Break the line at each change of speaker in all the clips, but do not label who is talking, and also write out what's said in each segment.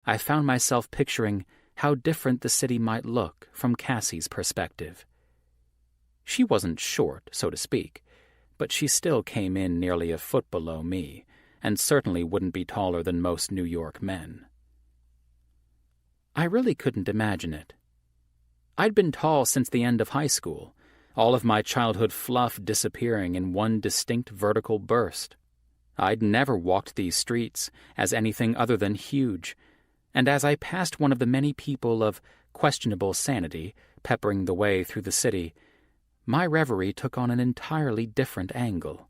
I found myself picturing how different the city might look from Cassie's perspective. She wasn't short, so to speak, but she still came in nearly a foot below me, and certainly wouldn't be taller than most New York men. I really couldn't imagine it. I'd been tall since the end of high school, all of my childhood fluff disappearing in one distinct vertical burst. I'd never walked these streets as anything other than huge, and as I passed one of the many people of questionable sanity peppering the way through the city, my reverie took on an entirely different angle.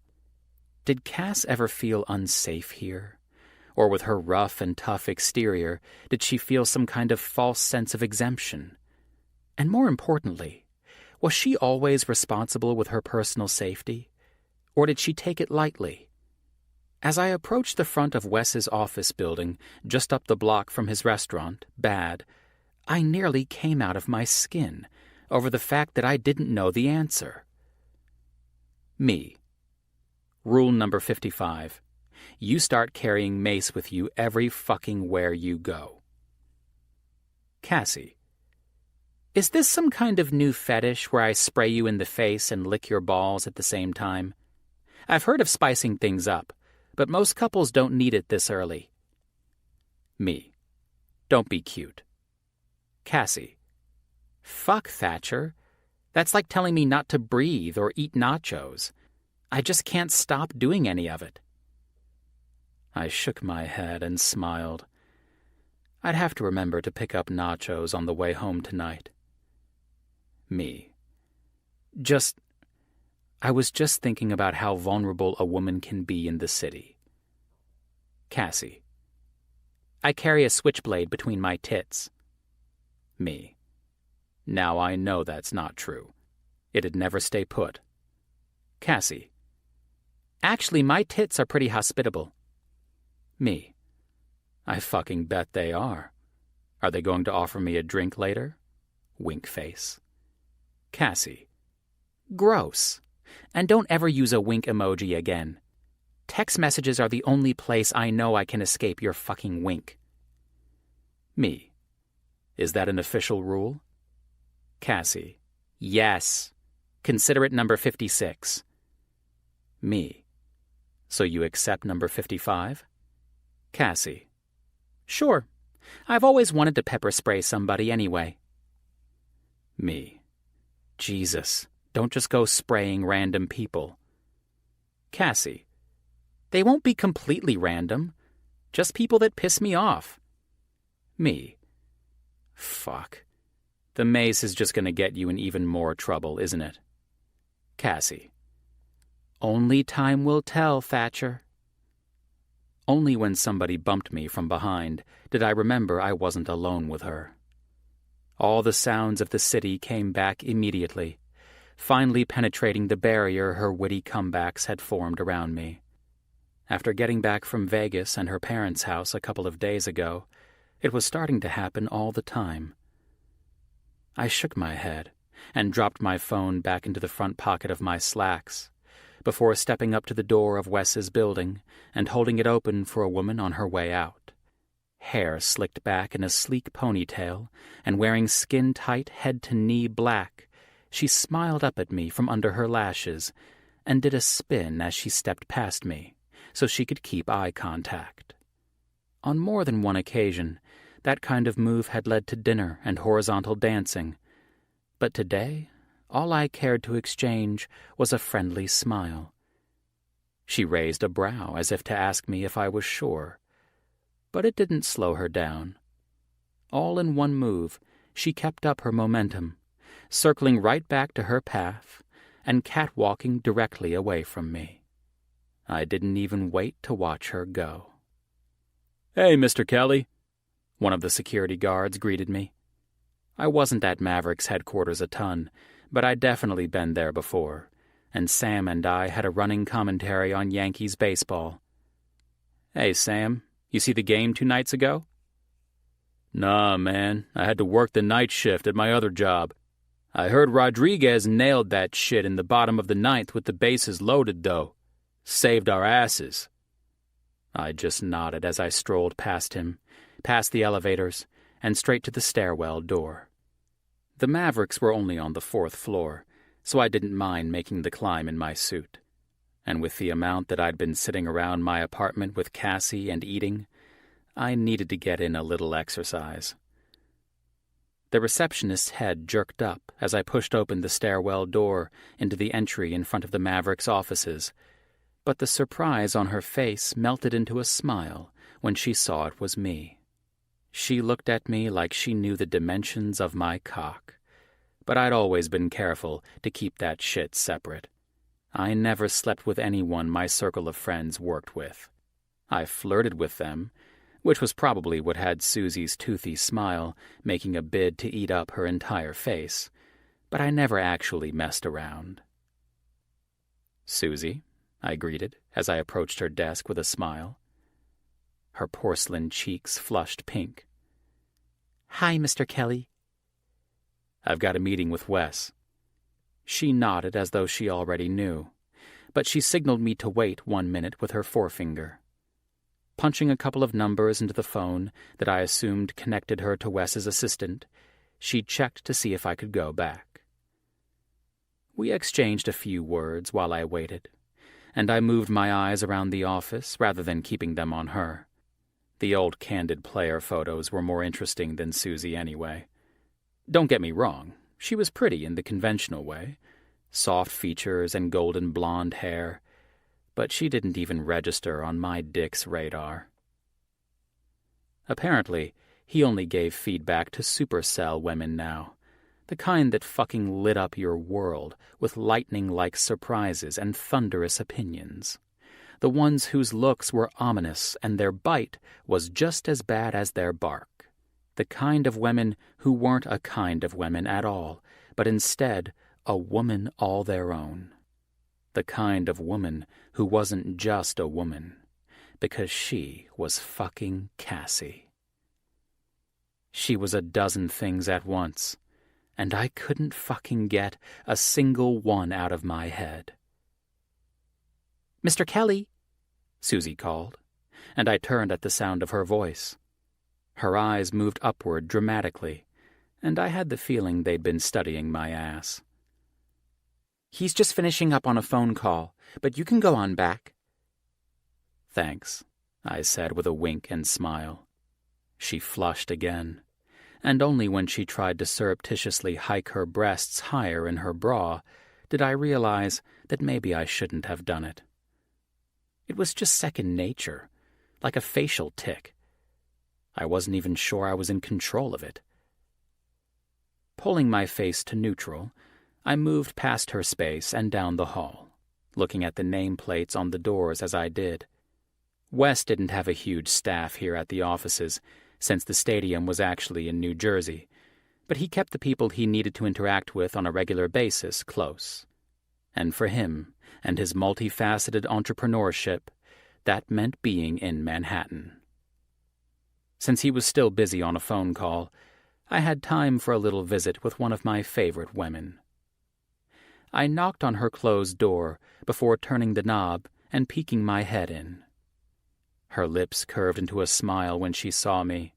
Did Cass ever feel unsafe here? Or with her rough and tough exterior, did she feel some kind of false sense of exemption? And more importantly, was she always responsible with her personal safety? Or did she take it lightly? As I approached the front of Wes's office building, just up the block from his restaurant, Bad, I nearly came out of my skin over the fact that I didn't know the answer. Me. Rule number 55. You start carrying mace with you every fucking where you go. Cassie. Is this some kind of new fetish where I spray you in the face and lick your balls at the same time? I've heard of spicing things up, but most couples don't need it this early. Me. Don't be cute. Cassie. Fuck, Thatcher. That's like telling me not to breathe or eat nachos. I just can't stop doing any of it. I shook my head and smiled. I'd have to remember to pick up nachos on the way home tonight. Me. I was just thinking about how vulnerable a woman can be in the city. Cassie. I carry a switchblade between my tits. Me. Now I know that's not true. It'd never stay put. Cassie. Actually, my tits are pretty hospitable. Me. I fucking bet they are. Are they going to offer me a drink later? Wink face. Cassie. Gross. And don't ever use a wink emoji again. Text messages are the only place I know I can escape your fucking wink. Me. Is that an official rule? Cassie. Yes. Consider it number 56. Me. So you accept number 55? Cassie. Sure. I've always wanted to pepper spray somebody anyway. Me. Jesus. Don't just go spraying random people. Cassie. They won't be completely random. Just people that piss me off. Me. Fuck. The mace is just going to get you in even more trouble, isn't it? Cassie. Only time will tell, Thatcher. Only when somebody bumped me from behind did I remember I wasn't alone with her. All the sounds of the city came back immediately, finally penetrating the barrier her witty comebacks had formed around me. After getting back from Vegas and her parents' house a couple of days ago, it was starting to happen all the time. I shook my head and dropped my phone back into the front pocket of my slacks, before stepping up to the door of Wes's building and holding it open for a woman on her way out. Hair slicked back in a sleek ponytail and wearing skin-tight head-to-knee black, she smiled up at me from under her lashes and did a spin as she stepped past me, so she could keep eye contact. On more than one occasion, that kind of move had led to dinner and horizontal dancing, but today, all I cared to exchange was a friendly smile. She raised a brow as if to ask me if I was sure, but it didn't slow her down. All in one move, she kept up her momentum, circling right back to her path and catwalking directly away from me. I didn't even wait to watch her go. "Hey, Mr. Kelly," one of the security guards greeted me. I wasn't at Maverick's headquarters a ton, but I'd definitely been there before, and Sam and I had a running commentary on Yankees baseball. "Hey, Sam, you see the game 2 nights ago?" "Nah, man, I had to work the night shift at my other job. I heard Rodriguez nailed that shit in the bottom of the 9th with the bases loaded, though. Saved our asses." I just nodded as I strolled past him, past the elevators, and straight to the stairwell door. The Mavericks were only on the 4th floor, so I didn't mind making the climb in my suit. And with the amount that I'd been sitting around my apartment with Cassie and eating, I needed to get in a little exercise. The receptionist's head jerked up as I pushed open the stairwell door into the entry in front of the Mavericks' offices, but the surprise on her face melted into a smile when she saw it was me. She looked at me like she knew the dimensions of my cock, but I'd always been careful to keep that shit separate. I never slept with anyone my circle of friends worked with. I flirted with them, which was probably what had Susie's toothy smile making a bid to eat up her entire face, but I never actually messed around. "Susie," I greeted as I approached her desk with a smile. Her porcelain cheeks flushed pink. "Hi, Mr. Kelly." "I've got a meeting with Wes." She nodded as though she already knew, but she signaled me to wait 1 minute with her forefinger. Punching a couple of numbers into the phone that I assumed connected her to Wes's assistant, she checked to see if I could go back. We exchanged a few words while I waited, and I moved my eyes around the office rather than keeping them on her. The old candid player photos were more interesting than Susie anyway. Don't get me wrong, she was pretty in the conventional way, soft features and golden blonde hair, but she didn't even register on my dick's radar. Apparently, he only gave feedback to supercell women now, the kind that fucking lit up your world with lightning-like surprises and thunderous opinions. The ones whose looks were ominous and their bite was just as bad as their bark. The kind of women who weren't a kind of women at all, but instead a woman all their own. The kind of woman who wasn't just a woman, because she was fucking Cassie. She was a dozen things at once, and I couldn't fucking get a single one out of my head. "Mr. Kelly," Susie called, and I turned at the sound of her voice. Her eyes moved upward dramatically, and I had the feeling they'd been studying my ass. "He's just finishing up on a phone call, but you can go on back." "Thanks," I said with a wink and smile. She flushed again, and only when she tried to surreptitiously hike her breasts higher in her bra did I realize that maybe I shouldn't have done it. It was just second nature, like a facial tic. I wasn't even sure I was in control of it. Pulling my face to neutral, I moved past her space and down the hall, looking at the nameplates on the doors as I did. Wes didn't have a huge staff here at the offices, since the stadium was actually in New Jersey, but he kept the people he needed to interact with on a regular basis close. And for him and his multifaceted entrepreneurship, that meant being in Manhattan. Since he was still busy on a phone call, I had time for a little visit with one of my favorite women. I knocked on her closed door before turning the knob and peeking my head in. Her lips curved into a smile when she saw me,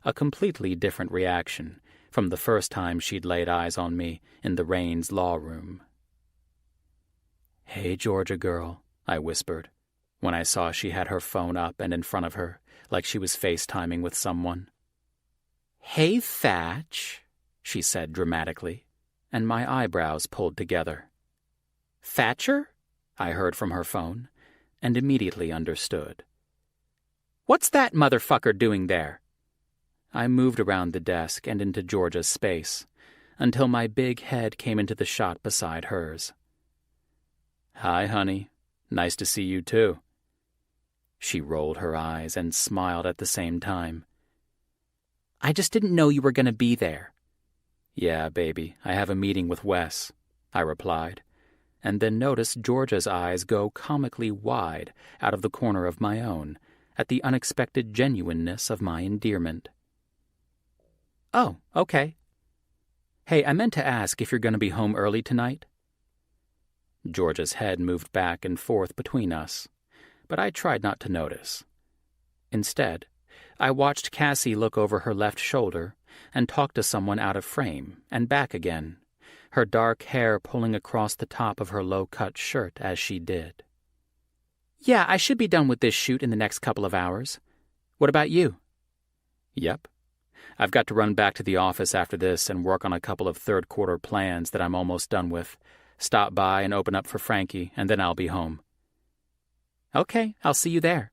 a completely different reaction from the first time she'd laid eyes on me in the Raines law room. "Hey, Georgia girl," I whispered, when I saw she had her phone up and in front of her, like she was FaceTiming with someone. "Hey, Thatch," she said dramatically, and my eyebrows pulled together. "Thatcher?" I heard from her phone, and immediately understood. "What's that motherfucker doing there?" I moved around the desk and into Georgia's space, until my big head came into the shot beside hers. "Hi, honey. Nice to see you, too." She rolled her eyes and smiled at the same time. "I just didn't know you were going to be there." "Yeah, baby, I have a meeting with Wes," I replied, and then noticed Georgia's eyes go comically wide out of the corner of my own at the unexpected genuineness of my endearment. "Oh, okay. Hey, I meant to ask if you're going to be home early tonight." Georgia's head moved back and forth between us, but I tried not to notice. Instead, I watched Cassie look over her left shoulder and talk to someone out of frame and back again, her dark hair pulling across the top of her low-cut shirt as she did. "Yeah, I should be done with this shoot in the next couple of hours. What about you?" "Yep. I've got to run back to the office after this and work on a couple of third-quarter plans that I'm almost done with. Stop by and open up for Frankie, and then I'll be home." "Okay, I'll see you there.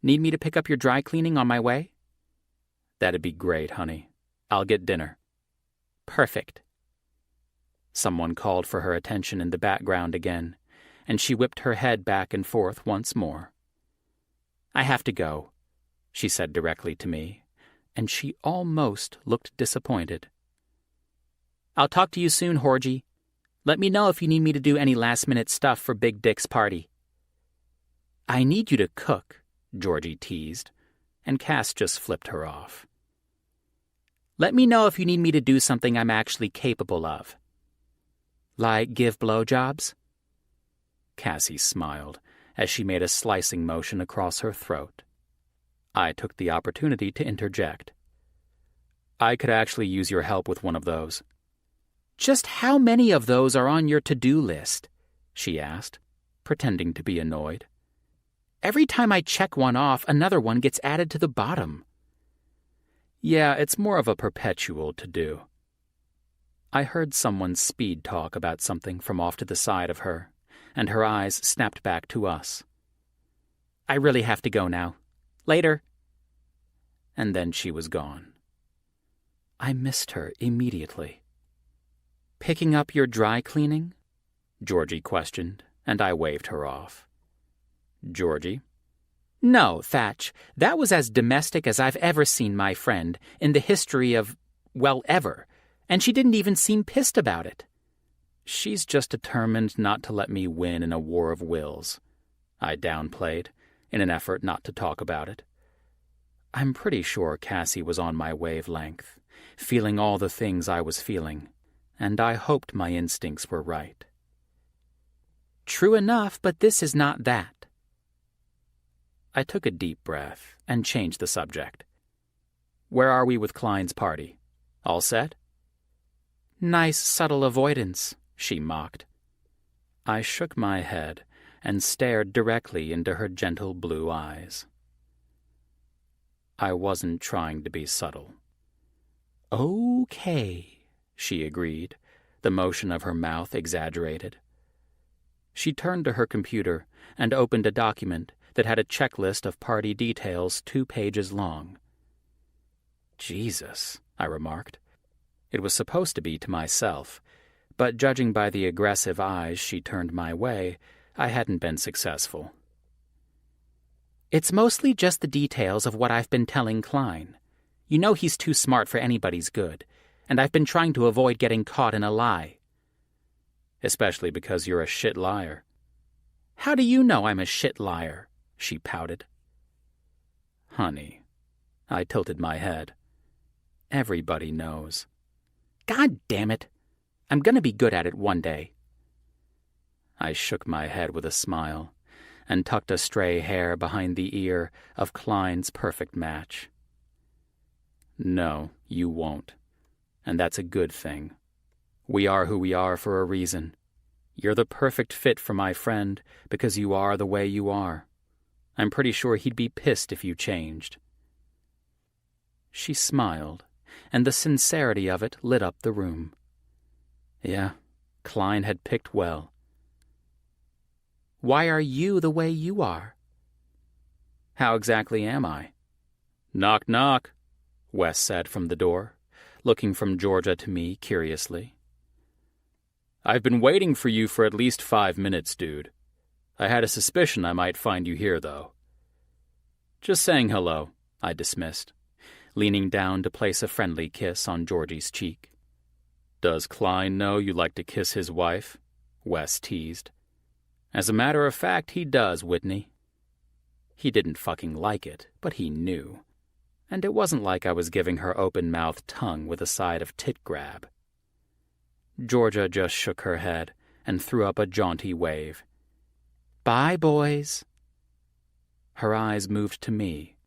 Need me to pick up your dry cleaning on my way?" "That'd be great, honey. I'll get dinner." "Perfect." Someone called for her attention in the background again, and she whipped her head back and forth once more. "I have to go," she said directly to me, and she almost looked disappointed. "I'll talk to you soon, Horgy. Let me know if you need me to do any last-minute stuff for Big Dick's party." "I need you to cook," Georgie teased, and Cass just flipped her off. "Let me know if you need me to do something I'm actually capable of." "Like give blowjobs?" Cassie smiled as she made a slicing motion across her throat. I took the opportunity to interject. "I could actually use your help with one of those." "Just how many of those are on your to-do list?" she asked, pretending to be annoyed. "Every time I check one off, another one gets added to the bottom." "Yeah, it's more of a perpetual to-do." I heard someone speed talk about something from off to the side of her, and her eyes snapped back to us. "I really have to go now. Later." And then she was gone. I missed her immediately. "Picking up your dry cleaning?" Georgie questioned, and I waved her off. "Georgie?" "No, Thatch, that was as domestic as I've ever seen my friend in the history of, well, ever, and she didn't even seem pissed about it." "She's just determined not to let me win in a war of wills," I downplayed, in an effort not to talk about it. I'm pretty sure Cassie was on my wavelength, feeling all the things I was feeling, and I hoped my instincts were right. "True enough, but this is not that." I took a deep breath and changed the subject. "Where are we with Klein's party? All set?" "Nice subtle avoidance," she mocked. I shook my head and stared directly into her gentle blue eyes. I wasn't trying to be subtle. "Okay," she agreed, the motion of her mouth exaggerated. She turned to her computer and opened a document that had a checklist of party details 2 pages long. "Jesus," I remarked. It was supposed to be to myself, but judging by the aggressive eyes she turned my way, I hadn't been successful. "It's mostly just the details of what I've been telling Klein. You know he's too smart for anybody's good, and I've been trying to avoid getting caught in a lie." "Especially because you're a shit liar." "How do you know I'm a shit liar?" she pouted. "Honey," I tilted my head. "Everybody knows." "God damn it. I'm gonna be good at it one day." I shook my head with a smile and tucked a stray hair behind the ear of Klein's perfect match. "No, you won't. And that's a good thing. We are who we are for a reason. You're the perfect fit for my friend because you are the way you are. I'm pretty sure he'd be pissed if you changed." She smiled, and the sincerity of it lit up the room. Yeah, Klein had picked well. "Why are you the way you are?" "How exactly am I?" "Knock, knock," Wes said from the door, looking from Georgia to me curiously. "I've been waiting for you for at least 5 minutes, dude. I had a suspicion I might find you here, though." "Just saying hello," I dismissed, leaning down to place a friendly kiss on Georgie's cheek. "Does Klein know you like to kiss his wife?" Wes teased. "As a matter of fact, he does, Whitney." He didn't fucking like it, but he knew. And it wasn't like I was giving her open-mouthed tongue with a side of tit grab. Georgia just shook her head and threw up a jaunty wave. "Bye, boys." Her eyes moved to me,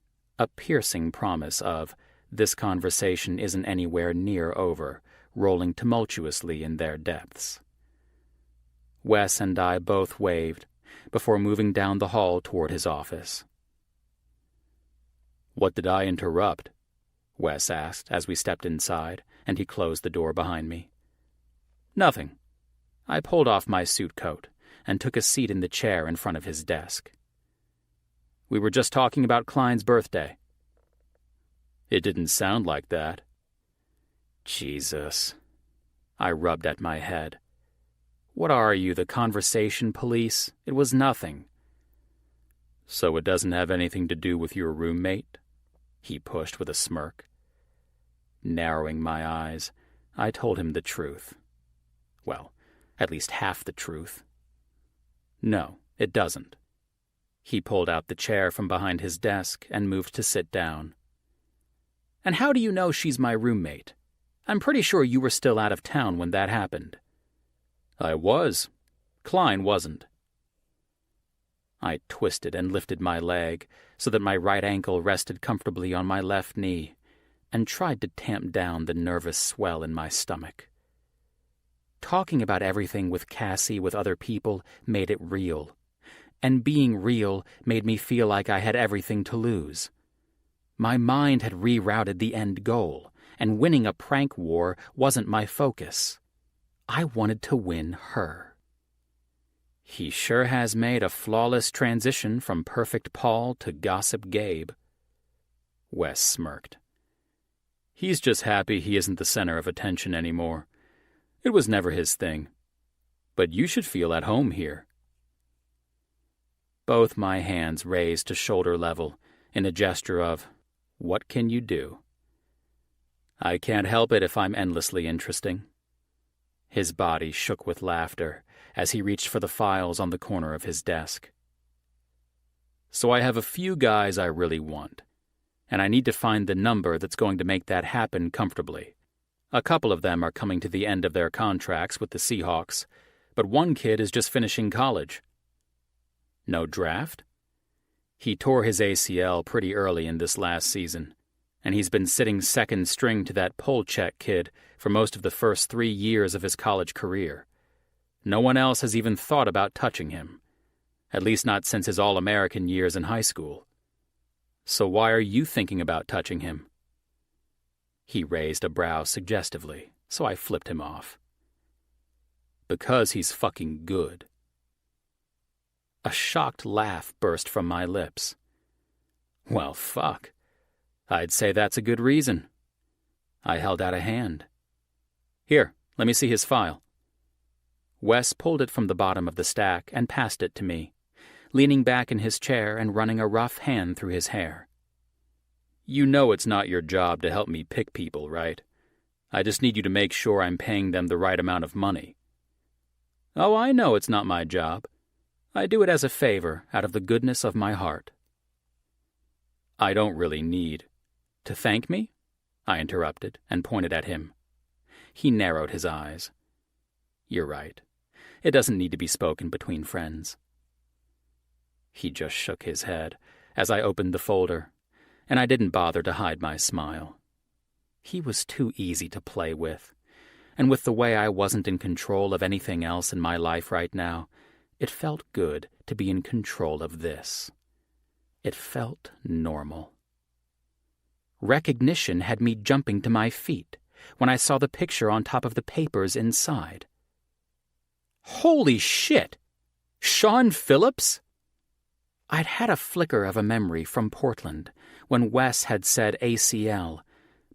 a piercing promise of, "This conversation isn't anywhere near over," rolling tumultuously in their depths. Wes and I both waved, before moving down the hall toward his office. "What did I interrupt?" Wes asked as we stepped inside, and he closed the door behind me. "Nothing." I pulled off my suit coat and took a seat in the chair in front of his desk. "We were just talking about Klein's birthday." "It didn't sound like that." Jesus. I rubbed at my head. "What are you, the conversation police? It was nothing." "So it doesn't have anything to do with your roommate?" he pushed with a smirk. Narrowing my eyes, I told him the truth. Well, at least half the truth. "No, it doesn't." He pulled out the chair from behind his desk and moved to sit down. "And how do you know she's my roommate? I'm pretty sure you were still out of town when that happened." "I was. Klein wasn't." I twisted and lifted my leg so that my right ankle rested comfortably on my left knee, and tried to tamp down the nervous swell in my stomach. Talking about everything with Cassie with other people made it real, and being real made me feel like I had everything to lose. My mind had rerouted the end goal, and winning a prank war wasn't my focus. I wanted to win her. He sure has made a flawless transition from Perfect Paul to Gossip Gabe. Wes smirked. "He's just happy he isn't the center of attention anymore. It was never his thing. But you should feel at home here." Both my hands raised to shoulder level in a gesture of, "What can you do?" "I can't help it if I'm endlessly interesting." His body shook with laughter as he reached for the files on the corner of his desk. "So I have a few guys I really want, and I need to find the number that's going to make that happen comfortably. A couple of them are coming to the end of their contracts with the Seahawks, but one kid is just finishing college." "No draft?" "He tore his ACL pretty early in this last season, and he's been sitting second string to that Polchek kid for most of the first 3 years of his college career. No one else has even thought about touching him, at least not since his All-American years in high school. So why are you thinking about touching him?" He raised a brow suggestively, so I flipped him off. "Because he's fucking good." A shocked laugh burst from my lips. "Well, fuck. I'd say that's a good reason." I held out a hand. "Here, let me see his file." Wes pulled it from the bottom of the stack and passed it to me, leaning back in his chair and running a rough hand through his hair. "You know it's not your job to help me pick people, right? I just need you to make sure I'm paying them the right amount of money." "Oh, I know it's not my job. I do it as a favor out of the goodness of my heart." "I don't really need to thank me?" I interrupted and pointed at him. He narrowed his eyes. "You're right. It doesn't need to be spoken between friends." He just shook his head as I opened the folder, and I didn't bother to hide my smile. He was too easy to play with, and with the way I wasn't in control of anything else in my life right now, it felt good to be in control of this. It felt normal. Recognition had me jumping to my feet when I saw the picture on top of the papers inside. Holy shit! Sean Phillips? I'd had a flicker of a memory from Portland when Wes had said ACL,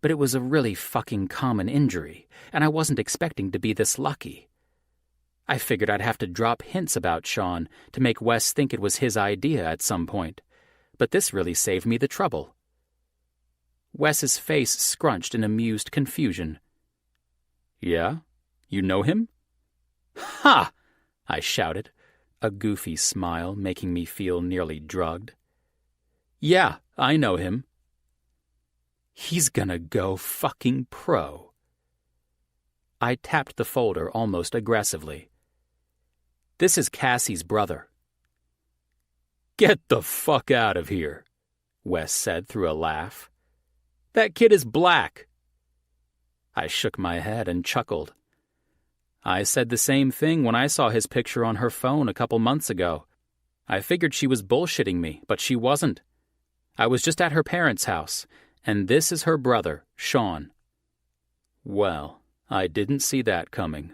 but it was a really fucking common injury, and I wasn't expecting to be this lucky. I figured I'd have to drop hints about Sean to make Wes think it was his idea at some point, but this really saved me the trouble. Wes's face scrunched in amused confusion. "Yeah? You know him?" "Ha!" I shouted, a goofy smile making me feel nearly drugged. "Yeah, I know him." He's gonna go fucking pro. I tapped the folder almost aggressively. "This is Cassie's brother." "Get the fuck out of here." Wes said through a laugh. "That kid is black." I shook my head and chuckled. I said the same thing when I saw his picture on her phone a couple months ago. I figured she was bullshitting me, but she wasn't. I was just at her parents' house, and this is her brother, Sean. Well, I didn't see that coming.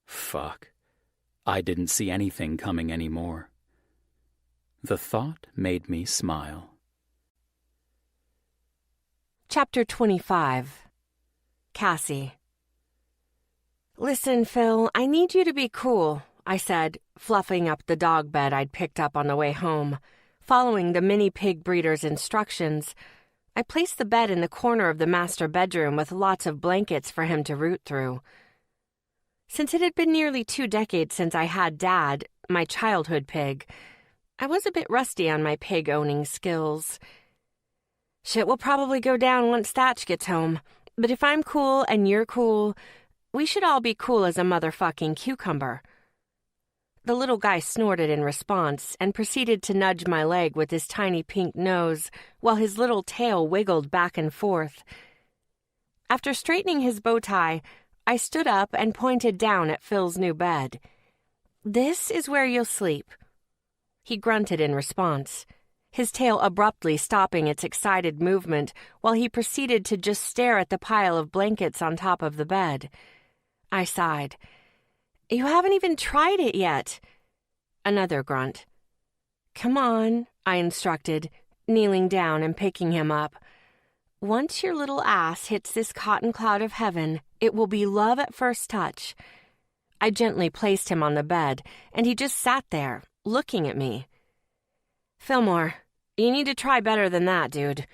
Fuck. I didn't see anything coming anymore. The thought made me smile.
Chapter 25. Cassie. "Listen, Phil, I need you to be cool," I said, fluffing up the dog bed I'd picked up on the way home. Following the mini pig breeder's instructions, I placed the bed in the corner of the master bedroom with lots of blankets for him to root through. Since it had been nearly 2 decades since I had Dad, my childhood pig, I was a bit rusty on my pig-owning skills. Shit will probably go down once Thatch gets home, but if I'm cool and you're cool, we should all be cool as a motherfucking cucumber. The little guy snorted in response and proceeded to nudge my leg with his tiny pink nose while his little tail wiggled back and forth. After straightening his bow tie, I stood up and pointed down at Phil's new bed. "This is where you'll sleep." He grunted in response, his tail abruptly stopping its excited movement while he proceeded to just stare at the pile of blankets on top of the bed. I sighed. "You haven't even tried it yet." Another grunt. "Come on," I instructed, kneeling down and picking him up. "Once your little ass hits this cotton cloud of heaven, it will be love at first touch." I gently placed him on the bed, and he just sat there, looking at me. "Fillmore, you need to try better than that, dude."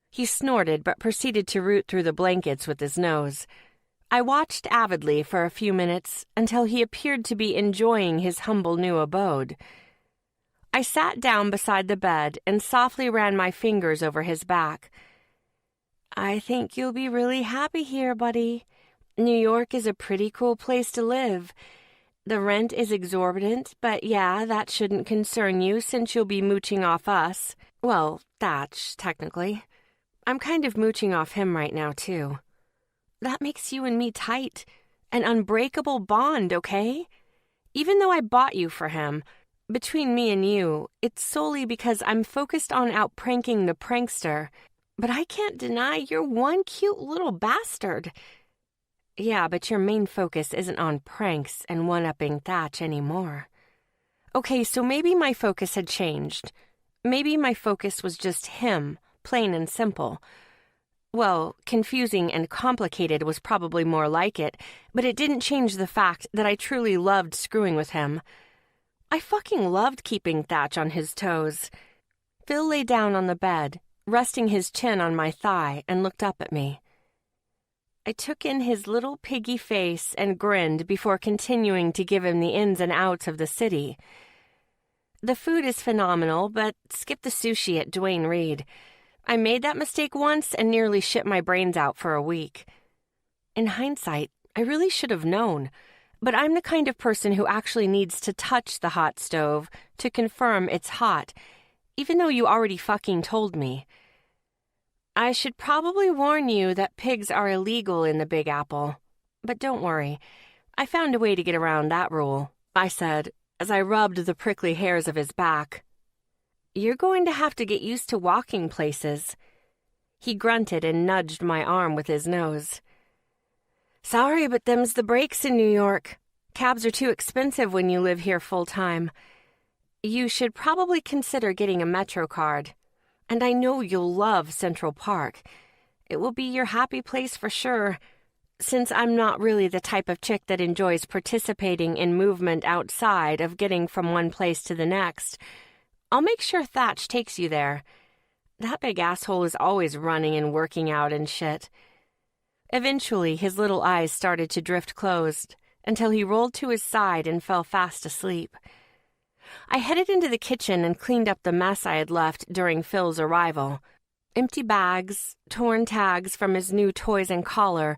He snorted but proceeded to root through the blankets with his nose. I watched avidly for a few minutes until he appeared to be enjoying his humble new abode. I sat down beside the bed and softly ran my fingers over his back. "I think you'll be really happy here, buddy. New York is a pretty cool place to live. The rent is exorbitant, but yeah, that shouldn't concern you since you'll be mooching off us. Well, Thatch, technically. I'm kind of mooching off him right now, too. That makes you and me tight. An unbreakable bond, okay? Even though I bought you for him, between me and you, it's solely because I'm focused on out-pranking the prankster. But I can't deny you're one cute little bastard." "Yeah, but your main focus isn't on pranks and one-upping Thatch anymore." Okay, so maybe my focus had changed. Maybe my focus was just him, plain and simple. Well, confusing and complicated was probably more like it, but it didn't change the fact that I truly loved screwing with him. I fucking loved keeping Thatch on his toes. Phil lay down on the bed, resting his chin on my thigh, and looked up at me. I took in his little piggy face and grinned before continuing to give him the ins and outs of the city. "The food is phenomenal, but skip the sushi at Duane Reade. I made that mistake once and nearly shit my brains out for a week. In hindsight, I really should have known, but I'm the kind of person who actually needs to touch the hot stove to confirm it's hot, even though you already fucking told me. I should probably warn you that pigs are illegal in the Big Apple, but don't worry, I found a way to get around that rule," I said as I rubbed the prickly hairs of his back. "You're going to have to get used to walking places." He grunted and nudged my arm with his nose. "Sorry, but them's the breaks in New York. Cabs are too expensive when you live here full-time. You should probably consider getting a Metro card. And I know you'll love Central Park. It will be your happy place for sure, since I'm not really the type of chick that enjoys participating in movement outside of getting from one place to the next. I'll make sure Thatch takes you there. That big asshole is always running and working out and shit." Eventually, his little eyes started to drift closed until he rolled to his side and fell fast asleep. I headed into the kitchen and cleaned up the mess I had left during Phil's arrival. Empty bags, torn tags from his new toys and collar,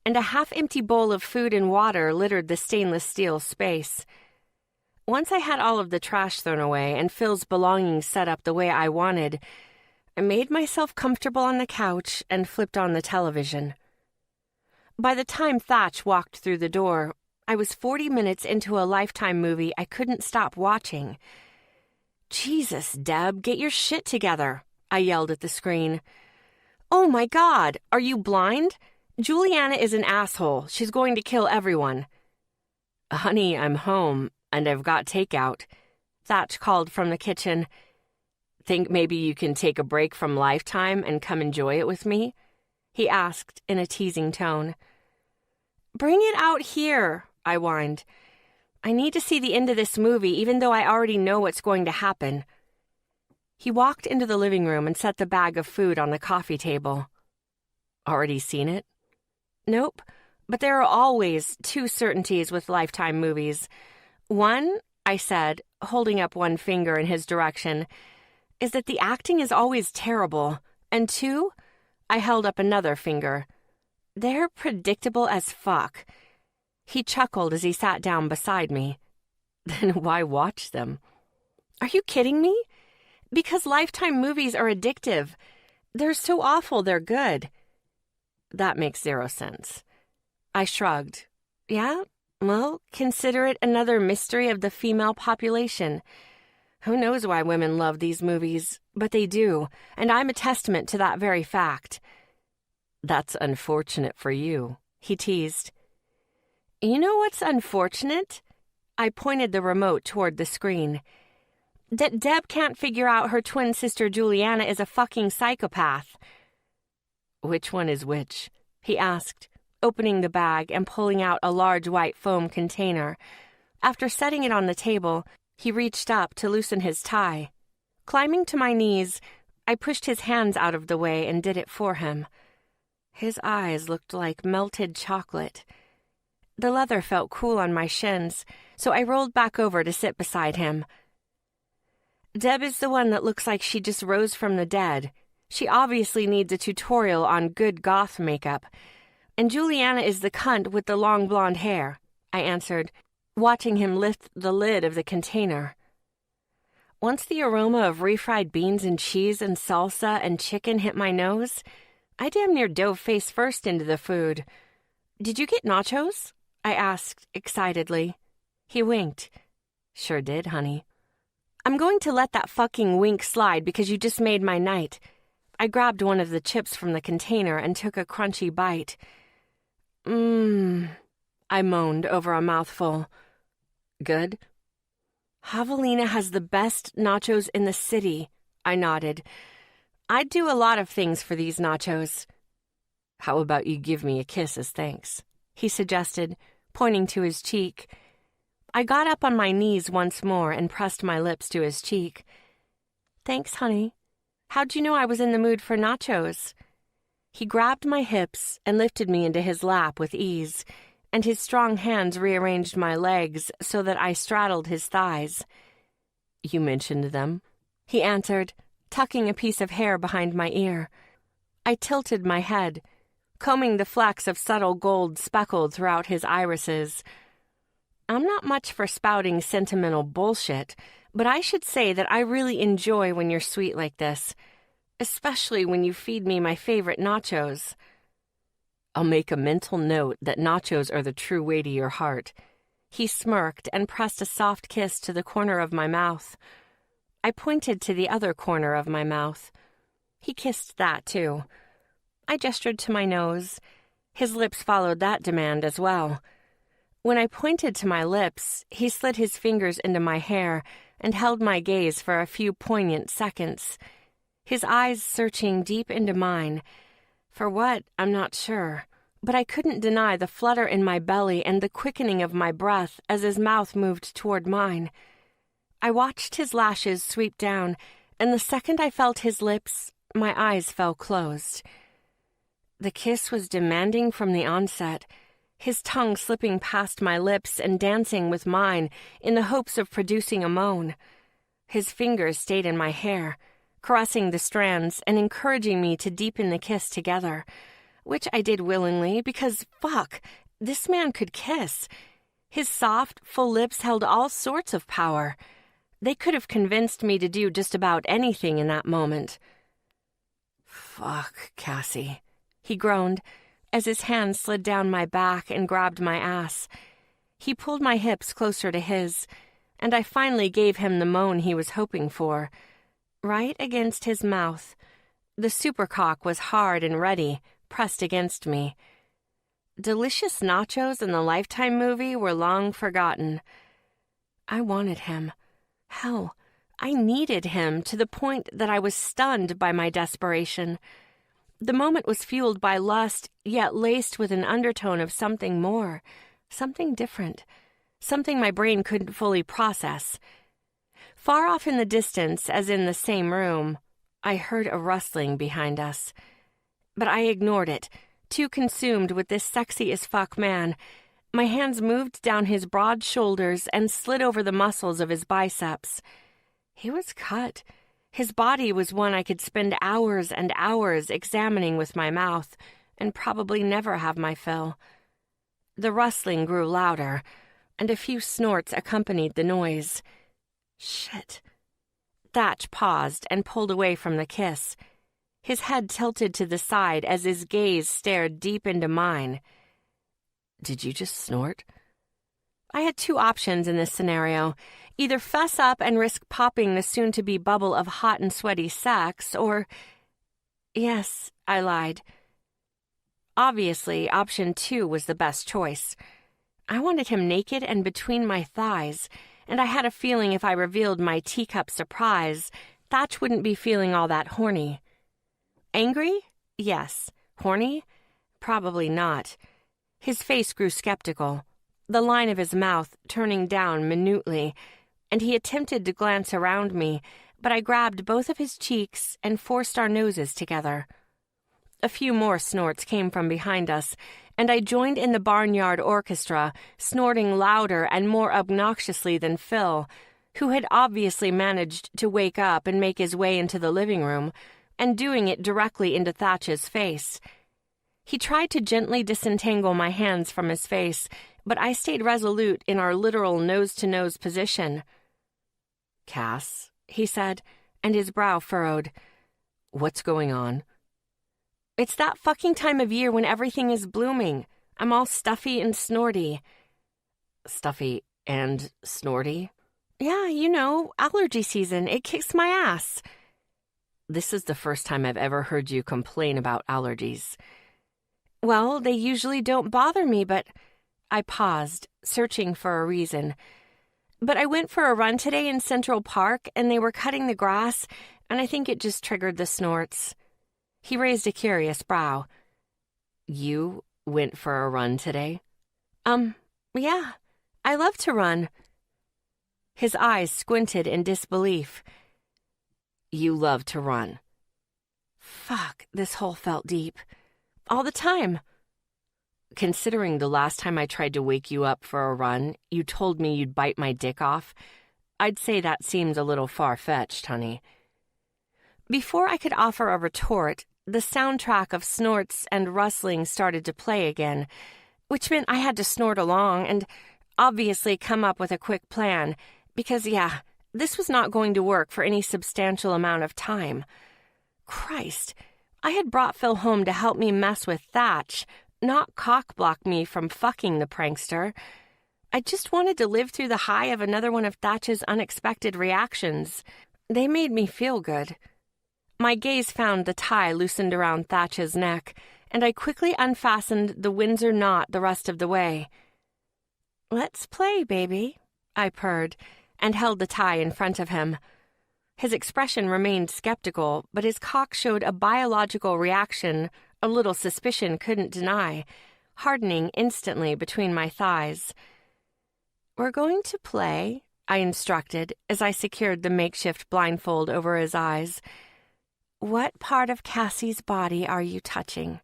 and a half-empty bowl of food and water littered the stainless steel space. Once I had all of the trash thrown away and Phil's belongings set up the way I wanted, I made myself comfortable on the couch and flipped on the television. By the time Thatch walked through the door, I was 40 minutes into a Lifetime movie I couldn't stop watching. "Jesus, Deb, get your shit together," I yelled at the screen. "Oh my God, are you blind? Juliana is an asshole. She's going to kill everyone." "Honey, I'm home, and I've got takeout," Thatch called from the kitchen. "Think maybe you can take a break from Lifetime and come enjoy it with me?" he asked in a teasing tone. "Bring it out here," I whined. "I need to see the end of this movie, even though I already know what's going to happen." He walked into the living room and set the bag of food on the coffee table. "Already seen it?" "Nope, but there are always two certainties with Lifetime movies. One," I said, holding up one finger in his direction, "is that the acting is always terrible. And two," I held up another finger, "they're predictable as fuck." He chuckled as he sat down beside me. "Then why watch them?" "Are you kidding me? Because Lifetime movies are addictive. They're so awful they're good." "That makes zero sense." I shrugged. "Yeah? Well, consider it another mystery of the female population. Who knows why women love these movies, but they do, and I'm a testament to that very fact." "That's unfortunate for you," he teased. "You know what's unfortunate?" I pointed the remote toward the screen. "That Deb can't figure out her twin sister Juliana is a fucking psychopath." "Which one is which?" he asked, opening the bag and pulling out a large white foam container. After setting it on the table, he reached up to loosen his tie. Climbing to my knees, I pushed his hands out of the way and did it for him. His eyes looked like melted chocolate. The leather felt cool on my shins, so I rolled back over to sit beside him. "Deb is the one that looks like she just rose from the dead. She obviously needs a tutorial on good goth makeup. And Juliana is the cunt with the long blonde hair," I answered, watching him lift the lid of the container. Once the aroma of refried beans and cheese and salsa and chicken hit my nose, I damn near dove face first into the food. "Did you get nachos?" I asked excitedly. He winked. "Sure did, honey." "I'm going to let that fucking wink slide because you just made my night." I grabbed one of the chips from the container and took a crunchy bite. I moaned over a mouthful. "Good?" "Javelina has the best nachos in the city," I nodded. "I'd do a lot of things for these nachos." "How about you give me a kiss as thanks?" he suggested, pointing to his cheek. I got up on my knees once more and pressed my lips to his cheek. "Thanks, honey. How'd you know I was in the mood for nachos?" He grabbed my hips and lifted me into his lap with ease, and his strong hands rearranged my legs so that I straddled his thighs. "You mentioned them," he answered, tucking a piece of hair behind my ear. I tilted my head, combing the flecks of subtle gold speckled throughout his irises. I'm not much for spouting sentimental bullshit, but I should say that I really enjoy when you're sweet like this, especially when you feed me my favorite nachos. "I'll make a mental note that nachos are the true way to your heart." He smirked and pressed a soft kiss to the corner of my mouth. I pointed to the other corner of my mouth. He kissed that, too. I gestured to my nose. His lips followed that demand as well. When I pointed to my lips, he slid his fingers into my hair and held my gaze for a few poignant seconds, his eyes searching deep into mine. For what, I'm not sure, but I couldn't deny the flutter in my belly and the quickening of my breath as his mouth moved toward mine. I watched his lashes sweep down, and the second I felt his lips, my eyes fell closed. The kiss was demanding from the onset, his tongue slipping past my lips and dancing with mine in the hopes of producing a moan. His fingers stayed in my hair, caressing the strands and encouraging me to deepen the kiss together, which I did willingly because, fuck, this man could kiss. His soft, full lips held all sorts of power. They could have convinced me to do just about anything in that moment. "Fuck, Cassie," he groaned, as his hand slid down my back and grabbed my ass. He pulled my hips closer to his, and I finally gave him the moan he was hoping for. Right against his mouth. The supercock was hard and ready, pressed against me. Delicious nachos in the Lifetime movie were long forgotten. I wanted him. Hell, I needed him to the point that I was stunned by my desperation. The moment was fueled by lust, yet laced with an undertone of something more, something different, something my brain couldn't fully process. Far off in the distance, as in the same room, I heard a rustling behind us. But I ignored it, too consumed with this sexy-as-fuck man. My hands moved down his broad shoulders and slid over the muscles of his biceps. He was cut. His body was one I could spend hours and hours examining with my mouth, and probably never have my fill. The rustling grew louder, and a few snorts accompanied the noise. Shit. Thatch paused and pulled away from the kiss. His head tilted to the side as his gaze stared deep into mine. "Did you just snort?" I had two options in this scenario. Either fess up and risk popping the soon-to-be bubble of hot and sweaty sex, or... Yes, I lied. Obviously, option 2 was the best choice. I wanted him naked and between my thighs, and I had a feeling if I revealed my teacup surprise, Thatch wouldn't be feeling all that horny. Angry? Yes. Horny? Probably not. His face grew skeptical, the line of his mouth turning down minutely, and he attempted to glance around me, but I grabbed both of his cheeks and forced our noses together. A few more snorts came from behind us, and I joined in the barnyard orchestra, snorting louder and more obnoxiously than Phil, who had obviously managed to wake up and make his way into the living room, and doing it directly into Thatch's face. He tried to gently disentangle my hands from his face, but I stayed resolute in our literal nose-to-nose position. "Cass," he said, and his brow furrowed. "What's going on?" "It's that fucking time of year when everything is blooming. I'm all stuffy and snorty." "Stuffy and snorty?" "Yeah, you know, allergy season. It kicks my ass." "This is the first time I've ever heard you complain about allergies." "Well, they usually don't bother me, but..." I paused, searching for a reason. "But I went for a run today in Central Park, and they were cutting the grass, and I think it just triggered the snorts." He raised a curious brow. "You went for a run today?" Yeah. I love to run." His eyes squinted in disbelief. "You love to run?" Fuck, this hole felt deep. "All the time." "Considering the last time I tried to wake you up for a run, you told me you'd bite my dick off, I'd say that seems a little far-fetched, honey." Before I could offer a retort, the soundtrack of snorts and rustling started to play again, which meant I had to snort along and obviously come up with a quick plan, because, this was not going to work for any substantial amount of time. Christ, I had brought Phil home to help me mess with Thatch, not cock-block me from fucking the prankster. I just wanted to live through the high of another one of Thatch's unexpected reactions. They made me feel good. My gaze found the tie loosened around Thatch's neck, and I quickly unfastened the Windsor knot the rest of the way. "Let's play, baby," I purred, and held the tie in front of him. His expression remained skeptical, but his cock showed a biological reaction a little suspicion couldn't deny, hardening instantly between my thighs. "We're going to play," I instructed as I secured the makeshift blindfold over his eyes. "What part of Cassie's body are you touching?"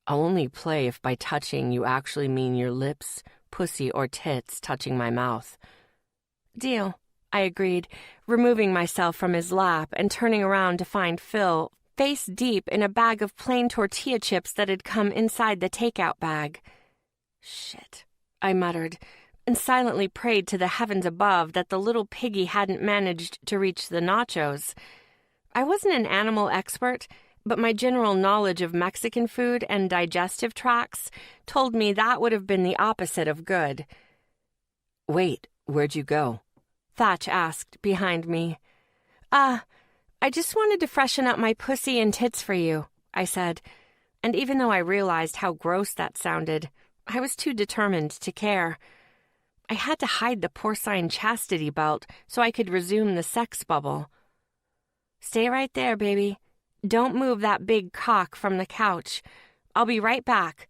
"I'll only play if by touching you actually mean your lips, pussy, or tits touching my mouth." "Deal," I agreed, removing myself from his lap and turning around to find Phil face deep in a bag of plain tortilla chips that had come inside the takeout bag. Shit. I muttered, and silently prayed to the heavens above that the little piggy hadn't managed to reach the nachos. I wasn't an animal expert, but my general knowledge of Mexican food and digestive tracts told me that would have been the opposite of good.
"Wait, where'd you go?"
Thatch asked behind me. I just wanted to freshen up my pussy and tits for you," I said, and even though I realized how gross that sounded, I was too determined to care. I had to hide the porcine chastity belt so I could resume the sex bubble. "Stay right there, baby. Don't move that big cock from the couch. I'll be right back."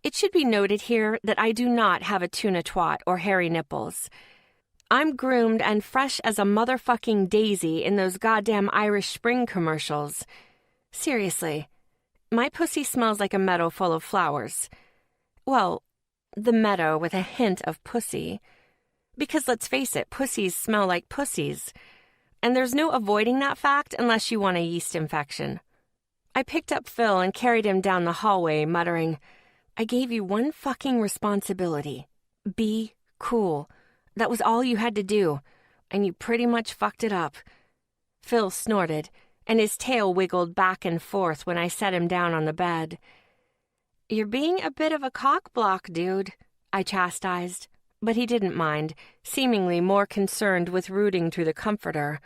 It should be noted here that I do not have a tuna twat or hairy nipples. I'm groomed and fresh as a motherfucking daisy in those goddamn Irish Spring commercials. Seriously, my pussy smells like a meadow full of flowers. Well, the meadow with a hint of pussy. Because let's face it, pussies smell like pussies. And there's no avoiding that fact unless you want a yeast infection. I picked up Phil and carried him down the hallway, muttering, "I gave you one fucking responsibility. Be cool. That was all you had to do, and you pretty much fucked it up." Phil snorted, and his tail wiggled back and forth when I set him down on the bed. "You're being a bit of a cockblock, dude," I chastised, but he didn't mind, seemingly more concerned with rooting through the comforter.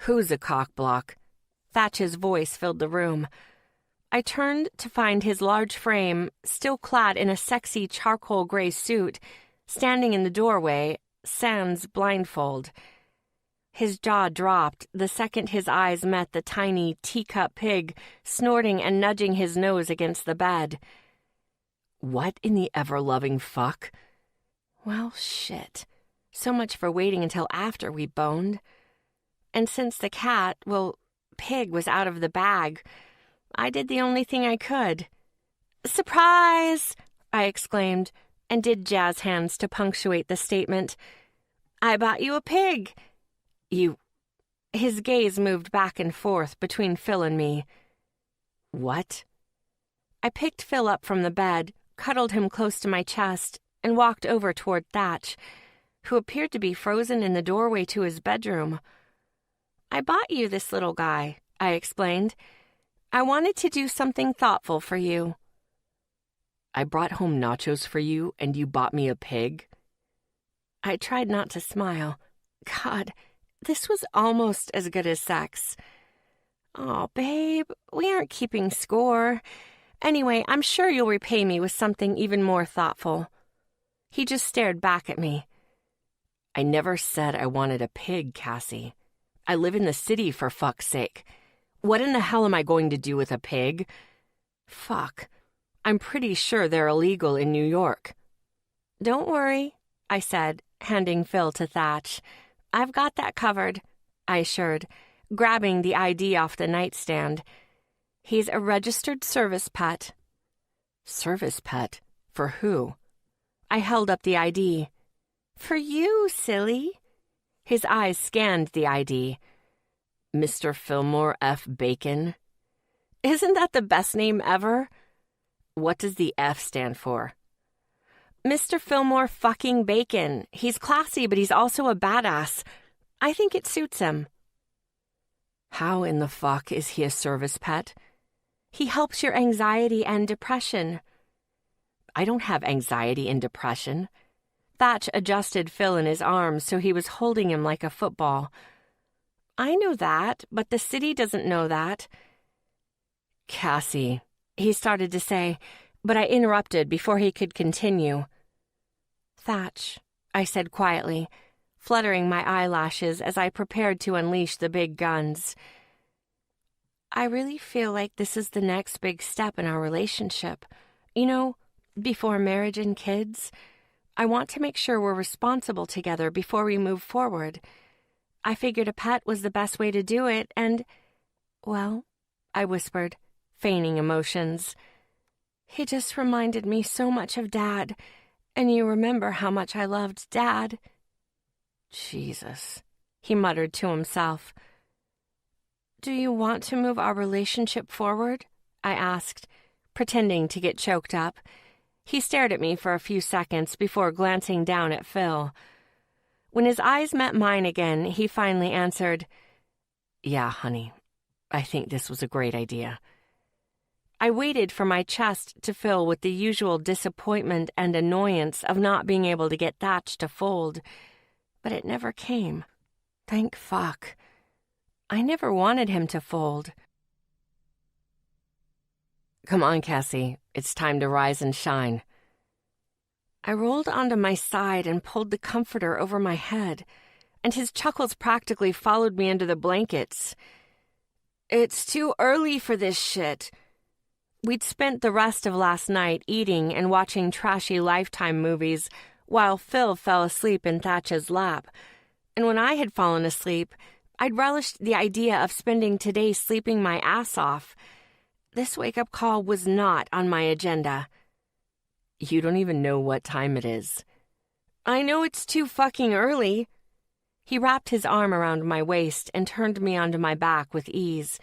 "Who's a cockblock?"
Thatch's voice filled the room. I turned to find his large frame, still clad in a sexy charcoal gray suit, standing in the doorway, sans blindfold. His jaw dropped the second his eyes met the tiny teacup pig snorting and nudging his nose against the bed.
"What in the ever-loving fuck?"
Well, shit. So much for waiting until after we boned. And since the pig was out of the bag, I did the only thing I could. "Surprise!" I exclaimed, and did jazz hands to punctuate the statement. "I bought you a pig."
"You..."
His gaze moved back and forth between Phil and me.
"What?"
I picked Phil up from the bed, cuddled him close to my chest, and walked over toward Thatch, who appeared to be frozen in the doorway to his bedroom. "I bought you this little guy," I explained. "I wanted to do something thoughtful for you."
"I brought home nachos for you, and you bought me a pig?"
I tried not to smile. God, this was almost as good as sex. "Aw, babe, we aren't keeping score. Anyway, I'm sure you'll repay me with something even more thoughtful." He just stared back at me.
"I never said I wanted a pig, Cassie. I live in the city, for fuck's sake. What in the hell am I going to do with a pig?"
"Fuck.
I'm pretty sure they're illegal in New York."
"Don't worry," I said, handing Phil to Thatch. "I've got that covered," I assured, grabbing the ID off the nightstand. "He's a registered service pet."
"Service pet? For who?"
I held up the ID. "For you, silly." His eyes scanned the ID.
"Mr. Fillmore F. Bacon?"
"Isn't that the best name ever?"
"What does the F stand for?"
"Mr. Fillmore fucking Bacon. He's classy, but he's also a badass. I think it suits him."
"How in the fuck is he a service pet?"
"He helps your anxiety and depression."
"I don't have anxiety and depression."
Thatch adjusted Phil in his arms so he was holding him like a football. "I know that, but the city doesn't know that."
"Cassie,"
he started to say, but I interrupted before he could continue. "Thatch," I said quietly, fluttering my eyelashes as I prepared to unleash the big guns. "I really feel like this is the next big step in our relationship. You know, before marriage and kids. I want to make sure we're responsible together before we move forward. I figured a pet was the best way to do it, and, well," I whispered, feigning emotions, "he just reminded me so much of Dad, and you remember how much I loved Dad."
"Jesus,"
he muttered to himself. "Do you want to move our relationship forward?" I asked, pretending to get choked up. He stared at me for a few seconds before glancing down at Phil. When his eyes met mine again, he finally answered, "Yeah, honey, I think this was a great idea." I waited for my chest to fill with the usual disappointment and annoyance of not being able to get Thatch to fold, but it never came. Thank fuck. I never wanted him to fold. "Come on, Cassie, it's time to rise and shine." I rolled onto my side and pulled the comforter over my head, and his chuckles practically followed me into the blankets. "It's too early for this shit." We'd spent the rest of last night eating and watching trashy Lifetime movies while Phil fell asleep in Thatch's lap, and when I had fallen asleep, I'd relished the idea of spending today sleeping my ass off. This wake-up call was not on my agenda. "You don't even know what time it is." "I know it's too fucking early." He wrapped his arm around my waist and turned me onto my back with ease,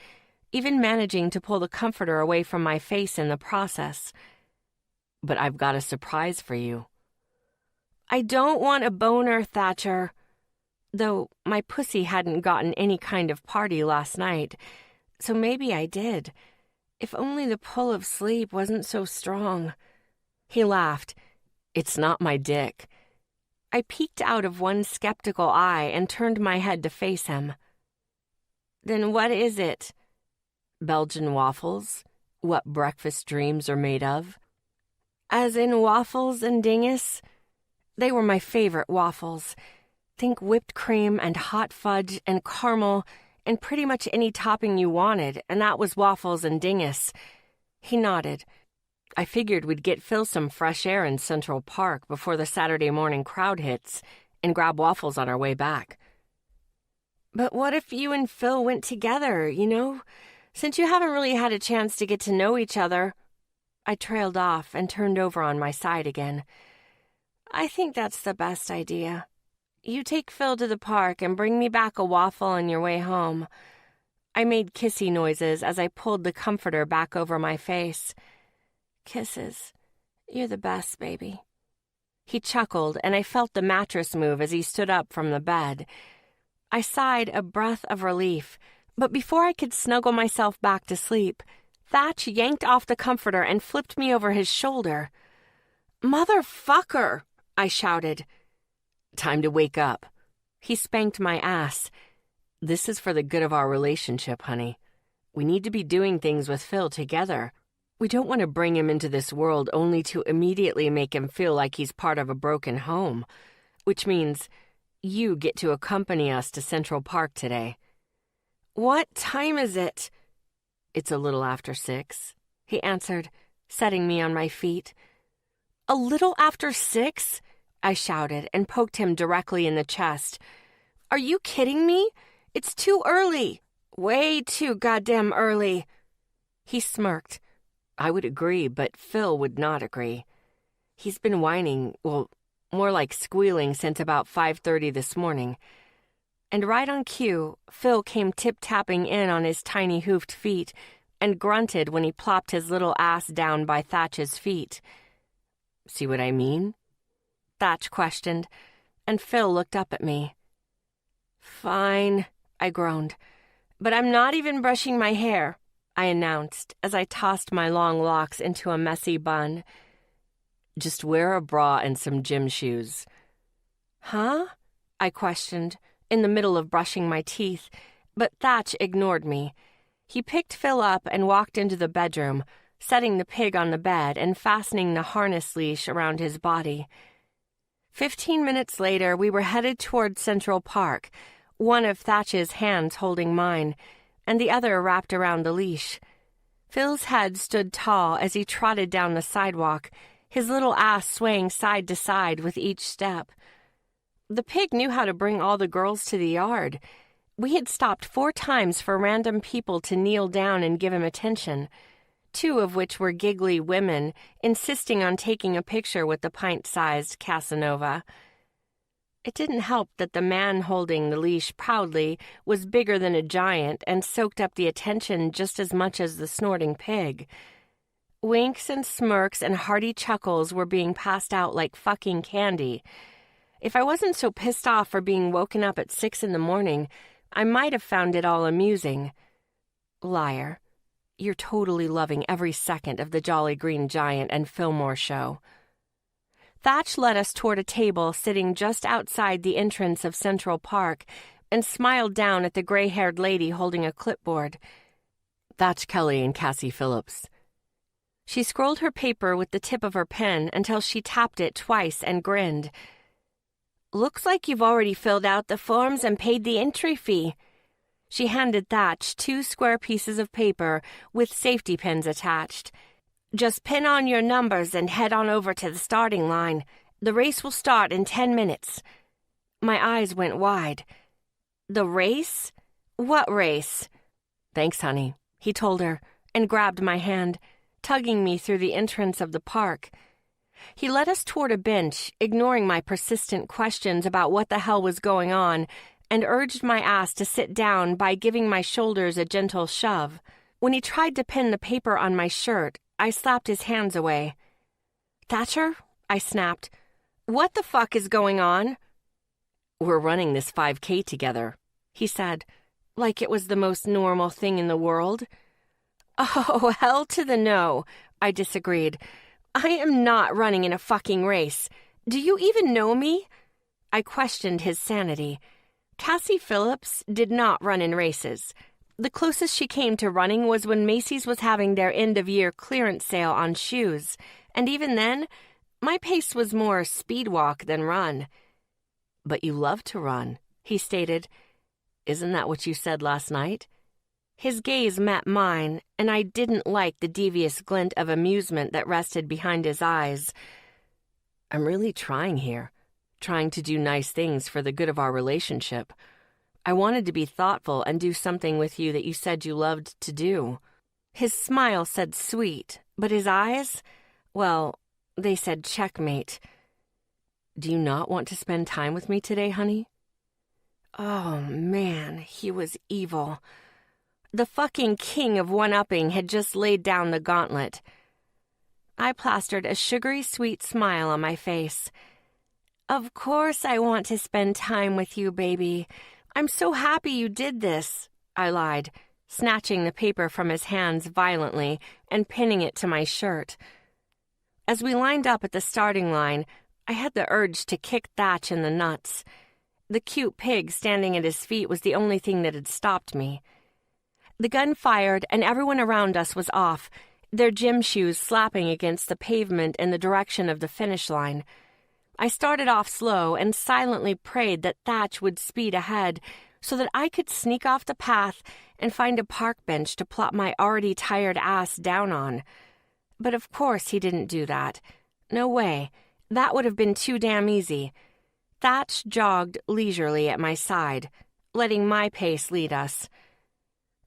even managing to pull the comforter away from my face in the process. "But I've got a surprise for you." "I don't want a boner, Thatcher." Though my pussy hadn't gotten any kind of party last night, so maybe I did. If only the pull of sleep wasn't so strong. He laughed. "It's not my dick." I peeked out of one skeptical eye and turned my head to face him. "Then what is it?" "Belgian waffles. What breakfast dreams are made of." "As in waffles and dingus?" They were my favorite waffles. Think whipped cream and hot fudge and caramel and pretty much any topping you wanted, and that was waffles and dingus. He nodded. "I figured we'd get Phil some fresh air in Central Park before the Saturday morning crowd hits and grab waffles on our way back." "But what if you and Phil went together, since you haven't really had a chance to get to know each other?" I trailed off and turned over on my side again. "I think that's the best idea. You take Phil to the park and bring me back a waffle on your way home." I made kissy noises as I pulled the comforter back over my face. "Kisses. You're the best, baby." He chuckled, and I felt the mattress move as he stood up from the bed. I sighed a breath of relief, but before I could snuggle myself back to sleep, Thatch yanked off the comforter and flipped me over his shoulder. "Motherfucker!" I shouted. "Time to wake up." He spanked my ass. "This is for the good of our relationship, honey. We need to be doing things with Phil together. We don't want to bring him into this world only to immediately make him feel like he's part of a broken home, which means you get to accompany us to Central Park today." "What time is it?" "It's a little after 6, he answered, setting me on my feet. "A little after 6? I shouted and poked him directly in the chest. "Are you kidding me? It's too early. Way too goddamn early." He smirked. I would agree, but Phil would not agree. He's been whining, well, more like squealing since about 5:30 this morning. And right on cue, Phil came tip-tapping in on his tiny hoofed feet and grunted when he plopped his little ass down by Thatch's feet. "See what I mean?" Thatch questioned, and Phil looked up at me. "Fine," I groaned. "But I'm not even brushing my hair," I announced as I tossed my long locks into a messy bun. "Just wear a bra and some gym shoes." "Huh?" I questioned, in the middle of brushing my teeth, but Thatch ignored me. He picked Phil up and walked into the bedroom, setting the pig on the bed and fastening the harness leash around his body. 15 minutes later, we were headed toward Central Park, one of Thatch's hands holding mine, and the other wrapped around the leash. Phil's head stood tall as he trotted down the sidewalk, his little ass swaying side to side with each step. The pig knew how to bring all the girls to the yard. We had stopped 4 times for random people to kneel down and give him attention, 2 of which were giggly women insisting on taking a picture with the pint-sized Casanova. It didn't help that the man holding the leash proudly was bigger than a giant and soaked up the attention just as much as the snorting pig. Winks and smirks and hearty chuckles were being passed out like fucking candy. If I wasn't so pissed off for being woken up at 6 a.m, I might have found it all amusing. Liar. You're totally loving every second of the Jolly Green Giant and Fillmore show. Thatch led us toward a table sitting just outside the entrance of Central Park and smiled down at the gray-haired lady holding a clipboard. Thatch Kelly and Cassie Phillips. She scrolled her paper with the tip of her pen until she tapped it twice and grinned. Looks like you've already filled out the forms and paid the entry fee. She handed Thatch 2 square pieces of paper with safety pins attached. Just pin on your numbers and head on over to the starting line. The race will start in 10 minutes. My eyes went wide. The race? What race? Thanks, honey, he told her, and grabbed my hand, tugging me through the entrance of the park. He led us toward a bench, ignoring my persistent questions about what the hell was going on, and urged my ass to sit down by giving my shoulders a gentle shove. When he tried to pin the paper on my shirt, I slapped his hands away. Thatcher? I snapped. What the fuck is going on? We're running this 5K together, he said, like it was the most normal thing in the world. Oh, hell to the no, I disagreed. I am not running in a fucking race. Do you even know me? I questioned his sanity. Cassie Phillips did not run in races. The closest she came to running was when Macy's was having their end-of-year clearance sale on shoes, and even then, my pace was more speed walk than run. But you love to run, he stated. Isn't that what you said last night? His gaze met mine, and I didn't like the devious glint of amusement that rested behind his eyes. I'm really trying here, trying to do nice things for the good of our relationship. I wanted to be thoughtful and do something with you that you said you loved to do. His smile said sweet, but his eyes, well, they said checkmate. Do you not want to spend time with me today, honey? Oh, man, he was evil. The fucking king of one-upping had just laid down the gauntlet. I plastered a sugary sweet smile on my face. Of course I want to spend time with you, baby. I'm so happy you did this, I lied, snatching the paper from his hands violently and pinning it to my shirt. As we lined up at the starting line, I had the urge to kick Thatch in the nuts. The cute pig standing at his feet was the only thing that had stopped me. The gun fired and everyone around us was off, their gym shoes slapping against the pavement in the direction of the finish line. I started off slow and silently prayed that Thatch would speed ahead so that I could sneak off the path and find a park bench to plop my already tired ass down on. But of course he didn't do that. No way. That would have been too damn easy. Thatch jogged leisurely at my side, letting my pace lead us.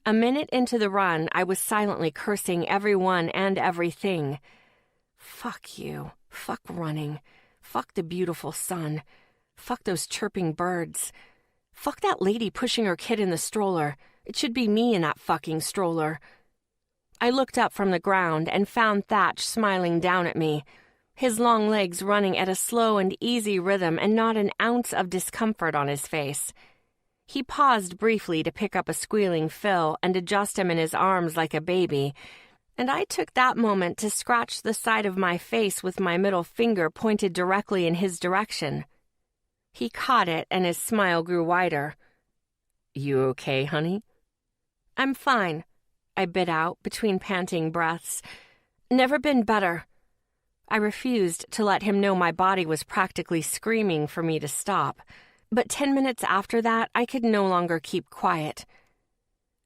A minute into the run, I was silently cursing everyone and everything. Fuck you. Fuck running. Fuck the beautiful sun. Fuck those chirping birds. Fuck that lady pushing her kid in the stroller. It should be me in that fucking stroller. I looked up from the ground and found Thatch smiling down at me, his long legs running at a slow and easy rhythm and not an ounce of discomfort on his face. He paused briefly to pick up a squealing Phil and adjust him in his arms like a baby, and I took that moment to scratch the side of my face with my middle finger pointed directly in his direction. He caught it and his smile grew wider. You okay, honey? I'm fine, I bit out between panting breaths. Never been better. I refused to let him know my body was practically screaming for me to stop, but 10 minutes after that, I could no longer keep quiet.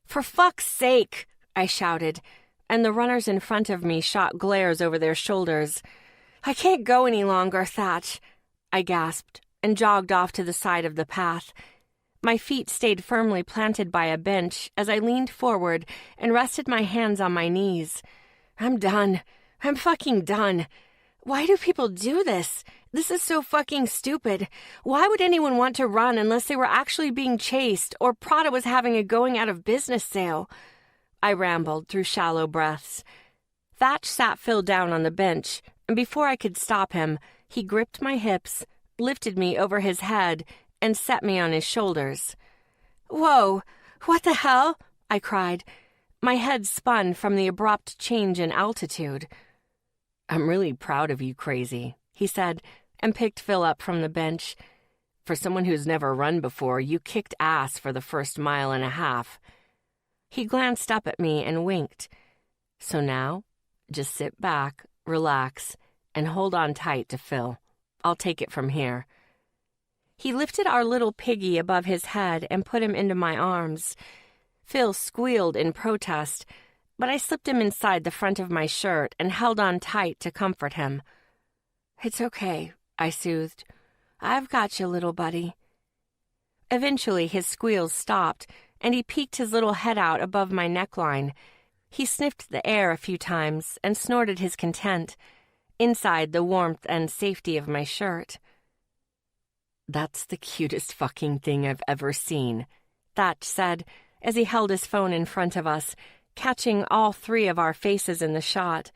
For fuck's sake, I shouted, and the runners in front of me shot glares over their shoulders. I can't go any longer, Thatch, I gasped, and jogged off to the side of the path. My feet stayed firmly planted by a bench as I leaned forward and rested my hands on my knees. I'm done. I'm fucking done. Why do people do this? This is so fucking stupid. Why would anyone want to run unless they were actually being chased or Prada was having a going out of business sale? I rambled through shallow breaths. Thatch sat Phil down on the bench, and before I could stop him, he gripped my hips, lifted me over his head, and set me on his shoulders. "Whoa, what the hell?" I cried. My head spun from the abrupt change in altitude. "I'm really proud of you, Crazy," he said, and picked Phil up from the bench. "For someone who's never run before, you kicked ass for the first 1.5 miles." He glanced up at me and winked. "So now, just sit back, relax, and hold on tight to Phil. I'll take it from here." He lifted our little piggy above his head and put him into my arms. Phil squealed in protest, but I slipped him inside the front of my shirt and held on tight to comfort him. "It's okay," I soothed. "I've got you, little buddy." Eventually his squeals stopped, and he peeked his little head out above my neckline. He sniffed the air a few times and snorted his content, inside the warmth and safety of my shirt. "That's the cutest fucking thing I've ever seen," Thatch said, as he held his phone in front of us, catching all 3 of our faces in the shot.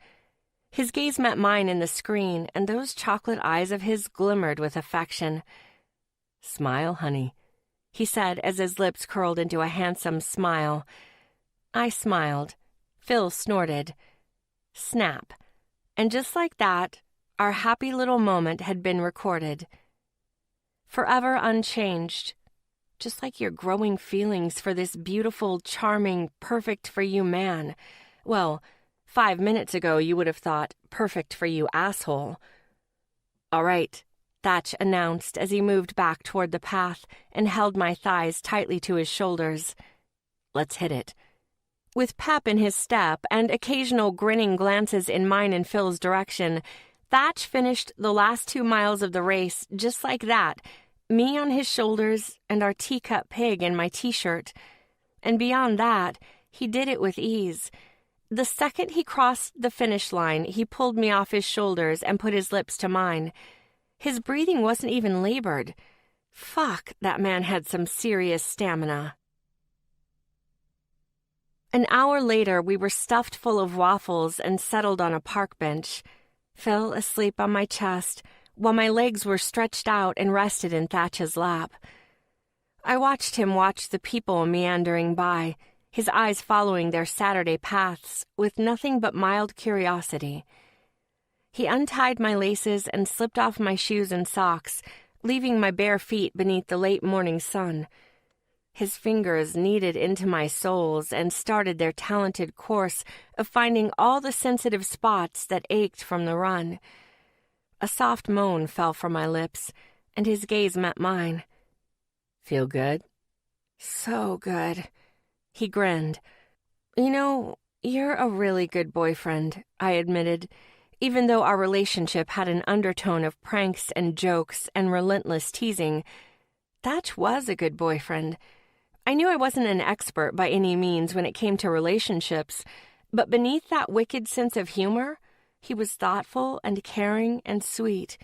His gaze met mine in the screen, and those chocolate eyes of his glimmered with affection. "Smile, honey," he said as his lips curled into a handsome smile. I smiled. Phil snorted. Snap. And just like that, our happy little moment had been recorded. Forever unchanged. Just like your growing feelings for this beautiful, charming, perfect-for-you man. Well, 5 minutes ago you would have thought, perfect for you, asshole. "All right," Thatch announced as he moved back toward the path and held my thighs tightly to his shoulders. "Let's hit it." With pep in his step and occasional grinning glances in mine and Phil's direction, Thatch finished the last 2 miles of the race just like that, me on his shoulders and our teacup pig in my t-shirt. And beyond that, he did it with ease. The second he crossed the finish line, he pulled me off his shoulders and put his lips to mine. His breathing wasn't even labored. Fuck, that man had some serious stamina. An hour later, we were stuffed full of waffles and settled on a park bench. Phil asleep on my chest, while my legs were stretched out and rested in Thatch's lap. I watched him watch the people meandering by, his eyes following their Saturday paths with nothing but mild curiosity. He untied my laces and slipped off my shoes and socks, leaving my bare feet beneath the late morning sun. His fingers kneaded into my soles and started their talented course of finding all the sensitive spots that ached from the run. A soft moan fell from my lips, and his gaze met mine. "Feel good?" "So good." He grinned. "You know, you're a really good boyfriend," I admitted, even though our relationship had an undertone of pranks and jokes and relentless teasing. Thatch was a good boyfriend. I knew I wasn't an expert by any means when it came to relationships, but beneath that wicked sense of humor, he was thoughtful and caring and sweet.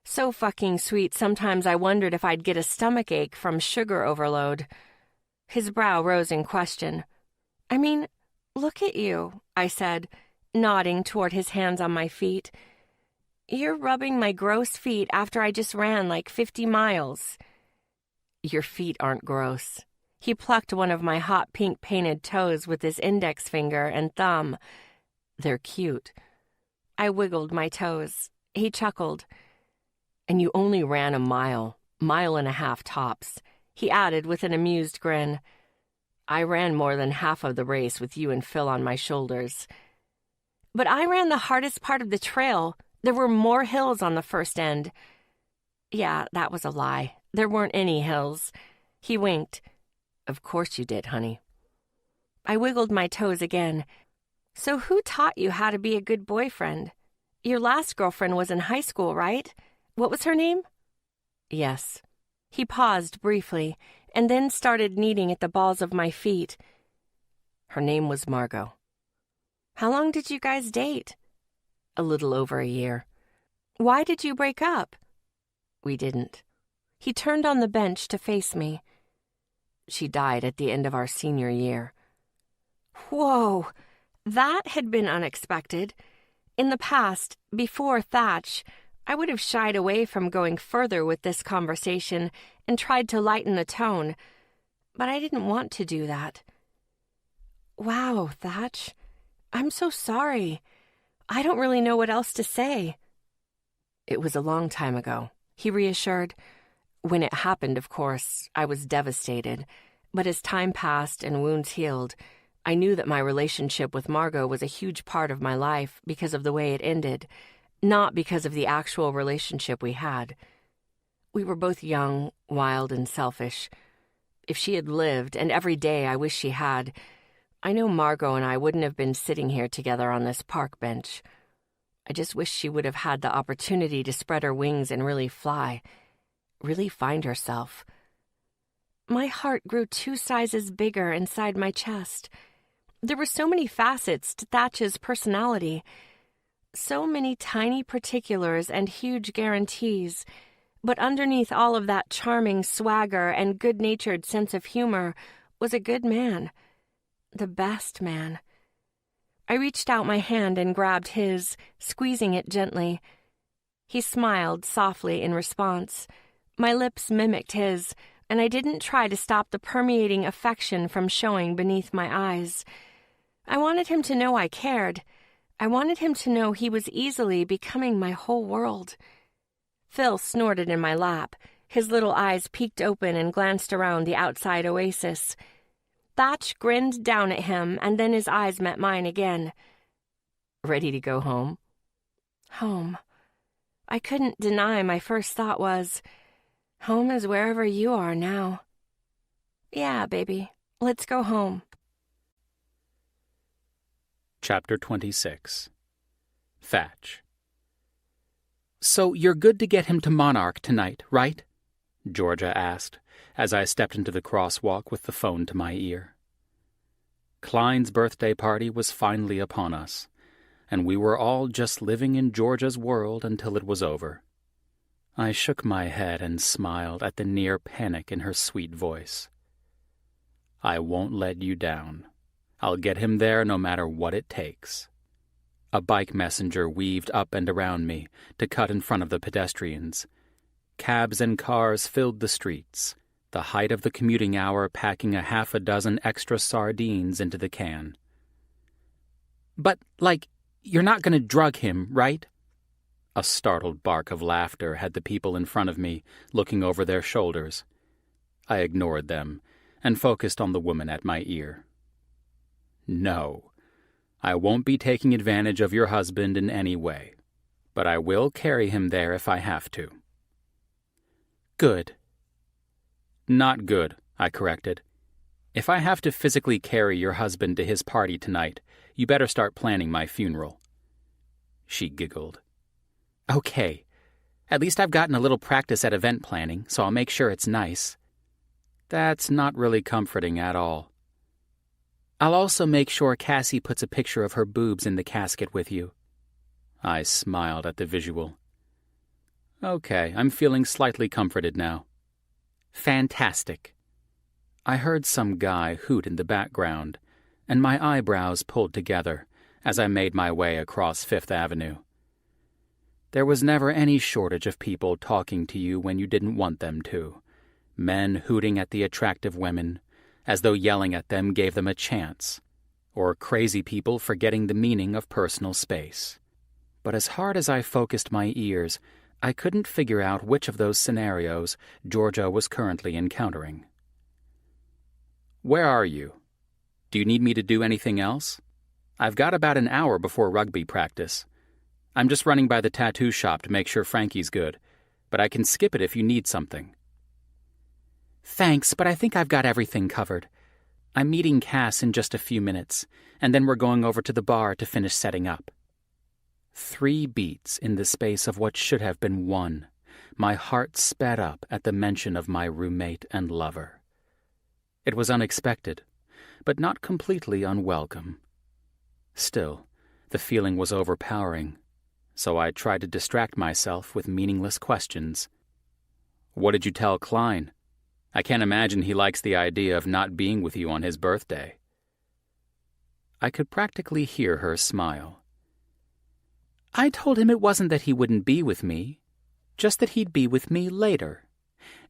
So fucking sweet, sometimes I wondered if I'd get a stomachache from sugar overload. His brow rose in question. "I mean, look at you," I said, nodding toward his hands on my feet. "You're rubbing my gross feet after I just ran like 50 miles. "Your feet aren't gross." He plucked one of my hot pink painted toes with his index finger and thumb. "They're cute." I wiggled my toes. He chuckled. "And you only ran 1.5 miles tops," he added with an amused grin. "I ran more than half of the race with you and Phil on my shoulders." "But I ran the hardest part of the trail. There were more hills on the first end." "Yeah, that was a lie. There weren't any hills." He winked. "Of course you did, honey." I wiggled my toes again. "So who taught you how to be a good boyfriend? Your last girlfriend was in high school, right? What was her name?" "Yes." He paused briefly, and then started kneading at the balls of my feet. "Her name was Margot." "How long did you guys date?" "A little over a year." "Why did you break up?" "We didn't." He turned on the bench to face me. "She died at the end of our senior year." Whoa! That had been unexpected. In the past, before Thatch, I would have shied away from going further with this conversation and tried to lighten the tone, but I didn't want to do that. Wow, Thatch, I'm so sorry. I don't really know what else to say. It was a long time ago, he reassured. When it happened, of course, I was devastated, but as time passed and wounds healed, I knew that my relationship with Margot was a huge part of my life because of the way it ended, not because of the actual relationship we had. We were both young, wild, and selfish. If she had lived, and every day I wish she had, I know Margot and I wouldn't have been sitting here together on this park bench. I just wish she would have had the opportunity to spread her wings and really fly, really find herself. My heart grew 2 sizes bigger inside my chest. There were so many facets to Thatch's personality, so many tiny particulars and huge guarantees, but underneath all of that charming swagger and good-natured sense of humor was a good man, the best man. I reached out my hand and grabbed his, squeezing it gently. He smiled softly in response. My lips mimicked his, and I didn't try to stop the permeating affection from showing beneath my eyes. I wanted him to know I cared. I wanted him to know he was easily becoming my whole world. Phil snorted in my lap. His little eyes peeked open and glanced around the outside oasis. Thatch grinned down at him, and then his eyes met mine again. Ready to go home? Home. I couldn't deny my first thought was, home is wherever you are now. Yeah, baby, let's go home.
Chapter 26. Thatch. So you're good to get him to Monarch tonight, right? Georgia asked, as I stepped into the crosswalk with the phone to my ear. Klein's birthday party was finally upon us, and we were all just living in Georgia's world until it was over. I shook my head and smiled at the near panic in her sweet voice. I won't let you down. I'll get him there no matter what it takes. A bike messenger weaved up and around me to cut in front of the pedestrians. Cabs and cars filled the streets, the height of the commuting hour packing a 6 extra sardines into the can. But, you're not going to drug him, right? A startled bark of laughter had the people in front of me looking over their shoulders. I ignored them and focused on the woman at my ear. No, I won't be taking advantage of your husband in any way, but I will carry him there if I have to. Good. Not good, I corrected. If I have to physically carry your husband to his party tonight, you better start planning my funeral. She giggled. Okay, at least I've gotten a little practice at event planning, so I'll make sure it's nice. That's not really comforting at all. I'll also make sure Cassie puts a picture of her boobs in the casket with you. I smiled at the visual. Okay, I'm feeling slightly comforted now. Fantastic. I heard some guy hoot in the background, and my eyebrows pulled together as I made my way across Fifth Avenue. There was never any shortage of people talking to you when you didn't want them to. Men hooting at the attractive women, as though yelling at them gave them a chance, or crazy people forgetting the meaning of personal space. But as hard as I focused my ears, I couldn't figure out which of those scenarios Georgia was currently encountering. Where are you? Do you need me to do anything else? I've got about an hour before rugby practice. I'm just running by the tattoo shop to make sure Frankie's good, but I can skip it if you need something. Thanks, but I think I've got everything covered. I'm meeting Cass in just a few minutes, and then we're going over to the bar to finish setting up. 3 beats in the space of what should have been 1. My heart sped up at the mention of my roommate and lover. It was unexpected, but not completely unwelcome. Still, the feeling was overpowering, so I tried to distract myself with meaningless questions. What did you tell Klein? I can't imagine he likes the idea of not being with you on his birthday. I could practically hear her smile. I told him it wasn't that he wouldn't be with me, just that he'd be with me later,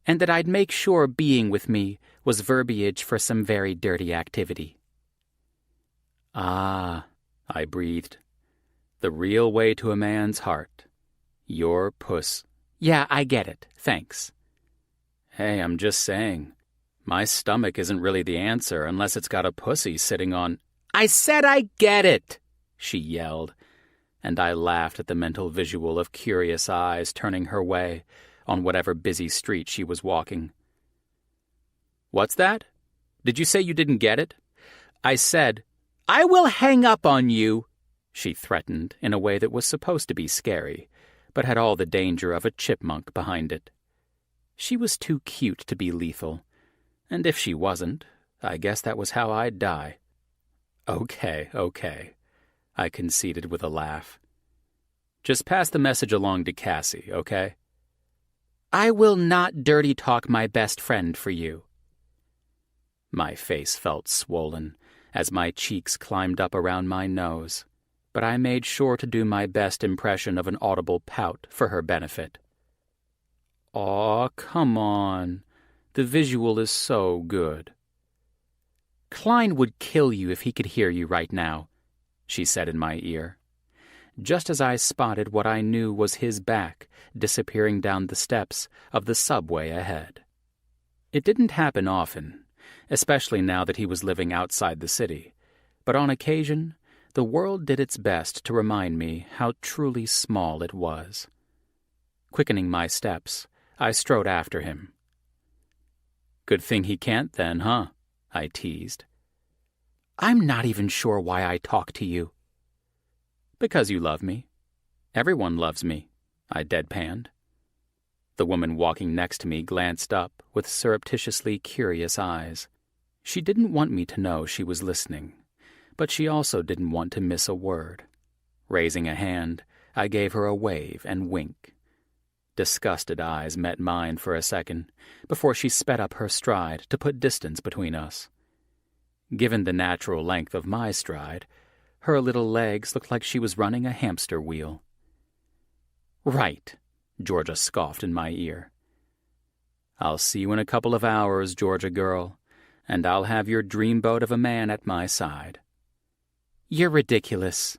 and that I'd make sure being with me was verbiage for some very dirty activity. Ah, I breathed. The real way to a man's heart. Your puss. Yeah, I get it. Thanks. Hey, I'm just saying. My stomach isn't really the answer unless it's got a pussy sitting on... I said I get it, she yelled, and I laughed at the mental visual of curious eyes turning her way on whatever busy street she was walking. What's that? Did you say you didn't get it? I said, I will hang up on you, she threatened in a way that was supposed to be scary, but had all the danger of a chipmunk behind it. She was too cute to be lethal, and if she wasn't, I guess that was how I'd die. Okay, I conceded with a laugh. Just pass the message along to Cassie, okay? I will not dirty talk my best friend for you. My face felt swollen as my cheeks climbed up around my nose, but I made sure to do my best impression of an audible pout for her benefit. Aw, come on. The visual is so good. Klein would kill you if he could hear you right now, she said in my ear, just as I spotted what I knew was his back disappearing down the steps of the subway ahead. It didn't happen often, especially now that he was living outside the city, but on occasion, the world did its best to remind me how truly small it was. Quickening my steps, I strode after him. Good thing he can't then, huh? I teased. I'm not even sure why I talk to you. Because you love me. Everyone loves me, I deadpanned. The woman walking next to me glanced up with surreptitiously curious eyes. She didn't want me to know she was listening, but she also didn't want to miss a word. Raising a hand, I gave her a wave and wink. Disgusted eyes met mine for a second before she sped up her stride to put distance between us. Given the natural length of my stride, her little legs looked like she was running a hamster wheel. Right, Georgia scoffed in my ear. I'll see you in a couple of hours, Georgia girl, and I'll have your dreamboat of a man at my side. You're ridiculous.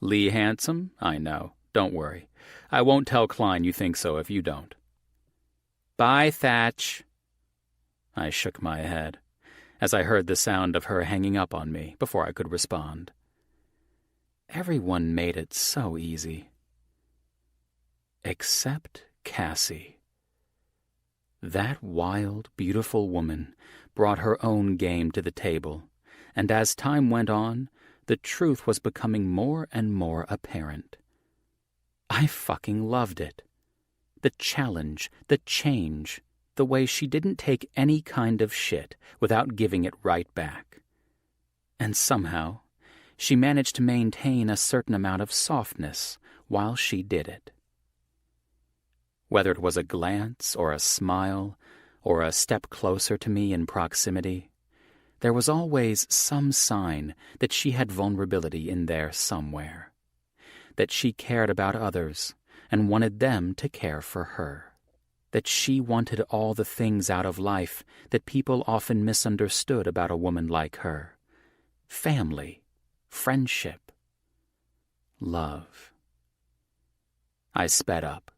Lee handsome? I know. Don't worry. I won't tell Klein you think so if you don't. Bye, Thatch. I shook my head as I heard the sound of her hanging up on me before I could respond. Everyone made it so easy. Except Cassie. That wild, beautiful woman brought her own game to the table, and as time went on, the truth was becoming more and more apparent. I fucking loved it. The challenge, the change, the way she didn't take any kind of shit without giving it right back. And somehow, she managed to maintain a certain amount of softness while she did it. Whether it was a glance or a smile or a step closer to me in proximity, there was always some sign that she had vulnerability in there somewhere, that she cared about others and wanted them to care for her, that she wanted all the things out of life that people often misunderstood about a woman like her: family, friendship, love. I sped up,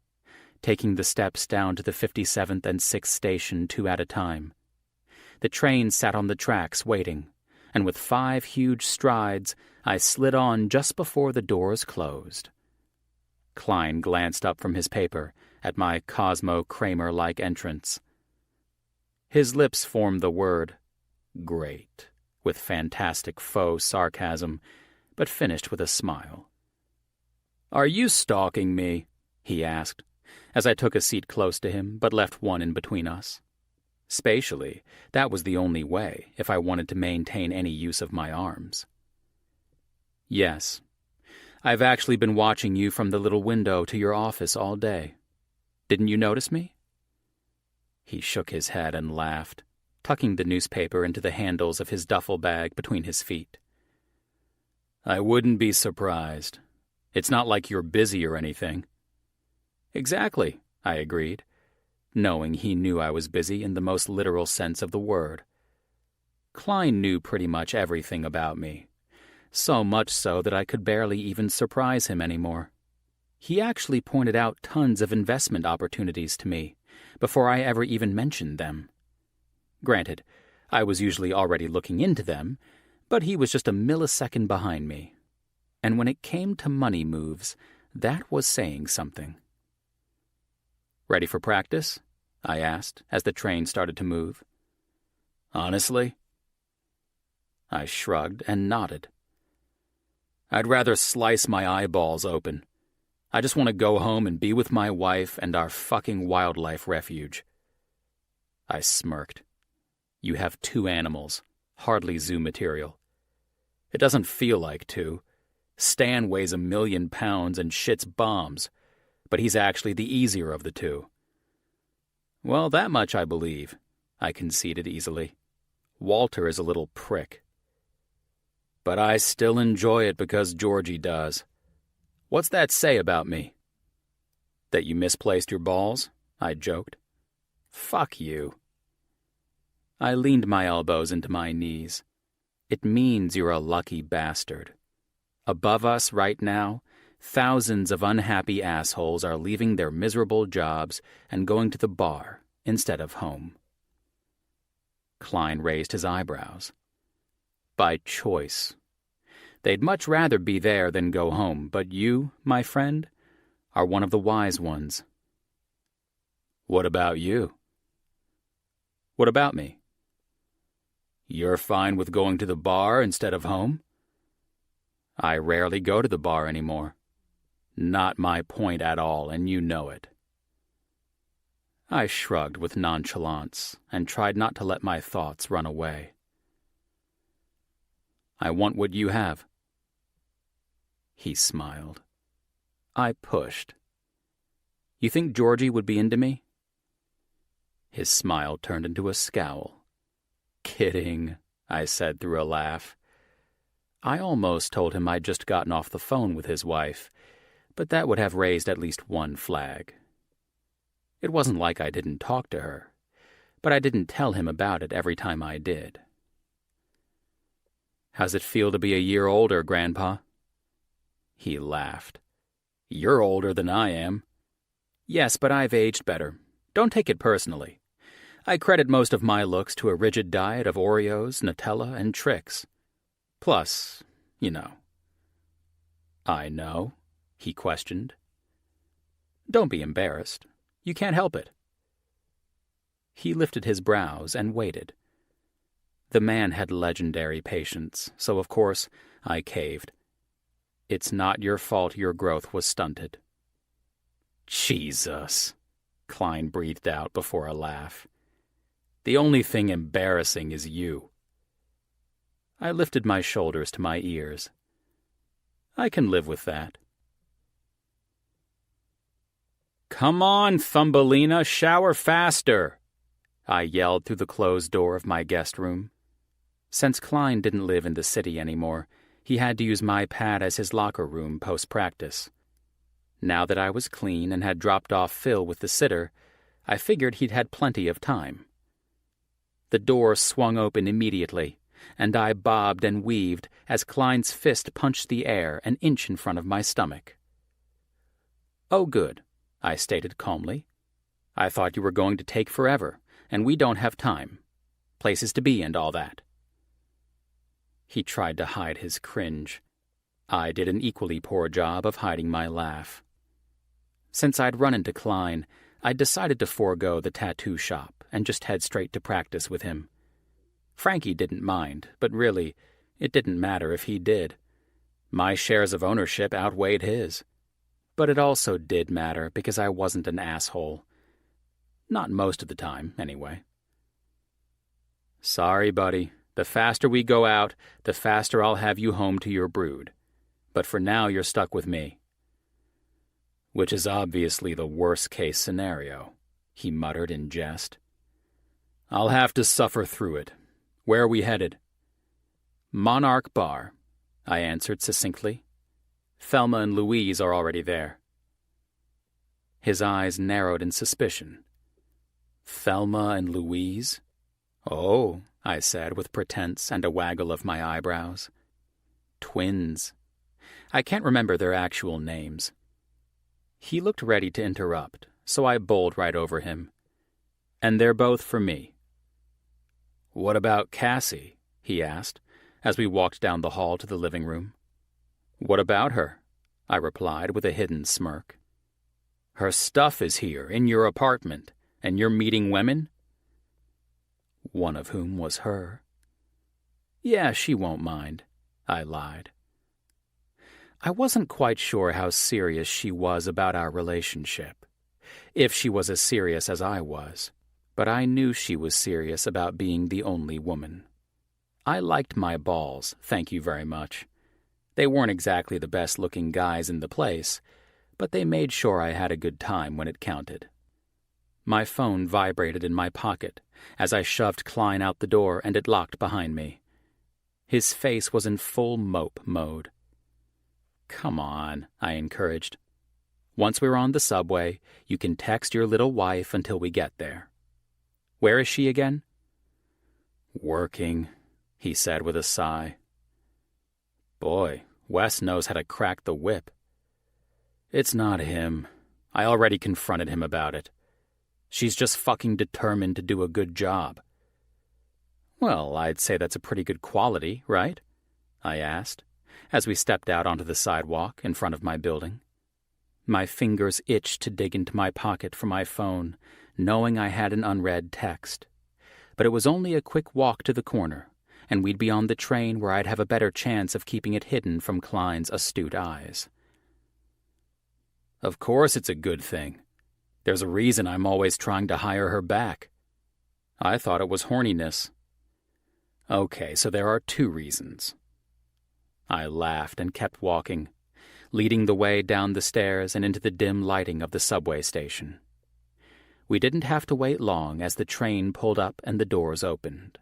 taking the steps down to the 57th and 6th station 2 at a time. The train sat on the tracks waiting, and with 5 huge strides, I slid on just before the doors closed. Klein glanced up from his paper at my Cosmo Kramer-like entrance. His lips formed the word, great, with fantastic faux sarcasm, but finished with a smile. Are you stalking me? He asked, as I took a seat close to him but left one in between us. Spatially, that was the only way if I wanted to maintain any use of my arms. Yes. I've actually been watching you from the little window to your office all day. Didn't you notice me? He shook his head and laughed, tucking the newspaper into the handles of his duffel bag between his feet. I wouldn't be surprised. It's not like you're busy or anything. Exactly, I agreed, knowing he knew I was busy in the most literal sense of the word. Klein knew pretty much everything about me, so much so that I could barely even surprise him anymore. He actually pointed out tons of investment opportunities to me before I ever even mentioned them. Granted, I was usually already looking into them, but he was just a millisecond behind me. And when it came to money moves, that was saying something. Ready for practice? I asked as the train started to move. Honestly? I shrugged and nodded. I'd rather slice my eyeballs open. I just want to go home and be with my wife and our fucking wildlife refuge. I smirked. You have 2 animals, hardly zoo material. It doesn't feel like 2. Stan weighs 1,000,000 pounds and shits bombs, but he's actually the easier of the 2. Well, that much I believe, I conceded easily. Walter is a little prick. But I still enjoy it because Georgie does. What's that say about me? That you misplaced your balls? I joked. Fuck you. I leaned my elbows into my knees. It means you're a lucky bastard. Above us right now, thousands of unhappy assholes are leaving their miserable jobs and going to the bar instead of home. Klein raised his eyebrows. By choice. They'd much rather be there than go home, but you, my friend, are one of the wise ones. What about you? What about me? You're fine with going to the bar instead of home? I rarely go to the bar anymore. Not my point at all, and you know it. I shrugged with nonchalance and tried not to let my thoughts run away. I want what you have. He smiled. I pushed. You think Georgie would be into me? His smile turned into a scowl. Kidding, I said through a laugh. I almost told him I'd just gotten off the phone with his wife, but that would have raised at least one flag. It wasn't like I didn't talk to her, but I didn't tell him about it every time I did. How's it feel to be a year older, Grandpa? He laughed. You're older than I am. Yes, but I've aged better. Don't take it personally. I credit most of my looks to a rigid diet of Oreos, Nutella, and Trix. Plus, you know. I know, he questioned. Don't be embarrassed. You can't help it. He lifted his brows and waited. The man had legendary patience, so of course I caved. It's not your fault your growth was stunted. Jesus, Klein breathed out before a laugh. The only thing embarrassing is you. I lifted my shoulders to my ears. I can live with that. Come on, Thumbelina, shower faster, I yelled through the closed door of my guest room. Since Klein didn't live in the city anymore, he had to use my pad as his locker room post-practice. Now that I was clean and had dropped off Phil with the sitter, I figured he'd had plenty of time. The door swung open immediately, and I bobbed and weaved as Klein's fist punched the air an inch in front of my stomach. Oh, good, I stated calmly. I thought you were going to take forever, and we don't have time. Places to be and all that. He tried to hide his cringe. I did an equally poor job of hiding my laugh. Since I'd run into Klein, I'd decided to forego the tattoo shop and just head straight to practice with him. Frankie didn't mind, but really, it didn't matter if he did. My shares of ownership outweighed his. But it also did matter because I wasn't an asshole. Not most of the time, anyway. Sorry, buddy. The faster we go out, the faster I'll have you home to your brood. But for now, you're stuck with me. Which is obviously the worst-case scenario, he muttered in jest. I'll have to suffer through it. Where are we headed? Monarch Bar, I answered succinctly. Thelma and Louise are already there. His eyes narrowed in suspicion. Thelma and Louise? Oh, I said with pretense and a waggle of my eyebrows. Twins. I can't remember their actual names. He looked ready to interrupt, so I bowled right over him. And they're both for me. What about Cassie? He asked, as we walked down the hall to the living room. What about her? I replied with a hidden smirk. Her stuff is here, in your apartment, and you're meeting women? One of whom was her. Yeah, she won't mind, I lied. I wasn't quite sure how serious she was about our relationship, if she was as serious as I was, but I knew she was serious about being the only woman. I liked my balls, thank you very much. They weren't exactly the best-looking guys in the place, but they made sure I had a good time when it counted. My phone vibrated in my pocket as I shoved Klein out the door and it locked behind me. His face was in full mope mode. Come on, I encouraged. Once we're on the subway, you can text your little wife until we get there. Where is she again? Working, he said with a sigh. Boy, Wes knows how to crack the whip. It's not him. I already confronted him about it. She's just fucking determined to do a good job. Well, I'd say that's a pretty good quality, right? I asked, as we stepped out onto the sidewalk in front of my building. My fingers itched to dig into my pocket for my phone, knowing I had an unread text. But it was only a quick walk to the corner, and we'd be on the train where I'd have a better chance of keeping it hidden from Klein's astute eyes. Of course it's a good thing. There's a reason I'm always trying to hire her back. I thought it was horniness. Okay, so there are 2 reasons. I laughed and kept walking, leading the way down the stairs and into the dim lighting of the subway station. We didn't have to wait long as the train pulled up and the doors opened.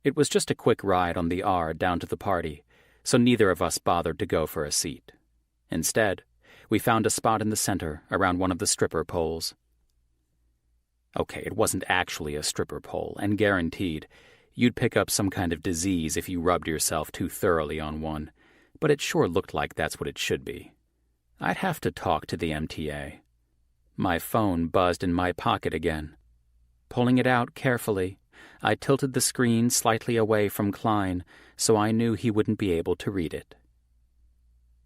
It was just a quick ride on the R down to the party, so neither of us bothered to go for a seat. Instead, we found a spot in the center around one of the stripper poles. Okay, it wasn't actually a stripper pole, and guaranteed, you'd pick up some kind of disease if you rubbed yourself too thoroughly on one, but it sure looked like that's what it should be. I'd have to talk to the MTA. My phone buzzed in my pocket again. Pulling it out carefully, I tilted the screen slightly away from Klein so I knew he wouldn't be able to read it.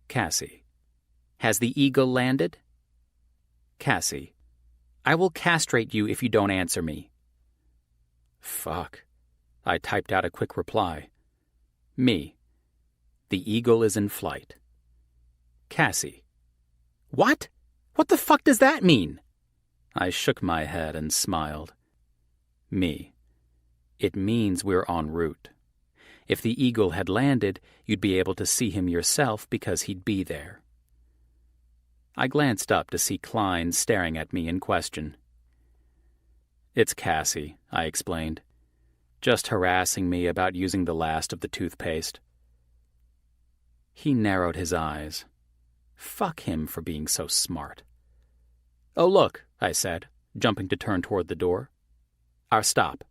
Cassie. Has the eagle landed? Cassie. I will castrate you if you don't answer me. Fuck. I typed out a quick reply. Me. The eagle is in flight. Cassie. What? What the fuck does that mean? I shook my head and smiled. Me. It means we're en route. If the eagle had landed, you'd be able to see him yourself because he'd be there. I glanced up to see Klein staring at me in question. It's Cassie, I explained, just harassing me about using the last of the toothpaste. He narrowed his eyes. Fuck him for being so smart. Oh, look, I said, jumping to turn toward the door. Our stop.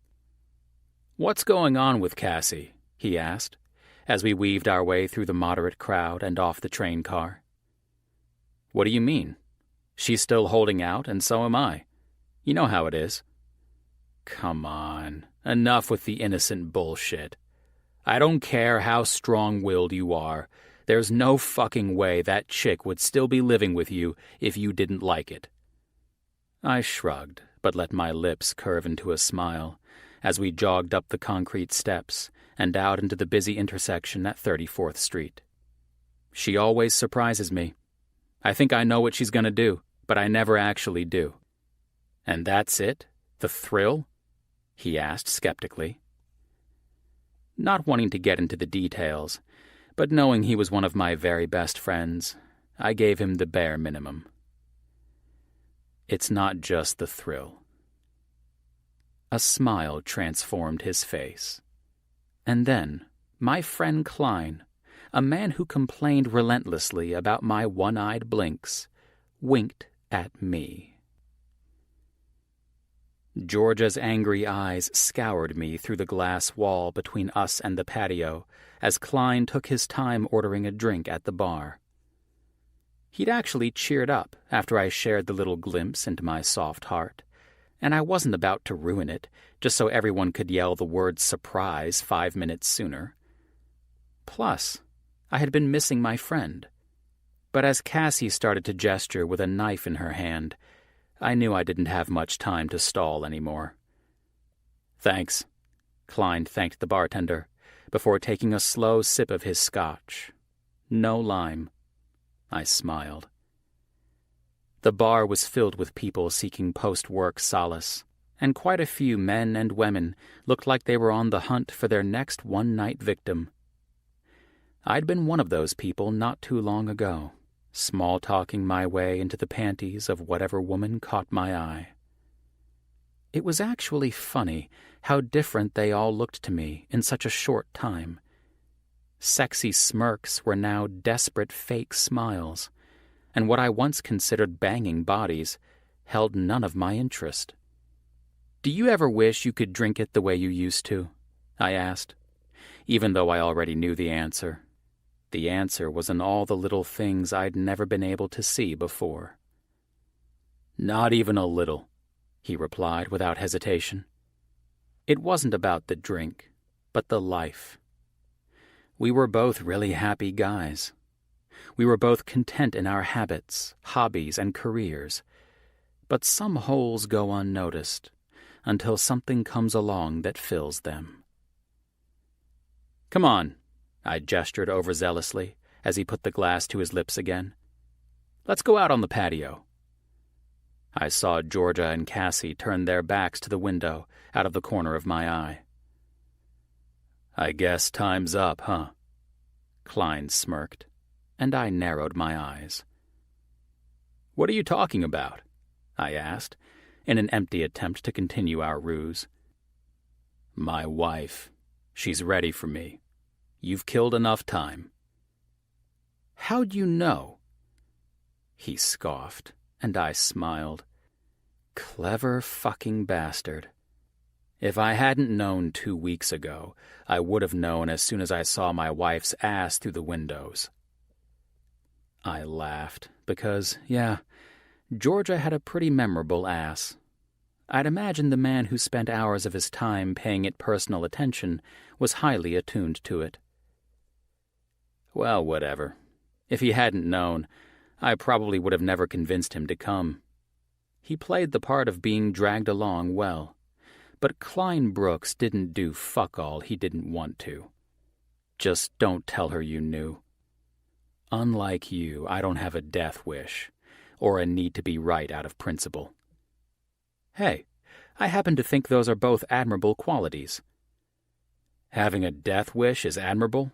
What's going on with Cassie? He asked, as we weaved our way through the moderate crowd and off the train car. What do you mean? She's still holding out, and so am I. You know how it is. Come on, enough with the innocent bullshit. I don't care how strong-willed you are. There's no fucking way that chick would still be living with you if you didn't like it. I shrugged, but let my lips curve into a smile as we jogged up the concrete steps and out into the busy intersection at 34th Street. She always surprises me. I think I know what she's going to do, but I never actually do. And that's it? The thrill? He asked skeptically. Not wanting to get into the details, but knowing he was one of my very best friends, I gave him the bare minimum. It's not just the thrill. A smile transformed his face. And then, my friend Klein, a man who complained relentlessly about my one-eyed blinks, winked at me. Georgia's angry eyes scoured me through the glass wall between us and the patio as Klein took his time ordering a drink at the bar. He'd actually cheered up after I shared the little glimpse into my soft heart, and I wasn't about to ruin it just so everyone could yell the word surprise 5 minutes sooner. Plus, I had been missing my friend. But as Cassie started to gesture with a knife in her hand, I knew I didn't have much time to stall anymore. "Thanks," Klein thanked the bartender, before taking a slow sip of his scotch. No lime. I smiled. The bar was filled with people seeking post-work solace, and quite a few men and women looked like they were on the hunt for their next one-night victim. I'd been one of those people not too long ago, small-talking my way into the panties of whatever woman caught my eye. It was actually funny how different they all looked to me in such a short time. Sexy smirks were now desperate fake smiles, and what I once considered banging bodies held none of my interest. "Do you ever wish you could drink it the way you used to?" I asked, even though I already knew the answer. The answer was in all the little things I'd never been able to see before. "Not even a little," he replied without hesitation. It wasn't about the drink, but the life. We were both really happy guys. We were both content in our habits, hobbies, and careers. But some holes go unnoticed until something comes along that fills them. "Come on," I gestured overzealously as he put the glass to his lips again. "Let's go out on the patio." I saw Georgia and Cassie turn their backs to the window out of the corner of my eye. "I guess time's up, huh?" Klein smirked, and I narrowed my eyes. "What are you talking about?" I asked, in an empty attempt to continue our ruse. "My wife. She's ready for me. You've killed enough time." "How'd you know?" He scoffed, and I smiled. Clever fucking bastard. If I hadn't known 2 weeks ago, I would have known as soon as I saw my wife's ass through the windows. I laughed because, yeah, Georgia had a pretty memorable ass. I'd imagine the man who spent hours of his time paying it personal attention was highly attuned to it. Well, whatever. If he hadn't known, I probably would have never convinced him to come. He played the part of being dragged along well, but Klein Brooks didn't do fuck all he didn't want to. Just don't tell her you knew. Unlike you, I don't have a death wish, or a need to be right out of principle. Hey, I happen to think those are both admirable qualities. Having a death wish is admirable?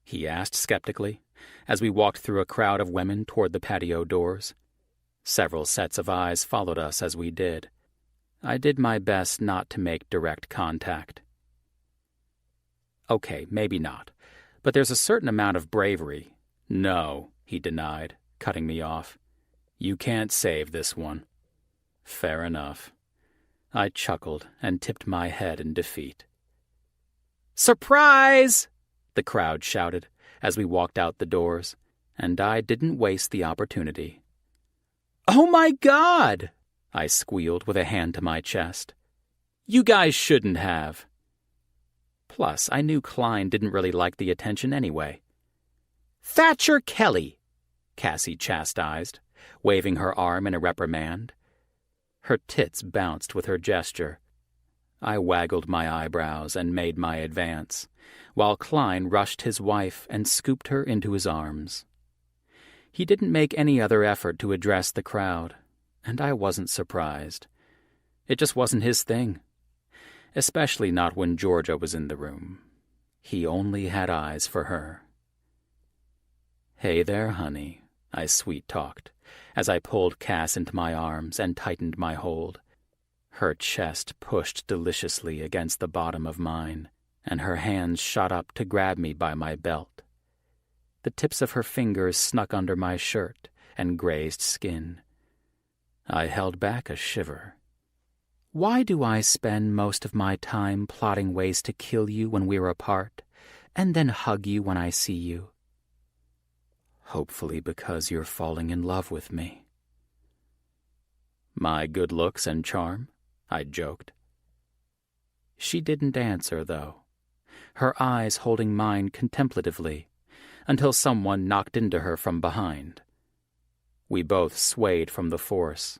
He asked skeptically, as we walked through a crowd of women toward the patio doors. Several sets of eyes followed us as we did. I did my best not to make direct contact. Okay, maybe not, but there's a certain amount of bravery. No, he denied, cutting me off. You can't save this one. Fair enough. I chuckled and tipped my head in defeat. Surprise! The crowd shouted as we walked out the doors, and I didn't waste the opportunity. Oh my God! I squealed with a hand to my chest. You guys shouldn't have. Plus, I knew Klein didn't really like the attention anyway. Thatcher Kelly, Cassie chastised, waving her arm in a reprimand. Her tits bounced with her gesture. I waggled my eyebrows and made my advance, while Klein rushed his wife and scooped her into his arms. He didn't make any other effort to address the crowd, and I wasn't surprised. It just wasn't his thing, especially not when Georgia was in the room. He only had eyes for her. Hey there, honey, I sweet-talked, as I pulled Cass into my arms and tightened my hold. Her chest pushed deliciously against the bottom of mine, and her hands shot up to grab me by my belt. The tips of her fingers snuck under my shirt and grazed skin. I held back a shiver. Why do I spend most of my time plotting ways to kill you when we're apart, and then hug you when I see you? Hopefully because you're falling in love with me. My good looks and charm, I joked. She didn't answer, though, her eyes holding mine contemplatively, until someone knocked into her from behind. We both swayed from the force,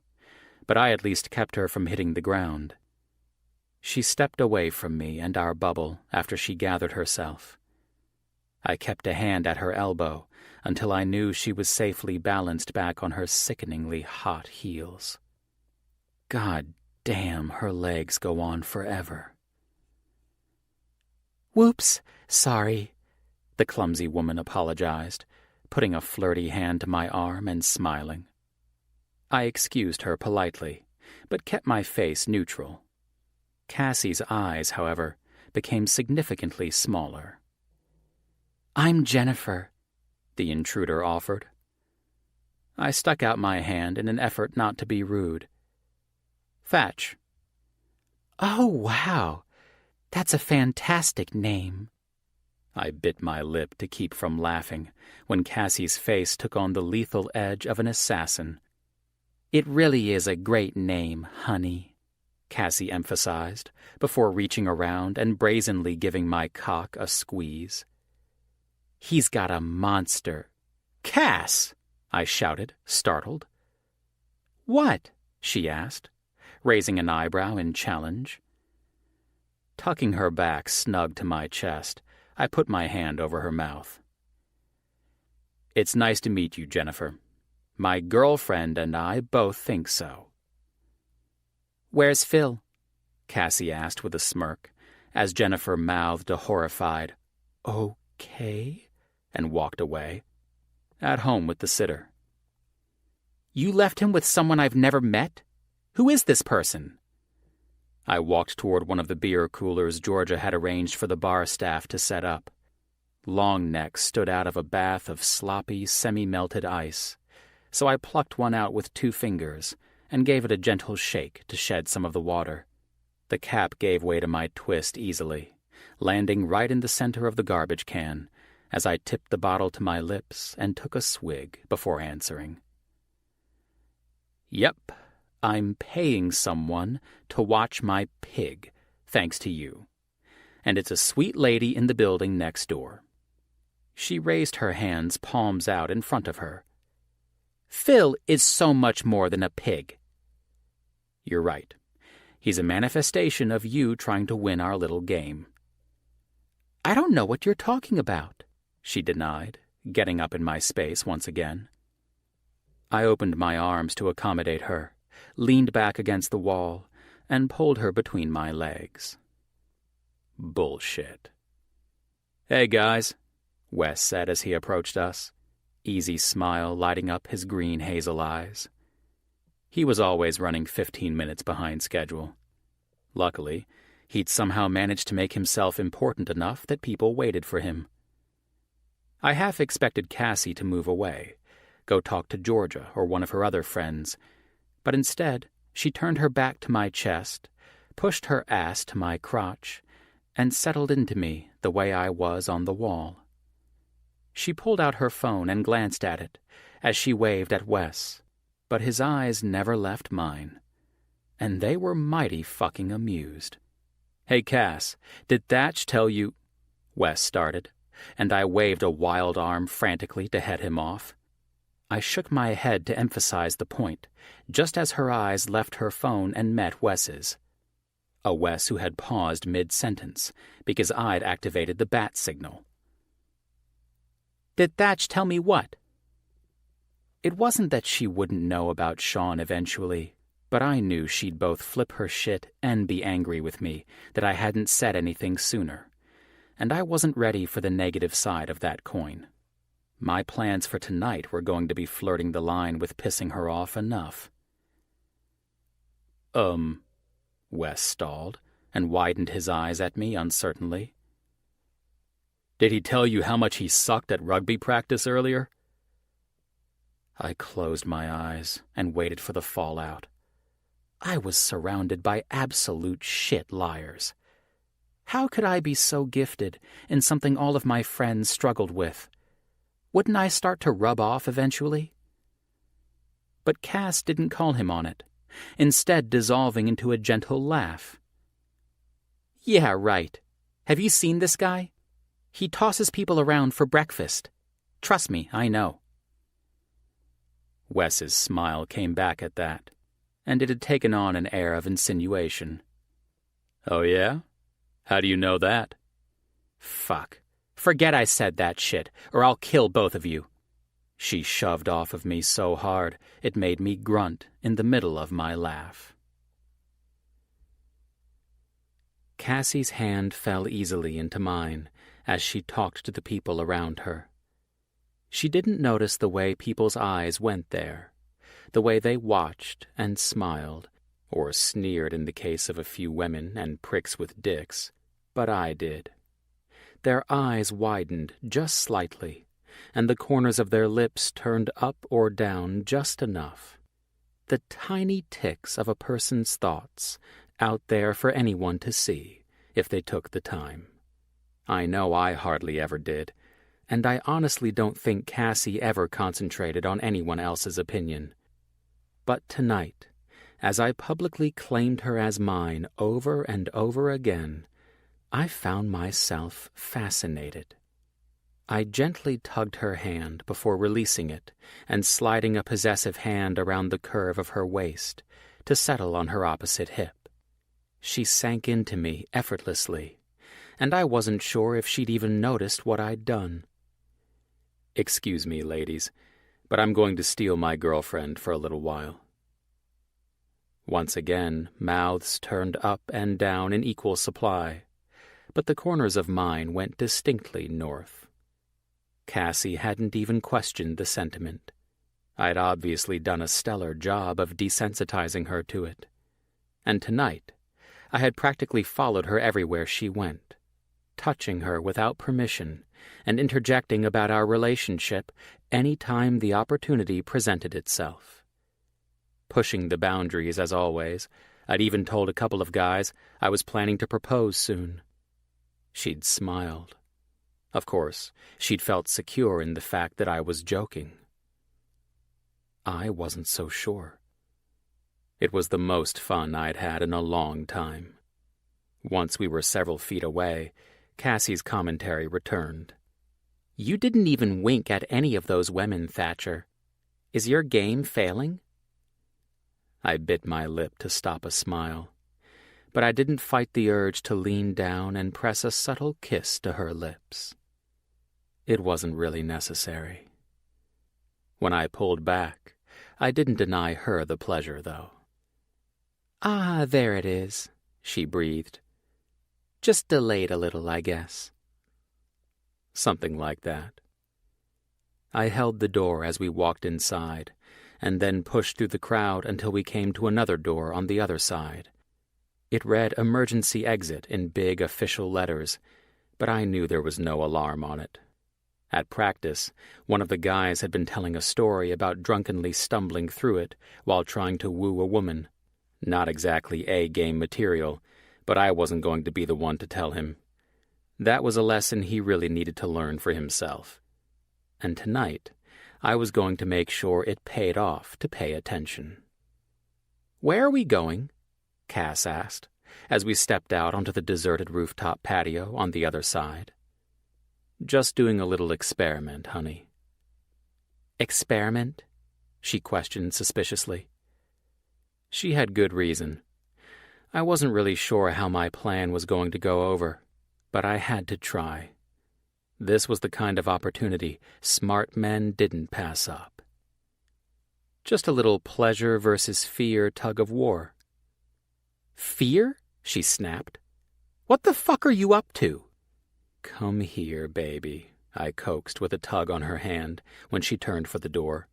but I at least kept her from hitting the ground. She stepped away from me and our bubble after she gathered herself. I kept a hand at her elbow until I knew she was safely balanced back on her sickeningly hot heels. God damn, her legs go on forever. "Whoops, sorry," the clumsy woman apologized, putting a flirty hand to my arm and smiling. I excused her politely, but kept my face neutral. Cassie's eyes, however, became significantly smaller. "I'm Jennifer," the intruder offered. I stuck out my hand in an effort not to be rude. "Thatch." "Oh, wow. That's a fantastic name." I bit my lip to keep from laughing when Cassie's face took on the lethal edge of an assassin. "It really is a great name, honey," Cassie emphasized, before reaching around and brazenly giving my cock a squeeze. "He's got a monster—" "Cass!" I shouted, startled. "What?" she asked, raising an eyebrow in challenge. Tucking her back snug to my chest, I put my hand over her mouth. "It's nice to meet you, Jennifer. My girlfriend and I both think so." "Where's Phil?" Cassie asked with a smirk, as Jennifer mouthed a horrified, "Okay," and walked away. "At home with the sitter." "You left him with someone I've never met? Who is this person?" I walked toward one of the beer coolers Georgia had arranged for the bar staff to set up. Long necks stood out of a bath of sloppy, semi-melted ice, so I plucked one out with 2 fingers and gave it a gentle shake to shed some of the water. The cap gave way to my twist easily, landing right in the center of the garbage can as I tipped the bottle to my lips and took a swig before answering. "Yep, I'm paying someone to watch my pig, thanks to you. And it's a sweet lady in the building next door." She raised her hands, palms out, in front of her. "Phil is so much more than a pig." "You're right. He's a manifestation of you trying to win our little game." "I don't know what you're talking about," she denied, getting up in my space once again. I opened my arms to accommodate her, leaned back against the wall, and pulled her between my legs. Bullshit. "Hey, guys," Wes said as he approached us, easy smile lighting up his green hazel eyes. He was always running 15 minutes behind schedule. Luckily, he'd somehow managed to make himself important enough that people waited for him. I half expected Cassie to move away, go talk to Georgia or one of her other friends, but instead she turned her back to my chest, pushed her ass to my crotch, and settled into me the way I was on the wall. She pulled out her phone and glanced at it as she waved at Wes, but his eyes never left mine, and they were mighty fucking amused. "Hey, Cass, did Thatch tell you—" Wes started, and I waved a wild arm frantically to head him off. I shook my head to emphasize the point, just as her eyes left her phone and met Wes's. A Wes who had paused mid-sentence because I'd activated the bat signal. "Did Thatch tell me what?" It wasn't that she wouldn't know about Sean eventually, but I knew she'd both flip her shit and be angry with me that I hadn't said anything sooner, and I wasn't ready for the negative side of that coin. My plans for tonight were going to be flirting the line with pissing her off enough. Wes stalled and widened his eyes at me uncertainly. Did he tell you how much he sucked at rugby practice earlier? I closed my eyes and waited for the fallout. I was surrounded by absolute shit liars. How could I be so gifted in something all of my friends struggled with? Wouldn't I start to rub off eventually? But Cass didn't call him on it, instead dissolving into a gentle laugh. Yeah, right. Have you seen this guy? He tosses people around for breakfast. Trust me, I know. Wes's smile came back at that, and it had taken on an air of insinuation. Oh yeah? How do you know that? Fuck. Forget I said that shit, or I'll kill both of you. She shoved off of me so hard, it made me grunt in the middle of my laugh. Cassie's hand fell easily into mine as she talked to the people around her. She didn't notice the way people's eyes went there, the way they watched and smiled, or sneered in the case of a few women and pricks with dicks, but I did. Their eyes widened just slightly, and the corners of their lips turned up or down just enough. The tiny ticks of a person's thoughts out there for anyone to see, if they took the time. I know I hardly ever did, and I honestly don't think Cassie ever concentrated on anyone else's opinion. But tonight, as I publicly claimed her as mine over and over again, I found myself fascinated. I gently tugged her hand before releasing it and sliding a possessive hand around the curve of her waist to settle on her opposite hip. She sank into me effortlessly, and I wasn't sure if she'd even noticed what I'd done. Excuse me, ladies, but I'm going to steal my girlfriend for a little while. Once again, mouths turned up and down in equal supply, but the corners of mine went distinctly north. Cassie hadn't even questioned the sentiment. I'd obviously done a stellar job of desensitizing her to it. And tonight, I had practically followed her everywhere she went, touching her without permission and interjecting about our relationship any time the opportunity presented itself. Pushing the boundaries as always, I'd even told a couple of guys I was planning to propose soon. She'd smiled. Of course, she'd felt secure in the fact that I was joking. I wasn't so sure. It was the most fun I'd had in a long time. Once we were several feet away, Cassie's commentary returned. You didn't even wink at any of those women, Thatcher. Is your game failing? I bit my lip to stop a smile, but I didn't fight the urge to lean down and press a subtle kiss to her lips. It wasn't really necessary. When I pulled back, I didn't deny her the pleasure, though. Ah, there it is, she breathed. Just delayed a little, I guess. Something like that. I held the door as we walked inside, and then pushed through the crowd until we came to another door on the other side. It read emergency exit in big official letters, but I knew there was no alarm on it. At practice, one of the guys had been telling a story about drunkenly stumbling through it while trying to woo a woman. Not exactly A-game material, but I wasn't going to be the one to tell him. That was a lesson he really needed to learn for himself. And tonight, I was going to make sure it paid off to pay attention. Where are we going? Cass asked, as we stepped out onto the deserted rooftop patio on the other side. Just doing a little experiment, honey. Experiment? She questioned suspiciously. She had good reason. I wasn't really sure how my plan was going to go over, but I had to try. This was the kind of opportunity smart men didn't pass up. Just a little pleasure versus fear tug of war. Fear? She snapped. What the fuck are you up to? Come here, baby, I coaxed with a tug on her hand when she turned for the door.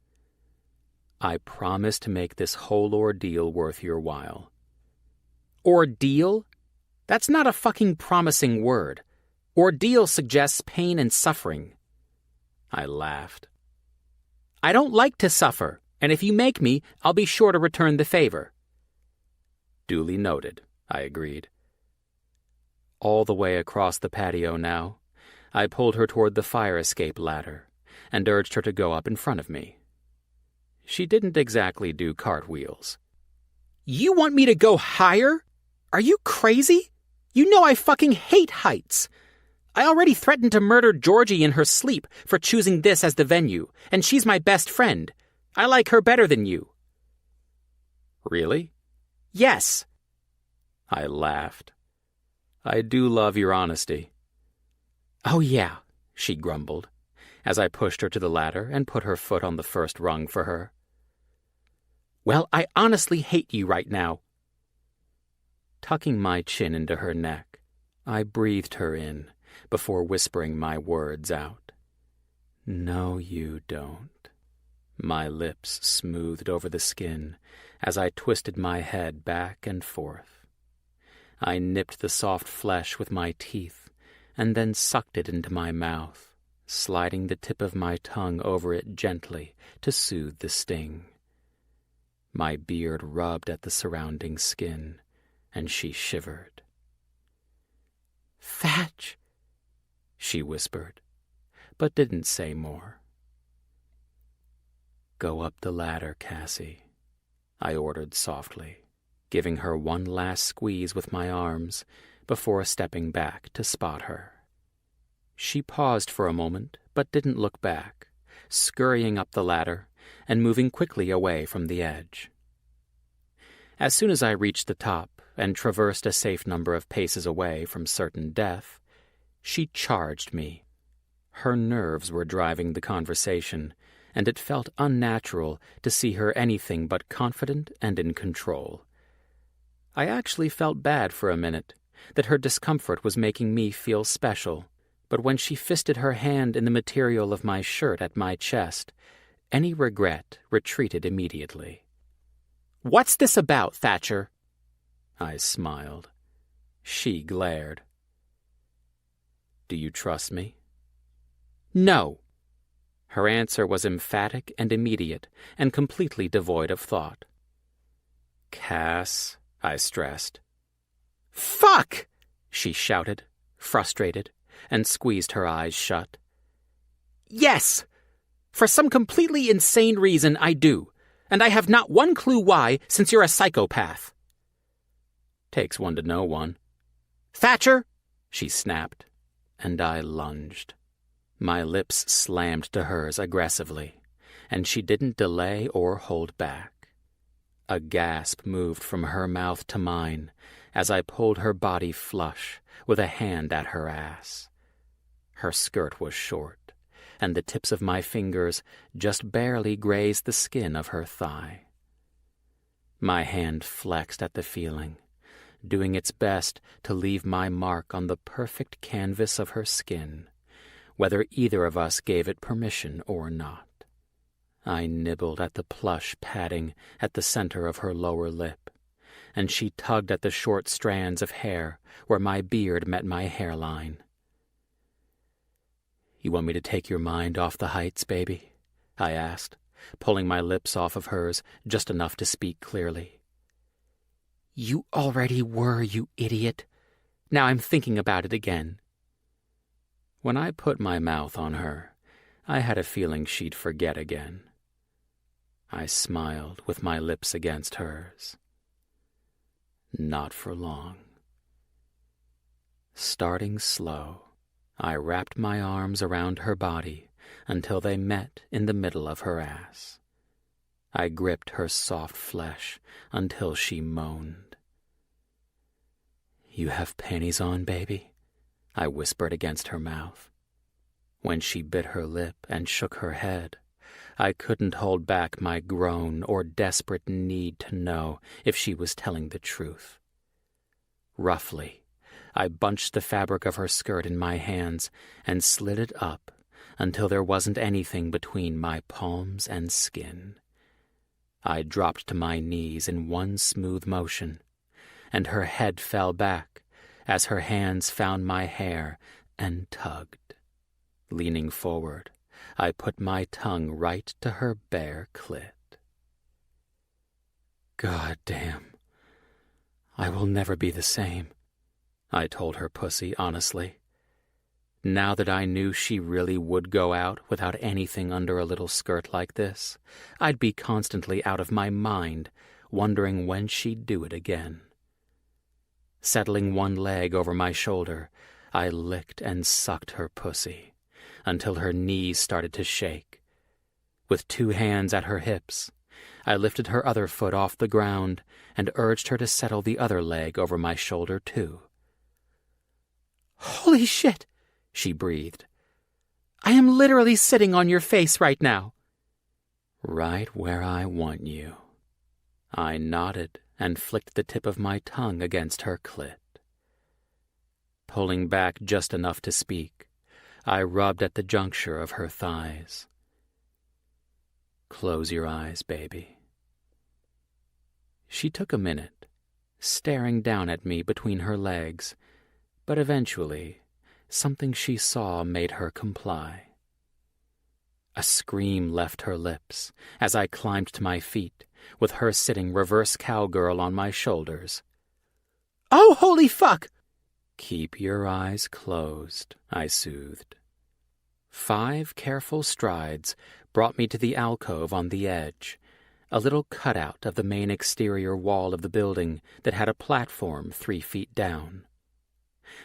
I promise to make this whole ordeal worth your while. Ordeal? That's not a fucking promising word. Ordeal suggests pain and suffering. I laughed. I don't like to suffer, and if you make me, I'll be sure to return the favor. Duly noted, I agreed. All the way across the patio now, I pulled her toward the fire escape ladder and urged her to go up in front of me. She didn't exactly do cartwheels. You want me to go higher? Are you crazy? You know I fucking hate heights. I already threatened to murder Georgie in her sleep for choosing this as the venue, and she's my best friend. I like her better than you. Really? Yes. I laughed. I do love your honesty. Oh yeah, she grumbled, as I pushed her to the ladder and put her foot on the first rung for her. Well, I honestly hate you right now. Tucking my chin into her neck, I breathed her in before whispering my words out. No, you don't. My lips smoothed over the skin as I twisted my head back and forth. I nipped the soft flesh with my teeth and then sucked it into my mouth, sliding the tip of my tongue over it gently to soothe the sting. My beard rubbed at the surrounding skin, and she shivered. Thatch, she whispered, but didn't say more. Go up the ladder, Cassie, I ordered softly, giving her one last squeeze with my arms before stepping back to spot her. She paused for a moment, but didn't look back, scurrying up the ladder and moving quickly away from the edge. As soon as I reached the top and traversed a safe number of paces away from certain death, she charged me. Her nerves were driving the conversation, and it felt unnatural to see her anything but confident and in control. I actually felt bad for a minute, that her discomfort was making me feel special, but when she fisted her hand in the material of my shirt at my chest, any regret retreated immediately. What's this about, Thatcher? I smiled. She glared. Do you trust me? No. Her answer was emphatic and immediate, and completely devoid of thought. Cass, I stressed. Fuck! She shouted, frustrated, and squeezed her eyes shut. Yes! For some completely insane reason, I do, and I have not one clue why, since you're a psychopath. Takes one to know one. Thatcher! She snapped, and I lunged. My lips slammed to hers aggressively, and she didn't delay or hold back. A gasp moved from her mouth to mine as I pulled her body flush with a hand at her ass. Her skirt was short, and the tips of my fingers just barely grazed the skin of her thigh. My hand flexed at the feeling, doing its best to leave my mark on the perfect canvas of her skin, whether either of us gave it permission or not. I nibbled at the plush padding at the center of her lower lip, and she tugged at the short strands of hair where my beard met my hairline. You want me to take your mind off the heights, baby? I asked, pulling my lips off of hers just enough to speak clearly. You already were, you idiot. Now I'm thinking about it again. When I put my mouth on her, I had a feeling she'd forget again. I smiled with my lips against hers. Not for long. Starting slow, I wrapped my arms around her body until they met in the middle of her ass. I gripped her soft flesh until she moaned. You have panties on, baby? I whispered against her mouth. When she bit her lip and shook her head, I couldn't hold back my groan or desperate need to know if she was telling the truth. Roughly, I bunched the fabric of her skirt in my hands and slid it up until there wasn't anything between my palms and skin. I dropped to my knees in one smooth motion, and her head fell back as her hands found my hair and tugged. Leaning forward, I put my tongue right to her bare clit. "God damn, I will never be the same," I told her pussy honestly. Now that I knew she really would go out without anything under a little skirt like this, I'd be constantly out of my mind, wondering when she'd do it again. Settling one leg over my shoulder, I licked and sucked her pussy until her knees started to shake. With 2 hands at her hips, I lifted her other foot off the ground and urged her to settle the other leg over my shoulder too. "Holy shit!" she breathed. "I am literally sitting on your face right now." "Right where I want you." I nodded and flicked the tip of my tongue against her clit. Pulling back just enough to speak, I rubbed at the juncture of her thighs. "Close your eyes, baby." She took a minute, staring down at me between her legs, but eventually something she saw made her comply. A scream left her lips as I climbed to my feet, with her sitting reverse cowgirl on my shoulders. "Oh, holy fuck!" "Keep your eyes closed," I soothed. 5 careful strides brought me to the alcove on the edge, a little cutout of the main exterior wall of the building that had a platform 3 feet down.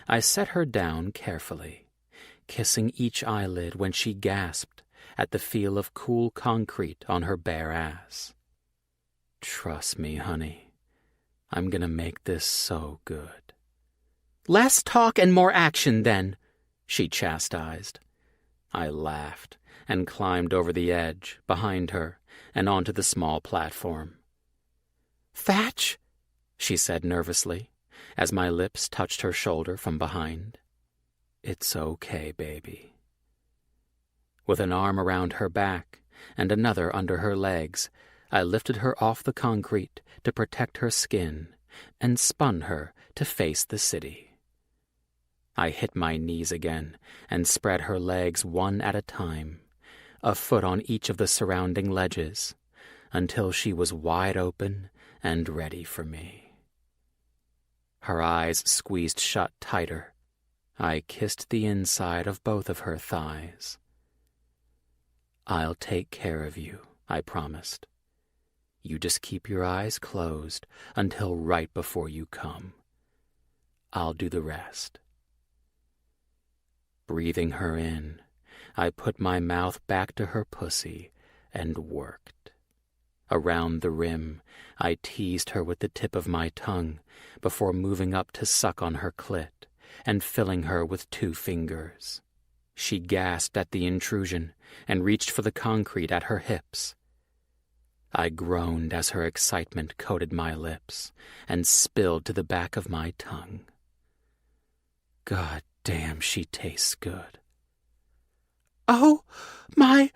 I set her down carefully, kissing each eyelid when she gasped at the feel of cool concrete on her bare ass. "Trust me, honey. I'm gonna make this so good." "Less talk and more action, then," she chastised. I laughed and climbed over the edge, behind her, and onto the small platform. "Thatch?" she said nervously, as my lips touched her shoulder from behind. "It's okay, baby." With an arm around her back and another under her legs, I lifted her off the concrete to protect her skin and spun her to face the city. I hit my knees again and spread her legs one at a time, a foot on each of the surrounding ledges, until she was wide open and ready for me. Her eyes squeezed shut tighter. I kissed the inside of both of her thighs. "I'll take care of you," I promised. "You just keep your eyes closed until right before you come. I'll do the rest." Breathing her in, I put my mouth back to her pussy and worked. Around the rim, I teased her with the tip of my tongue before moving up to suck on her clit and filling her with 2 fingers. She gasped at the intrusion and reached for the concrete at her hips. I groaned as her excitement coated my lips and spilled to the back of my tongue. God damn, she tastes good. "Oh, my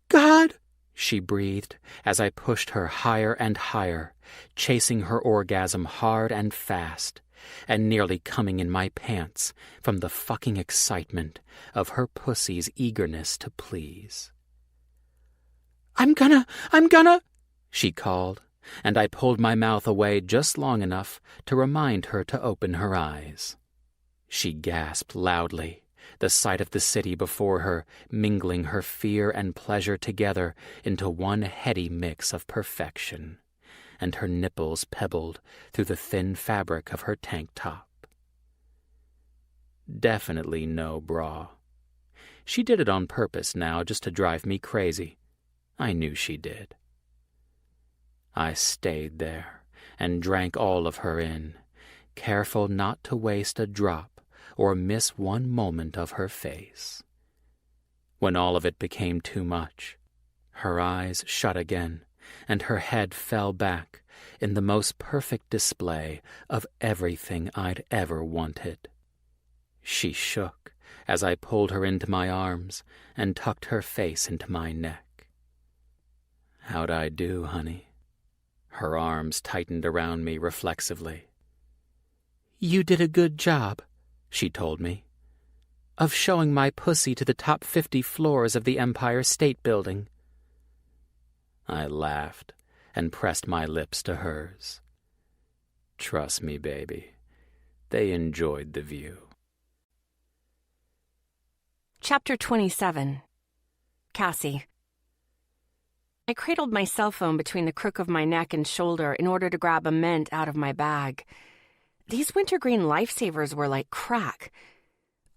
God," she breathed as I pushed her higher and higher, chasing her orgasm hard and fast, and nearly coming in my pants from the fucking excitement of her pussy's eagerness to please. I'm gonna, she called, and I pulled my mouth away just long enough to remind her to open her eyes. She gasped loudly, the sight of the city before her mingling her fear and pleasure together into one heady mix of perfection, and her nipples pebbled through the thin fabric of her tank top. Definitely no bra. She did it on purpose now just to drive me crazy. I knew she did. I stayed there and drank all of her in, careful not to waste a drop or miss one moment of her face. When all of it became too much, her eyes shut again, and her head fell back in the most perfect display of everything I'd ever wanted. She shook as I pulled her into my arms and tucked her face into my neck. How'd I do, honey? Her arms tightened around me reflexively. You did a good job, she told me. of showing my pussy to the top 50 floors of the Empire State Building. I laughed and pressed my lips to hers. Trust me, baby, they enjoyed the view.
Chapter 27. Cassie. I cradled my cell phone between the crook of my neck and shoulder in order to grab a mint out of my bag. These wintergreen lifesavers were like crack.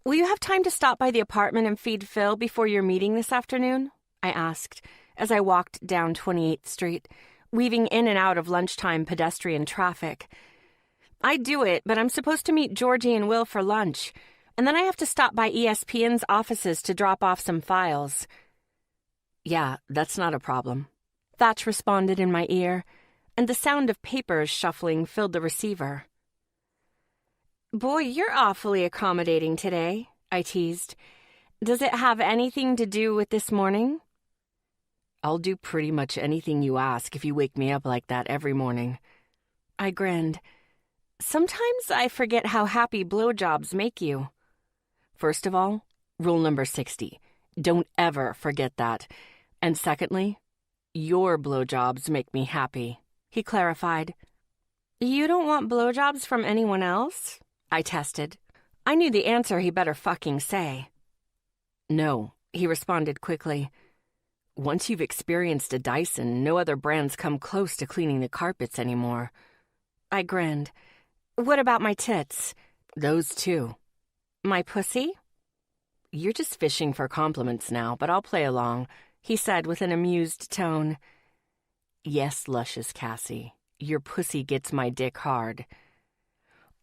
"Will you have time to stop by the apartment and feed Phil before your meeting this afternoon?" I asked as I walked down 28th Street, weaving in and out of lunchtime pedestrian traffic. "I'd do it, but I'm supposed to meet Georgie and Will for lunch, and then I have to stop by ESPN's offices to drop off some files." "Yeah, that's not a problem," Thatch responded in my ear, and the sound of papers shuffling filled the receiver. "Boy, you're awfully accommodating today," I teased. "Does it have anything to do with this morning?" "I'll do pretty much anything you ask if you wake me up like that every morning." I grinned. "Sometimes I forget how happy blowjobs make you." "First of all, rule number 60. Don't ever forget that. And secondly, your blowjobs make me happy," he clarified. "You don't want blowjobs from anyone else?" I tested. I knew the answer he better fucking say. "No," he responded quickly. "Once you've experienced a Dyson, no other brands come close to cleaning the carpets anymore." I grinned. "What about my tits?" "Those too." "My pussy?" "You're just fishing for compliments now, but I'll play along," he said with an amused tone. "Yes, luscious Cassie, your pussy gets my dick hard."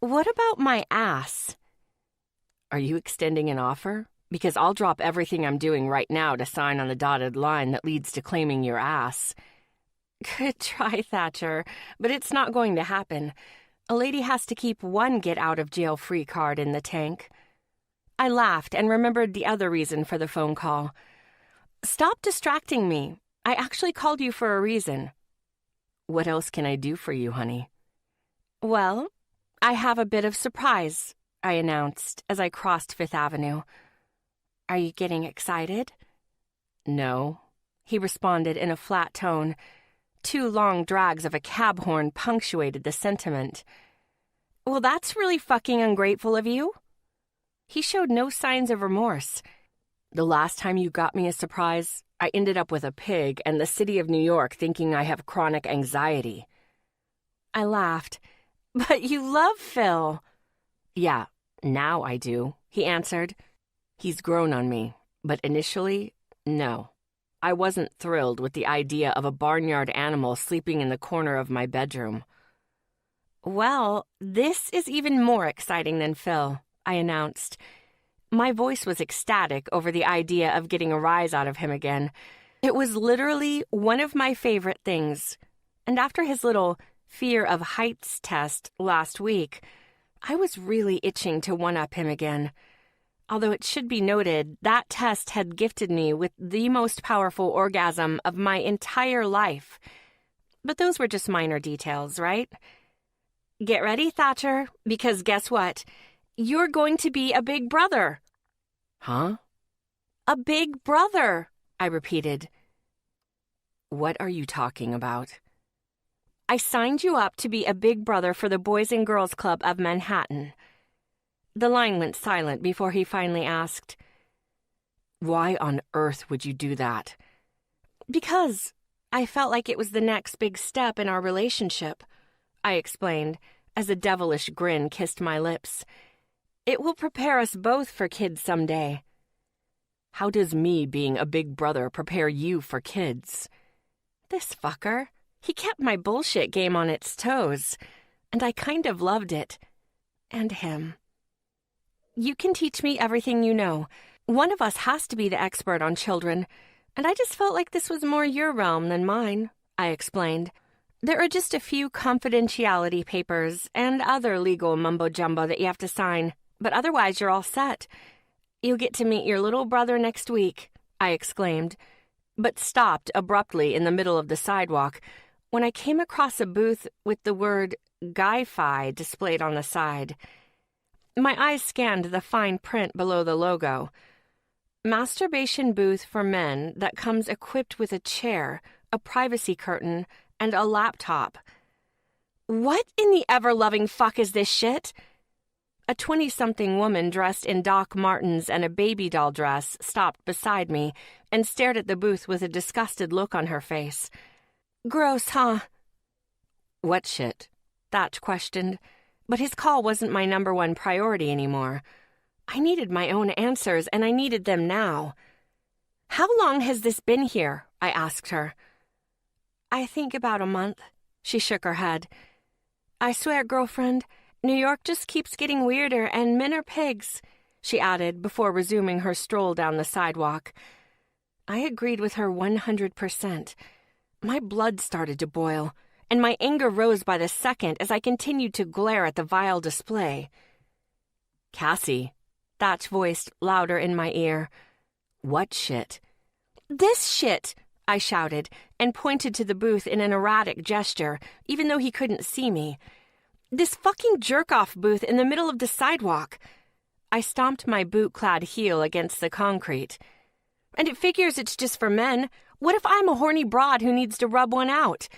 "What about my ass?" "Are you extending an offer? Because I'll drop everything I'm doing right now to sign on the dotted line that leads to claiming your ass." "Good try, Thatcher, but it's not going to happen. A lady has to keep one get-out-of-jail-free card in the tank." I laughed and remembered the other reason for the phone call. "Stop distracting me. I actually called you for a reason." "What else can I do for you, honey?" "Well, I have a bit of surprise," I announced as I crossed Fifth Avenue. "Are you getting excited?" "No," he responded in a flat tone. 2 long drags of a cab horn punctuated the sentiment. "Well, that's really fucking ungrateful of you." He showed no signs of remorse. "The last time you got me a surprise, I ended up with a pig and the city of New York thinking I have chronic anxiety." I laughed. "But you love Phil." "Yeah, now I do," he answered. "He's grown on me, but initially, no. I wasn't thrilled with the idea of a barnyard animal sleeping in the corner of my bedroom." "Well, this is even more exciting than Phil," I announced. My voice was ecstatic over the idea of getting a rise out of him again. It was literally one of my favorite things. And after his little fear of heights test last week, I was really itching to one-up him again. Although it should be noted, that test had gifted me with the most powerful orgasm of my entire life. But those were just minor details, right? Get ready, Thatcher, because guess what? You're going to be a big brother.
"Huh?"
"A big brother," I repeated.
"What are you talking about?"
"I signed you up to be a big brother for the Boys and Girls Club of Manhattan." The line went silent before he finally asked,
"Why on earth would you do that?"
"Because I felt like it was the next big step in our relationship," I explained as a devilish grin kissed my lips. "It will prepare us both for kids someday."
"How does me being a big brother prepare you for kids?"
This fucker. He kept my bullshit game on its toes, and I kind of loved it. And him. "You can teach me everything you know. One of us has to be the expert on children, and I just felt like this was more your realm than mine," I explained. "There are just a few confidentiality papers and other legal mumbo-jumbo that you have to sign, but otherwise you're all set. You'll get to meet your little brother next week," I exclaimed, but stopped abruptly in the middle of the sidewalk when I came across a booth with the word Guy-Fi displayed on the side. My eyes scanned the fine print below the logo. Masturbation booth for men that comes equipped with a chair, a privacy curtain, and a laptop. What in the ever-loving fuck is this shit? A 20-something woman dressed in Doc Martens and a baby doll dress stopped beside me and stared at the booth with a disgusted look on her face. Gross, huh? What shit? Thatch questioned, but his call wasn't my number one priority anymore. I needed my own answers, and I needed them now. How long has this been here? I asked her. I think about a month. She shook her head. I swear, girlfriend, New York just keeps getting weirder, and men are pigs, she added before resuming her stroll down the sidewalk. I agreed with her 100%. My blood started to boil, and my anger rose by the second as I continued to glare at the vile display. Cassie, Thatch voiced louder in my ear. What shit? This shit, I shouted, and pointed to the booth in an erratic gesture, even though he couldn't see me. This fucking jerk-off booth in the middle of the sidewalk. I stomped my boot-clad heel against the concrete. And it figures it's just for men. What if I'm a horny broad who needs to rub one out?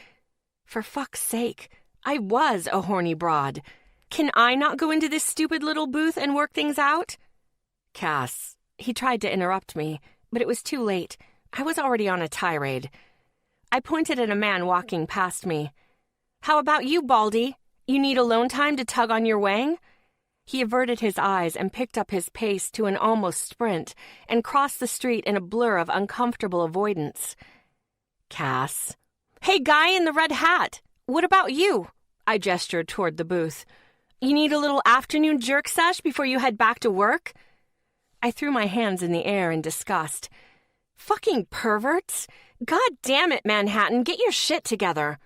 For fuck's sake, I was a horny broad. Can I not go into this stupid little booth and work things out? Cass, he tried to interrupt me, but it was too late. I was already on a tirade. I pointed at a man walking past me. How about you, Baldy? You need alone time to tug on your wang? He averted his eyes and picked up his pace to an almost sprint and crossed the street in a blur of uncomfortable avoidance. Cass. Hey, guy in the red hat. What about you? I gestured toward the booth. You need a little afternoon jerk sesh before you head back to work? I threw my hands in the air in disgust. Fucking perverts. God damn it, Manhattan, get your shit together.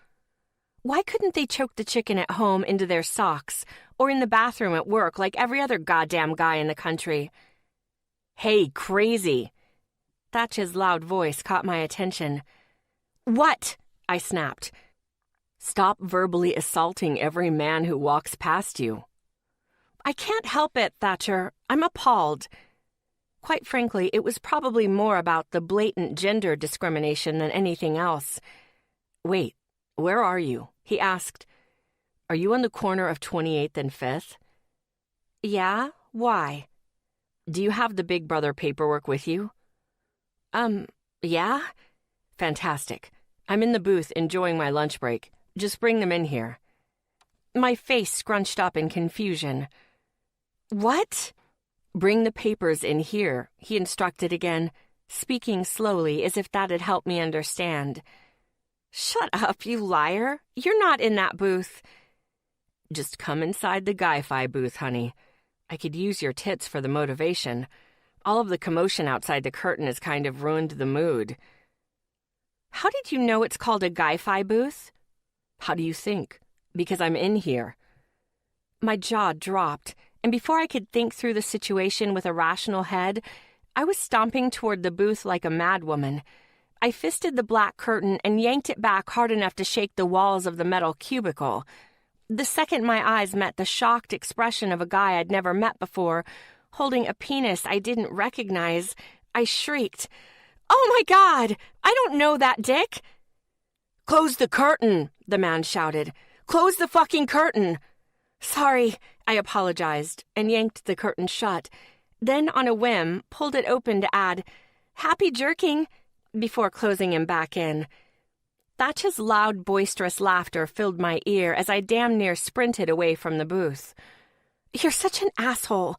Why couldn't they choke the chicken at home into their socks or in the bathroom at work like every other goddamn guy in the country? Hey, crazy. Thatch's loud voice caught my attention. What? I snapped. Stop verbally assaulting every man who walks past you. I can't help it, Thatcher. I'm appalled. Quite frankly, it was probably more about the blatant gender discrimination than anything else. Wait, where are you? He asked. Are you on the corner of 28th and 5th? Yeah, why? Do you have the Big Brother paperwork with you? Yeah? Fantastic. I'm in the booth enjoying my lunch break. Just bring them in here. My face scrunched up in confusion. What? Bring the papers in here, he instructed again, speaking slowly as if that had helped me understand. Shut up, you liar. You're not in that booth. Just come inside the Guy-Fi booth, honey. I could use your tits for the motivation. All of the commotion outside the curtain has kind of ruined the mood. How did you know it's called a Guy-Fi booth? How do you think? Because I'm in here. My jaw dropped, and before I could think through the situation with a rational head, I was stomping toward the booth like a madwoman. I fisted the black curtain and yanked it back hard enough to shake the walls of the metal cubicle. The second my eyes met the shocked expression of a guy I'd never met before, holding a penis I didn't recognize, I shrieked, "Oh my God! I don't know that dick!" "Close the curtain!" the man shouted. "Close the fucking curtain!" "Sorry," I apologized and yanked the curtain shut, then on a whim pulled it open to add, "Happy jerking," before closing him back in. Thatch's loud, boisterous laughter filled my ear as I damn near sprinted away from the booth. "You're such an asshole."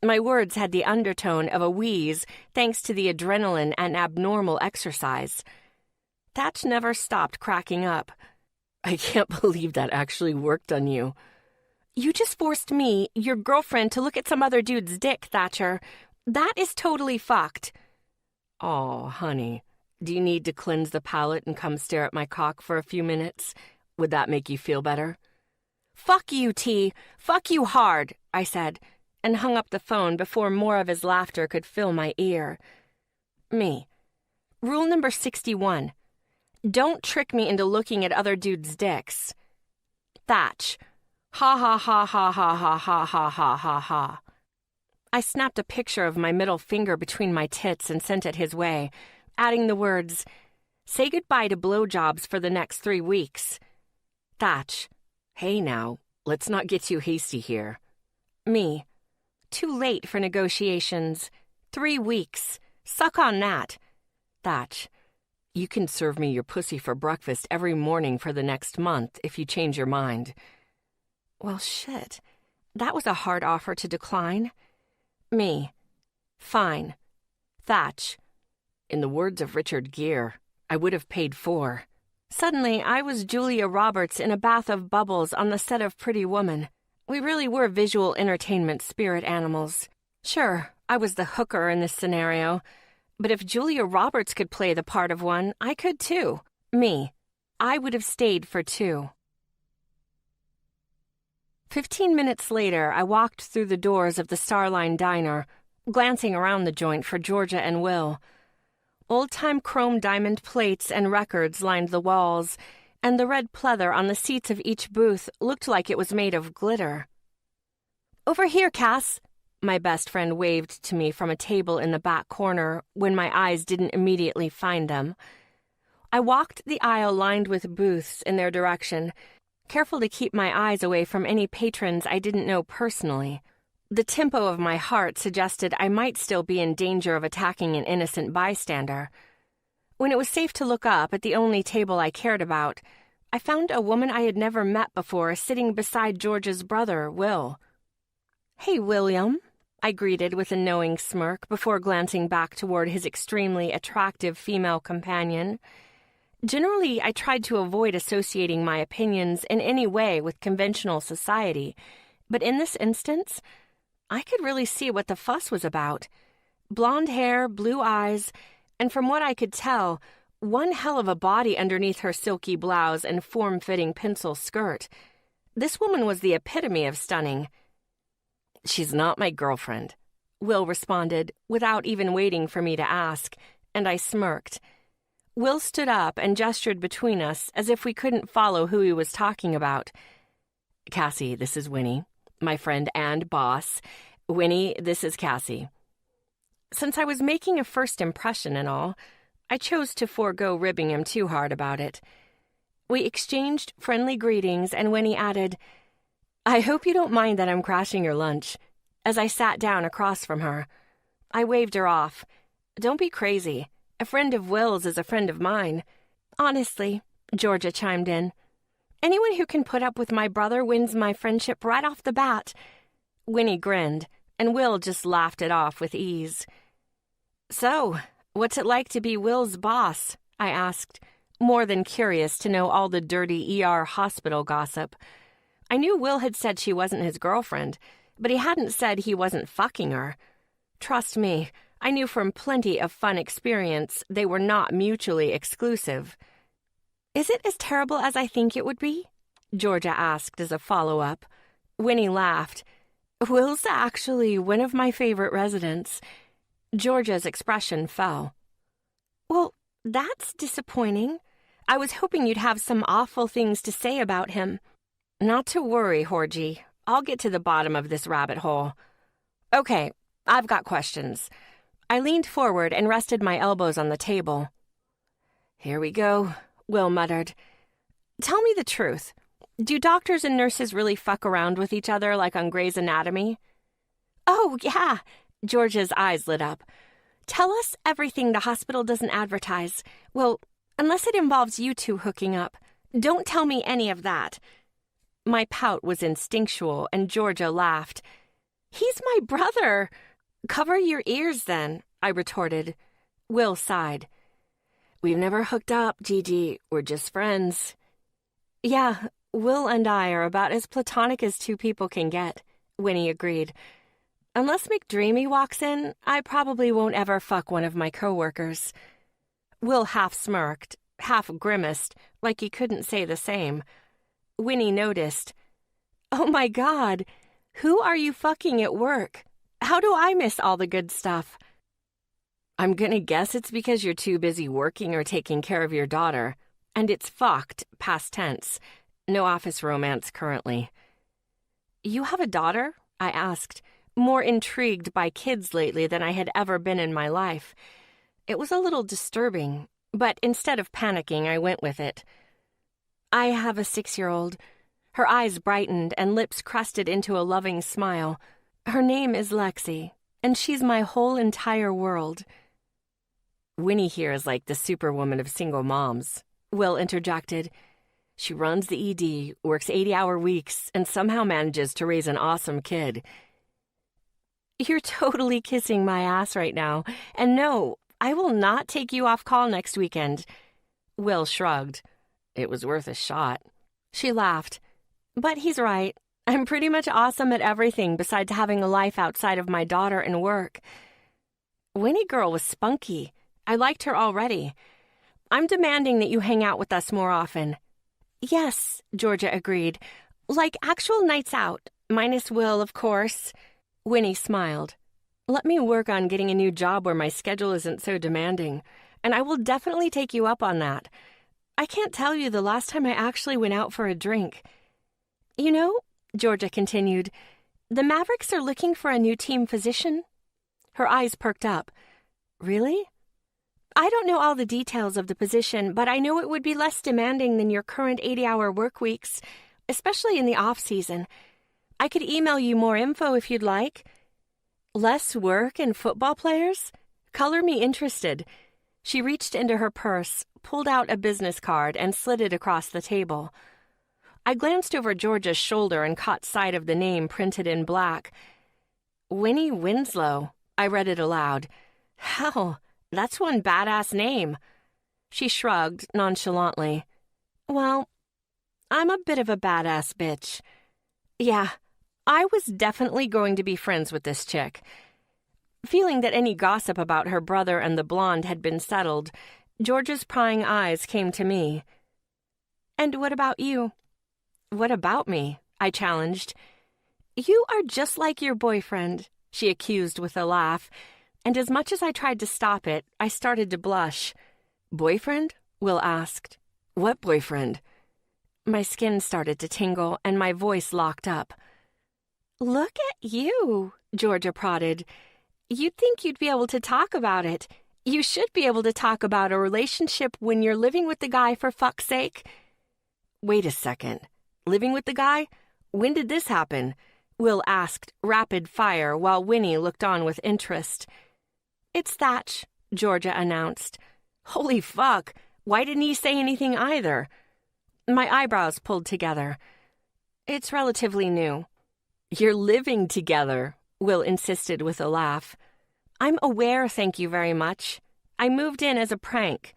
My words had the undertone of a wheeze thanks to the adrenaline and abnormal exercise. Thatch never stopped cracking up. "I can't believe that actually worked on you." "You just forced me, your girlfriend, to look at some other dude's dick, Thatcher. That is totally fucked." "Aw, honey. Do you need to cleanse the palate and come stare at my cock for a few minutes? Would that make you feel better?" "Fuck you, T. Fuck you hard," I said, and hung up the phone before more of his laughter could fill my ear. Me. Rule number 61. Don't trick me into looking at other dudes' dicks. Thatch. Ha ha ha ha ha ha ha ha ha ha ha. I snapped a picture of my middle finger between my tits and sent it his way, adding the words, "Say goodbye to blowjobs for the next 3 weeks." Thatch, "Hey now, let's not get too hasty here." Me, "Too late for negotiations. 3 weeks. Suck on that." Thatch, "You can serve me your pussy for breakfast every morning for the next month if you change your mind." Well, shit. That was a hard offer to decline. Me, "Fine." Thatch, "In the words of Richard Gere, I would have paid 4. Suddenly, I was Julia Roberts in a bath of bubbles on the set of Pretty Woman. We really were visual entertainment spirit animals. Sure, I was the hooker in this scenario, but if Julia Roberts could play the part of one, I could too. Me, I would have stayed for 2. 15 minutes later, I walked through the doors of the Starline Diner, glancing around the joint for Georgia and Will. Old-time chrome diamond plates and records lined the walls, and the red pleather on the seats of each booth looked like it was made of glitter. "Over here, Cass," my best friend waved to me from a table in the back corner when my eyes didn't immediately find them. I walked the aisle lined with booths in their direction, careful to keep my eyes away from any patrons I didn't know personally. The tempo of my heart suggested I might still be in danger of attacking an innocent bystander. When it was safe to look up at the only table I cared about, I found a woman I had never met before sitting beside George's brother, Will. "Hey, William," I greeted with a knowing smirk before glancing back toward his extremely attractive female companion. Generally, I tried to avoid associating my opinions in any way with conventional society, but in this instance, I could really see what the fuss was about. Blonde hair, blue eyes, and from what I could tell, one hell of a body underneath her silky blouse and form-fitting pencil skirt. This woman was the epitome of stunning. "She's not my girlfriend," Will responded, without even waiting for me to ask, and I smirked. Will stood up and gestured between us as if we couldn't follow who he was talking about. "Cassie, this is Winnie, my friend and boss. Winnie, this is Cassie." Since I was making a first impression and all, I chose to forego ribbing him too hard about it. We exchanged friendly greetings, and Winnie added, "I hope you don't mind that I'm crashing your lunch," as I sat down across from her. I waved her off. "Don't be crazy. A friend of Will's is a friend of mine." "Honestly," Georgia chimed in, "anyone who can put up with my brother wins my friendship right off the bat." Winnie grinned, and Will just laughed it off with ease. "So, what's it like to be Will's boss?" I asked, more than curious to know all the dirty ER hospital gossip. I knew Will had said she wasn't his girlfriend, but he hadn't said he wasn't fucking her. Trust me, I knew from plenty of fun experience they were not mutually exclusive. "Is it as terrible as I think it would be?" Georgia asked as a follow-up. Winnie laughed. "Will's actually one of my favorite residents." Georgia's expression fell. "Well, that's disappointing. I was hoping you'd have some awful things to say about him." "Not to worry, Horgie. I'll get to the bottom of this rabbit hole." "Okay, I've got questions." I leaned forward and rested my elbows on the table. "Here we go," Will muttered. "Tell me the truth. Do doctors and nurses really fuck around with each other like on Grey's Anatomy?" "Oh, yeah." Georgia's eyes lit up. "Tell us everything the hospital doesn't advertise. Well, unless it involves you two hooking up. Don't tell me any of that." My pout was instinctual, and Georgia laughed. "He's my brother." "Cover your ears, then," I retorted. Will sighed. "We've never hooked up, Gigi. We're just friends." "Yeah, Will and I are about as platonic as two people can get," Winnie agreed. "Unless McDreamy walks in, I probably won't ever fuck one of my coworkers." Will half smirked, half grimaced, like he couldn't say the same. Winnie noticed. "Oh my God, who are you fucking at work? How do I miss all the good stuff?" "I'm gonna guess it's because you're too busy working or taking care of your daughter. And it's fucked, past tense. No office romance currently." You have a daughter? I asked, more intrigued by kids lately than I had ever been in my life. It was a little disturbing, but instead of panicking, I went with it. I have a 6-year-old. Her eyes brightened and lips crusted into a loving smile. Her name is Lexi, and she's my whole entire world. Winnie here is like the superwoman of single moms, Will interjected. She runs the ED, works 80-hour weeks, and somehow manages to raise an awesome kid. You're totally kissing my ass right now, and no, I will not take you off call next weekend. Will shrugged. It was worth a shot. She laughed. But he's right. I'm pretty much awesome at everything besides having a life outside of my daughter and work. Winnie girl was spunky. I liked her already. I'm demanding that you hang out with us more often. Yes, Georgia agreed. Like actual nights out, minus Will, of course. Winnie smiled. Let me work on getting a new job where my schedule isn't so demanding, and I will definitely take you up on that. I can't tell you the last time I actually went out for a drink. You know, Georgia continued, the Mavericks are looking for a new team physician. Her eyes perked up. Really? I don't know all the details of the position, but I know it would be less demanding than your current 80-hour work weeks, especially in the off-season. I could email you more info if you'd like. Less work and football players? Color me interested. She reached into her purse, pulled out a business card, and slid it across the table. I glanced over Georgia's shoulder and caught sight of the name printed in black. Winnie Winslow. I read it aloud. Hell, that's one badass name. She shrugged nonchalantly. Well, I'm a bit of a badass bitch. Yeah, I was definitely going to be friends with this chick. Feeling that any gossip about her brother and the blonde had been settled, Georgia's prying eyes came to me. And what about you? What about me? I challenged. You are just like your boyfriend, she accused with a laugh, and as much as I tried to stop it, I started to blush. Boyfriend? Will asked. What boyfriend? My skin started to tingle, and my voice locked up. Look at you, Georgia prodded. You'd think you'd be able to talk about it. You should be able to talk about a relationship when you're living with the guy, for fuck's sake. Wait a second. Living with the guy? When did this happen? Will asked, rapid fire, while Winnie looked on with interest. It's Thatch, Georgia announced. Holy fuck, why didn't he say anything either? My eyebrows pulled together. It's relatively new. You're living together, Will insisted with a laugh. I'm aware, thank you very much. I moved in as a prank.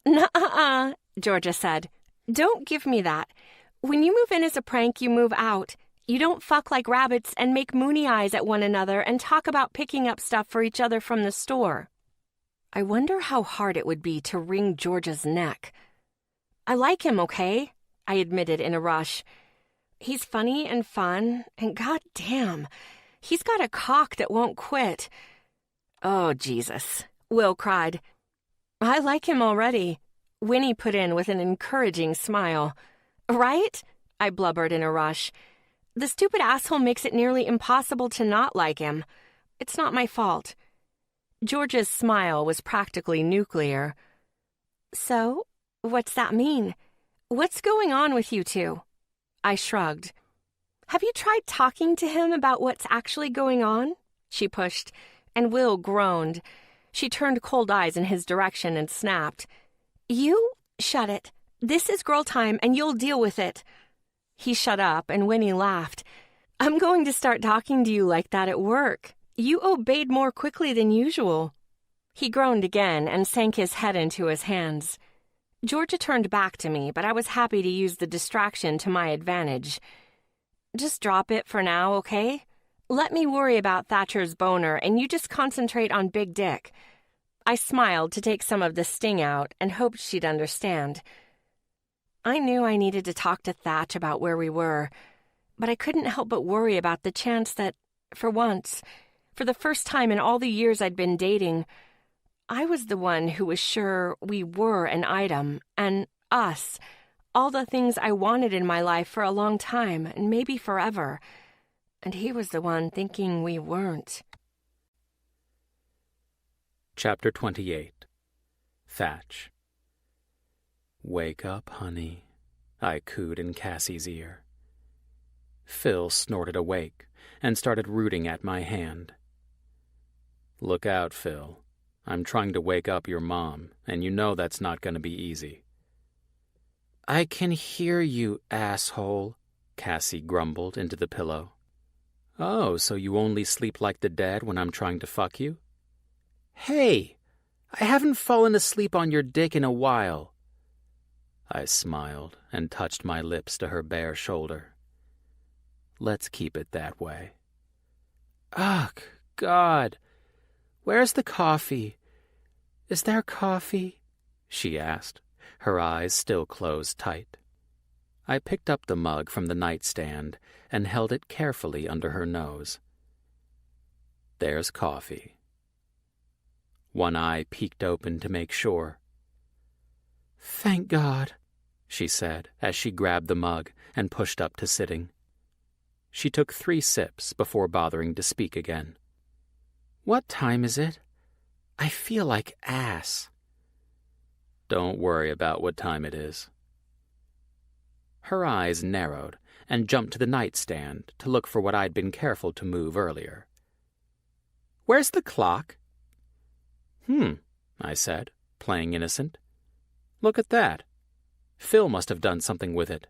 Nuh-uh, Georgia said. Don't give me that. When you move in as a prank, you move out. You don't fuck like rabbits and make moony eyes at one another and talk about picking up stuff for each other from the store. I wonder how hard it would be to wring Georgia's neck. I like him, okay? I admitted in a rush. He's funny and fun, and goddamn, he's got a cock that won't quit. Oh, Jesus, Will cried. I like him already, Winnie put in with an encouraging smile. Right? I blubbered in a rush. The stupid asshole makes it nearly impossible to not like him. It's not my fault. Georgia's smile was practically nuclear. So, what's that mean? What's going on with you two? I shrugged. Have you tried talking to him about what's actually going on? She pushed, and Will groaned. She turned cold eyes in his direction and snapped. You? Shut it. This is girl time, and you'll deal with it. He shut up, and Winnie laughed. I'm going to start talking to you like that at work. You obeyed more quickly than usual. He groaned again and sank his head into his hands. Georgia turned back to me, but I was happy to use the distraction to my advantage. Just drop it for now, okay? Let me worry about Thatcher's boner, and you just concentrate on Big Dick. I smiled to take some of the sting out and hoped she'd understand. I knew I needed to talk to Thatch about where we were, but I couldn't help but worry about the chance that, for once, for the first time in all the years I'd been dating, I was the one who was sure we were an item, and us, all the things I wanted in my life for a long time, and maybe forever. And he was the one thinking we weren't.
Chapter 28. Thatch. "Wake up, honey," I cooed in Cassie's ear. Phil snorted awake and started rooting at my hand. "Look out, Phil. I'm trying to wake up your mom, and you know that's not going to be easy." "I can hear you, asshole," Cassie grumbled into the pillow. "Oh, so you only sleep like the dead when I'm trying to fuck you?" "Hey, I haven't fallen asleep on your dick in a while." I smiled and touched my lips to her bare shoulder. "Let's keep it that way." "Ugh, God. Where's the coffee? Is there coffee?" she asked, her eyes still closed tight. I picked up the mug from the nightstand and held it carefully under her nose. "There's coffee." One eye peeked open to make sure. "Thank God," she said as she grabbed the mug and pushed up to sitting. She took 3 sips before bothering to speak again. "What time is it? I feel like ass." "Don't worry about what time it is." Her eyes narrowed and jumped to the nightstand to look for what I'd been careful to move earlier. "Where's the clock?" I said, playing innocent. "Look at that. Phil must have done something with it."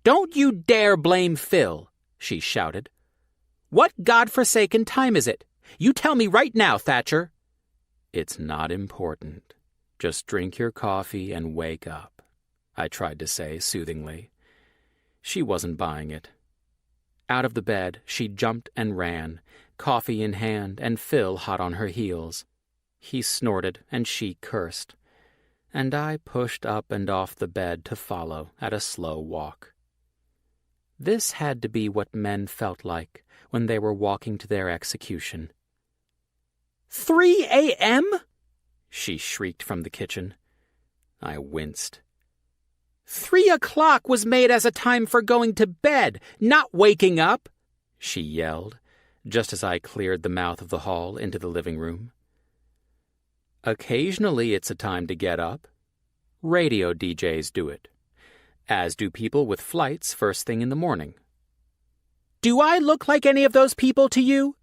"Don't you dare blame Phil," she shouted. "What godforsaken time is it? You tell me right now, Thatcher." "It's not important. Just drink your coffee and wake up," I tried to say soothingly. She wasn't buying it. Out of the bed, she jumped and ran, coffee in hand and Phil hot on her heels. He snorted and she cursed, and I pushed up and off the bed to follow at a slow walk. This had to be what men felt like when they were walking to their execution. 3 a.m.? She shrieked from the kitchen. I winced. 3 o'clock was made as a time for going to bed, not waking up, she yelled, just as I cleared the mouth of the hall into the living room. Occasionally it's a time to get up. Radio DJs do it, as do people with flights first thing in the morning. "Do I look like any of those people to you?"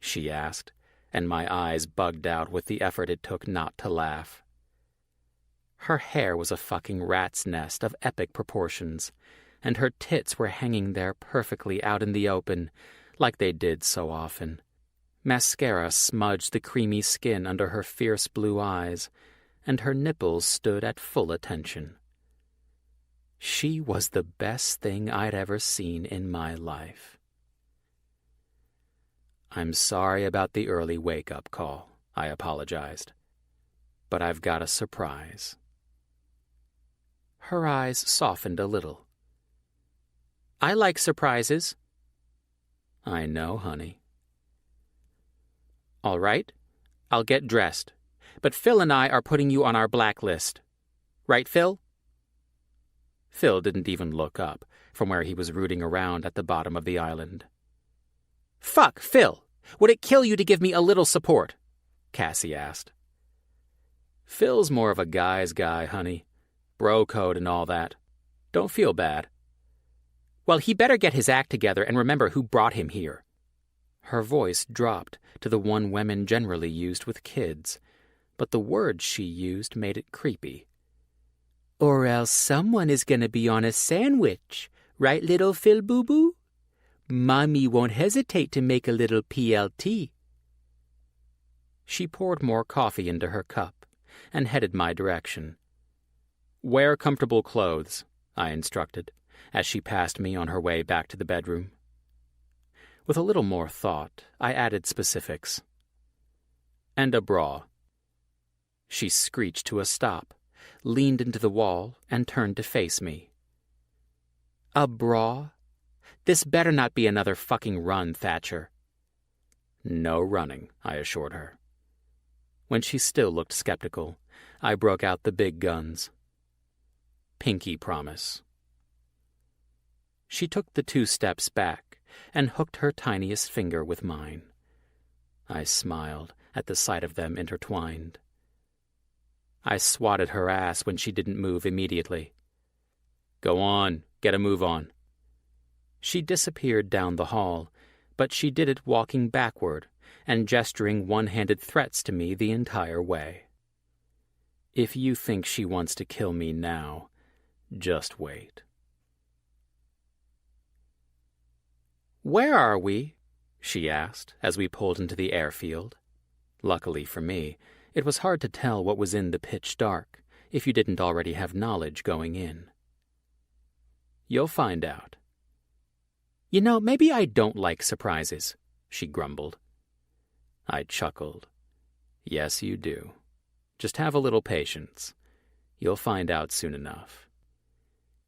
she asked, and my eyes bugged out with the effort it took not to laugh. Her hair was a fucking rat's nest of epic proportions, and her tits were hanging there perfectly out in the open, like they did so often. Mascara smudged the creamy skin under her fierce blue eyes, and her nipples stood at full attention. She was the best thing I'd ever seen in my life. "I'm sorry about the early wake-up call," I apologized. "But I've got a surprise." Her eyes softened a little. "I like surprises." "I know, honey." "All right, I'll get dressed, but Phil and I are putting you on our blacklist. Right, Phil?" Phil didn't even look up from where he was rooting around at the bottom of the island. "Fuck, Phil! Would it kill you to give me a little support?" Cassie asked. "Phil's more of a guy's guy, honey. Bro code and all that. Don't feel bad." "Well, he better get his act together and remember who brought him here." Her voice dropped to the one women generally used with kids, but the words she used made it creepy. "Or else someone is going to be on a sandwich, right, little Phil Boo-Boo? Mommy won't hesitate to make a little PLT." She poured more coffee into her cup and headed my direction. "Wear comfortable clothes," I instructed, as she passed me on her way back to the bedroom. With a little more thought, I added specifics. "And a bra." She screeched to a stop, leaned into the wall, and turned to face me. "A bra? This better not be another fucking run, Thatcher." "No running," I assured her. When she still looked skeptical, I broke out the big guns. pinky promise." She took the 2 steps back and hooked her tiniest finger with mine. I smiled at the sight of them intertwined. I swatted her ass when she didn't move immediately. "Go on, get a move on." She disappeared down the hall, but she did it walking backward and gesturing one-handed threats to me the entire way. If you think she wants to kill me now, just wait. "Where are we?" she asked as we pulled into the airfield. Luckily for me, it was hard to tell what was in the pitch dark if you didn't already have knowledge going in. "You'll find out." "You know, maybe I don't like surprises," she grumbled. I chuckled. "Yes, you do. Just have a little patience. You'll find out soon enough.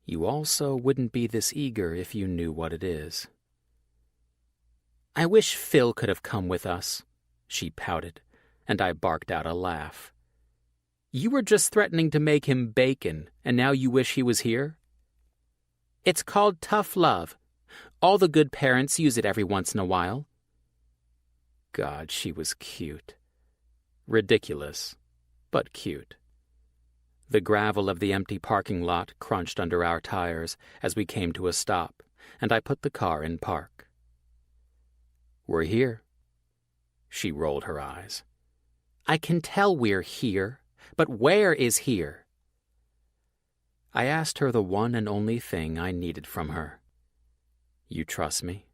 You also wouldn't be this eager if you knew what it is." "I wish Phil could have come with us," she pouted, and I barked out a laugh. "You were just threatening to make him bacon, and now you wish he was here?" "It's called tough love. All the good parents use it every once in a while." God, she was cute. Ridiculous, but cute. The gravel of the empty parking lot crunched under our tires as we came to a stop, and I put the car in park. "We're here." She rolled her eyes. "I can tell we're here, but where is here?" I asked her the one and only thing I needed from her. "You trust me?"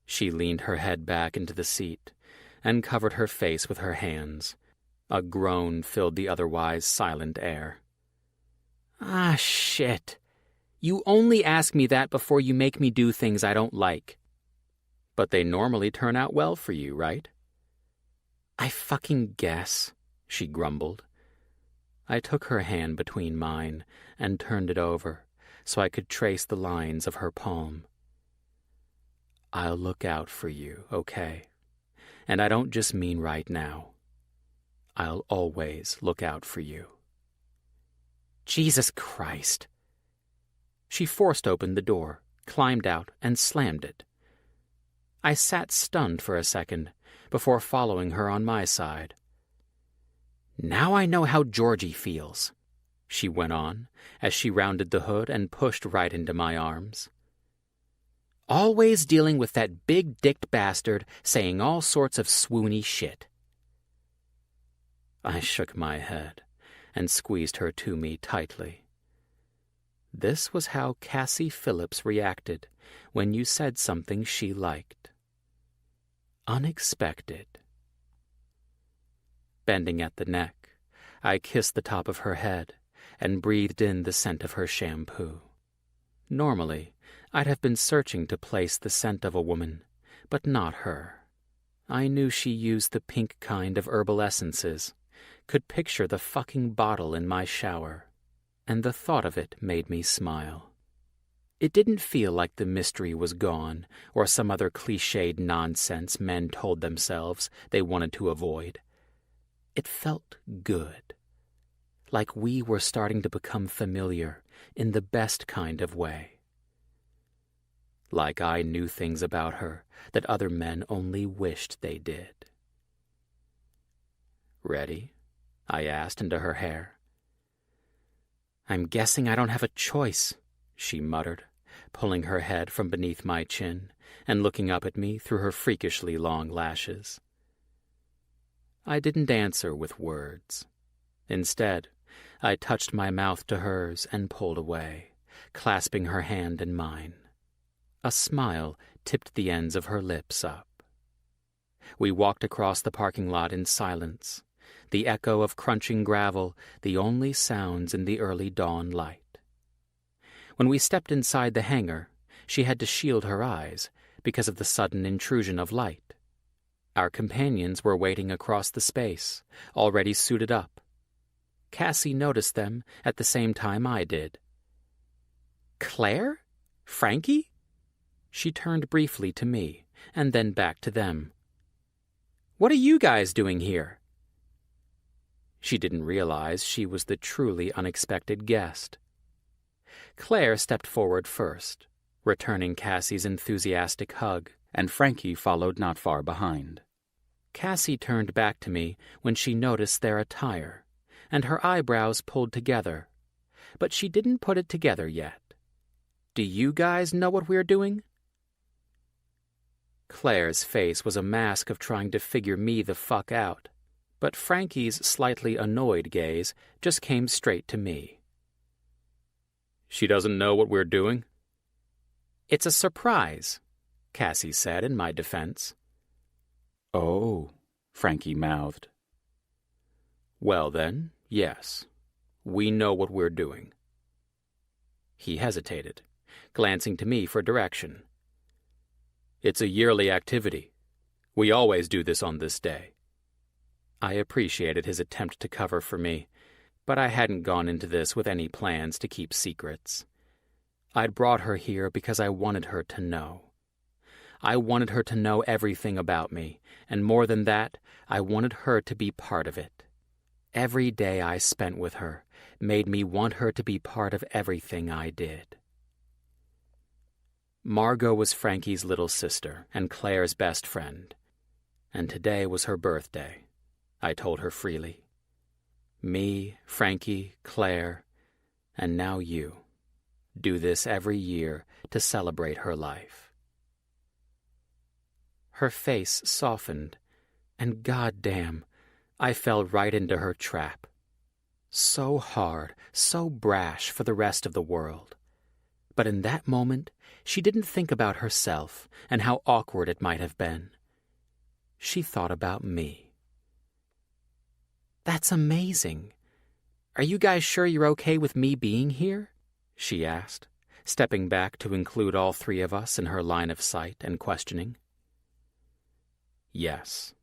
She leaned her head back into the seat and covered her face with her hands. A groan filled the otherwise silent air. "Ah, shit. You only ask me that before you make me do things I don't like." "But they normally turn out well for you, right?" "I fucking guess," she grumbled. I took her hand between mine and turned it over so I could trace the lines of her palm. "I'll look out for you, okay? And I don't just mean right now. I'll always look out for you." Jesus Christ. She forced open the door, climbed out, and slammed it. I sat stunned for a second before following her on my side. "Now I know how Georgie feels," she went on as she rounded the hood and pushed right into my arms. "Always dealing with that big-dicked bastard saying all sorts of swoony shit." I shook my head and squeezed her to me tightly. This was how Cassie Phillips reacted when you said something she liked. Unexpected. Bending at the neck, I kissed the top of her head and breathed in the scent of her shampoo. Normally, I'd have been searching to place the scent of a woman, but not her. I knew she used the pink kind of herbal essences, could picture the fucking bottle in my shower, and the thought of it made me smile. It didn't feel like the mystery was gone or some other cliched nonsense men told themselves they wanted to avoid. It felt good, like we were starting to become familiar in the best kind of way. Like I knew things about her that other men only wished they did. "Ready?" I asked into her hair. "I'm guessing I don't have a choice," she muttered, pulling her head from beneath my chin and looking up at me through her freakishly long lashes. I didn't answer with words. Instead, I touched my mouth to hers and pulled away, clasping her hand in mine. A smile tipped the ends of her lips up. We walked across the parking lot in silence, the echo of crunching gravel the only sounds in the early dawn light. When we stepped inside the hangar, she had to shield her eyes because of the sudden intrusion of light. Our companions were waiting across the space, already suited up. Cassie noticed them at the same time I did. "Claire? Frankie?" She turned briefly to me, and then back to them. "What are you guys doing here?" She didn't realize she was the truly unexpected guest. Claire stepped forward first, returning Cassie's enthusiastic hug, and Frankie followed not far behind. Cassie turned back to me when she noticed their attire, and her eyebrows pulled together, but she didn't put it together yet. "Do you guys know what we're doing?" Claire's face was a mask of trying to figure me the fuck out, but Frankie's slightly annoyed gaze just came straight to me. "She doesn't know what we're doing?" "It's a surprise," Cassie said in my defense. "Oh," Frankie mouthed. "Well then, yes, we know what we're doing." He hesitated, glancing to me for direction. "It's a yearly activity. We always do this on this day." I appreciated his attempt to cover for me, but I hadn't gone into this with any plans to keep secrets. I'd brought her here because I wanted her to know. I wanted her to know everything about me, and more than that, I wanted her to be part of it. Every day I spent with her made me want her to be part of everything I did. Margot was Frankie's little sister and Claire's best friend, and today was her birthday, I told her freely. Me, Frankie, Claire, and now you do this every year to celebrate her life. Her face softened, and goddamn, I fell right into her trap. So hard, so brash for the rest of the world. But in that moment, she didn't think about herself and how awkward it might have been. She thought about me. "That's amazing. Are you guys sure you're okay with me being here?" she asked, stepping back to include all three of us in her line of sight and questioning. "Yes,"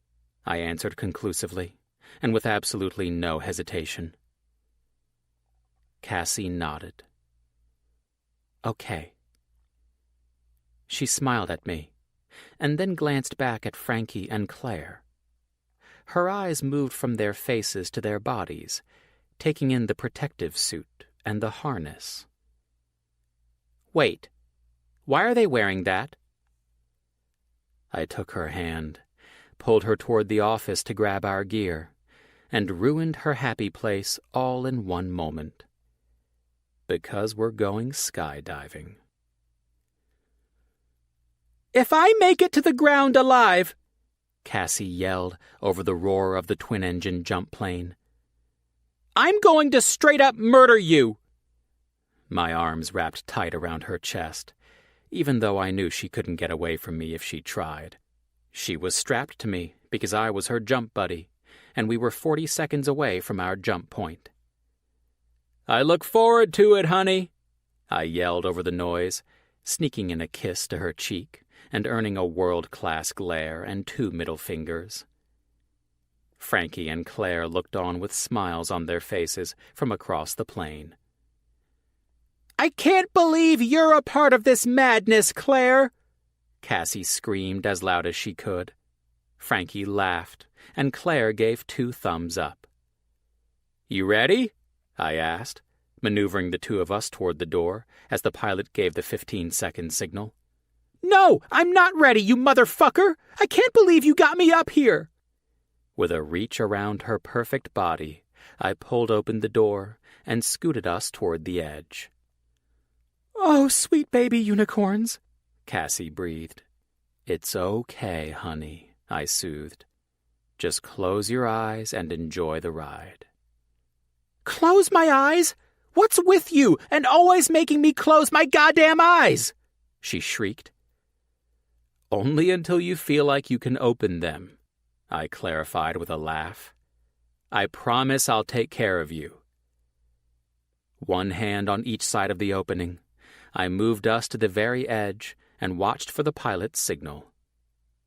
I answered conclusively, and with absolutely no hesitation. Cassie nodded. "Okay." She smiled at me, and then glanced back at Frankie and Claire. Her eyes moved from their faces to their bodies, taking in the protective suit and the harness. "Wait, why are they wearing that?" I took her hand, pulled her toward the office to grab our gear, and ruined her happy place all in one moment. Because we're going skydiving. "If I make it to the ground alive," Cassie yelled over the roar of the twin-engine jump plane, "I'm going to straight up murder you!" My arms wrapped tight around her chest, even though I knew she couldn't get away from me if she tried. She was strapped to me because I was her jump buddy, and we were 40 seconds away from our jump point. "I look forward to it, honey," I yelled over the noise, sneaking in a kiss to her cheek and earning a world-class glare and 2 middle fingers. Frankie and Claire looked on with smiles on their faces from across the plane. "I can't believe you're a part of this madness, Claire!" Cassie screamed as loud as she could. Frankie laughed, and Claire gave 2 thumbs up. "You ready?" I asked, maneuvering the 2 of us toward the door as the pilot gave the 15-second signal. "No, I'm not ready, you motherfucker! I can't believe you got me up here!" With a reach around her perfect body, I pulled open the door and scooted us toward the edge. "Oh, sweet baby unicorns," Cassie breathed. "It's okay, honey," I soothed. "Just close your eyes and enjoy the ride." "Close my eyes? What's with you and always making me close my goddamn eyes?" she shrieked. "Only until you feel like you can open them," I clarified with a laugh. "I promise I'll take care of you." One hand on each side of the opening, I moved us to the very edge and watched for the pilot's signal.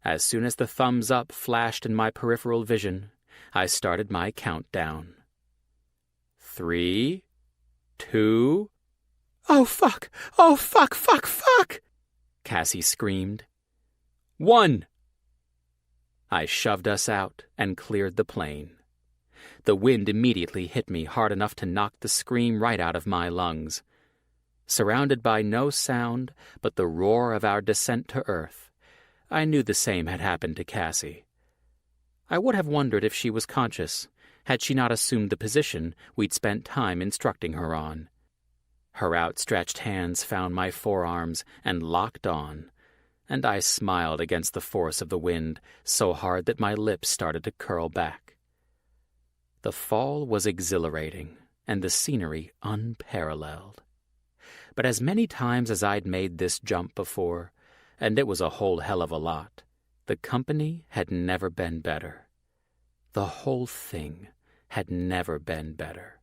As soon as the thumbs up flashed in my peripheral vision, I started my countdown. 3, 2... "Oh, fuck! Oh, fuck, fuck, fuck!" Cassie screamed. 1. I shoved us out and cleared the plane. The wind immediately hit me hard enough to knock the scream right out of my lungs. Surrounded by no sound but the roar of our descent to earth, I knew the same had happened to Cassie. I would have wondered if she was conscious, had she not assumed the position we'd spent time instructing her on. Her outstretched hands found my forearms and locked on, and I smiled against the force of the wind so hard that my lips started to curl back. The fall was exhilarating, and the scenery unparalleled. But as many times as I'd made this jump before, and it was a whole hell of a lot, the company had never been better. The whole thing had never been better.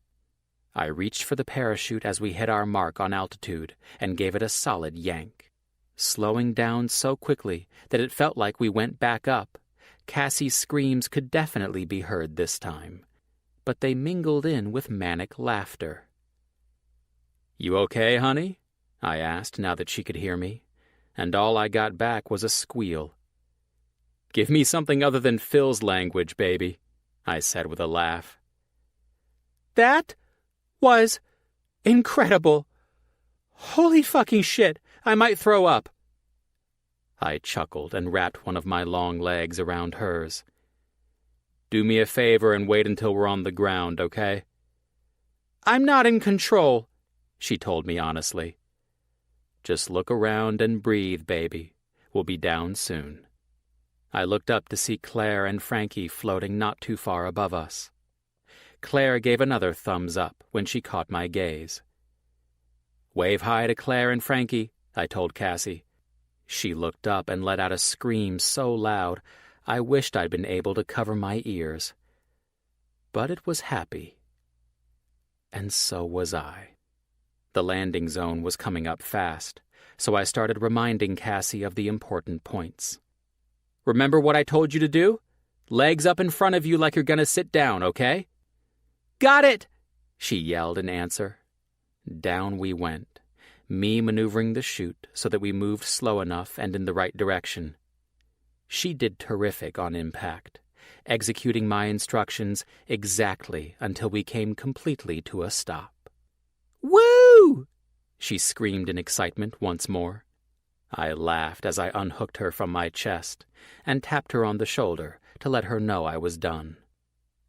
I reached for the parachute as we hit our mark on altitude and gave it a solid yank. Slowing down so quickly that it felt like we went back up, Cassie's screams could definitely be heard this time, but they mingled in with manic laughter. "You okay, honey?" I asked now that she could hear me, and all I got back was a squeal. "Give me something other than Phil's language, baby," I said with a laugh. "That was incredible. Holy fucking shit, I might throw up." I chuckled and wrapped one of my long legs around hers. "Do me a favor and wait until we're on the ground, okay?" "I'm not in control," she told me honestly. "Just look around and breathe, baby. We'll be down soon." I looked up to see Claire and Frankie floating not too far above us. Claire gave another thumbs up when she caught my gaze. "Wave hi to Claire and Frankie," I told Cassie. She looked up and let out a scream so loud I wished I'd been able to cover my ears. But it was happy. And so was I. The landing zone was coming up fast, so I started reminding Cassie of the important points. "Remember what I told you to do? Legs up in front of you like you're gonna sit down, okay?" "Got it!" she yelled in answer. Down we went, me maneuvering the chute so that we moved slow enough and in the right direction. She did terrific on impact, executing my instructions exactly until we came completely to a stop. "Woo!" she screamed in excitement once more. I laughed as I unhooked her from my chest and tapped her on the shoulder to let her know I was done.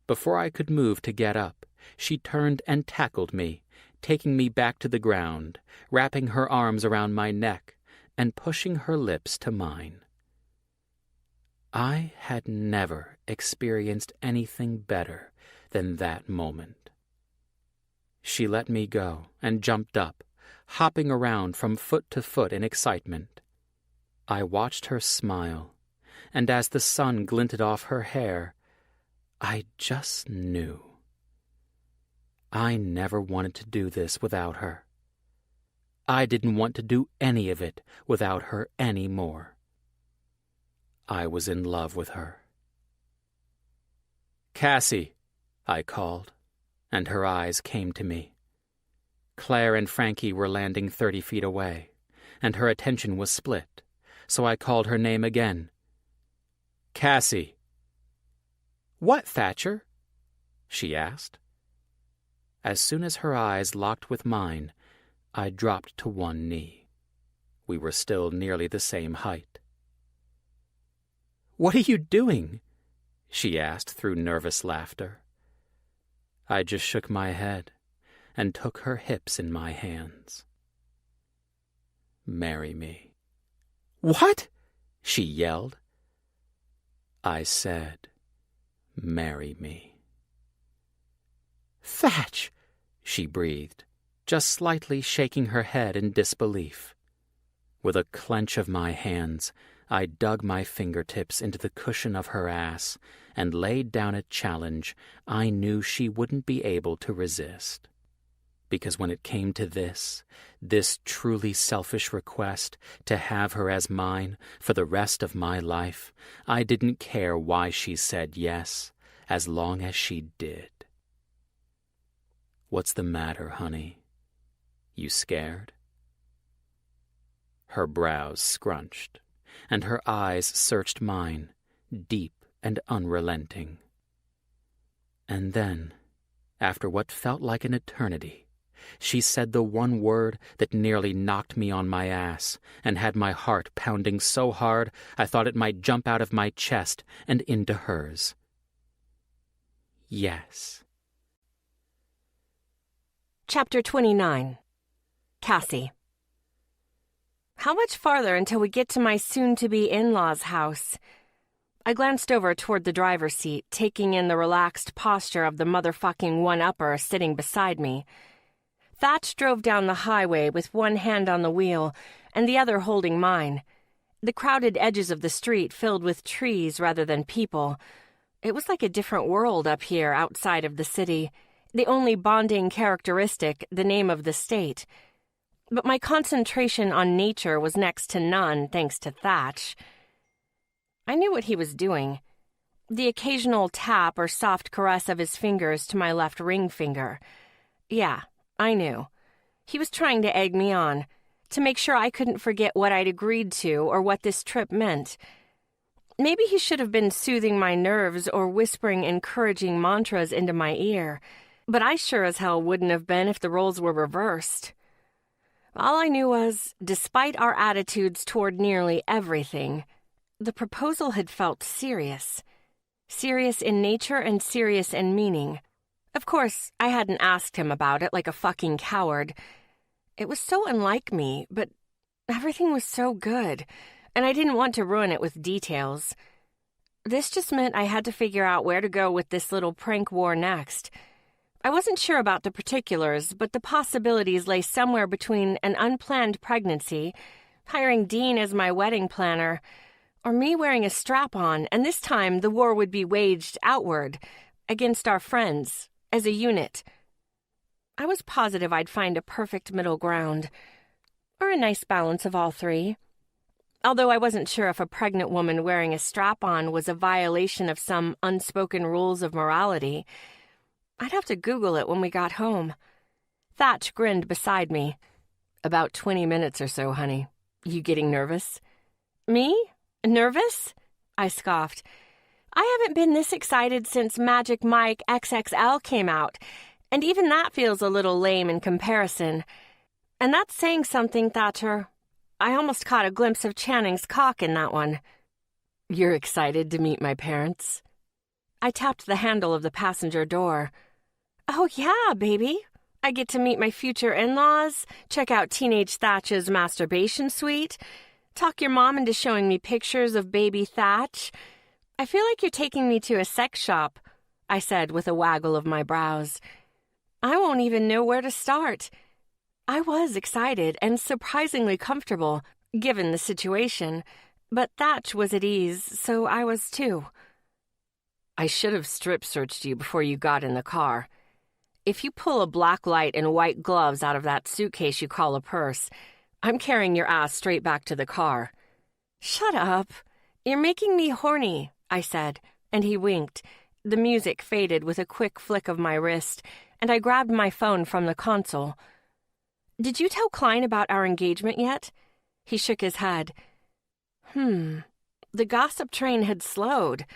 Before I could move to get up, she turned and tackled me, taking me back to the ground, wrapping her arms around my neck and pushing her lips to mine. I had never experienced anything better than that moment. She let me go and jumped up, hopping around from foot to foot in excitement. I watched her smile, and as the sun glinted off her hair, I just knew. I never wanted to do this without her. I didn't want to do any of it without her anymore. I was in love with her. "Cassie," I called, and her eyes came to me. Claire and Frankie were landing 30 feet away, and her attention was split, so I called her name again. "Cassie." "What, Thatcher?" she asked. As soon as her eyes locked with mine, I dropped to one knee. We were still nearly the same height. "What are you doing?" she asked through nervous laughter. I just shook my head and took her hips in my hands. "Marry me." "What?" she yelled. I said, "Marry me." "Thatch," she breathed, just slightly shaking her head in disbelief. With a clench of my hands, I dug my fingertips into the cushion of her ass and laid down a challenge I knew she wouldn't be able to resist. Because when it came to this truly selfish request to have her as mine for the rest of my life, I didn't care why she said yes, as long as she did. "What's the matter, honey? You scared?" Her brows scrunched, and her eyes searched mine, deep and unrelenting. And then, after what felt like an eternity, she said the one word that nearly knocked me on my ass and had my heart pounding so hard I thought it might jump out of my chest and into hers. Yes.
Chapter 29. Cassie. How much farther until we get to my soon-to-be in-laws' house? I glanced over toward the driver's seat, taking in the relaxed posture of the motherfucking one-upper sitting beside me. Thatch drove down the highway with one hand on the wheel and the other holding mine. The crowded edges of the street filled with trees rather than people. It was like a different world up here outside of the city, the only bonding characteristic the name of the state. But my concentration on nature was next to none thanks to Thatch. I knew what he was doing. The occasional tap or soft caress of his fingers to my left ring finger. Yeah, I knew. He was trying to egg me on, to make sure I couldn't forget what I'd agreed to or what this trip meant. Maybe he should have been soothing my nerves or whispering encouraging mantras into my ear, but I sure as hell wouldn't have been if the roles were reversed. All I knew was, despite our attitudes toward nearly everything, the proposal had felt serious. Serious in nature and serious in meaning. Of course, I hadn't asked him about it like a fucking coward. It was so unlike me, but everything was so good, and I didn't want to ruin it with details. This just meant I had to figure out where to go with this little prank war next. I wasn't sure about the particulars, but the possibilities lay somewhere between an unplanned pregnancy, hiring Dean as my wedding planner, or me wearing a strap-on, and this time the war would be waged outward, against our friends, as a unit. I was positive I'd find a perfect middle ground, or a nice balance of all three. Although I wasn't sure if a pregnant woman wearing a strap-on was a violation of some unspoken rules of morality. I'd have to Google it when we got home. Thatch grinned beside me. About 20 minutes or so, honey. You getting nervous? Me? Nervous? I scoffed. I haven't been this excited since Magic Mike XXL came out, and even that feels a little lame in comparison. And that's saying something, Thatcher. I almost caught a glimpse of Channing's cock in that one. You're excited to meet my parents? I tapped the handle of the passenger door. Oh, yeah, baby. I get to meet my future in-laws, check out teenage Thatch's masturbation suite, talk your mom into showing me pictures of baby Thatch. I feel like you're taking me to a sex shop, I said with a waggle of my brows. I won't even know where to start. I was excited and surprisingly comfortable, given the situation, but Thatch was at ease, so I was too. I should have strip-searched you before you got in the car. If you pull a black light and white gloves out of that suitcase you call a purse, I'm carrying your ass straight back to the car. Shut up. You're making me horny, I said, and he winked. The music faded with a quick flick of my wrist, and I grabbed my phone from the console. Did you tell Klein about our engagement yet? He shook his head. The gossip train had slowed,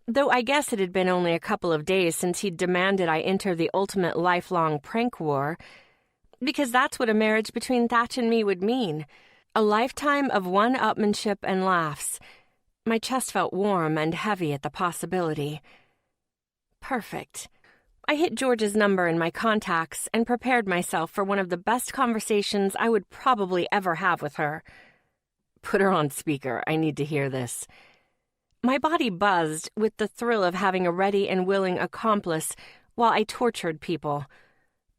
though I guess it had been only a couple of days since he'd demanded I enter the ultimate lifelong prank war, because that's what a marriage between Thatch and me would mean, a lifetime of one-upmanship and laughs. My chest felt warm and heavy at the possibility. Perfect. I hit George's number in my contacts and prepared myself for one of the best conversations I would probably ever have with her. Put her on speaker. I need to hear this. My body buzzed with the thrill of having a ready and willing accomplice while I tortured people.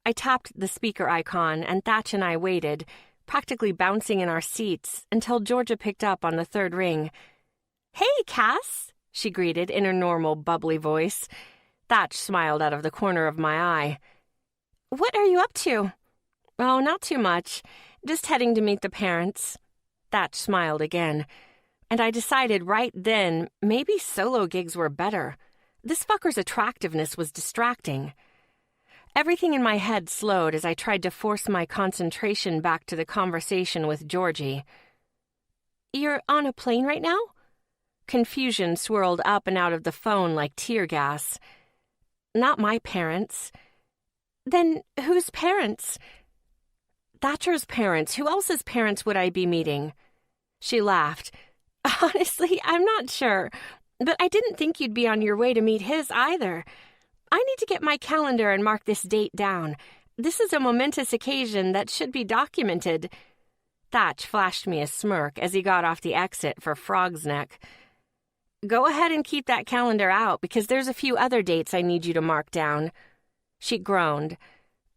I tapped the speaker icon, and Thatch and I waited, practically bouncing in our seats, until Georgia picked up on the third ring. Hey, Cass, she greeted in her normal, bubbly voice. Thatch smiled out of the corner of my eye. What are you up to? Oh, not too much. Just heading to meet the parents. Thatch smiled again. And I decided right then maybe solo gigs were better. This fucker's attractiveness was distracting. Everything in my head slowed as I tried to force my concentration back to the conversation with Georgie. You're on a plane right now? Confusion swirled up and out of the phone like tear gas. Not my parents. Then whose parents? Thatcher's parents. Who else's parents would I be meeting? She laughed. Honestly, I'm not sure, but I didn't think you'd be on your way to meet his either. I need to get my calendar and mark this date down. This is a momentous occasion that should be documented. Thatch flashed me a smirk as he got off the exit for Frog's Neck. Go ahead and keep that calendar out, because there's a few other dates I need you to mark down. She groaned.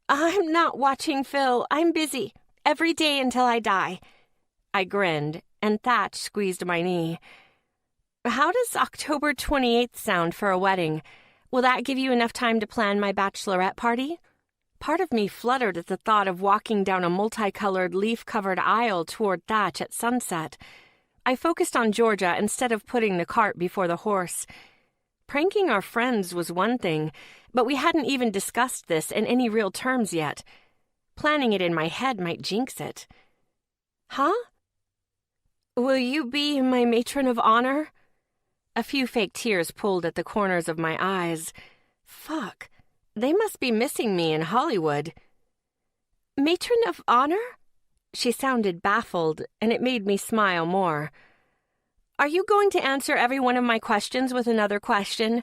I'm not watching Phil. I'm busy. Every day until I die. I grinned, and Thatch squeezed my knee. How does October 28th sound for a wedding? Will that give you enough time to plan my bachelorette party? Part of me fluttered at the thought of walking down a multicolored, leaf-covered aisle toward Thatch at sunset. I focused on Georgia instead of putting the cart before the horse. Pranking our friends was one thing, but we hadn't even discussed this in any real terms yet. Planning it in my head might jinx it. Huh? Will you be my matron of honor? A few fake tears pulled at the corners of my eyes. Fuck. They must be missing me in Hollywood. Matron of honor? She sounded baffled, and it made me smile more. Are you going to answer every one of my questions with another question?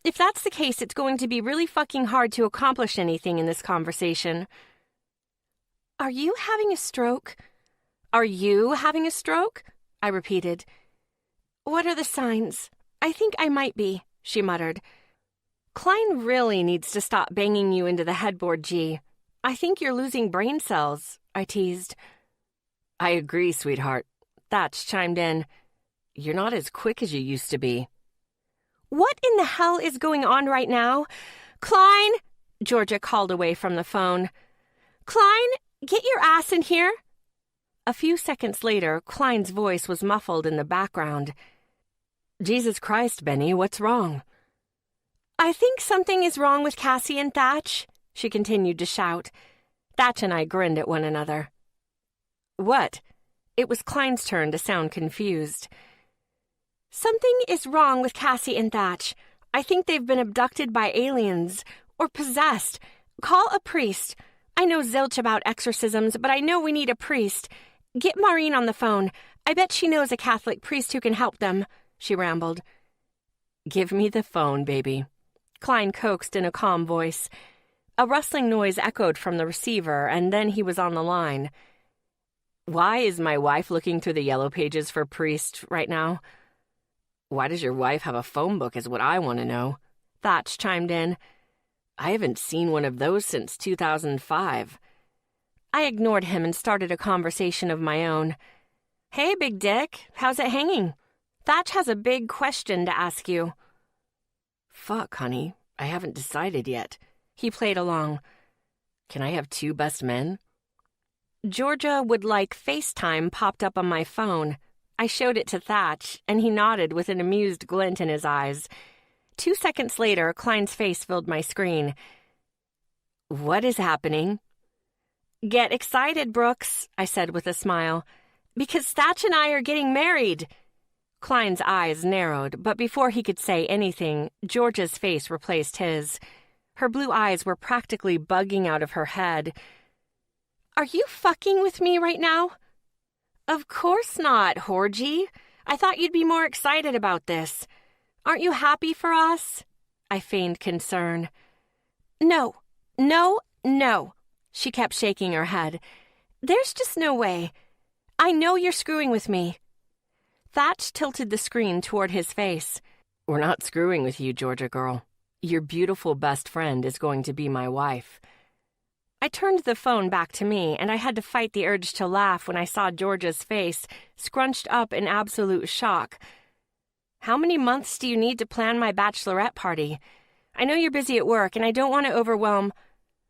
If that's the case, it's going to be really fucking hard to accomplish anything in this conversation. Are you having a stroke? Are you having a stroke? I repeated. What are the signs? I think I might be, she muttered. Klein really needs to stop banging you into the headboard, G. I think you're losing brain cells, I teased. I agree, sweetheart. Thatch chimed in. You're not as quick as you used to be. What in the hell is going on right now? Klein, Georgia called away from the phone. Klein, get your ass in here. A few seconds later, Klein's voice was muffled in the background. Jesus Christ, Benny, what's wrong? I think something is wrong with Cassie and Thatch, she continued to shout. Thatch and I grinned at one another. What? It was Klein's turn to sound confused. Something is wrong with Cassie and Thatch. I think they've been abducted by aliens, or possessed. Call a priest. I know zilch about exorcisms, but I know we need a priest. Get Maureen on the phone. I bet she knows a Catholic priest who can help them, she rambled. Give me the phone, baby, Klein coaxed in a calm voice. A rustling noise echoed from the receiver, and then he was on the line. Why is my wife looking through the yellow pages for priest right now? Why does your wife have a phone book is what I want to know, Thatch chimed in. I haven't seen one of those since 2005. I ignored him and started a conversation of my own. Hey, big dick, how's it hanging? Thatch has a big question to ask you. Fuck, honey, I haven't decided yet. He played along. Can I have 2 best men? Georgia would like FaceTime popped up on my phone. I showed it to Thatch, and he nodded with an amused glint in his eyes. 2 seconds later, Klein's face filled my screen. What is happening? Get excited, Brooks, I said with a smile. Because Thatch and I are getting married. Klein's eyes narrowed, but before he could say anything, Georgia's face replaced his. Her blue eyes were practically bugging out of her head. Are you fucking with me right now? Of course not, Horgy. I thought you'd be more excited about this. Aren't you happy for us? I feigned concern. No, no, no. She kept shaking her head. There's just no way. I know you're screwing with me. Thatch tilted the screen toward his face. We're not screwing with you, Georgia girl. Your beautiful best friend is going to be my wife. I turned the phone back to me, and I had to fight the urge to laugh when I saw Georgia's face, scrunched up in absolute shock. How many months do you need to plan my bachelorette party? I know you're busy at work, and I don't want to overwhelm...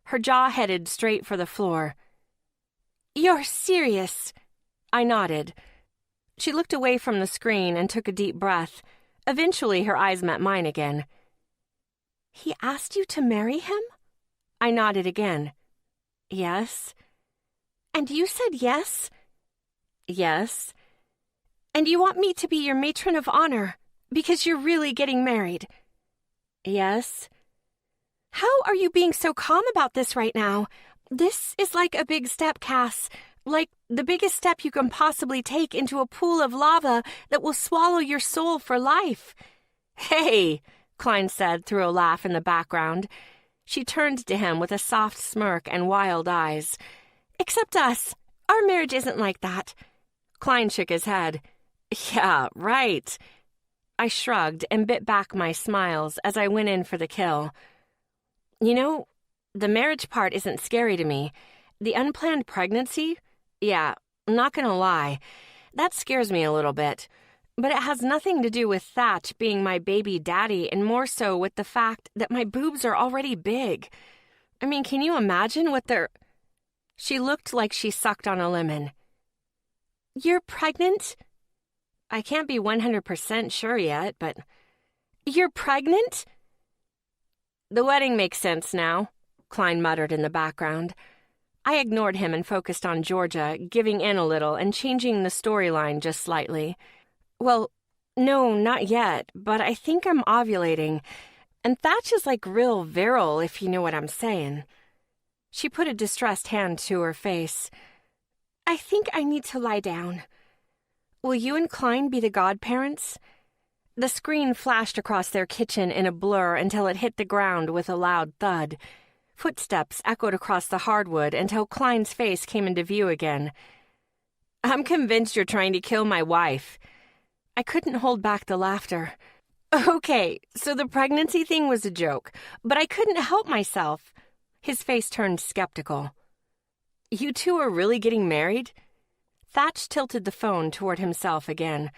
Her jaw headed straight for the floor. You're serious? I nodded. She looked away from the screen and took a deep breath. Eventually, her eyes met mine again. He asked you to marry him? I nodded again. Yes. And you said yes? Yes. And you want me to be your matron of honor, because you're really getting married? Yes. How are you being so calm about this right now? This is like a big step, Cass. Like the biggest step you can possibly take into a pool of lava that will swallow your soul for life. Hey, Klein said through a laugh in the background. She turned to him with a soft smirk and wild eyes. Except us. Our marriage isn't like that. Klein shook his head. Yeah, right. I shrugged and bit back my smiles as I went in for the kill. You know, the marriage part isn't scary to me. The unplanned pregnancy? Yeah, not gonna lie. That scares me a little bit. But it has nothing to do with Thatch being my baby daddy and more so with the fact that my boobs are already big. I mean, can you imagine what they're... She looked like she sucked on a lemon. You're pregnant? I can't be 100% sure yet, but... You're pregnant? The wedding makes sense now, Klein muttered in the background. I ignored him and focused on Georgia, giving in a little and changing the storyline just slightly. Well, no, not yet, but I think I'm ovulating. And Thatch is like real virile, if you know what I'm saying. She put a distressed hand to her face. I think I need to lie down. Will you and Klein be the godparents? The screen flashed across their kitchen in a blur until it hit the ground with a loud thud. Footsteps echoed across the hardwood until Klein's face came into view again. I'm convinced you're trying to kill my wife. I couldn't hold back the laughter. Okay, so the pregnancy thing was a joke, but I couldn't help myself. His face turned skeptical. You two are really getting married? Thatch tilted the phone toward himself again.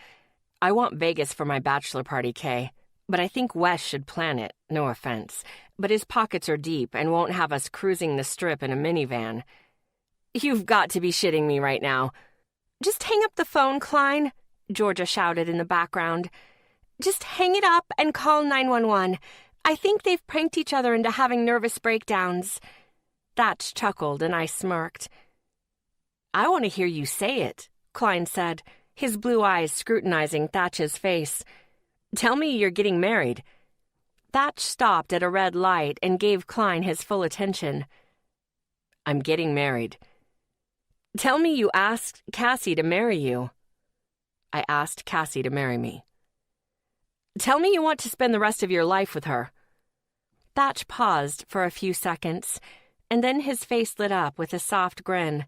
I want Vegas for my bachelor party, Kay. But I think Wes should plan it, no offense. But his pockets are deep and won't have us cruising the strip in a minivan. You've got to be shitting me right now. Just hang up the phone, Klein, Georgia shouted in the background. Just hang it up and call 911. I think they've pranked each other into having nervous breakdowns. Thatch chuckled and I smirked. I want to hear you say it, Klein said, his blue eyes scrutinizing Thatch's face. Tell me you're getting married. Thatch stopped at a red light and gave Klein his full attention. I'm getting married. Tell me you asked Cassie to marry you. I asked Cassie to marry me. Tell me you want to spend the rest of your life with her. Thatch paused for a few seconds, and then his face lit up with a soft grin.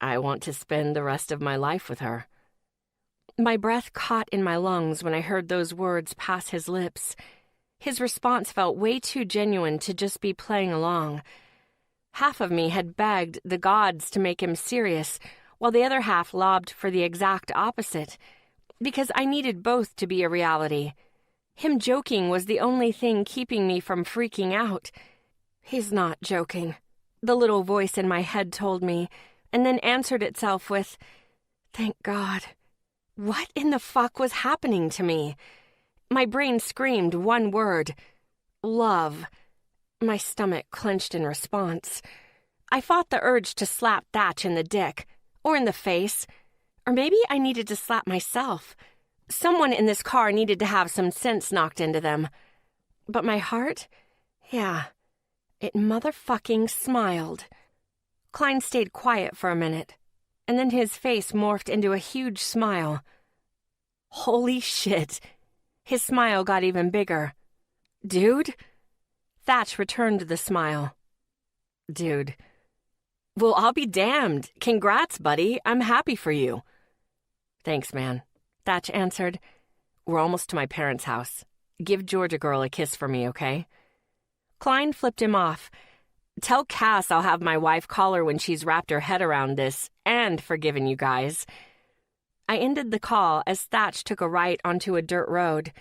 I want to spend the rest of my life with her. My breath caught in my lungs when I heard those words pass his lips. His response felt way too genuine to just be playing along. Half of me had begged the gods to make him serious, while the other half lobbed for the exact opposite, because I needed both to be a reality. Him joking was the only thing keeping me from freaking out. He's not joking, the little voice in my head told me, and then answered itself with, thank God. What in the fuck was happening to me? My brain screamed one word, love. My stomach clenched in response. I fought the urge to slap Thatch in the dick, or in the face, or maybe I needed to slap myself. Someone in this car needed to have some sense knocked into them. But my heart, yeah, it motherfucking smiled. Klein stayed quiet for a minute, and then his face morphed into a huge smile. Holy shit. His smile got even bigger. Dude? Thatch returned the smile. Dude. Well, I'll be damned. Congrats, buddy. I'm happy for you. Thanks, man. Thatch answered. We're almost to my parents' house. Give Georgia girl a kiss for me, okay? Klein flipped him off. Tell Cass I'll have my wife call her when she's wrapped her head around this and forgiven you guys. I ended the call as Thatch took a right onto a dirt road,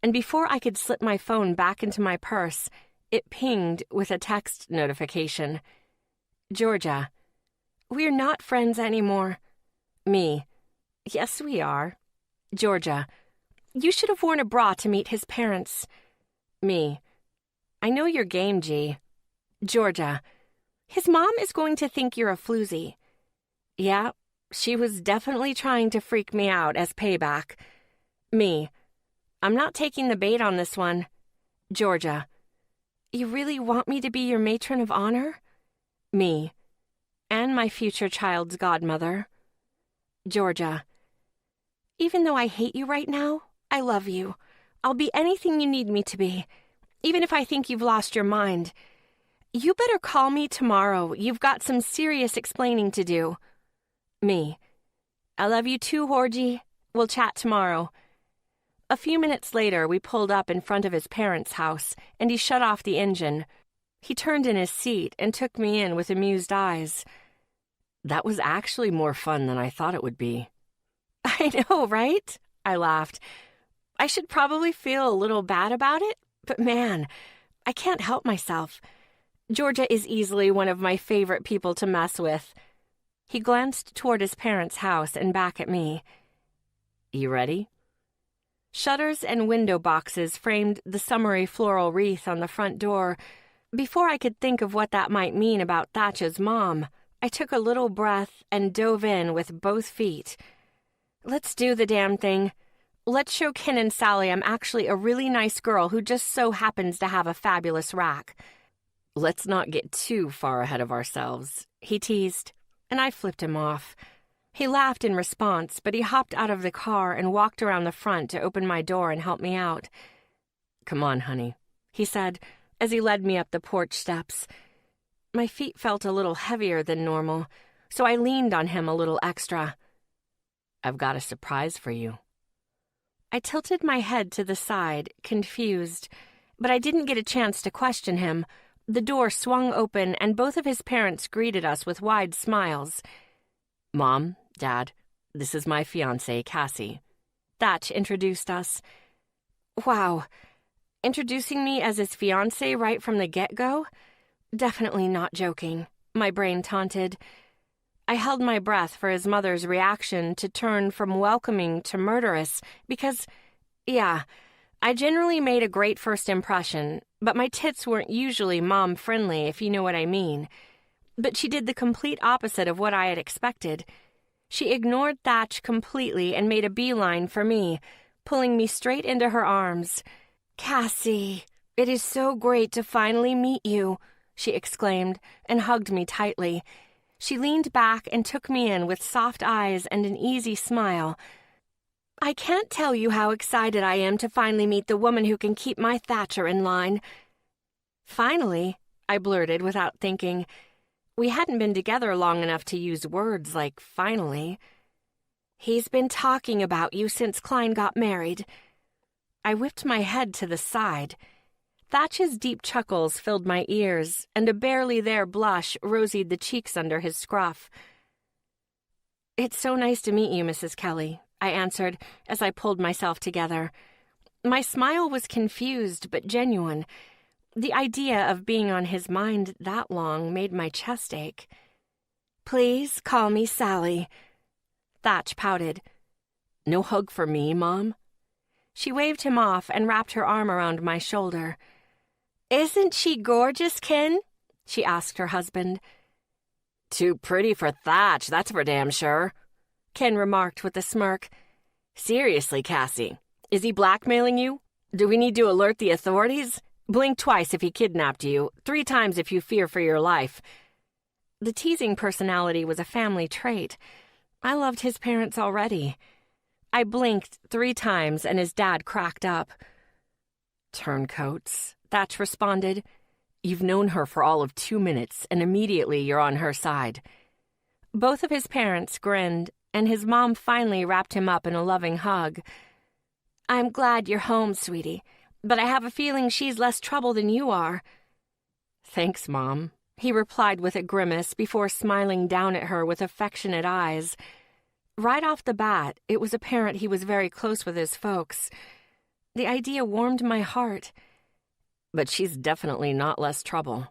and before I could slip my phone back into my purse, it pinged with a text notification. Georgia, we're not friends anymore. Me, yes we are. Georgia, you should have worn a bra to meet his parents. Me, I know your game, G. Georgia, his mom is going to think you're a floozy. Yeah, she was definitely trying to freak me out as payback. Me, I'm not taking the bait on this one. Georgia, You really want me to be your matron of honor? Me. And my future child's godmother. Georgia. Even though I hate you right now, I love you. I'll be anything you need me to be, even if I think you've lost your mind. You better call me tomorrow. You've got some serious explaining to do. Me. I love you too, Horgy. We'll chat tomorrow. A few minutes later, we pulled up in front of his parents' house, and he shut off the engine. He turned in his seat and took me in with amused eyes. That was actually more fun than I thought it would be. I know, right? I laughed. I should probably feel a little bad about it, but man, I can't help myself. Georgia is easily one of my favorite people to mess with. He glanced toward his parents' house and back at me. You ready? Shutters and window boxes framed the summery floral wreath on the front door. Before I could think of what that might mean about Thatch's mom, I took a little breath and dove in with both feet. Let's do the damn thing. Let's show Ken and Sally I'm actually a really nice girl who just so happens to have a fabulous rack. Let's not get too far ahead of ourselves, he teased, and I flipped him off. He laughed in response, but he hopped out of the car and walked around the front to open my door and help me out. Come on, honey, he said, as he led me up the porch steps. My feet felt a little heavier than normal, so I leaned on him a little extra. I've got a surprise for you. I tilted my head to the side, confused, but I didn't get a chance to question him. The door swung open, and both of his parents greeted us with wide smiles. Mom, Dad, this is my fiancée, Cassie. Thatch introduced us. Wow, introducing me as his fiancée right from the get-go? Definitely not joking, my brain taunted. I held my breath for his mother's reaction to turn from welcoming to murderous because, yeah, I generally made a great first impression, but my tits weren't usually mom-friendly, if you know what I mean. But she did the complete opposite of what I had expected. She ignored Thatch completely and made a beeline for me, pulling me straight into her arms. Cassie, it is so great to finally meet you, she exclaimed and hugged me tightly. She leaned back and took me in with soft eyes and an easy smile. I can't tell you how excited I am to finally meet the woman who can keep my Thatcher in line. Finally, I blurted without thinking. We hadn't been together long enough to use words like finally. He's been talking about you since Klein got married. I whipped my head to the side. Thatch's deep chuckles filled my ears, and a barely there blush rosied the cheeks under his scruff. It's so nice to meet you, Mrs. Kelly, I answered as I pulled myself together. My smile was confused but genuine. The idea of being on his mind that long made my chest ache. Please call me Sally. Thatch pouted. No hug for me, Mom? She waved him off and wrapped her arm around my shoulder. Isn't she gorgeous, Ken? She asked her husband. Too pretty for Thatch, that's for damn sure, Ken remarked with a smirk. Seriously, Cassie, is he blackmailing you? Do we need to alert the authorities? Blink twice if he kidnapped you, 3 times if you fear for your life. The teasing personality was a family trait. I loved his parents already. I blinked 3 times and his dad cracked up. Turncoats, Thatch responded. You've known her for all of 2 minutes, and immediately you're on her side. Both of his parents grinned, and his mom finally wrapped him up in a loving hug. I'm glad you're home, sweetie, but I have a feeling she's less trouble than you are. Thanks, Mom, he replied with a grimace before smiling down at her with affectionate eyes. Right off the bat, it was apparent he was very close with his folks. The idea warmed my heart. But she's definitely not less trouble.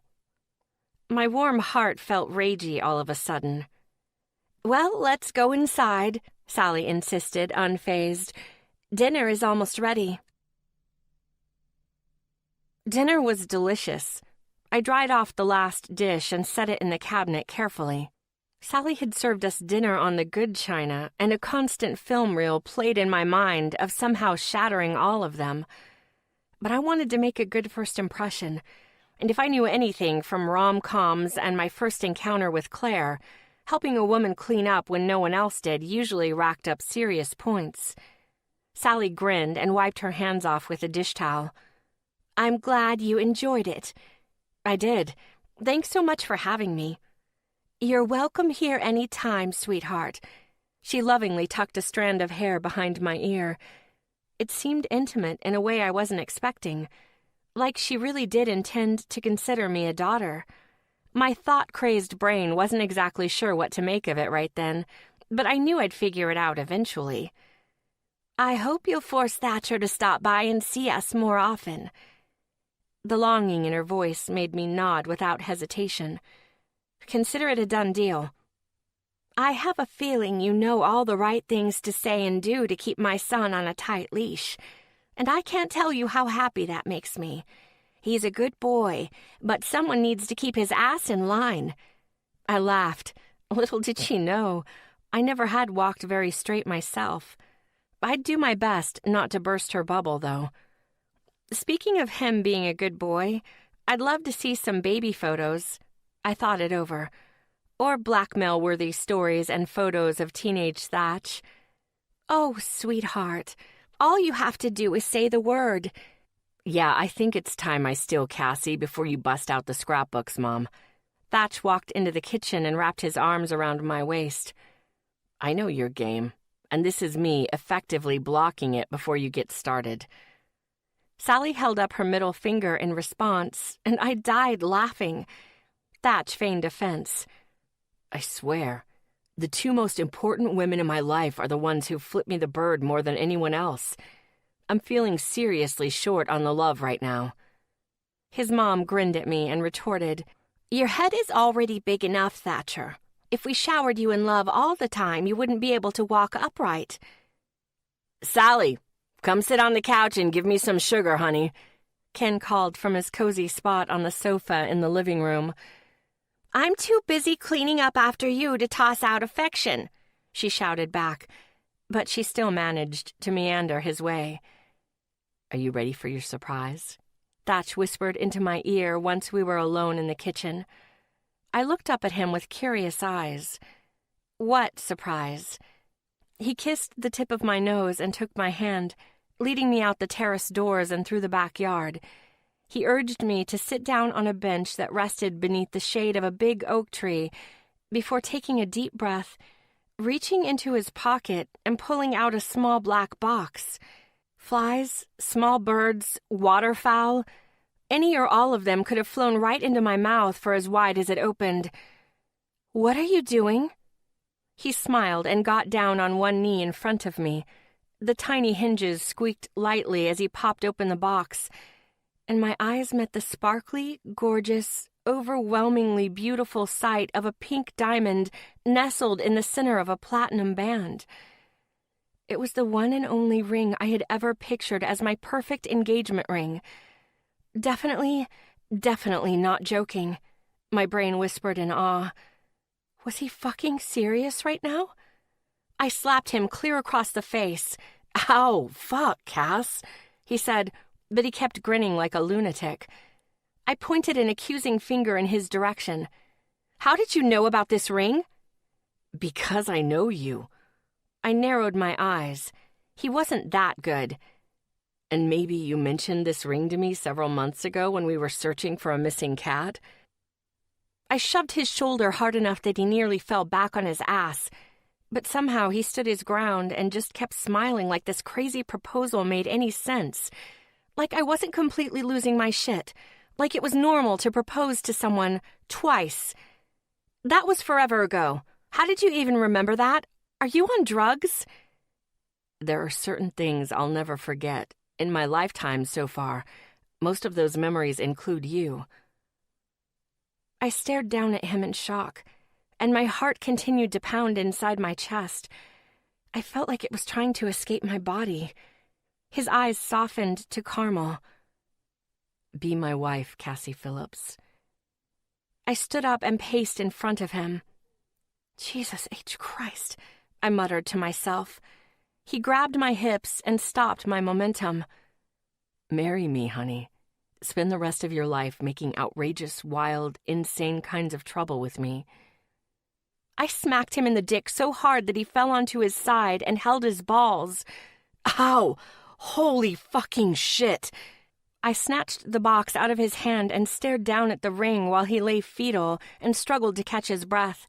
My warm heart felt ragey all of a sudden. Well, let's go inside, Sally insisted, unfazed. Dinner is almost ready. Dinner was delicious. I dried off the last dish and set it in the cabinet carefully. Sally had served us dinner on the good china, and a constant film reel played in my mind of somehow shattering all of them. But I wanted to make a good first impression, And if I knew anything from rom-coms and my first encounter with Claire, helping a woman clean up when no one else did usually racked up serious points. Sally grinned and wiped her hands off with a dish towel. "I'm glad you enjoyed it." "I did. Thanks so much for having me." "You're welcome here any time, sweetheart." She lovingly tucked a strand of hair behind my ear. It seemed intimate in a way I wasn't expecting, like she really did intend to consider me a daughter. My thought-crazed brain wasn't exactly sure what to make of it right then, but I knew I'd figure it out eventually. "I hope you'll force Thatcher to stop by and see us more often." The longing in her voice made me nod without hesitation. "Consider it a done deal." "I have a feeling you know all the right things to say and do to keep my son on a tight leash, and I can't tell you how happy that makes me. He's a good boy, but someone needs to keep his ass in line." I laughed. Little did she know, I never had walked very straight myself. I'd do my best not to burst her bubble, though. Speaking of him being a good boy, I'd love to see some baby photos. I thought it over. Or blackmail-worthy stories and photos of teenage Thatch. "Oh, sweetheart, all you have to do is say the word." "Yeah, I think it's time I steal Cassie before you bust out the scrapbooks, Mom." Thatch walked into the kitchen and wrapped his arms around my waist. "I know your game, and this is me effectively blocking it before you get started." Sally held up her middle finger in response, and I died laughing. Thatch feigned offense. "I swear, the two most important women in my life are the ones who flip me the bird more than anyone else. I'm feeling seriously short on the love right now." His mom grinned at me and retorted, "Your head is already big enough, Thatcher. If we showered you in love all the time, you wouldn't be able to walk upright." "Sally, come sit on the couch and give me some sugar, honey," Ken called from his cozy spot on the sofa in the living room. "I'm too busy cleaning up after you to toss out affection," she shouted back, but she still managed to meander his way. "Are you ready for your surprise?" Thatch whispered into my ear once we were alone in the kitchen. I looked up at him with curious eyes. "What surprise?" He kissed the tip of my nose and took my hand, leading me out the terrace doors and through the backyard. He urged me to sit down on a bench that rested beneath the shade of a big oak tree before taking a deep breath, reaching into his pocket and pulling out a small black box. Flies, small birds, waterfowl, any or all of them could have flown right into my mouth for as wide as it opened. "What are you doing?" He smiled and got down on one knee in front of me. The tiny hinges squeaked lightly as he popped open the box, and my eyes met the sparkly, gorgeous, overwhelmingly beautiful sight of a pink diamond nestled in the center of a platinum band. It was the one and only ring I had ever pictured as my perfect engagement ring. Definitely not joking, my brain whispered in awe. Was he fucking serious right now? I slapped him clear across the face. "Ow, fuck, Cass," he said, but he kept grinning like a lunatic. I pointed an accusing finger in his direction. "How did you know about this ring?" "Because I know you." I narrowed my eyes. He wasn't that good. "And maybe you mentioned this ring to me several months ago when we were searching for a missing cat?" I shoved his shoulder hard enough that he nearly fell back on his ass, but somehow he stood his ground and just kept smiling like this crazy proposal made any sense. Like I wasn't completely losing my shit. Like it was normal to propose to someone twice. "That was forever ago. How did you even remember that? Are you on drugs?" "There are certain things I'll never forget. In my lifetime so far, most of those memories include you." I stared down at him in shock, and my heart continued to pound inside my chest. I felt like it was trying to escape my body. His eyes softened to caramel. "Be my wife, Cassie Phillips." I stood up and paced in front of him. "Jesus H. Christ," I muttered to myself. He grabbed my hips and stopped my momentum. "Marry me, honey. spend the rest of your life making outrageous, wild, insane kinds of trouble with me. I smacked him in the dick so hard that he fell onto his side and held his balls. Ow! Holy fucking shit! I snatched the box out of his hand and stared down at the ring while he lay fetal and struggled to catch his breath.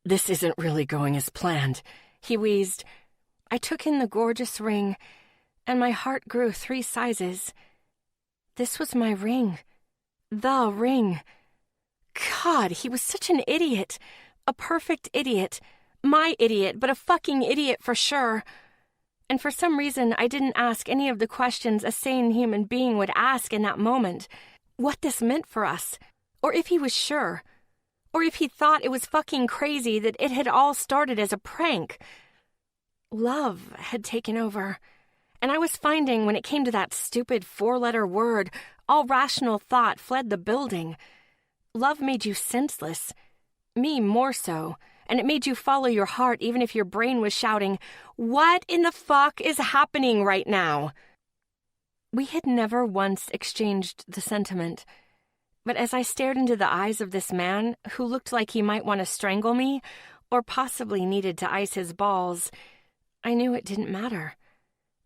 "This isn't really going as planned," he wheezed. I took in the gorgeous ring, and my heart grew 3 sizes. This was my ring. The ring. God, he was such an idiot. A perfect idiot. My idiot, but a fucking idiot for sure. And for some reason, I didn't ask any of the questions a sane human being would ask in that moment. What this meant for us. Or if he was sure. Or if he thought it was fucking crazy that it had all started as a prank. Love had taken over. And I was finding when it came to that stupid 4-letter word, all rational thought fled the building. Love made you senseless. Me more so. And it made you follow your heart even if your brain was shouting, "What in the fuck is happening right now?" We had never once exchanged the sentiment. But as I stared into the eyes of this man, who looked like he might want to strangle me, or possibly needed to ice his balls, I knew it didn't matter.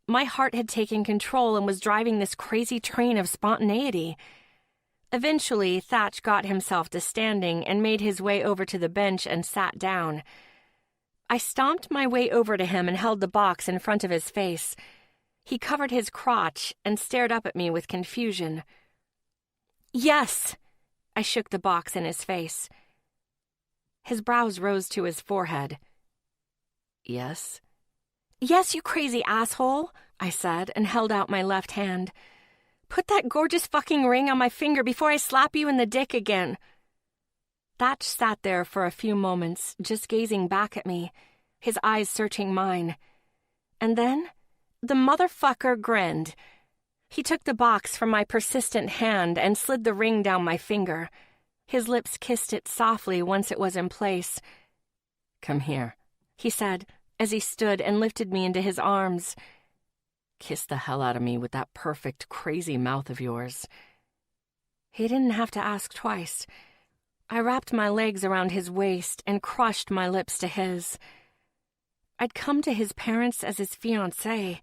My heart had taken control and was driving this crazy train of spontaneity. Eventually, Thatch got himself to standing and made his way over to the bench and sat down. I stomped my way over to him and held the box in front of his face. He covered his crotch and stared up at me with confusion. "Yes!" I shook the box in his face. His brows rose to his forehead. "Yes?" "Yes, you crazy asshole," I said and held out my left hand. "Put that gorgeous fucking ring on my finger before I slap you in the dick again." Thatch sat there for a few moments, just gazing back at me, his eyes searching mine. And then, the motherfucker grinned. He took the box from my persistent hand and slid the ring down my finger. His lips kissed it softly once it was in place. "Come here," he said, as he stood and lifted me into his arms. "Kiss the hell out of me with that perfect, crazy mouth of yours." He didn't have to ask twice. I wrapped my legs around his waist and crushed my lips to his. I'd come to his parents as his fiancée,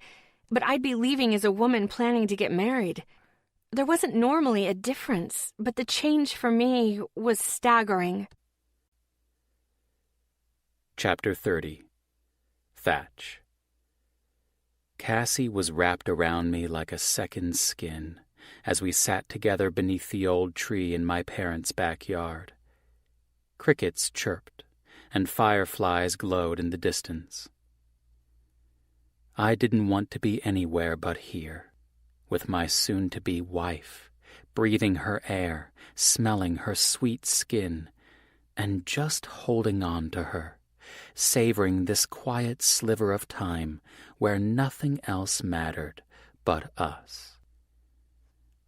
but I'd be leaving as a woman planning to get married. There wasn't normally a difference, but the change for me was staggering.
Chapter 30. Thatch. Cassie was wrapped around me like a second skin as we sat together beneath the old tree in my parents' backyard. Crickets chirped, and fireflies glowed in the distance. I didn't want to be anywhere but here, with my soon-to-be wife, breathing her air, smelling her sweet skin, and just holding on to her, savoring this quiet sliver of time where nothing else mattered but us.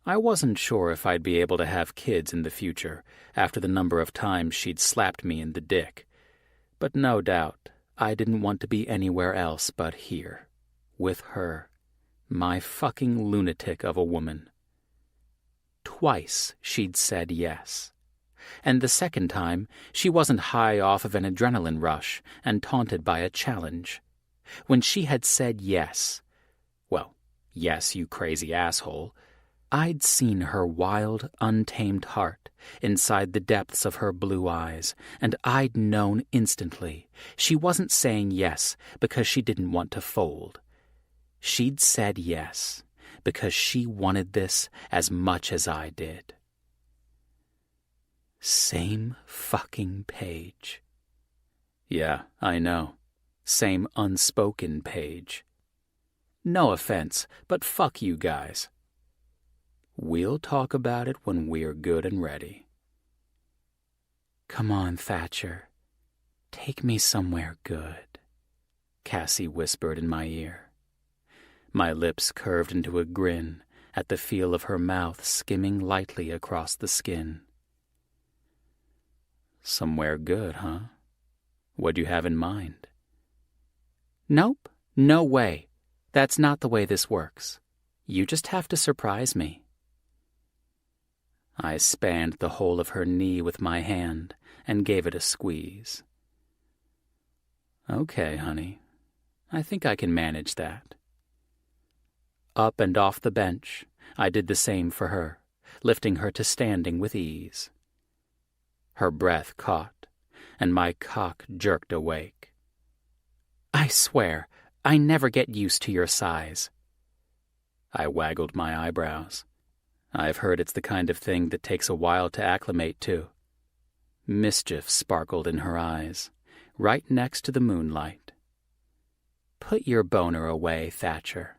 I wasn't sure if I'd be able to have kids in the future after the number of times she'd slapped me in the dick, but no doubt I didn't want to be anywhere else but here, with her, my fucking lunatic of a woman. Twice she'd said yes. And the second time, she wasn't high off of an adrenaline rush and taunted by a challenge. When she had said yes, well, yes, you crazy asshole, I'd seen her wild, untamed heart inside the depths of her blue eyes, and I'd known instantly she wasn't saying yes because she didn't want to fold. She'd said yes because she wanted this as much as I did. Same fucking page. Yeah, I know. Same unspoken page. No offense, but fuck you guys. We'll talk about it when we're good and ready. Come on, Thatcher. Take me somewhere good, Cassie whispered in my ear. My lips curved into a grin at the feel of her mouth skimming lightly across the skin. Somewhere good, huh? What'd you have in mind? Nope, no way. That's not the way this works. You just have to surprise me. I spanned the whole of her knee with my hand and gave it a squeeze. Okay, honey. I think I can manage that. Up and off the bench, I did the same for her, lifting her to standing with ease. Her breath caught, and my cock jerked awake. I swear, I never get used to your size. I waggled my eyebrows. I've heard it's the kind of thing that takes a while to acclimate to. Mischief sparkled in her eyes, right next to the moonlight. Put your boner away, Thatcher.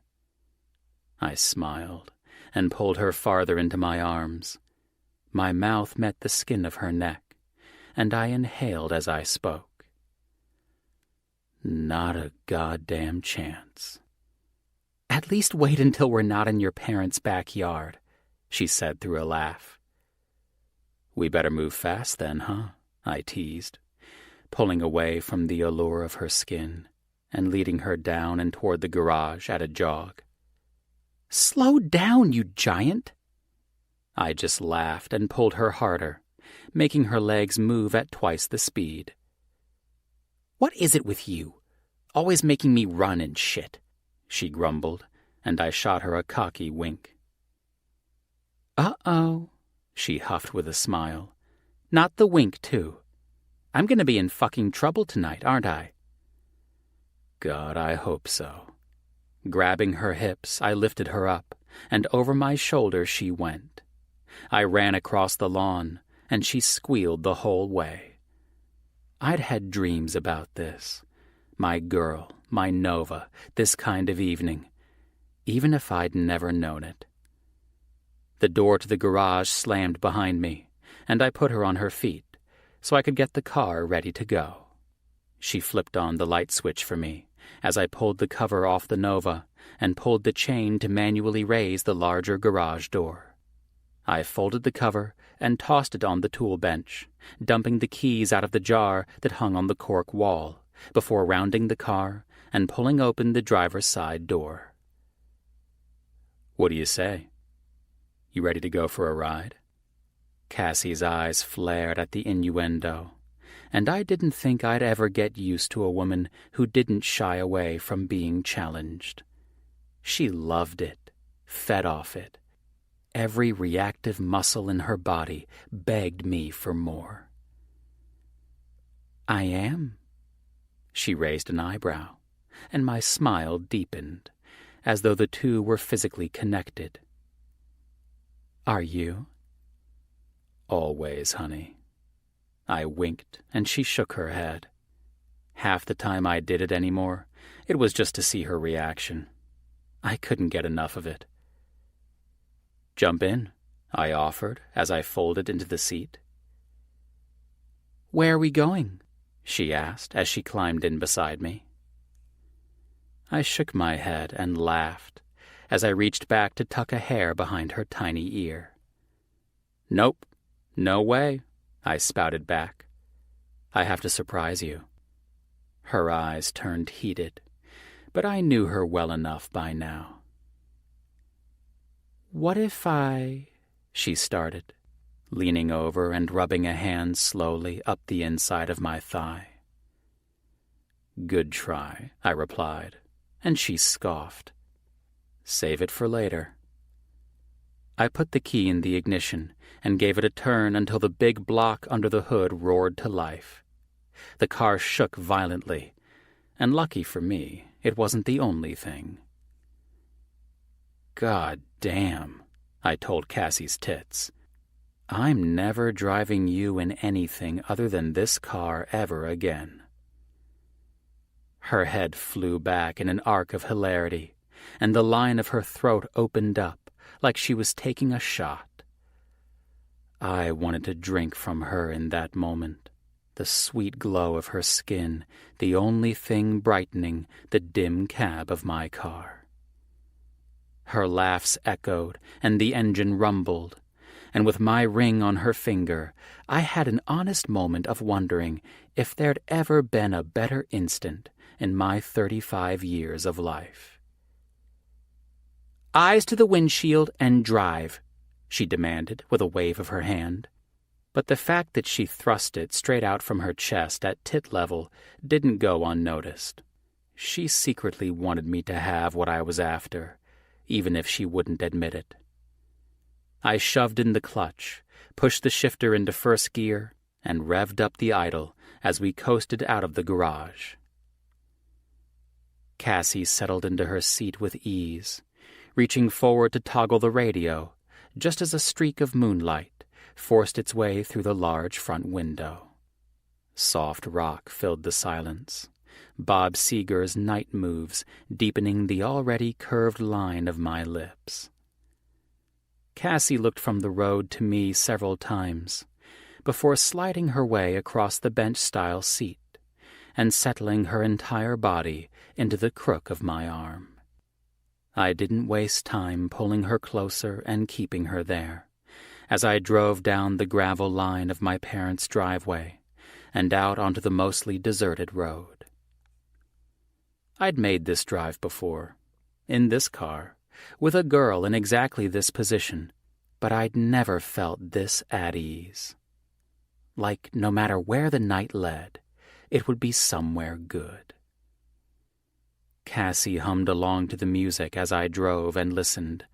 I smiled and pulled her farther into my arms. My mouth met the skin of her neck, and I inhaled as I spoke. Not a goddamn chance. At least wait until we're not in your parents' backyard, she said through a laugh. We better move fast then, huh? I teased, pulling away from the allure of her skin and leading her down and toward the garage at a jog. Slow down, you giant! I just laughed and pulled her harder, making her legs move at twice the speed. What is it with you? Always making me run and shit, she grumbled, and I shot her a cocky wink. Uh-oh, she huffed with a smile. Not the wink, too. I'm gonna be in fucking trouble tonight, aren't I? God, I hope so. Grabbing her hips, I lifted her up, and over my shoulder she went. I ran across the lawn, and she squealed the whole way. I'd had dreams about this. My girl, my Nova, this kind of evening, even if I'd never known it. The door to the garage slammed behind me, and I put her on her feet so I could get the car ready to go. She flipped on the light switch for me as I pulled the cover off the Nova and pulled the chain to manually raise the larger garage door. I folded the cover and tossed it on the tool bench, dumping the keys out of the jar that hung on the cork wall, before rounding the car and pulling open the driver's side door. What do you say? You ready to go for a ride? Cassie's eyes flared at the innuendo, and I didn't think I'd ever get used to a woman who didn't shy away from being challenged. She loved it, fed off it. Every reactive muscle in her body begged me for more. I am. She raised an eyebrow, and my smile deepened, as though the two were physically connected. Are you? Always, honey. I winked, and she shook her head. Half the time I did it anymore, it was just to see her reaction. I couldn't get enough of it. Jump in, I offered as I folded into the seat. Where are we going? She asked as she climbed in beside me. I shook my head and laughed as I reached back to tuck a hair behind her tiny ear. Nope, no way, I spouted back. I have to surprise you. Her eyes turned heated, but I knew her well enough by now. What if she started, leaning over and rubbing a hand slowly up the inside of my thigh. Good try, I replied, and she scoffed. Save it for later. I put the key in the ignition and gave it a turn until the big block under the hood roared to life. The car shook violently, and lucky for me, it wasn't the only thing. God damn, I told Cassie's tits. I'm never driving you in anything other than this car ever again. Her head flew back in an arc of hilarity, and the line of her throat opened up like she was taking a shot. I wanted to drink from her in that moment, the sweet glow of her skin, the only thing brightening the dim cab of my car. Her laughs echoed, and the engine rumbled, and with my ring on her finger, I had an honest moment of wondering if there'd ever been a better instant in my 35 years of life. Eyes to the windshield and drive, she demanded with a wave of her hand. But the fact that she thrust it straight out from her chest at tit level didn't go unnoticed. She secretly wanted me to have what I was after, even if she wouldn't admit it. I shoved in the clutch, pushed the shifter into first gear, and revved up the idle as we coasted out of the garage. Cassie settled into her seat with ease, reaching forward to toggle the radio, just as a streak of moonlight forced its way through the large front window. Soft rock filled the silence, Bob Seger's night moves deepening the already curved line of my lips. Cassie looked from the road to me several times, before sliding her way across the bench-style seat and settling her entire body into the crook of my arm. I didn't waste time pulling her closer and keeping her there, as I drove down the gravel line of my parents' driveway and out onto the mostly deserted road. I'd made this drive before, in this car, with a girl in exactly this position, but I'd never felt this at ease. Like no matter where the night led, it would be somewhere good. Cassie hummed along to the music as I drove and listened,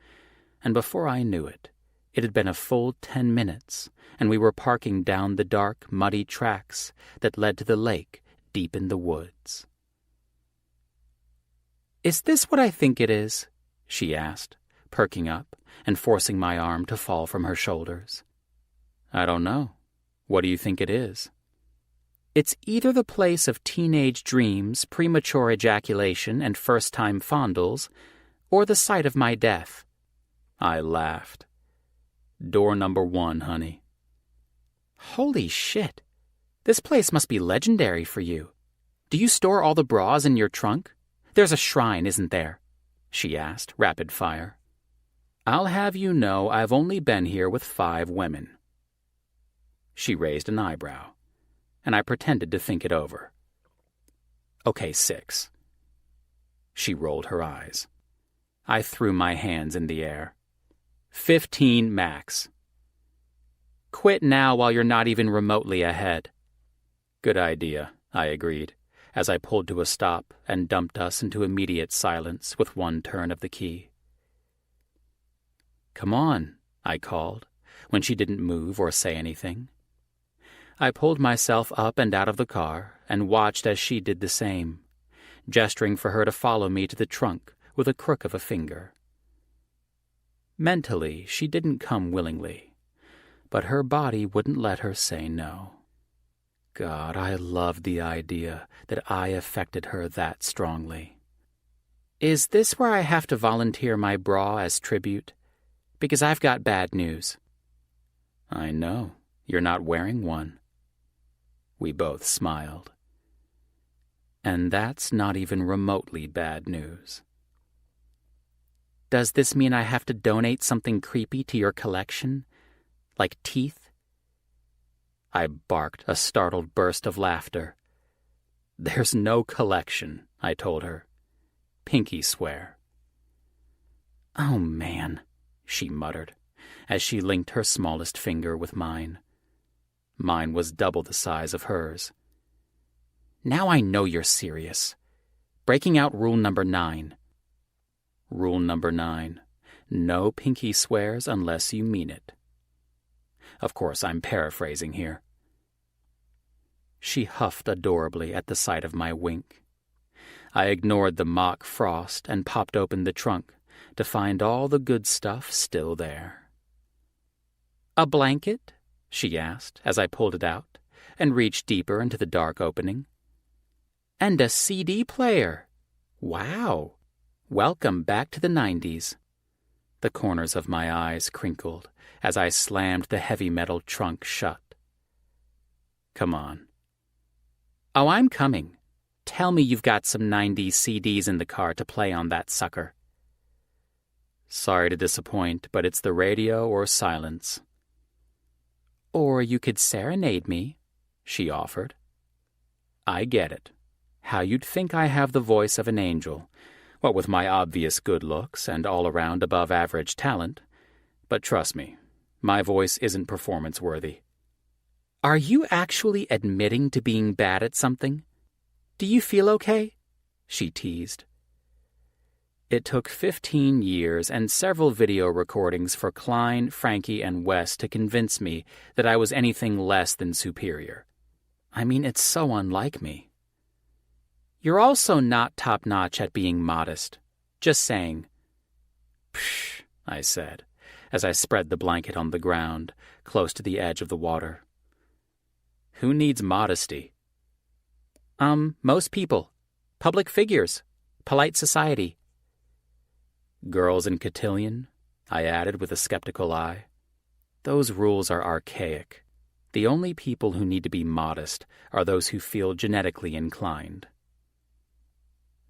and before I knew it, it had been a full 10 minutes, and we were parking down the dark, muddy tracks that led to the lake deep in the woods. "Is this what I think it is?" she asked, perking up and forcing my arm to fall from her shoulders. "I don't know. What do you think it is?" "It's either the place of teenage dreams, premature ejaculation, and first-time fondles, or the site of my death." I laughed. "Door number 1, honey." "Holy shit. This place must be legendary for you. Do you store all the bras in your trunk? There's a shrine, isn't there?" she asked, rapid fire. "I'll have you know I've only been here with 5 women." She raised an eyebrow, and I pretended to think it over. "Okay, 6. She rolled her eyes. I threw my hands in the air. 15 max. "Quit now while you're not even remotely ahead." "Good idea," I agreed, as I pulled to a stop and dumped us into immediate silence with one turn of the key. "Come on," I called, when she didn't move or say anything. I pulled myself up and out of the car and watched as she did the same, gesturing for her to follow me to the trunk with a crook of a finger. Mentally, she didn't come willingly, but her body wouldn't let her say no. God, I loved the idea that I affected her that strongly. "Is this where I have to volunteer my bra as tribute? Because I've got bad news." "I know. You're not wearing one." We both smiled. "And that's not even remotely bad news." "Does this mean I have to donate something creepy to your collection? Like teeth?" I barked a startled burst of laughter. "There's no collection," I told her. "Pinky swear." "Oh, man," she muttered, as she linked her smallest finger with mine. Mine was double the size of hers. "Now I know you're serious. Breaking out rule number 9. Rule number 9. No pinky swears unless you mean it. Of course, I'm paraphrasing here. She huffed adorably at the sight of my wink. I ignored the mock frost and popped open the trunk to find all the good stuff still there. "A blanket?" she asked as I pulled it out and reached deeper into the dark opening. "And a CD player. Wow. Welcome back to the 90s. The corners of my eyes crinkled as I slammed the heavy metal trunk shut. "Come on." "Oh, I'm coming. Tell me you've got some 90s CDs in the car to play on that sucker." "Sorry to disappoint, but it's the radio or silence." "Or you could serenade me," she offered. "I get it. How you'd think I have the voice of an angel, what with my obvious good looks and all-around above-average talent. But trust me, My voice isn't performance-worthy. Are you actually admitting to being bad at something? Do you feel okay? She teased. It took 15 years and several video recordings for Klein, Frankie, and Wes to convince me that I was anything less than superior. I mean, it's so unlike me. You're also not top-notch at being modest. Just saying. Psh, I said, as I spread the blanket on the ground, close to the edge of the water. Who needs modesty? Most people. Public figures. Polite society. Girls in cotillion? I added with a skeptical eye. Those rules are archaic. The only people who need to be modest are those who feel genetically inclined.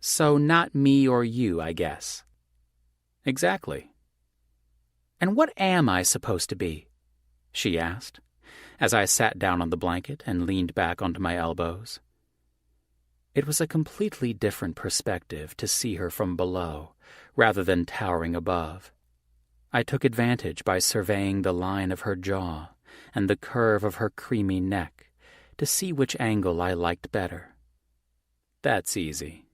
So not me or you, I guess. Exactly. And what am I supposed to be? She asked, as I sat down on the blanket and leaned back onto my elbows. It was a completely different perspective to see her from below, rather than towering above. I took advantage by surveying the line of her jaw and the curve of her creamy neck to see which angle I liked better. That's easy.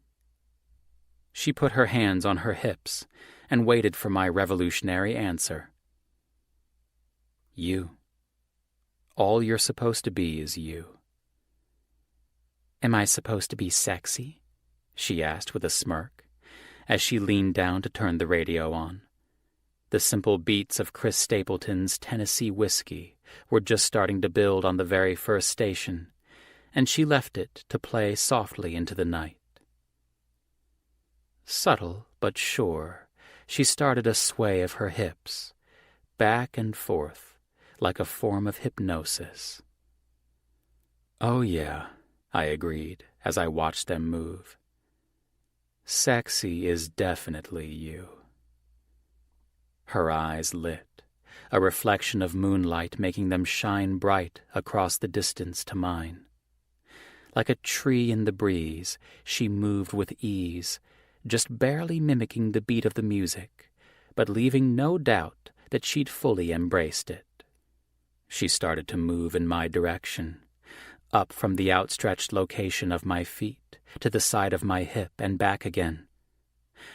She put her hands on her hips and waited for my revolutionary answer. You. All you're supposed to be is you. Am I supposed to be sexy? She asked with a smirk, as she leaned down to turn the radio on. The simple beats of Chris Stapleton's Tennessee Whiskey were just starting to build on the very first station, and she left it to play softly into the night. Subtle but sure, she started a sway of her hips, back and forth, like a form of hypnosis. Oh yeah, I agreed as I watched them move. Sexy is definitely you. Her eyes lit, a reflection of moonlight making them shine bright across the distance to mine. Like a tree in the breeze, she moved with ease, just barely mimicking the beat of the music, but leaving no doubt that she'd fully embraced it. She started to move in my direction, up from the outstretched location of my feet to the side of my hip and back again.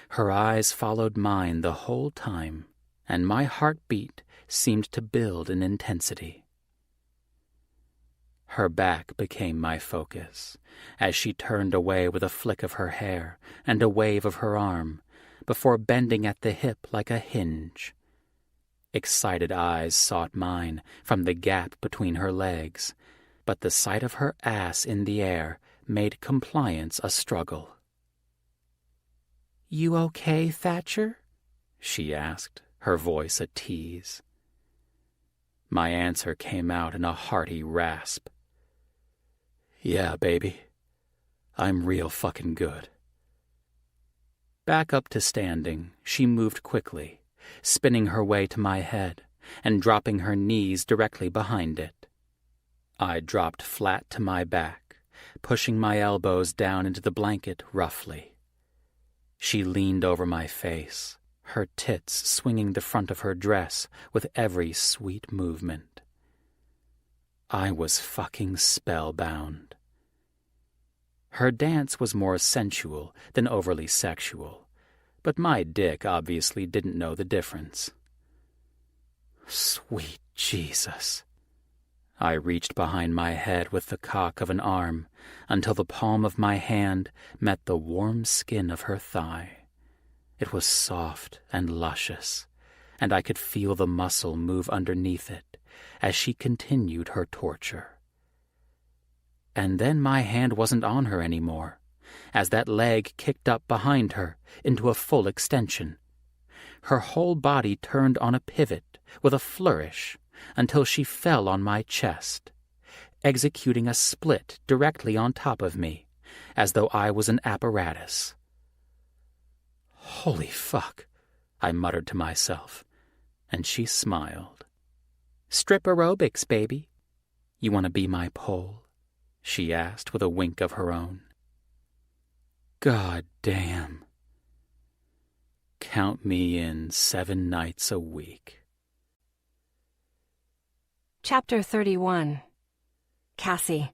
Her eyes followed mine the whole time, and my heartbeat seemed to build in intensity. Her back became my focus, as she turned away with a flick of her hair and a wave of her arm, before bending at the hip like a hinge. Excited eyes sought mine from the gap between her legs, but the sight of her ass in the air made compliance a struggle. "You okay, Thatcher?" she asked, her voice a tease. My answer came out in a hearty rasp. "Yeah, baby. I'm real fucking good." Back up to standing, she moved quickly, spinning her way to my head and dropping her knees directly behind it. I dropped flat to my back, pushing my elbows down into the blanket roughly. She leaned over my face, her tits swinging the front of her dress with every sweet movement. I was fucking spellbound. Her dance was more sensual than overly sexual, but my dick obviously didn't know the difference. Sweet Jesus. I reached behind my head with the cock of an arm until the palm of my hand met the warm skin of her thigh. It was soft and luscious, and I could feel the muscle move underneath it as she continued her torture. And then my hand wasn't on her anymore, as that leg kicked up behind her into a full extension. Her whole body turned on a pivot with a flourish until she fell on my chest, executing a split directly on top of me, as though I was an apparatus. Holy fuck, I muttered to myself, and she smiled. Strip aerobics, baby. You want to be my pole? She asked with a wink of her own. God damn. Count me in 7 nights a week.
Chapter 31. Cassie.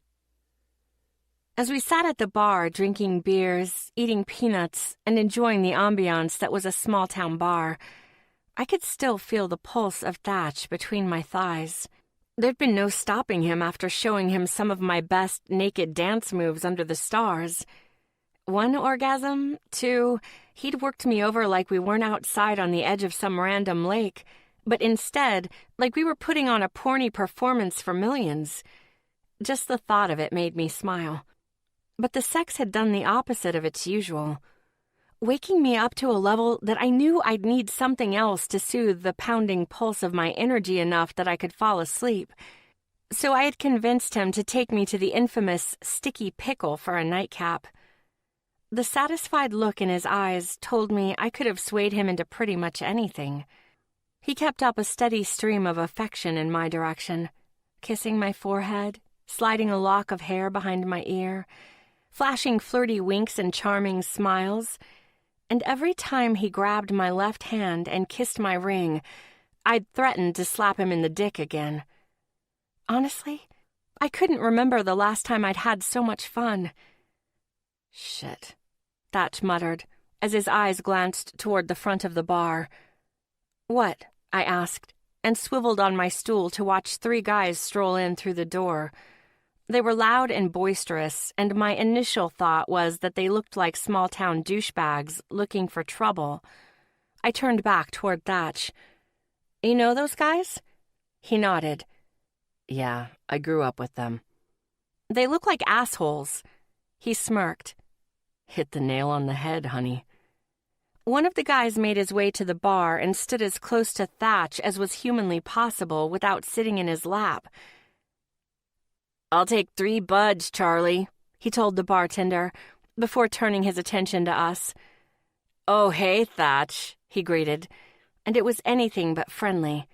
As we sat at the bar drinking beers, eating peanuts, and enjoying the ambiance that was a small-town bar, I could still feel the pulse of Thatch between my thighs. There'd been no stopping him after showing him some of my best naked dance moves under the stars. 1 orgasm, 2, he'd worked me over like we weren't outside on the edge of some random lake, but instead, like we were putting on a porny performance for millions. Just the thought of it made me smile. But the sex had done the opposite of its usual, waking me up to a level that I knew I'd need something else to soothe the pounding pulse of my energy enough that I could fall asleep. So I had convinced him to take me to the infamous Sticky Pickle for a nightcap. The satisfied look in his eyes told me I could have swayed him into pretty much anything. He kept up a steady stream of affection in my direction, kissing my forehead, sliding a lock of hair behind my ear, flashing flirty winks and charming smiles, and every time he grabbed my left hand and kissed my ring, I'd threatened to slap him in the dick again. Honestly, I couldn't remember the last time I'd had so much fun. Shit, Thatch muttered, as his eyes glanced toward the front of the bar. What? I asked, and swiveled on my stool to watch 3 guys stroll in through the door. They were loud and boisterous, and my initial thought was that they looked like small-town douchebags looking for trouble. I turned back toward Thatch. You know those guys? He nodded. Yeah, I grew up with them. They look like assholes. He smirked. Hit the nail on the head, honey. One of the guys made his way to the bar and stood as close to Thatch as was humanly possible without sitting in his lap. I'll take 3 buds, Charlie, he told the bartender, before turning his attention to us. Oh, hey, Thatch, he greeted, and it was anything but friendly.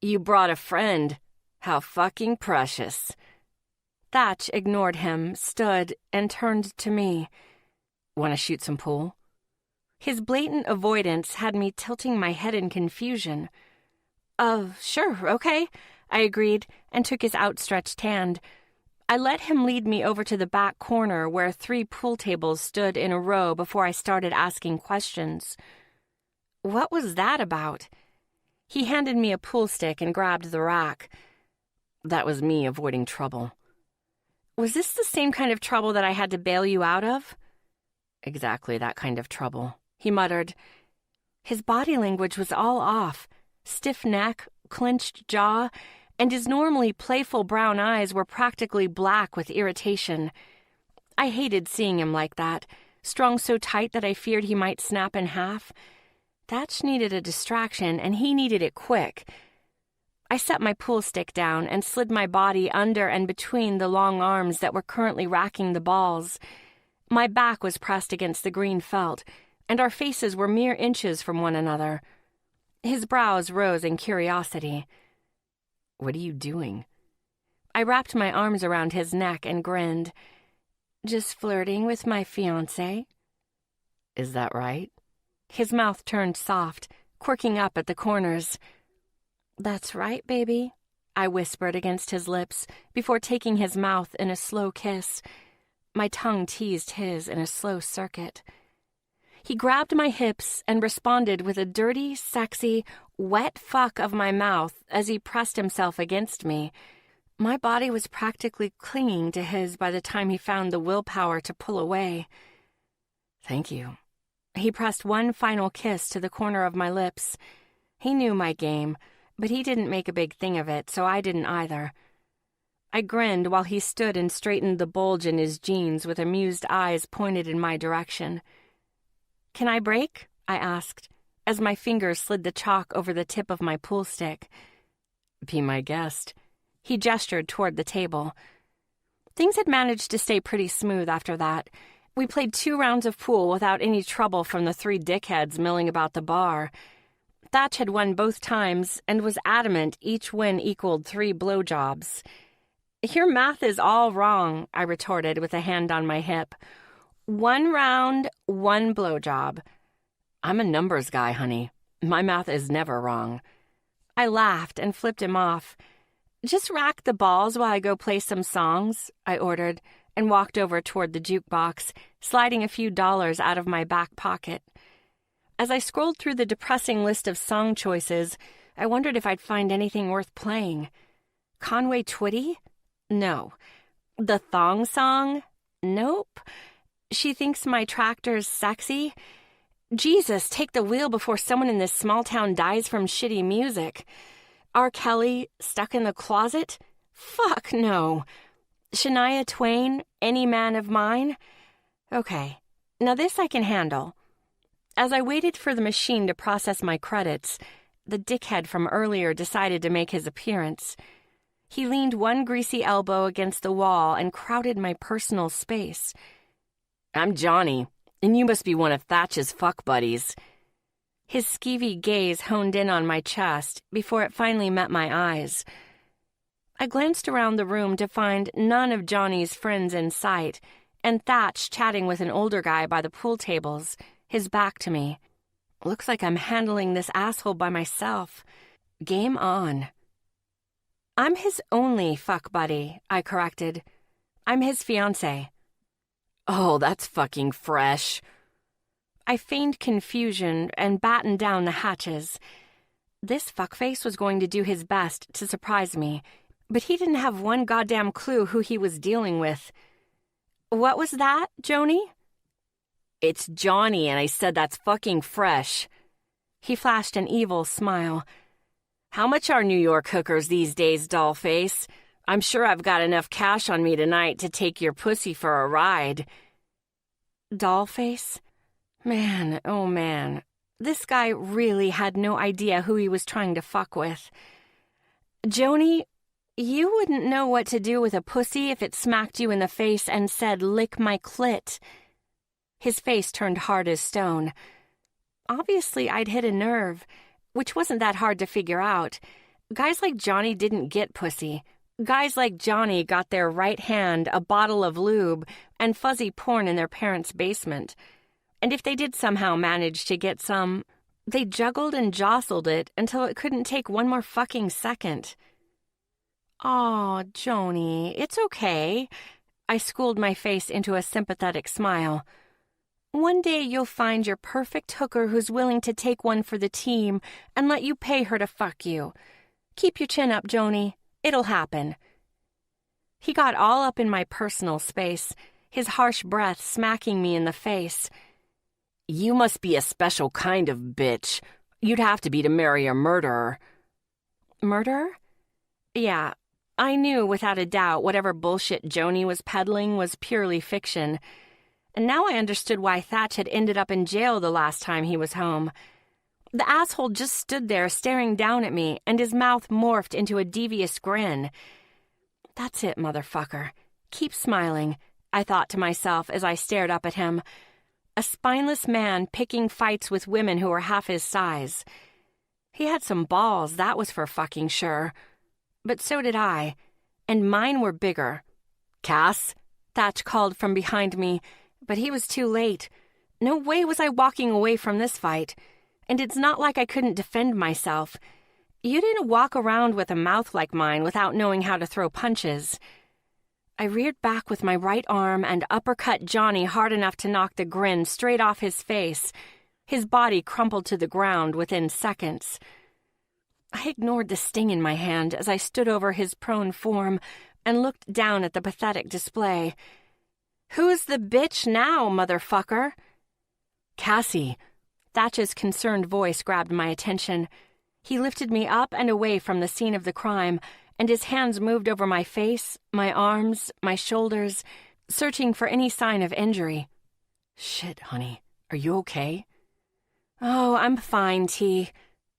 You brought a friend. How fucking precious. Thatch ignored him, stood, and turned to me. Want to shoot some pool? His blatant avoidance had me tilting my head in confusion. Sure, okay, I agreed, and took his outstretched hand. I let him lead me over to the back corner where 3 pool tables stood in a row before I started asking questions. What was that about? He handed me a pool stick and grabbed the rack. That was me avoiding trouble. Was this the same kind of trouble that I had to bail you out of? Exactly that kind of trouble, he muttered. His body language was all off. Stiff neck, clenched jaw, and his normally playful brown eyes were practically black with irritation. I hated seeing him like that, strung so tight that I feared he might snap in half. Thatch needed a distraction, and he needed it quick. I set my pool stick down and slid my body under and between the long arms that were currently racking the balls. My back was pressed against the green felt, and our faces were mere inches from one another. His brows rose in curiosity. What are you doing? I wrapped my arms around his neck and grinned. Just flirting with my fiancé. Is that right? His mouth turned soft, quirking up at the corners. That's right, baby, I whispered against his lips before taking his mouth in a slow kiss. My tongue teased his in a slow circuit. He grabbed my hips and responded with a dirty, sexy, wet fuck of my mouth as he pressed himself against me. My body was practically clinging to his by the time he found the willpower to pull away. Thank you. He pressed one final kiss to the corner of my lips. He knew my game, but he didn't make a big thing of it, so I didn't either. I grinned while he stood and straightened the bulge in his jeans with amused eyes pointed in my direction. Can I break? I asked, as my fingers slid the chalk over the tip of my pool stick. Be my guest. He gestured toward the table. Things had managed to stay pretty smooth after that. We played 2 rounds of pool without any trouble from the 3 dickheads milling about the bar. Thatch had won both times and was adamant each win equaled 3 blowjobs. Your math is all wrong, I retorted with a hand on my hip. 1 round, 1 blowjob. I'm a numbers guy, honey. My math is never wrong. I laughed and flipped him off. Just rack the balls while I go play some songs, I ordered, and walked over toward the jukebox, sliding a few dollars out of my back pocket. As I scrolled through the depressing list of song choices, I wondered if I'd find anything worth playing. Conway Twitty? No. The Thong Song? Nope. She Thinks My Tractor's Sexy? Jesus, take the wheel before someone in this small town dies from shitty music. R. Kelly, Stuck in the Closet? Fuck no. Shania Twain, Any Man of Mine? Okay, now this I can handle. As I waited for the machine to process my credits, the dickhead from earlier decided to make his appearance. He leaned one greasy elbow against the wall and crowded my personal space. I'm Johnny, and you must be one of Thatch's fuck buddies. His skeevy gaze honed in on my chest before it finally met my eyes. I glanced around the room to find none of Johnny's friends in sight, and Thatch chatting with an older guy by the pool tables, his back to me. Looks like I'm handling this asshole by myself. Game on. I'm his only fuck buddy, I corrected. I'm his fiancé. Oh, that's fucking fresh. I feigned confusion and battened down the hatches. This fuckface was going to do his best to surprise me, but he didn't have one goddamn clue who he was dealing with. What was that, Joni? It's Johnny, and I said that's fucking fresh. He flashed an evil smile. How much are New York hookers these days, dollface? I'm sure I've got enough cash on me tonight to take your pussy for a ride. Dollface? Man, oh man. This guy really had no idea who he was trying to fuck with. Joni, you wouldn't know what to do with a pussy if it smacked you in the face and said, lick my clit. His face turned hard as stone. Obviously, I'd hit a nerve, which wasn't that hard to figure out. Guys like Johnny didn't get pussy. Guys like Johnny got their right hand a bottle of lube and fuzzy porn in their parents' basement. And if they did somehow manage to get some, they juggled and jostled it until it couldn't take one more fucking second. Aw, Joni, it's okay. I schooled my face into a sympathetic smile. One day you'll find your perfect hooker who's willing to take one for the team and let you pay her to fuck you. Keep your chin up, Joni. It'll happen. He got all up in my personal space, his harsh breath smacking me in the face. You must be a special kind of bitch. You'd have to be to marry a murderer. Murderer? Yeah, I knew without a doubt whatever bullshit Joni was peddling was purely fiction. And now I understood why Thatch had ended up in jail the last time he was home. The asshole just stood there staring down at me, and his mouth morphed into a devious grin. That's it, motherfucker. Keep smiling, I thought to myself as I stared up at him. A spineless man picking fights with women who were half his size. He had some balls, that was for fucking sure. But so did I, and mine were bigger. Cass? Thatch called from behind me, but he was too late. No way was I walking away from this fight. And it's not like I couldn't defend myself. You didn't walk around with a mouth like mine without knowing how to throw punches. I reared back with my right arm and uppercut Johnny hard enough to knock the grin straight off his face. His body crumpled to the ground within seconds. I ignored the sting in my hand as I stood over his prone form and looked down at the pathetic display. Who's the bitch now, motherfucker? Cassie. Thatch's concerned voice grabbed my attention. He lifted me up and away from the scene of the crime, and his hands moved over my face, my arms, my shoulders, searching for any sign of injury. Shit, honey. Are you okay? Oh, I'm fine, T.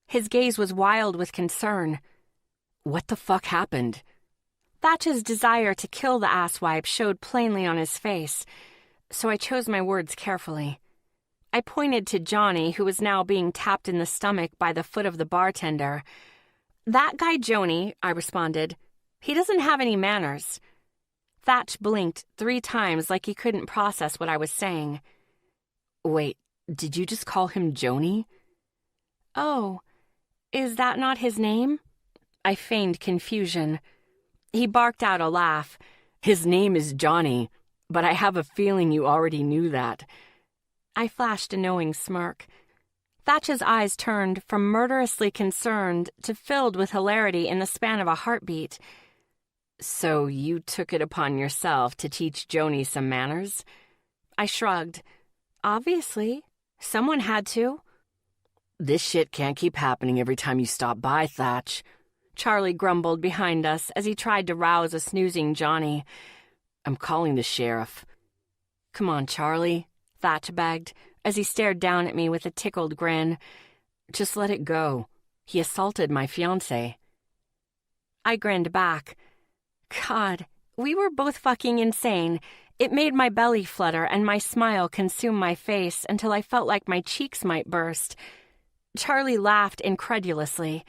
His gaze was wild with concern. What the fuck happened? Thatch's desire to kill the asswipe showed plainly on his face, so I chose my words carefully. I pointed to Johnny, who was now being tapped in the stomach by the foot of the bartender. That guy Joni, I responded. He doesn't have any manners. Thatch blinked 3 times like he couldn't process what I was saying. Wait, did you just call him Joni? Oh, is that not his name? I feigned confusion.
He barked out a laugh. His name is Johnny, but I have a feeling you already knew that. I flashed a knowing smirk. Thatch's eyes turned from murderously concerned to filled with hilarity in the span of a heartbeat. So you took it upon yourself to teach Joni some manners? I shrugged. Obviously. Someone had to. This shit can't keep happening every time you stop by, Thatch. Charlie grumbled behind us as he tried to rouse a snoozing Johnny. I'm calling the sheriff. Come on, Charlie, Thatch begged, as he stared down at me with a tickled grin. Just let it go. He assaulted my fiancé. I grinned back. God, we were both fucking insane. It made my belly flutter and my smile consume my face until I felt like my cheeks might burst. Charlie laughed incredulously.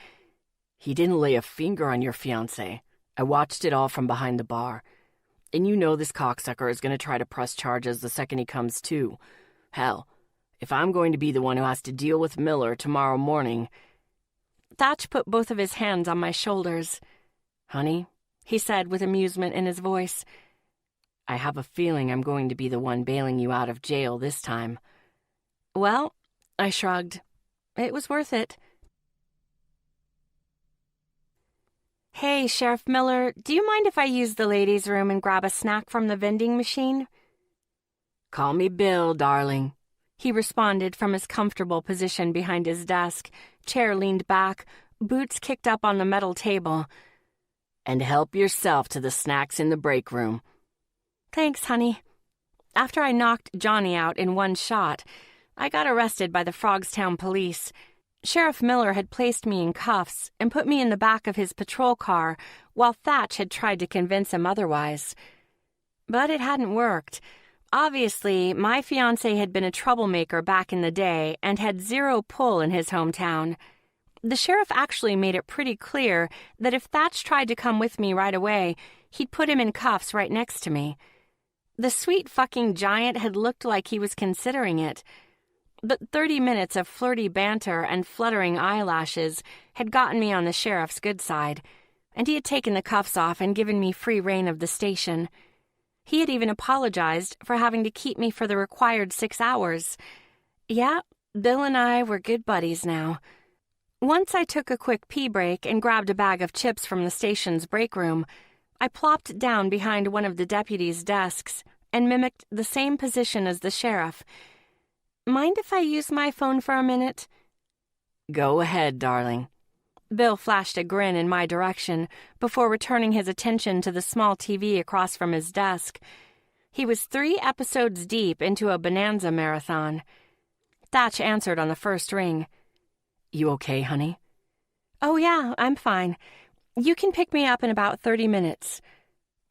He didn't lay a finger on your fiancé. I watched it all from behind the bar. And you know this cocksucker is going to try to press charges the second he comes to. Hell, if I'm going to be the one who has to deal with Miller tomorrow morning... Thatch put both of his hands on my shoulders. Honey, he said with amusement in his voice, I have a feeling I'm going to be the one bailing you out of jail this time. Well, I shrugged. It was worth it. Hey, Sheriff Miller, do you mind if I use the ladies' room and grab a snack from the vending machine? Call me Bill, darling. He responded from his comfortable position behind his desk, chair leaned back, boots kicked up on the metal table. And help yourself to the snacks in the break room. Thanks, honey. After I knocked Johnny out in one shot, I got arrested by the Frogstown police. Sheriff Miller had placed me in cuffs and put me in the back of his patrol car while Thatch had tried to convince him otherwise. But it hadn't worked. Obviously, my fiancé had been a troublemaker back in the day and had zero pull in his hometown. The sheriff actually made it pretty clear that if Thatch tried to come with me right away, he'd put him in cuffs right next to me. The sweet fucking giant had looked like he was considering it. But 30 minutes of flirty banter and fluttering eyelashes had gotten me on the sheriff's good side, and he had taken the cuffs off and given me free rein of the station. He had even apologized for having to keep me for the required 6 hours. Yeah, Bill and I were good buddies now. Once I took a quick pee break and grabbed a bag of chips from the station's break room, I plopped down behind one of the deputies' desks and mimicked the same position as the sheriff. Mind if I use my phone for a minute? Go ahead, darling. Bill flashed a grin in my direction before returning his attention to the small TV across from his desk. He was 3 episodes deep into a Bonanza marathon. Thatch answered on the first ring. You okay, honey? Oh, yeah, I'm fine. You can pick me up in about 30 minutes.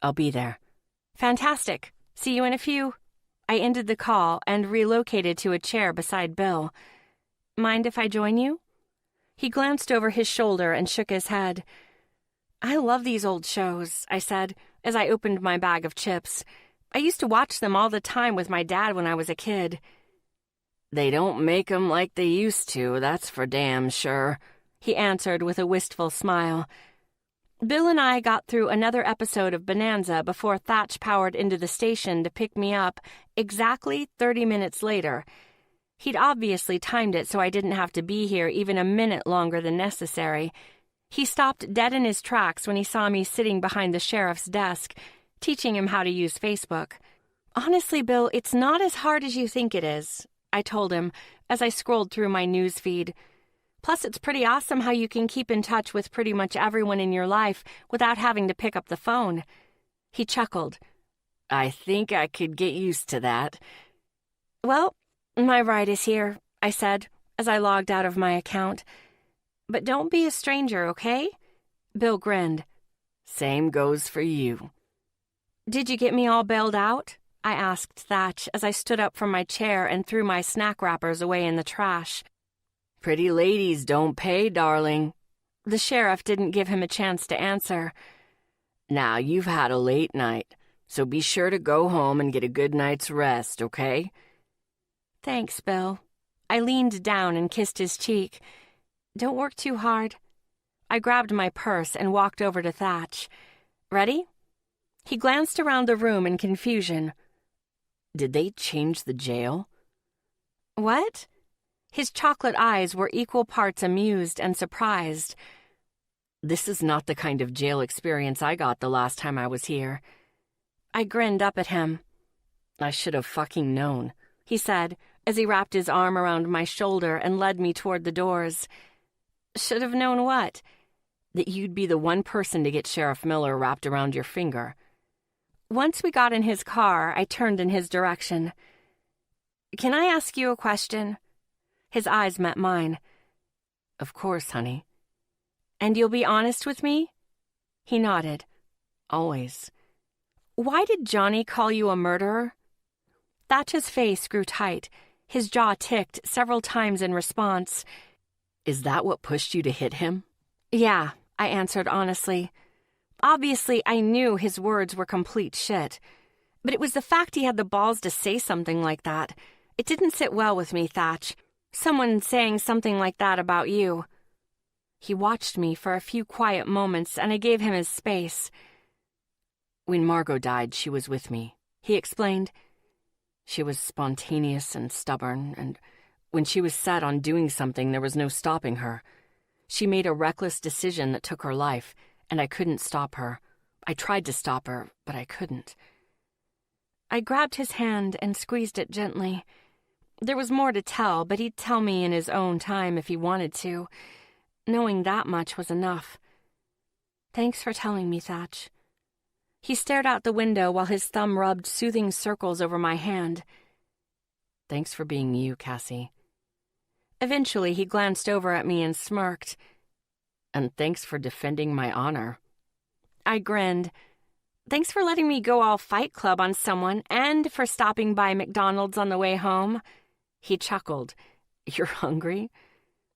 I'll be there. Fantastic. See you in a few. I ended the call and relocated to a chair beside Bill. Mind if I join you? He glanced over his shoulder and shook his head. I love these old shows, I said, as I opened my bag of chips. I used to watch them all the time with my dad when I was a kid. They don't make 'em like they used to, that's for damn sure, he answered with a wistful smile. Bill and I got through another episode of Bonanza before Thatch powered into the station to pick me up exactly 30 minutes later. He'd obviously timed it so I didn't have to be here even a minute longer than necessary. He stopped dead in his tracks when he saw me sitting behind the sheriff's desk, teaching him how to use Facebook. Honestly, Bill, it's not as hard as you think it is, I told him as I scrolled through my news feed. Plus, it's pretty awesome how you can keep in touch with pretty much everyone in your life without having to pick up the phone. He chuckled. I think I could get used to that. Well, my ride is here, I said, as I logged out of my account. But don't be a stranger, okay? Bill grinned. Same goes for you. Did you get me all bailed out? I asked Thatch as I stood up from my chair and threw my snack wrappers away in the trash. Pretty ladies don't pay, darling. The sheriff didn't give him a chance to answer. Now, you've had a late night, so be sure to go home and get a good night's rest, okay? Thanks, Bill. I leaned down and kissed his cheek. Don't work too hard. I grabbed my purse and walked over to Thatch. Ready? He glanced around the room in confusion.
Did they change the jail?
What? His chocolate eyes were equal parts amused and surprised.
This is not the kind of jail experience I got the last time I was here.
I grinned up at him.
I should have fucking known,
he said, as he wrapped his arm around my shoulder and led me toward the doors.
Should have known what? That you'd be the one person to get Sheriff Miller wrapped around your finger.
Once we got in his car, I turned in his direction. Can I ask you a question? His eyes met mine.
Of course, honey.
And you'll be honest with me? He nodded.
Always.
Why did Johnny call you a murderer? Thatch's face grew tight. His jaw ticked several times in response.
Is that what pushed you to hit him?
Yeah, I answered honestly. Obviously, I knew his words were complete shit. But it was the fact he had the balls to say something like that. It didn't sit well with me, Thatch. Someone saying something like that about you. He watched me for a few quiet moments, and I gave him his space.
When Margot died, she was with me, he explained. She was spontaneous and stubborn, and when she was set on doing something, there was no stopping her. She made a reckless decision that took her life, and I couldn't stop her. I tried to stop her, but I couldn't.
I grabbed his hand and squeezed it gently. There was more to tell, but he'd tell me in his own time if he wanted to. Knowing that much was enough. Thanks for telling me, Thatch. He stared out the window while his thumb rubbed soothing circles over my hand.
Thanks for being you, Cassie.
Eventually, he glanced over at me and smirked.
And thanks for defending my honor.
I grinned. Thanks for letting me go all Fight Club on someone and for stopping by McDonald's on the way home.
He chuckled. You're hungry?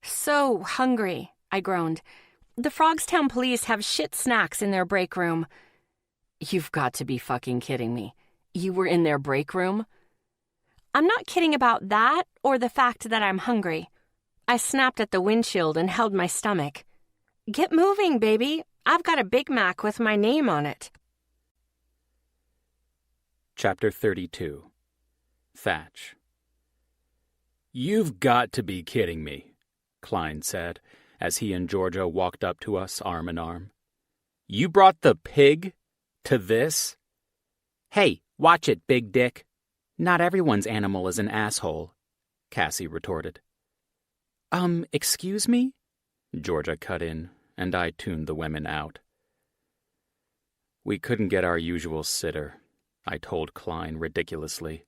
So hungry, I groaned. The Frogstown police have shit snacks in their break room.
You've got to be fucking kidding me. You were in their break room?
I'm not kidding about that or the fact that I'm hungry. I snapped at the windshield and held my stomach. Get moving, baby. I've got a Big Mac with my name on it.
Chapter 32. Thatch. You've got to be kidding me, Klein said, as he and Georgia walked up to us arm in arm. You brought the pig to this? Hey, watch it, Big Dick. Not everyone's animal is an asshole, Cassie retorted. Excuse me? Georgia cut in, and I tuned the women out. We couldn't get our usual sitter, I told Klein ridiculously.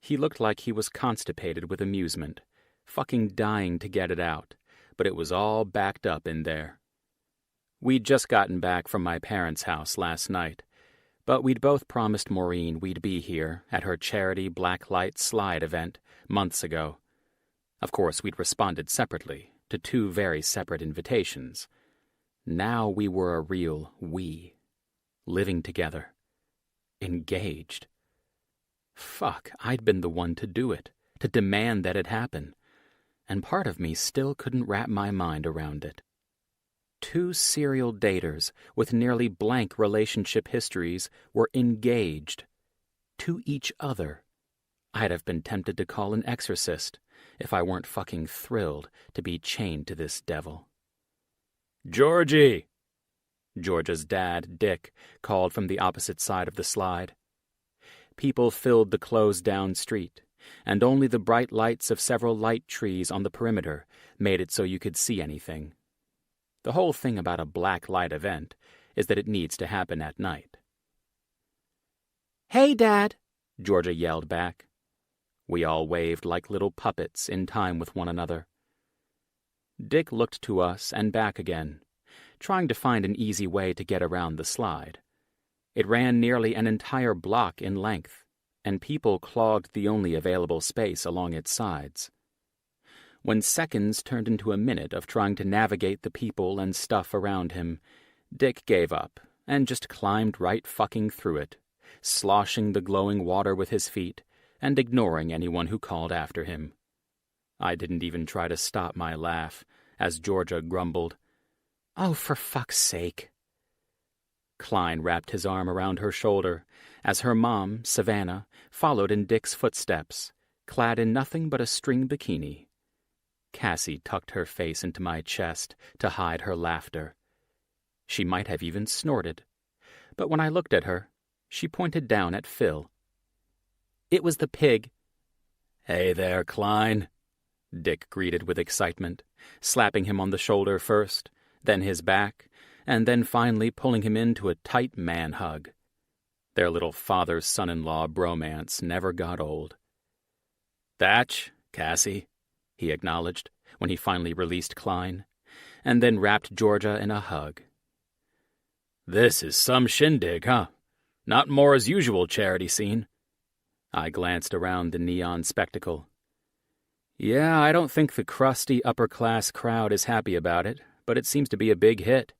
He looked like he was constipated with amusement, fucking dying to get it out, but it was all backed up in there. We'd just gotten back from my parents' house last night, but we'd both promised Maureen we'd be here at her charity blacklight slide event months ago. Of course, we'd responded separately to two very separate invitations. Now we were a real we, living together, engaged. Fuck, I'd been the one to do it, to demand that it happen, and part of me still couldn't wrap my mind around it. Two serial daters with nearly blank relationship histories were engaged to each other. I'd have been tempted to call an exorcist if I weren't fucking thrilled to be chained to this devil. Georgie! Georgia's dad, Dick, called from the opposite side of the slide. People filled the closed-down street, and only the bright lights of several light trees on the perimeter made it so you could see anything. The whole thing about a black light event is that it needs to happen at night. Hey, Dad, Georgia yelled back. We all waved like little puppets in time with one another. Dick looked to us and back again, trying to find an easy way to get around the slide. It ran nearly an entire block in length, and people clogged the only available space along its sides. When seconds turned into a minute of trying to navigate the people and stuff around him, Dick gave up and just climbed right fucking through it, sloshing the glowing water with his feet and ignoring anyone who called after him. I didn't even try to stop my laugh as Georgia grumbled, "Oh, for fuck's sake." Klein wrapped his arm around her shoulder as her mom, Savannah, followed in Dick's footsteps, clad in nothing but a string bikini. Cassie tucked her face into my chest to hide her laughter. She might have even snorted, but when I looked at her, she pointed down at Phil. "It was the pig." "Hey there, Klein," Dick greeted with excitement, slapping him on the shoulder first, then his back, and then finally pulling him into a tight man hug. Their little father-son-in-law bromance never got old. "Thatch, Cassie," he acknowledged when he finally released Klein, and then wrapped Georgia in a hug. "This is some shindig, huh? Not Mora's usual charity scene." I glanced around the neon spectacle. "Yeah, I don't think the crusty upper-class crowd is happy about it, but it seems to be a big hit."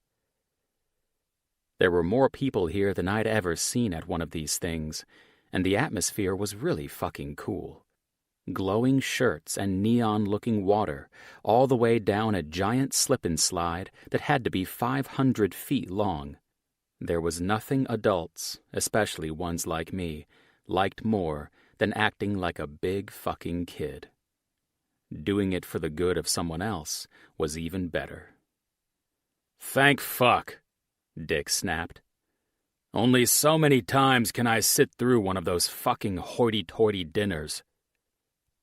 There were more people here than I'd ever seen at one of these things, and the atmosphere was really fucking cool. Glowing shirts and neon-looking water all the way down a giant slip-and-slide that had to be 500 feet long. There was nothing adults, especially ones like me, liked more than acting like a big fucking kid. Doing it for the good of someone else was even better. "Thank fuck," Dick snapped. "Only so many times can I sit through one of those fucking hoity-toity dinners."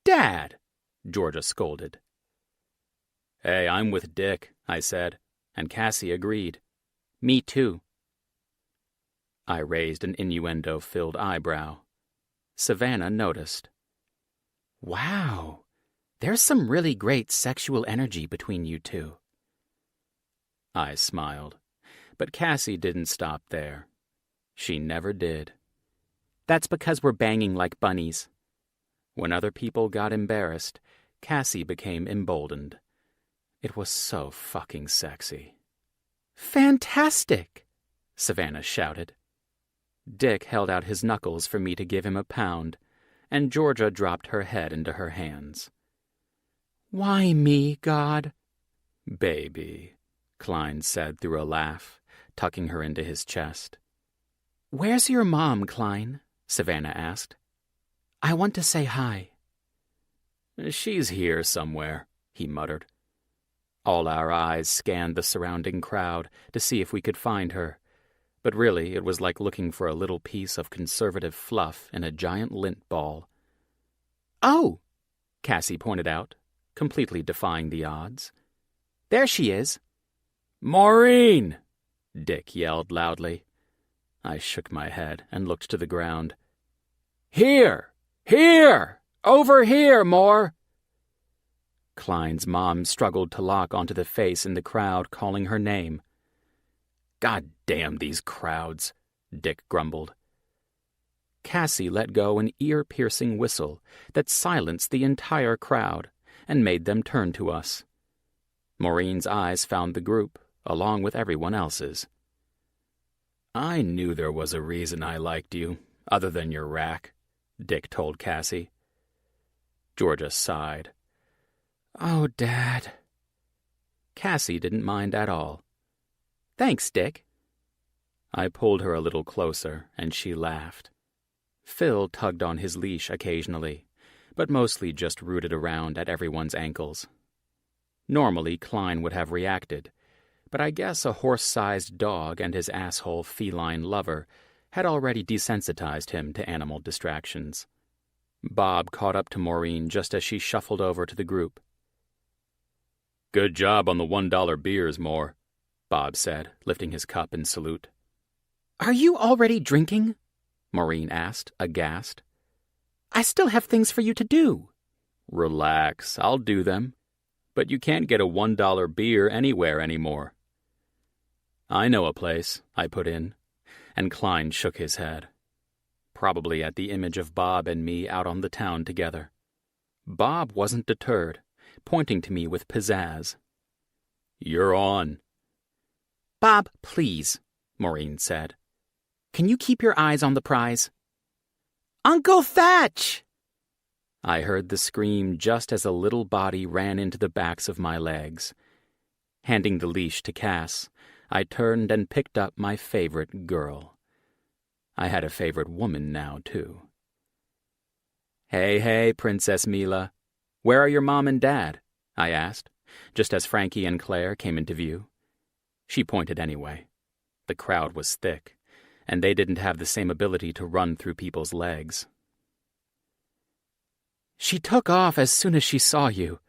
"Dad!" Georgia scolded. "Hey, I'm with Dick," I said, and Cassie agreed. "Me too." I raised an innuendo-filled eyebrow. Savannah noticed. "Wow, there's some really great sexual energy between you two." I smiled, but Cassie didn't stop there. She never did. "That's because we're banging like bunnies." When other people got embarrassed, Cassie became emboldened. It was so fucking sexy. "Fantastic!" Savannah shouted. Dick held out his knuckles for me to give him a pound, and Georgia dropped her head into her hands. "Why me, God?" "Baby," Klein said through a laugh, tucking her into his chest. "Where's your mom, Klein?" Savannah asked. "I want to say hi." "She's here somewhere," he muttered. All our eyes scanned the surrounding crowd to see if we could find her, but really it was like looking for a little piece of conservative fluff in a giant lint ball. "Oh!" Cassie pointed out, completely defying the odds. "There she is." "Maureen!" Dick yelled loudly. I shook my head and looked to the ground. "Here! Here! Over here, Moore!" Klein's mom struggled to lock onto the face in the crowd calling her name. "God damn these crowds," Dick grumbled. Cassie let go an ear-piercing whistle that silenced the entire crowd and made them turn to us. Maureen's eyes found the group, along with everyone else's. "I knew there was a reason I liked you, other than your rack," Dick told Cassie. Georgia sighed. "Oh, Dad." Cassie didn't mind at all. "Thanks, Dick." I pulled her a little closer, and she laughed. Phil tugged on his leash occasionally, but mostly just rooted around at everyone's ankles. Normally, Klein would have reacted, but I guess a horse-sized dog and his asshole feline lover had already desensitized him to animal distractions. Bob caught up to Maureen just as she shuffled over to the group. "Good job on the $1 beers, Moore," Bob said, lifting his cup in salute. "Are you already drinking?" Maureen asked, aghast. "I still have things for you to do." "Relax, I'll do them. But you can't get a $1 beer anywhere anymore." "I know a place," I put in, and Klein shook his head. Probably at the image of Bob and me out on the town together. Bob wasn't deterred, pointing to me with pizzazz. "You're on." "Bob, please," Maureen said. "Can you keep your eyes on the prize?" "Uncle Thatch!" I heard the scream just as a little body ran into the backs of my legs. Handing the leash to Cass, I turned and picked up my favorite girl. I had a favorite woman now, too. Hey, Princess Mila. Where are your mom and dad? I asked, just as Frankie and Claire came into view. She pointed anyway. The crowd was thick, and they didn't have the same ability to run through people's legs. She took off as soon as she saw you,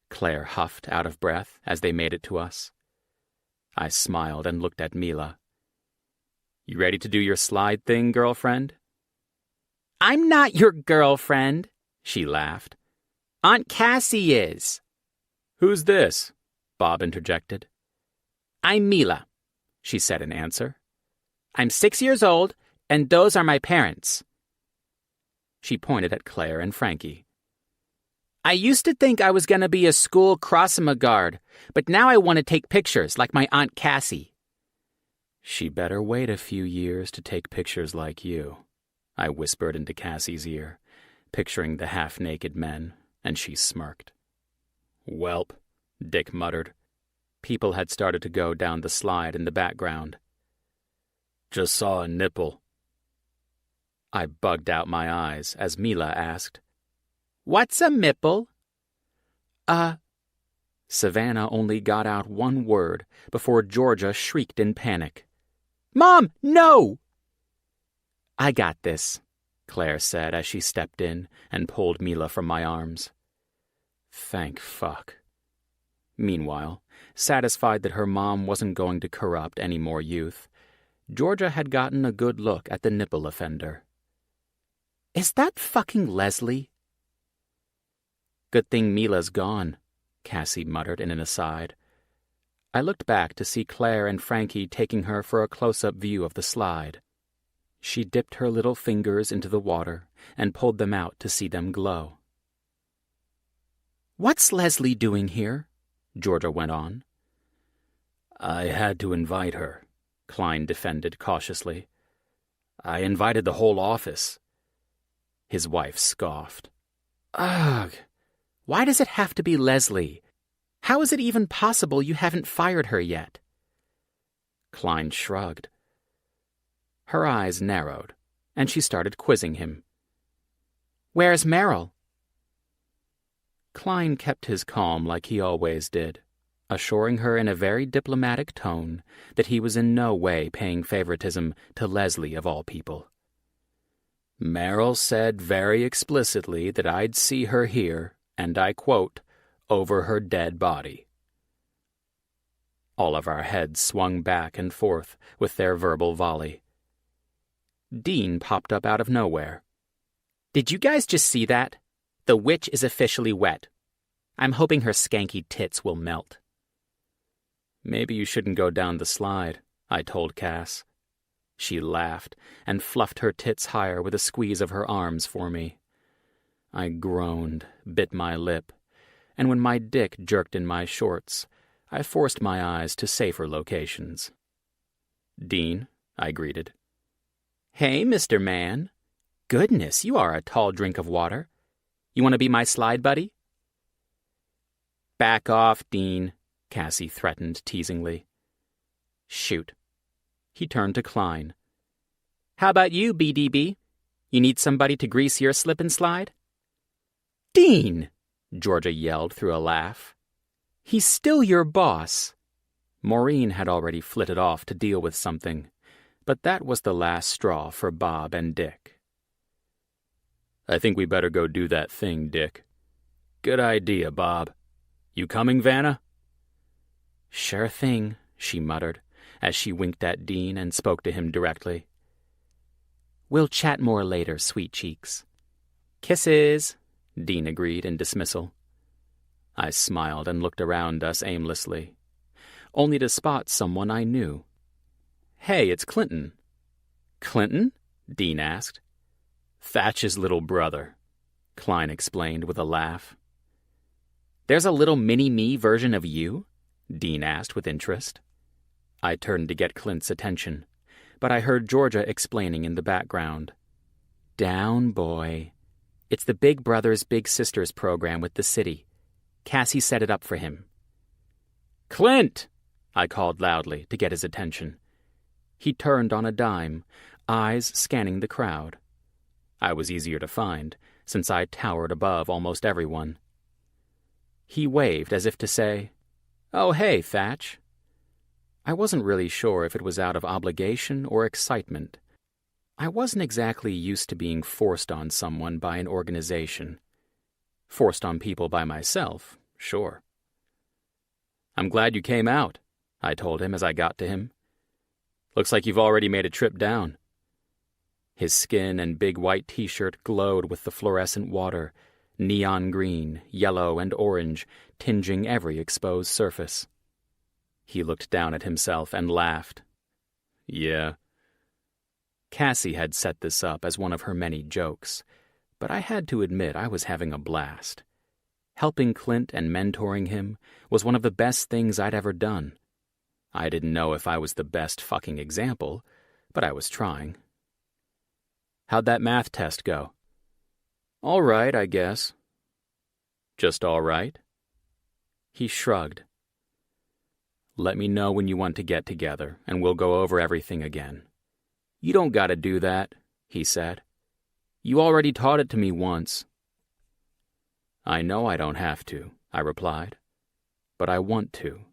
Claire huffed out of breath as they made it to us. I smiled and looked at Mila. You ready to do your slide thing, girlfriend? I'm not your girlfriend, she laughed. Aunt Cassie is. Who's this? Bob interjected. I'm Mila, she said in answer. I'm 6 years old, and those are my parents. She pointed at Claire and Frankie. I used to think I was going to be a school crossima guard, but now I want to take pictures like my Aunt Cassie. She better wait a few years to take pictures like you, I whispered into Cassie's ear, picturing the half-naked men, and she smirked. Welp, Dick muttered. People had started to go down the slide in the background. Just saw a nipple. I bugged out my eyes as Mila asked, What's a mipple? Savannah only got out one word before Georgia shrieked in panic. Mom, no! I got this, Claire said as she stepped in and pulled Mila from my arms. Thank fuck. Meanwhile, satisfied that her mom wasn't going to corrupt any more youth, Georgia had gotten a good look at the nipple offender. Is that fucking Leslie? Good thing Mila's gone, Cassie muttered in an aside. I looked back to see Claire and Frankie taking her for a close-up view of the slide. She dipped her little fingers into the water and pulled them out to see them glow. What's Leslie doing here? Georgia went on. I had to invite her, Klein defended cautiously. I invited the whole office. His wife scoffed. Ugh! Why does it have to be Leslie? How is it even possible you haven't fired her yet? Klein shrugged. Her eyes narrowed, and she started quizzing him. Where's Meryl? Klein kept his calm like he always did, assuring her in a very diplomatic tone that he was in no way paying favoritism to Leslie of all people. Meryl said very explicitly that I'd see her here, and I quote, over her dead body. All of our heads swung back and forth with their verbal volley. Dean popped up out of nowhere. Did you guys just see that? The witch is officially wet. I'm hoping her skanky tits will melt. Maybe you shouldn't go down the slide, I told Cass. She laughed and fluffed her tits higher with a squeeze of her arms for me. I groaned, bit my lip, and when my dick jerked in my shorts, I forced my eyes to safer locations. Dean, I greeted. Hey, Mr. Man. Goodness, you are a tall drink of water. You want to be my slide buddy? Back off, Dean, Cassie threatened teasingly. Shoot. He turned to Klein. How about you, BDB? You need somebody to grease your slip and slide? Dean! Georgia yelled through a laugh. He's still your boss. Maureen had already flitted off to deal with something, but that was the last straw for Bob and Dick. I think we better go do that thing, Dick. Good idea, Bob. You coming, Vanna? Sure thing, she muttered, as she winked at Dean and spoke to him directly. We'll chat more later, sweet cheeks. Kisses, Dean agreed in dismissal. I smiled and looked around us aimlessly, only to spot someone I knew. Hey, it's Clinton. Clinton? Dean asked. Thatch's little brother, Klein explained with a laugh. There's a little mini-me version of you? Dean asked with interest. I turned to get Clint's attention, but I heard Georgia explaining in the background. Down, boy. It's the Big Brothers Big Sisters program with the city. Cassie set it up for him. Clint! I called loudly to get his attention. He turned on a dime, eyes scanning the crowd. I was easier to find, since I towered above almost everyone. He waved as if to say, "Oh, hey, Thatch." I wasn't really sure if it was out of obligation or excitement. I wasn't exactly used to being forced on someone by an organization. Forced on people by myself, sure. "I'm glad you came out," I told him as I got to him. "Looks like you've already made a trip down." His skin and big white t-shirt glowed with the fluorescent water, neon green, yellow, and orange, tinging every exposed surface. He looked down at himself and laughed. "Yeah." Cassie had set this up as one of her many jokes, but I had to admit I was having a blast. Helping Clint and mentoring him was one of the best things I'd ever done. I didn't know if I was the best fucking example, but I was trying. "How'd that math test go?" "All right, I guess." "Just all right?" He shrugged. "Let me know when you want to get together, and we'll go over everything again." "You don't gotta do that," he said. "You already taught it to me once." "I know I don't have to," I replied, "but I want to."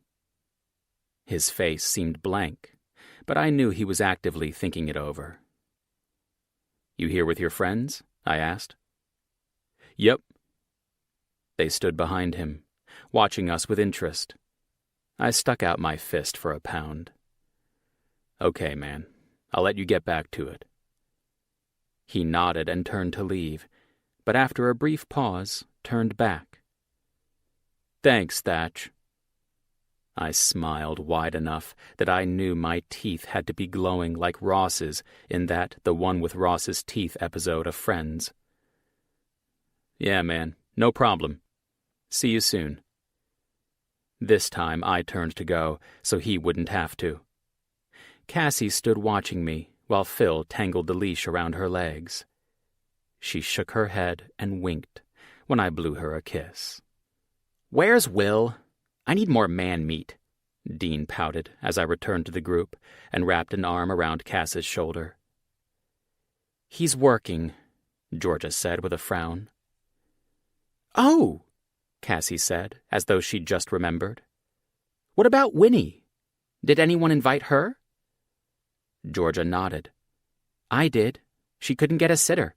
His face seemed blank, but I knew he was actively thinking it over. "You here with your friends?" I asked. "Yep." They stood behind him, watching us with interest. I stuck out my fist for a pound. "Okay, man, I'll let you get back to it." He nodded and turned to leave, but after a brief pause, turned back. "Thanks, Thatch." I smiled wide enough that I knew my teeth had to be glowing like Ross's in that "The One with Ross's Teeth" episode of Friends. "Yeah, man, no problem. See you soon." This time I turned to go so he wouldn't have to. Cassie stood watching me while Phil tangled the leash around her legs. She shook her head and winked when I blew her a kiss. "Where's Will? I need more man meat," Dean pouted as I returned to the group and wrapped an arm around Cass's shoulder. "He's working," Georgia said with a frown. "Oh," Cassie said, as though she'd just remembered. "What about Winnie? Did anyone invite her?" Georgia nodded. "I did. She couldn't get a sitter."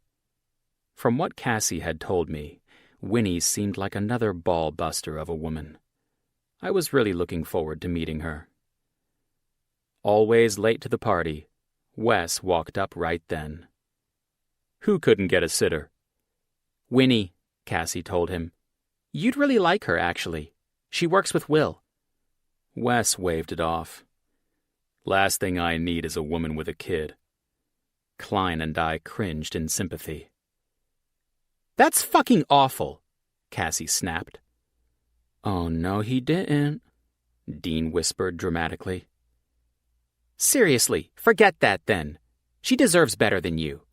From what Cassie had told me, Winnie seemed like another ball-buster of a woman. I was really looking forward to meeting her. Always late to the party, Wes walked up right then. "Who couldn't get a sitter?" "Winnie," Cassie told him. "You'd really like her, actually. She works with Will." Wes waved it off. "Last thing I need is a woman with a kid." Klein and I cringed in sympathy. "That's fucking awful," Cassie snapped. "Oh, no, he didn't," Dean whispered dramatically. "Seriously, forget that then. She deserves better than you,"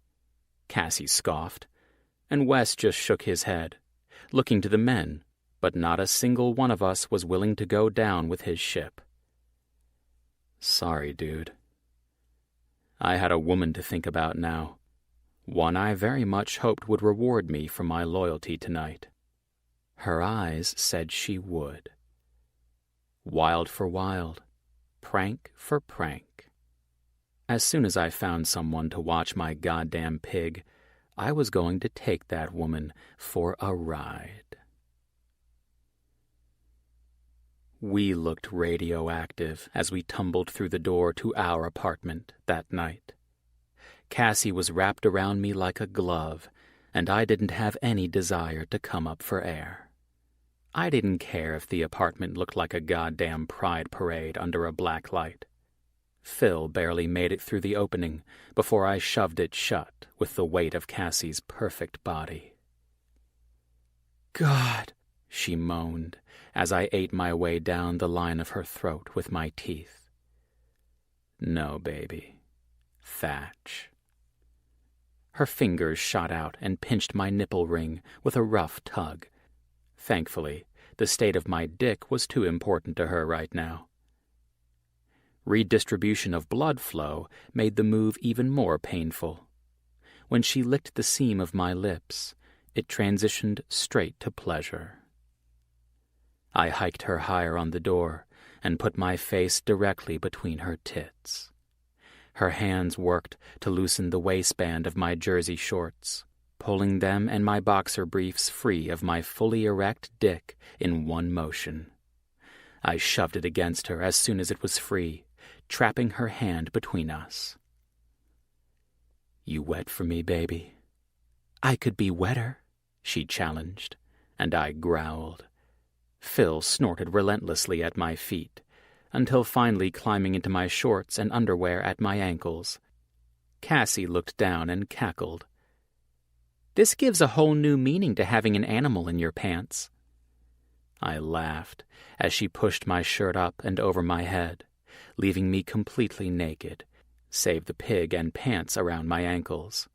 Cassie scoffed, and Wes just shook his head, looking to the men, but not a single one of us was willing to go down with his ship. Sorry, dude. I had a woman to think about now, one I very much hoped would reward me for my loyalty tonight. Her eyes said she would. Wild for wild, prank for prank. As soon as I found someone to watch my goddamn pig, I was going to take that woman for a ride. We looked radioactive as we tumbled through the door to our apartment that night. Cassie was wrapped around me like a glove, and I didn't have any desire to come up for air. I didn't care if the apartment looked like a goddamn pride parade under a black light. Phil barely made it through the opening before I shoved it shut with the weight of Cassie's perfect body. "God," she moaned as I ate my way down the line of her throat with my teeth. "No, baby. Thatch." Her fingers shot out and pinched my nipple ring with a rough tug. Thankfully, the state of my dick was too important to her right now. Redistribution of blood flow made the move even more painful. When she licked the seam of my lips, it transitioned straight to pleasure. I hiked her higher on the door and put my face directly between her tits. Her hands worked to loosen the waistband of my jersey shorts, pulling them and my boxer briefs free of my fully erect dick in one motion. I shoved it against her as soon as it was free, trapping her hand between us. "You wet for me, baby?" "I could be wetter," she challenged, and I growled. Phil snorted relentlessly at my feet, until finally climbing into my shorts and underwear at my ankles. Cassie looked down and cackled. "This gives a whole new meaning to having an animal in your pants." I laughed as she pushed my shirt up and over my head, leaving me completely naked, save the pig and pants around my ankles.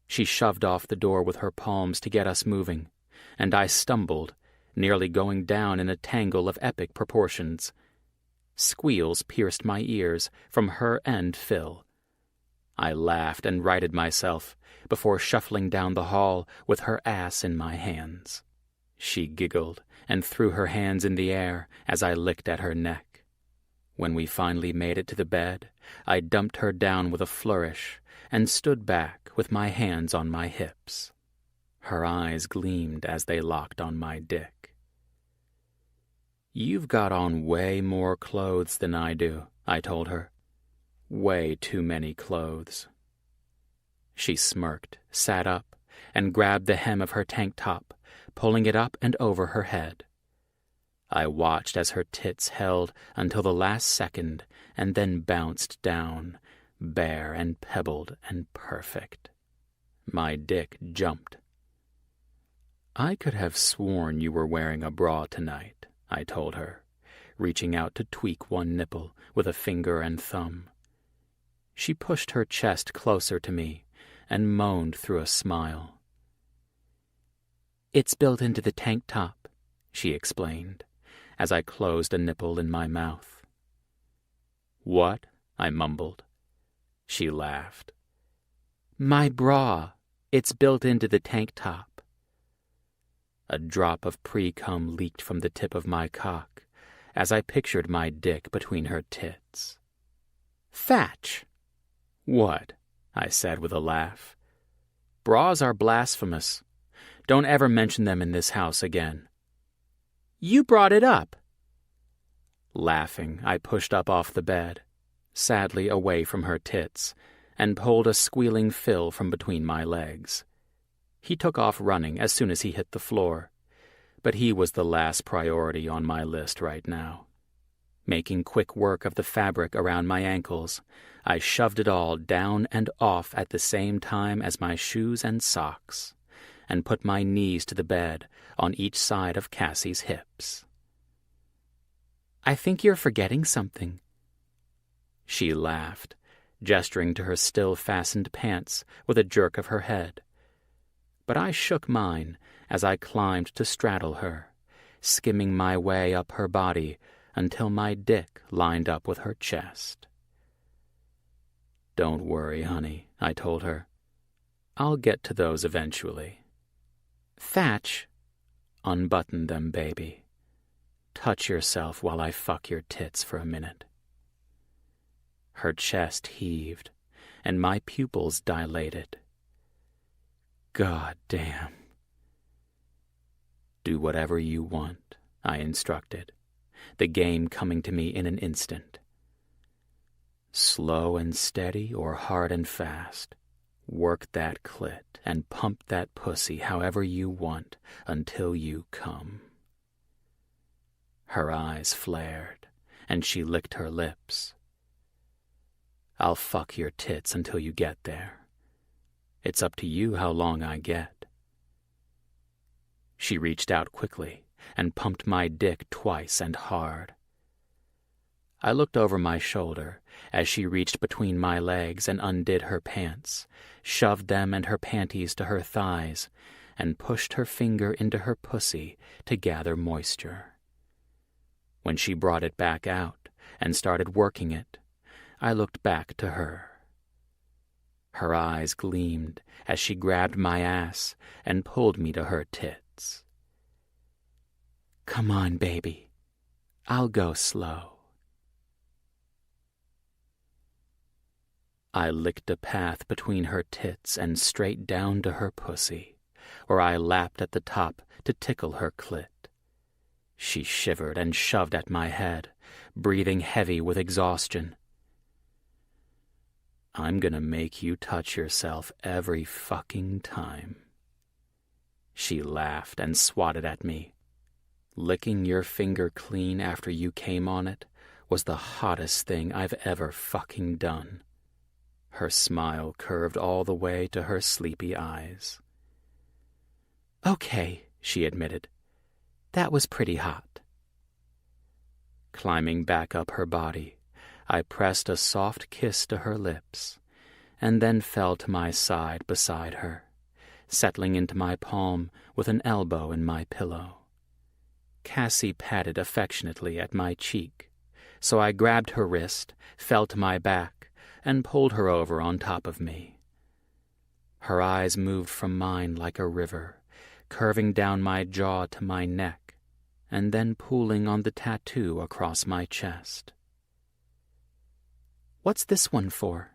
She shoved off the door with her palms to get us moving, and I stumbled, nearly going down in a tangle of epic proportions. Squeals pierced my ears from her and Phil. I laughed and righted myself before shuffling down the hall with her ass in my hands. She giggled and threw her hands in the air as I licked at her neck. When we finally made it to the bed, I dumped her down with a flourish and stood back with my hands on my hips. Her eyes gleamed as they locked on my dick. "You've got on way more clothes than I do," I told her. "Way too many clothes." She smirked, sat up, and grabbed the hem of her tank top, pulling it up and over her head. I watched as her tits held until the last second and then bounced down, bare and pebbled and perfect. My dick jumped. "I could have sworn you were wearing a bra tonight," I told her, reaching out to tweak one nipple with a finger and thumb. She pushed her chest closer to me and moaned through a smile. "It's built into the tank top," she explained, as I closed a nipple in my mouth. "What?" I mumbled. She laughed. "My bra. It's built into the tank top." A drop of pre-cum leaked from the tip of my cock as I pictured my dick between her tits. "Thatch!" "What?" I said with a laugh. "Bras are blasphemous. Don't ever mention them in this house again." "You brought it up." Laughing, I pushed up off the bed, sadly away from her tits, and pulled a squealing Phil from between my legs. He took off running as soon as he hit the floor, but he was the last priority on my list right now. Making quick work of the fabric around my ankles, I shoved it all down and off at the same time as my shoes and socks, and put my knees to the bed on each side of Cassie's hips. "I think you're forgetting something." She laughed, gesturing to her still-fastened pants with a jerk of her head. But I shook mine as I climbed to straddle her, skimming my way up her body until my dick lined up with her chest. "Don't worry, honey," I told her. "I'll get to those eventually." "Thatch." "Unbutton them, baby. Touch yourself while I fuck your tits for a minute." Her chest heaved, and my pupils dilated. God damn. "Do whatever you want," I instructed, the game coming to me in an instant. "Slow and steady or hard and fast. Work that clit and pump that pussy however you want until you come." Her eyes flared, and she licked her lips. "I'll fuck your tits until you get there. It's up to you how long I get." She reached out quickly and pumped my dick twice and hard. I looked over my shoulder as she reached between my legs and undid her pants, shoved them and her panties to her thighs, and pushed her finger into her pussy to gather moisture. When she brought it back out, and started working it, I looked back to her. Her eyes gleamed as she grabbed my ass and pulled me to her tits. "Come on, baby. I'll go slow." I licked a path between her tits and straight down to her pussy, where I lapped at the top to tickle her clit. She shivered and shoved at my head, breathing heavy with exhaustion. "I'm gonna make you touch yourself every fucking time." She laughed and swatted at me. "Licking your finger clean after you came on it was the hottest thing I've ever fucking done." Her smile curved all the way to her sleepy eyes. "Okay," she admitted. "That was pretty hot." Climbing back up her body, I pressed a soft kiss to her lips, and then fell to my side beside her, settling into my palm with an elbow in my pillow. Cassie patted affectionately at my cheek, so I grabbed her wrist, fell to my back, and pulled her over on top of me. Her eyes moved from mine like a river, curving down my jaw to my neck, and then pooling on the tattoo across my chest. "What's this one for?"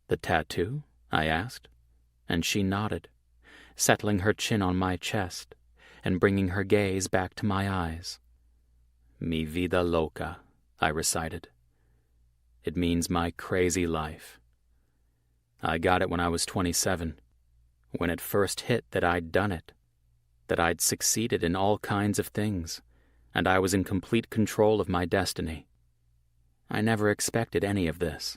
"The tattoo?" I asked, and she nodded, settling her chin on my chest and bringing her gaze back to my eyes. "Mi vida loca," I recited. It means my crazy life. I got it when I was 27, when it first hit that I'd done it, that I'd succeeded in all kinds of things, and I was in complete control of my destiny. I never expected any of this.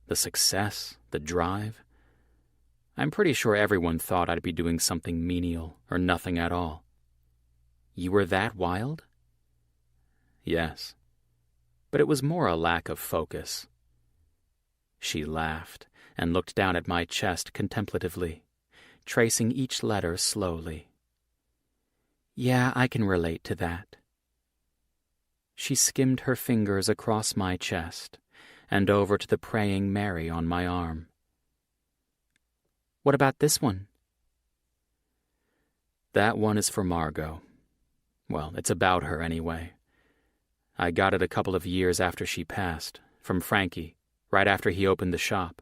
The success, the drive. I'm pretty sure everyone thought I'd be doing something menial or nothing at all. You were that wild? Yes. But it was more a lack of focus. She laughed and looked down at my chest contemplatively, tracing each letter slowly. "Yeah, I can relate to that." She skimmed her fingers across my chest and over to the praying Mary on my arm. "What about this one?" "That one is for Margot. Well, it's about her anyway. I got it a couple of years after she passed, from Frankie, right after he opened the shop.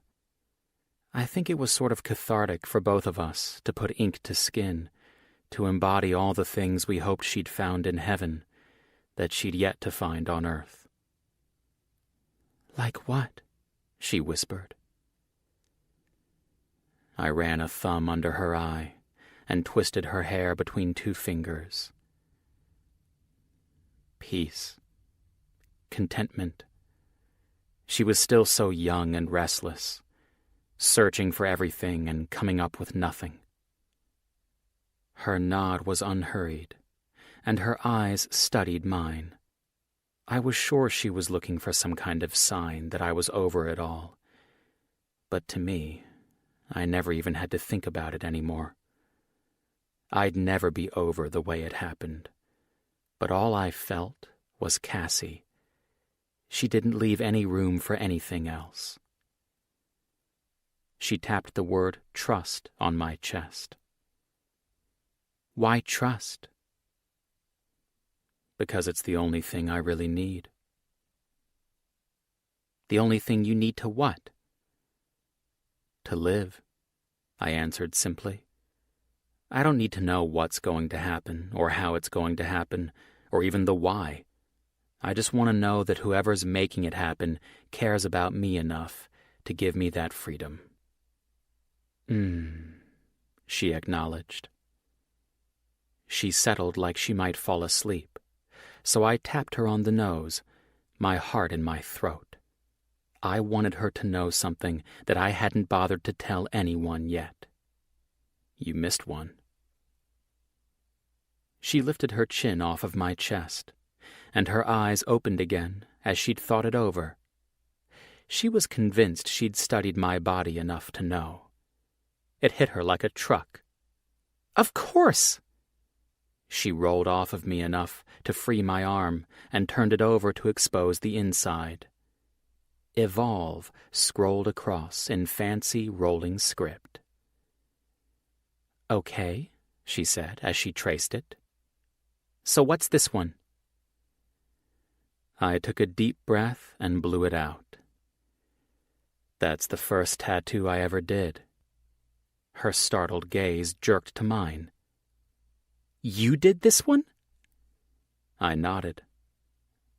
I think it was sort of cathartic for both of us to put ink to skin, to embody all the things we hoped she'd found in heaven that she'd yet to find on earth." "Like what?" she whispered. I ran a thumb under her eye and twisted her hair between two fingers. Peace. Contentment. She was still so young and restless, searching for everything and coming up with nothing. Her nod was unhurried, and her eyes studied mine. I was sure she was looking for some kind of sign that I was over it all. But to me, I never even had to think about it anymore. I'd never be over the way it happened. But all I felt was Cassie. She didn't leave any room for anything else. She tapped the word trust on my chest. "Why trust?" "Because it's the only thing I really need." "The only thing you need to what?" "To live," I answered simply. "I don't need to know what's going to happen, or how it's going to happen, or even the why. I just want to know that whoever's making it happen cares about me enough to give me that freedom." She acknowledged. She settled like she might fall asleep, so I tapped her on the nose, my heart in my throat. I wanted her to know something that I hadn't bothered to tell anyone yet. You missed one. She lifted her chin off of my chest, and her eyes opened again as she'd thought it over. She was convinced she'd studied my body enough to know. It hit her like a truck. "Of course!" She rolled off of me enough to free my arm and turned it over to expose the inside. Evolve scrolled across in fancy rolling script. "Okay," she said as she traced it. "So what's this one?" I took a deep breath and blew it out. "That's the first tattoo I ever did." Her startled gaze jerked to mine. "You did this one?" I nodded.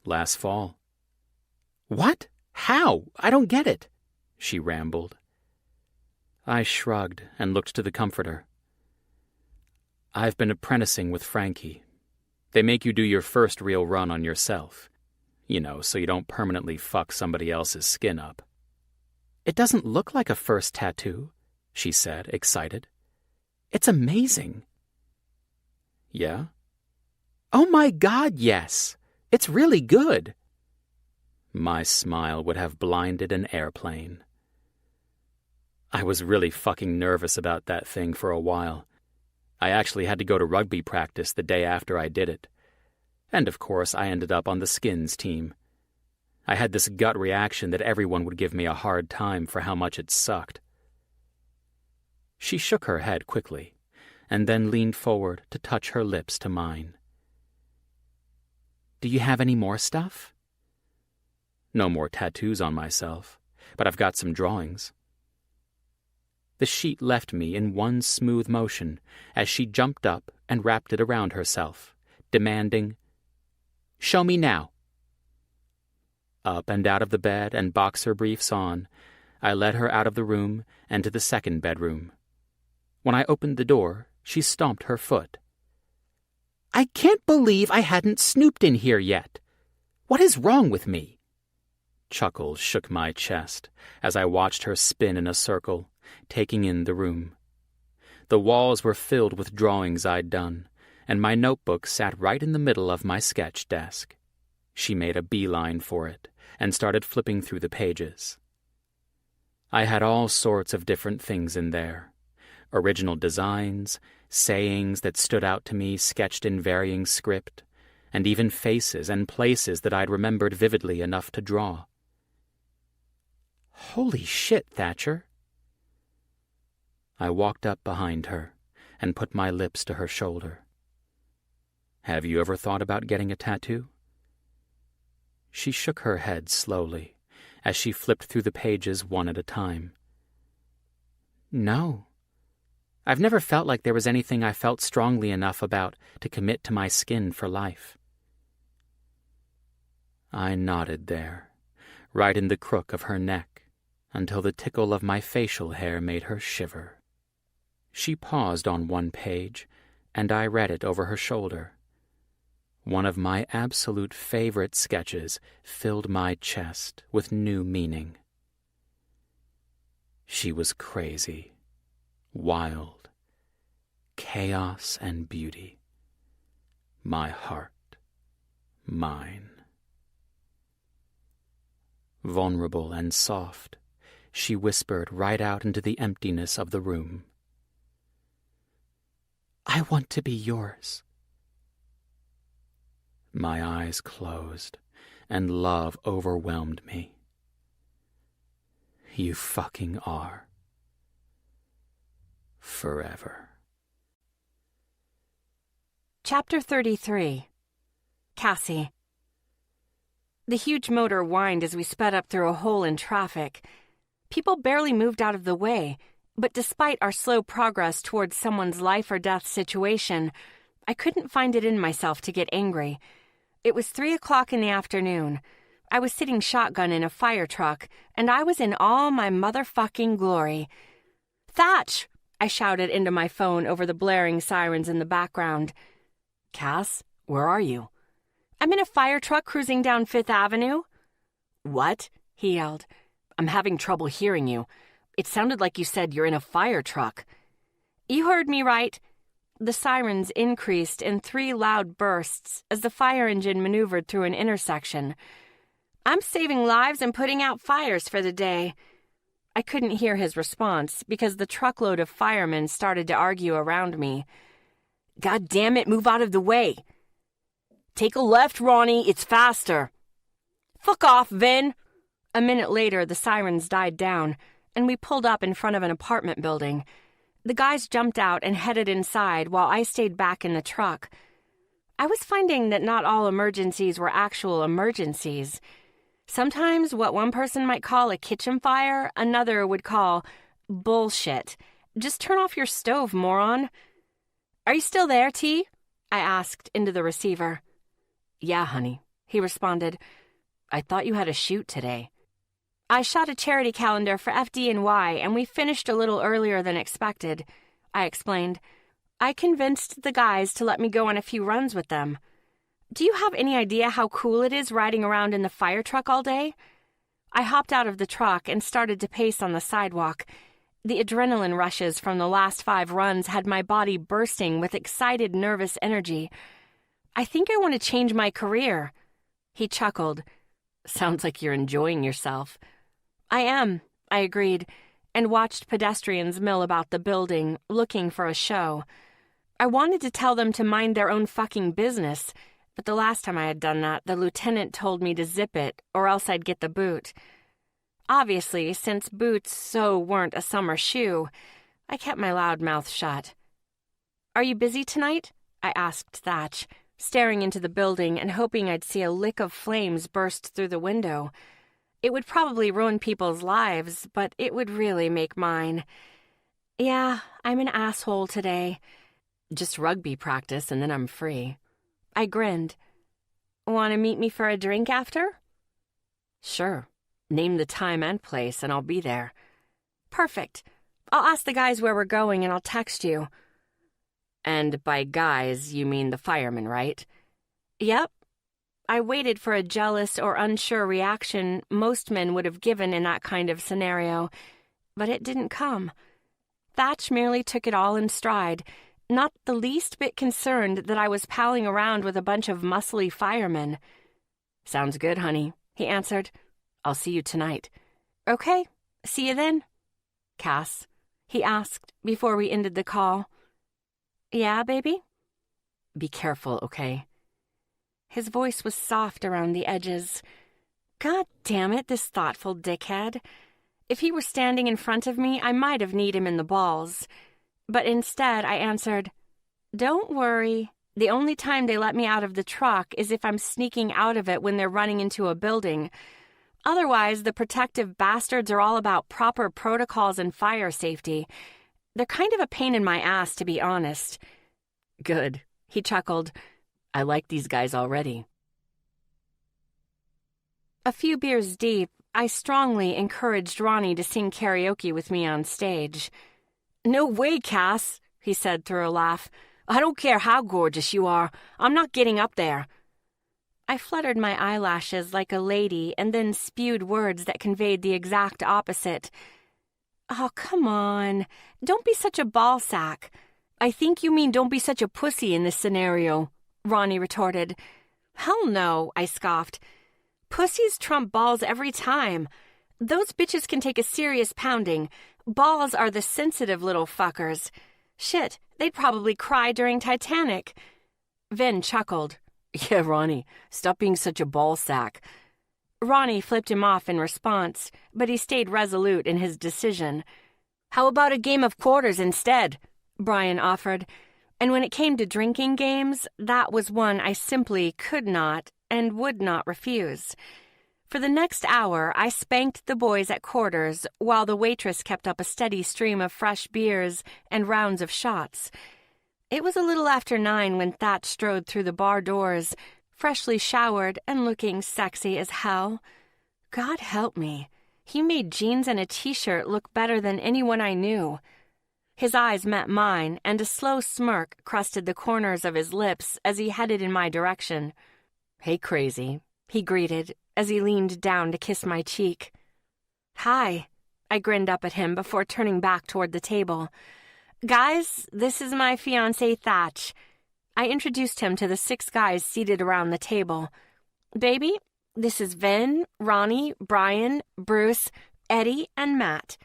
"Last fall." "What? How? I don't get it," she rambled. I shrugged and looked to the comforter. "I've been apprenticing with Frankie. They make you do your first real run on yourself. So you don't permanently fuck somebody else's skin up." "It doesn't look like a first tattoo," she said, excited. "It's amazing." "Yeah?" "Oh my God, yes! It's really good." My smile would have blinded an airplane. I was really fucking nervous about that thing for a while. I actually had to go to rugby practice the day after I did it. And of course, I ended up on the skins team. I had this gut reaction that everyone would give me a hard time for how much it sucked. She shook her head quickly, and then leaned forward to touch her lips to mine. "Do you have any more stuff?" "No more tattoos on myself, but I've got some drawings." The sheet left me in one smooth motion as she jumped up and wrapped it around herself, demanding, "Show me now." Up and out of the bed and boxer briefs on, I led her out of the room and to the second bedroom. When I opened the door, she stomped her foot. "I can't believe I hadn't snooped in here yet. What is wrong with me?" Chuckles shook my chest as I watched her spin in a circle, taking in the room. The walls were filled with drawings I'd done, and my notebook sat right in the middle of my sketch desk. She made a beeline for it and started flipping through the pages. I had all sorts of different things in there. Original designs, sayings that stood out to me sketched in varying script, and even faces and places that I'd remembered vividly enough to draw. "Holy shit, Thatcher." I walked up behind her and put my lips to her shoulder. "Have you ever thought about getting a tattoo?" She shook her head slowly as she flipped through the pages one at a time. "No. I've never felt like there was anything I felt strongly enough about to commit to my skin for life." I nodded there, right in the crook of her neck, until the tickle of my facial hair made her shiver. She paused on one page, and I read it over her shoulder. One of my absolute favorite sketches filled my chest with new meaning. She was crazy, wild, chaos and beauty. My heart, mine. Vulnerable and soft, she whispered right out into the emptiness of the room. "I want to be yours." My eyes closed, and love overwhelmed me. You fucking are. Forever.
Chapter 33. Cassie. The huge motor whined as we sped up through a hole in traffic. People barely moved out of the way, but despite our slow progress towards someone's life or death situation, I couldn't find it in myself to get angry. It was 3:00 in the afternoon. I was sitting shotgun in a fire truck, and I was in all my motherfucking glory. "Thatch!" I shouted into my phone over the blaring sirens in the background. "Cass, where are you?" "I'm in a fire truck cruising down Fifth Avenue." "What?" he yelled. "I'm having trouble hearing you. It sounded like you said you're in a fire truck." "You heard me right." The sirens increased in 3 loud bursts as the fire engine maneuvered through an intersection. "I'm saving lives and putting out fires for the day." I couldn't hear his response because the truckload of firemen started to argue around me. God damn it, move out of the way. Take a left, Ronnie, it's faster. Fuck off, Vin. A minute later, the sirens died down, and we pulled up in front of an apartment building. The guys jumped out and headed inside while I stayed back in the truck. I was finding that not all emergencies were actual emergencies. Sometimes what one person might call a kitchen fire, another would call bullshit. Just turn off your stove, moron. Are you still there, T? I asked into the receiver. Yeah, honey, he responded. I thought you had a shoot today. I shot a charity calendar for FD&Y, and we finished a little earlier than expected, I explained. I convinced the guys to let me go on a few runs with them. Do you have any idea how cool it is riding around in the fire truck all day? I hopped out of the truck and started to pace on the sidewalk. The adrenaline rushes from the last 5 runs had my body bursting with excited, nervous energy. I think I want to change my career. He chuckled. Sounds like you're enjoying yourself. I am, I agreed, and watched pedestrians mill about the building, looking for a show. I wanted to tell them to mind their own fucking business, but the last time I had done that, the lieutenant told me to zip it, or else I'd get the boot. Obviously, since boots so weren't a summer shoe, I kept my loud mouth shut. Are you busy tonight? I asked Thatch, staring into the building and hoping I'd see a lick of flames burst through the window. It would probably ruin people's lives, but it would really make mine. Yeah, I'm an asshole today. Just rugby practice and then I'm free. I grinned. Want to meet me for a drink after? Sure. Name the time and place and I'll be there. Perfect. I'll ask the guys where we're going and I'll text you. And by guys, you mean the firemen, right? Yep. I waited for a jealous or unsure reaction most men would have given in that kind of scenario, but it didn't come. Thatch merely took it all in stride, not the least bit concerned that I was palling around with a bunch of muscly firemen. Sounds good, honey, he answered. I'll see you tonight. Okay, see you then. Cass, he asked before we ended the call. Yeah, baby? Be careful, okay? His voice was soft around the edges. God damn it, this thoughtful dickhead. If he were standing in front of me, I might have kneed him in the balls. But instead, I answered, Don't worry. The only time they let me out of the truck is if I'm sneaking out of it when they're running into a building. Otherwise, the protective bastards are all about proper protocols and fire safety. They're kind of a pain in my ass, to be honest. Good, he chuckled. I like these guys already. A few beers deep, I strongly encouraged Ronnie to sing karaoke with me on stage. No way, Cass, he said through a laugh. I don't care how gorgeous you are. I'm not getting up there. I fluttered my eyelashes like a lady and then spewed words that conveyed the exact opposite. Oh, come on. Don't be such a ball sack. I think you mean don't be such a pussy in this scenario, Ronnie retorted. Hell no, I scoffed. Pussies trump balls every time. Those bitches can take a serious pounding. Balls are the sensitive little fuckers. Shit, they'd probably cry during Titanic. Vin chuckled. Yeah, Ronnie, stop being such a ball sack. Ronnie flipped him off in response, but he stayed resolute in his decision. How about a game of quarters instead? Brian offered. And when it came to drinking games, that was one I simply could not and would not refuse. For the next hour, I spanked the boys at quarters while the waitress kept up a steady stream of fresh beers and rounds of shots. It was a little after 9 when Thatch strode through the bar doors, freshly showered and looking sexy as hell. God help me. He made jeans and a t-shirt look better than anyone I knew. His eyes met mine, and a slow smirk crusted the corners of his lips as he headed in my direction. Hey, crazy, he greeted as he leaned down to kiss my cheek. Hi, I grinned up at him before turning back toward the table. Guys, this is my fiancé Thatch. I introduced him to the 6 guys seated around the table. Baby, this is Vin, Ronnie, Brian, Bruce, Eddie, and Matt.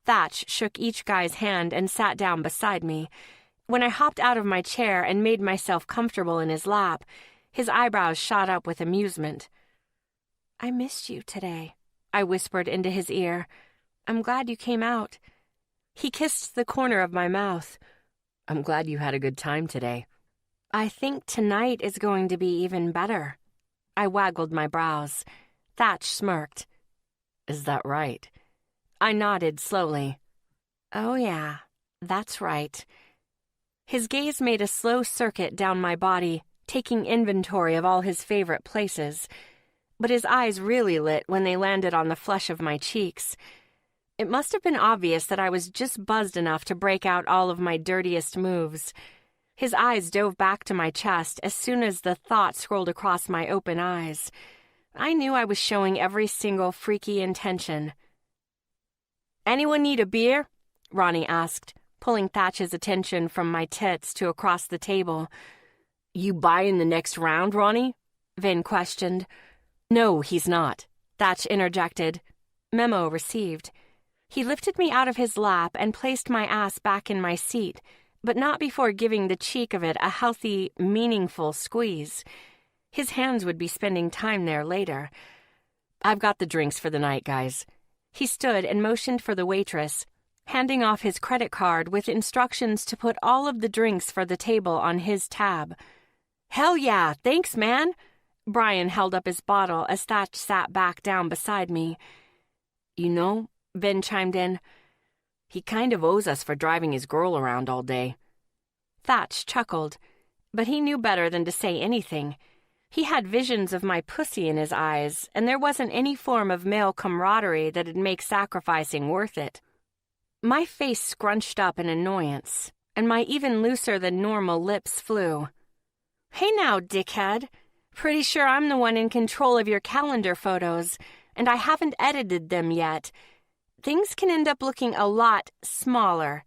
Thatch shook each guy's hand and sat down beside me.
When I hopped out of my chair and made myself comfortable in his lap, his eyebrows shot up with amusement. "I missed you today," I whispered into his ear. "I'm glad you came out." He kissed the corner of my mouth. "I'm glad you had a good time today." "I think tonight is going to be even better." I waggled my brows. Thatch smirked. "Is that right?" I nodded slowly. "Oh yeah, that's right." His gaze made a slow circuit down my body, taking inventory of all his favorite places. But his eyes really lit when they landed on the flesh of my cheeks. It must have been obvious that I was just buzzed enough to break out all of my dirtiest moves. His eyes dove back to my chest as soon as the thought scrolled across my open eyes. I knew I was showing every single freaky intention. "Anyone need a beer?" Ronnie asked, pulling Thatch's attention from my tits to across the table. "You buying the next round, Ronnie?" Vin questioned. "No, he's not," Thatch interjected. Memo received. He lifted me out of his lap and placed my ass back in my seat, but not before giving the cheek of it a healthy, meaningful squeeze. His hands would be spending time there later. "I've got the drinks for the night, guys." He stood and motioned for the waitress, handing off his credit card with instructions to put all of the drinks for the table on his tab. "Hell yeah, thanks, man." Brian held up his bottle as Thatch sat back down beside me. "You know," Ben chimed in, "he kind of owes us for driving his girl around all day." Thatch chuckled, but he knew better than to say anything. He had visions of my pussy in his eyes, and there wasn't any form of male camaraderie that'd make sacrificing worth it. My face scrunched up in annoyance, and my even looser-than-normal lips flew. "Hey now, dickhead. Pretty sure I'm the one in control of your calendar photos, and I haven't edited them yet. Things can end up looking a lot smaller,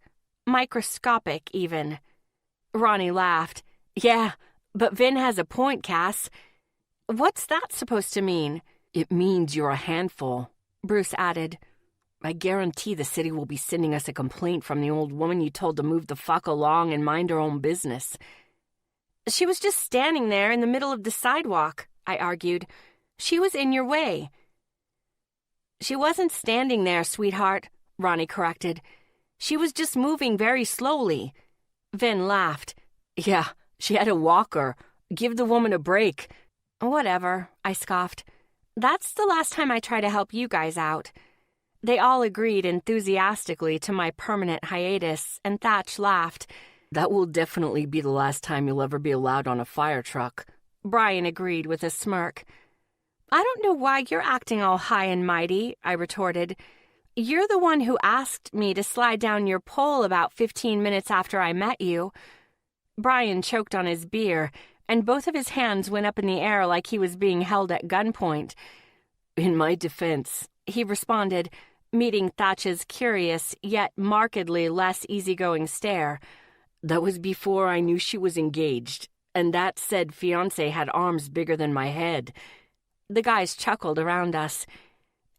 microscopic even." Ronnie laughed. "Yeah, but Vin has a point, Cass." "What's that supposed to mean?" "It means you're a handful," Bruce added. "I guarantee the city will be sending us a complaint from the old woman you told to move the fuck along and mind her own business." "She was just standing there in the middle of the sidewalk," I argued. "She was in your way." "She wasn't standing there, sweetheart," Ronnie corrected. "She was just moving very slowly." Vin laughed. "Yeah, she had a walker. Give the woman a break." "Whatever," I scoffed. "That's the last time I try to help you guys out." They all agreed enthusiastically to my permanent hiatus, and Thatch laughed. "That will definitely be the last time you'll ever be allowed on a fire truck." Brian agreed with a smirk. "I don't know why you're acting all high and mighty," I retorted. "You're the one who asked me to slide down your pole about 15 minutes after I met you." Brian choked on his beer, and both of his hands went up in the air like he was being held at gunpoint. "In my defense," he responded, meeting Thatch's curious yet markedly less easygoing stare, "that was before I knew she was engaged, and that said fiancé had arms bigger than my head." The guys chuckled around us.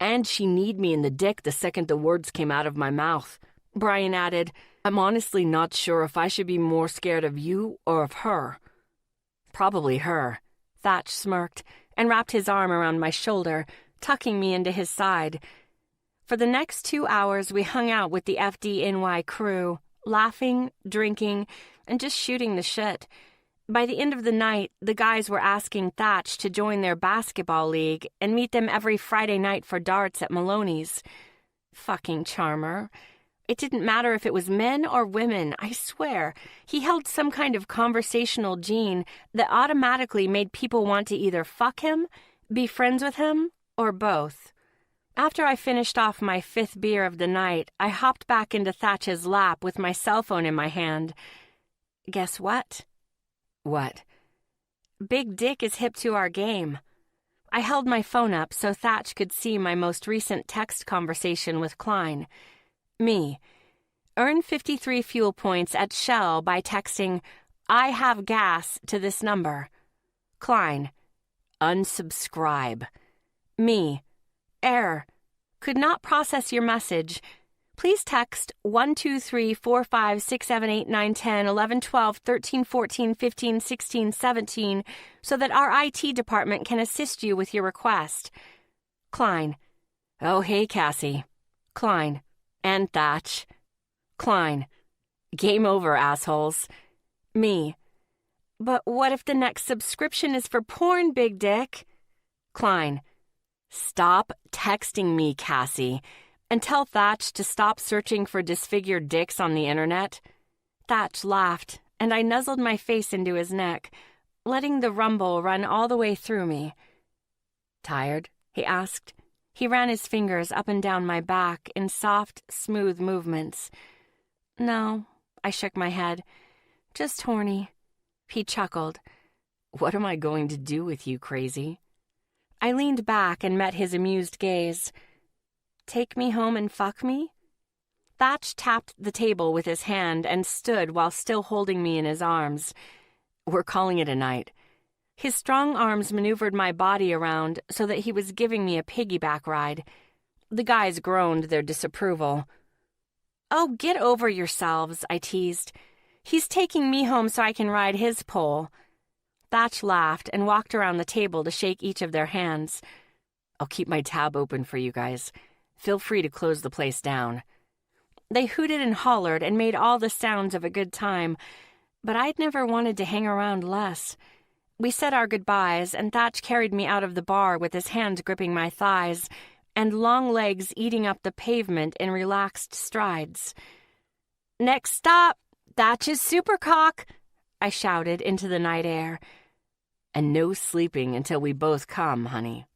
"And she kneed me in the dick the second the words came out of my mouth." Brian added, "I'm honestly not sure if I should be more scared of you or of her." "Probably her." Thatch smirked and wrapped his arm around my shoulder, tucking me into his side. For the next 2 hours, we hung out with the FDNY crew, laughing, drinking, and just shooting the shit. By the end of the night, the guys were asking Thatch to join their basketball league and meet them every Friday night for darts at Maloney's. Fucking charmer. It didn't matter if it was men or women, I swear. He held some kind of conversational gene that automatically made people want to either fuck him, be friends with him, or both. After I finished off my 5th beer of the night, I hopped back into Thatch's lap with my cell phone in my hand. Guess what? What? Big Dick is hip to our game. I held my phone up so Thatch could see my most recent text conversation with Klein. Me. Earn 53 fuel points at Shell by texting, "I have gas" to this number. Klein. Unsubscribe. Me. Error. Could not process your message.
please text 1, 2, 3, 4, 5, 6, 7, 8, 9, 10, 11, 12, 13, 14, 15, 16, 17 so that our IT department can assist you with your request. Klein. Oh, hey, Cassie. Klein. And Thatch. Klein. Game over, assholes. Me. But what if the next subscription is for porn, Big Dick? Klein. Stop texting me, Cassie, and tell Thatch to stop searching for disfigured dicks on the internet. Thatch laughed, and I nuzzled my face into his neck, letting the rumble run all the way through me. Tired? He asked. He ran his fingers up and down my back in soft, smooth movements. No, I shook my head. Just horny. He chuckled. What am I going to do with you, crazy? I leaned back and met his amused gaze. Take me home and fuck me? Thatch tapped the table with his hand and stood while still holding me in his arms. We're calling it a night. His strong arms maneuvered my body around so that he was giving me a piggyback ride. The guys groaned their disapproval. Oh, get over yourselves, I teased. He's taking me home so I can ride his pole. Thatch laughed and walked around the table to shake each of their hands. I'll keep my tab open for you guys. Feel free to close the place down. They hooted and hollered and made all the sounds of a good time, but I'd never wanted to hang around less. We said our goodbyes, and Thatch carried me out of the bar with his hands gripping my thighs and long legs eating up the pavement in relaxed strides. Next stop, Thatch's Supercock, I shouted into the night air. And no sleeping until we both come, honey.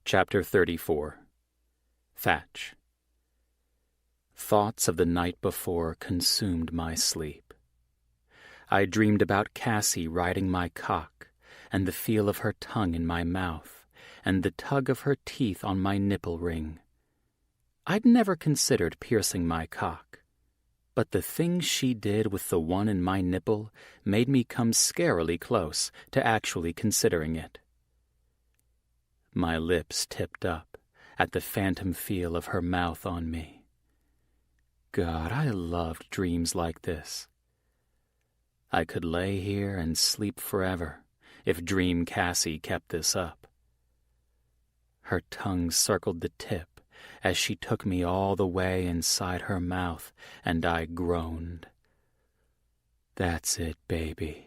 Chapter 34. Thatch. Thoughts of the night before consumed my sleep. I dreamed about Cassie riding my cock, and the feel of her tongue in my mouth, and the tug of her teeth on my nipple ring. I'd never considered piercing my cock, but the things she did with the one in my nipple made me come scarily close to actually considering it. My lips tipped up at the phantom feel of her mouth on me. God, I loved dreams like this. I could lay here and sleep forever if Dream Cassie kept this up. Her tongue circled the tip as she took me all the way inside her mouth, and I groaned. That's it, baby.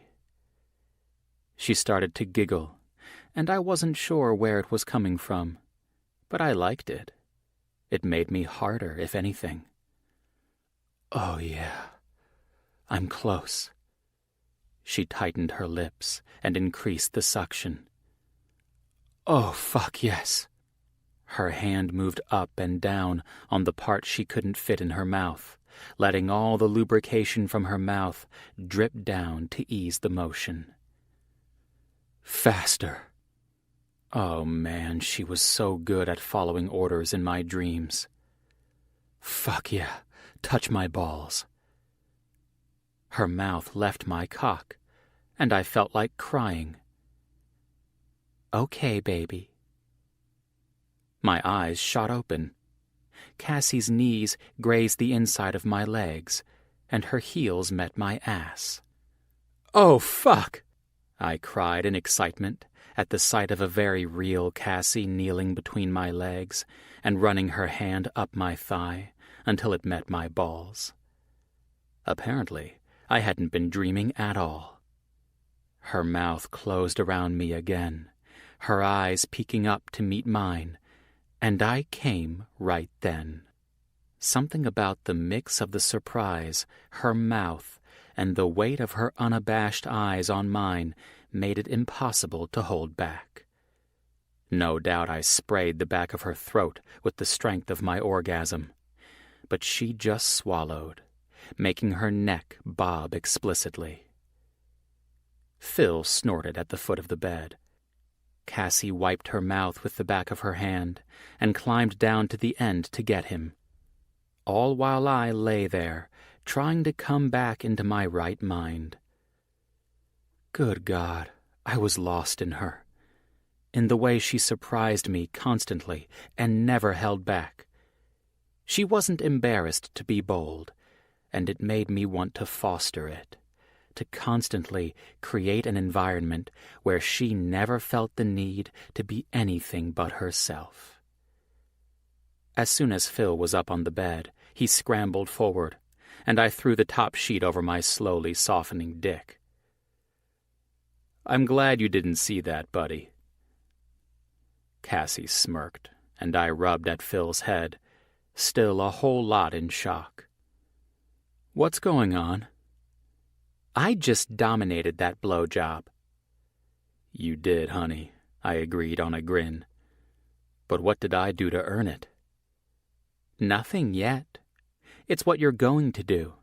She started to giggle, and I wasn't sure where it was coming from, but I liked it. It made me harder, if anything. Oh, yeah. I'm close. She tightened her lips and increased the suction. Oh, fuck yes. Her hand moved up and down on the part she couldn't fit in her mouth, letting all the lubrication from her mouth drip down to ease the motion. Faster. Oh, man, she was so good at following orders in my dreams. Fuck yeah, touch my balls. Her mouth left my cock, and I felt like crying. Okay, baby. My eyes shot open. Cassie's knees grazed the inside of my legs, and her heels met my ass. Oh, fuck! I cried in excitement at the sight of a very real Cassie kneeling between my legs and running her hand up my thigh until it met my balls. Apparently, I hadn't been dreaming at all. Her mouth closed around me again, her eyes peeking up to meet mine, and I came right then. Something about the mix of the surprise, her mouth, and the weight of her unabashed eyes on mine made it impossible to hold back. No doubt I sprayed the back of her throat with the strength of my orgasm, but she just swallowed, making her neck bob explicitly. Phil snorted at the foot of the bed. Cassie wiped her mouth with the back of her hand and climbed down to the end to get him, all while I lay there, trying to come back into my right mind. Good God, I was lost in her, in the way she surprised me constantly and never held back, She wasn't embarrassed to be bold, and it made me want to foster it, to constantly create an environment where she never felt the need to be anything but herself. As soon as Phil was up on the bed, he scrambled forward, and I threw the top sheet over my slowly softening dick. "I'm glad you didn't see that, buddy." Cassie smirked, and I rubbed at Phil's head, still a whole lot in shock. "What's going on?" "I just dominated that blowjob." "You did, honey," I agreed on a grin. "But what did I do to earn it?" "Nothing yet. It's what you're going to do."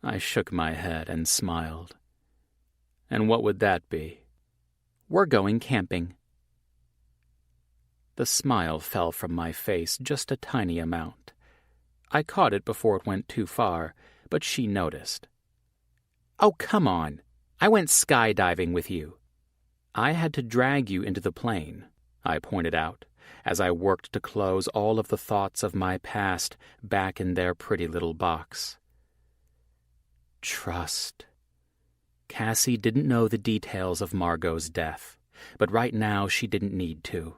I shook my head and smiled. "And what would that be?" "We're going camping." The smile fell from my face just a tiny amount. I caught it before it went too far, but she noticed. "Oh, come on. I went skydiving with you." "I had to drag you into the plane," I pointed out, as I worked to close all of the thoughts of my past back in their pretty little box. Trust. Cassie didn't know the details of Margot's death, but right now she didn't need to.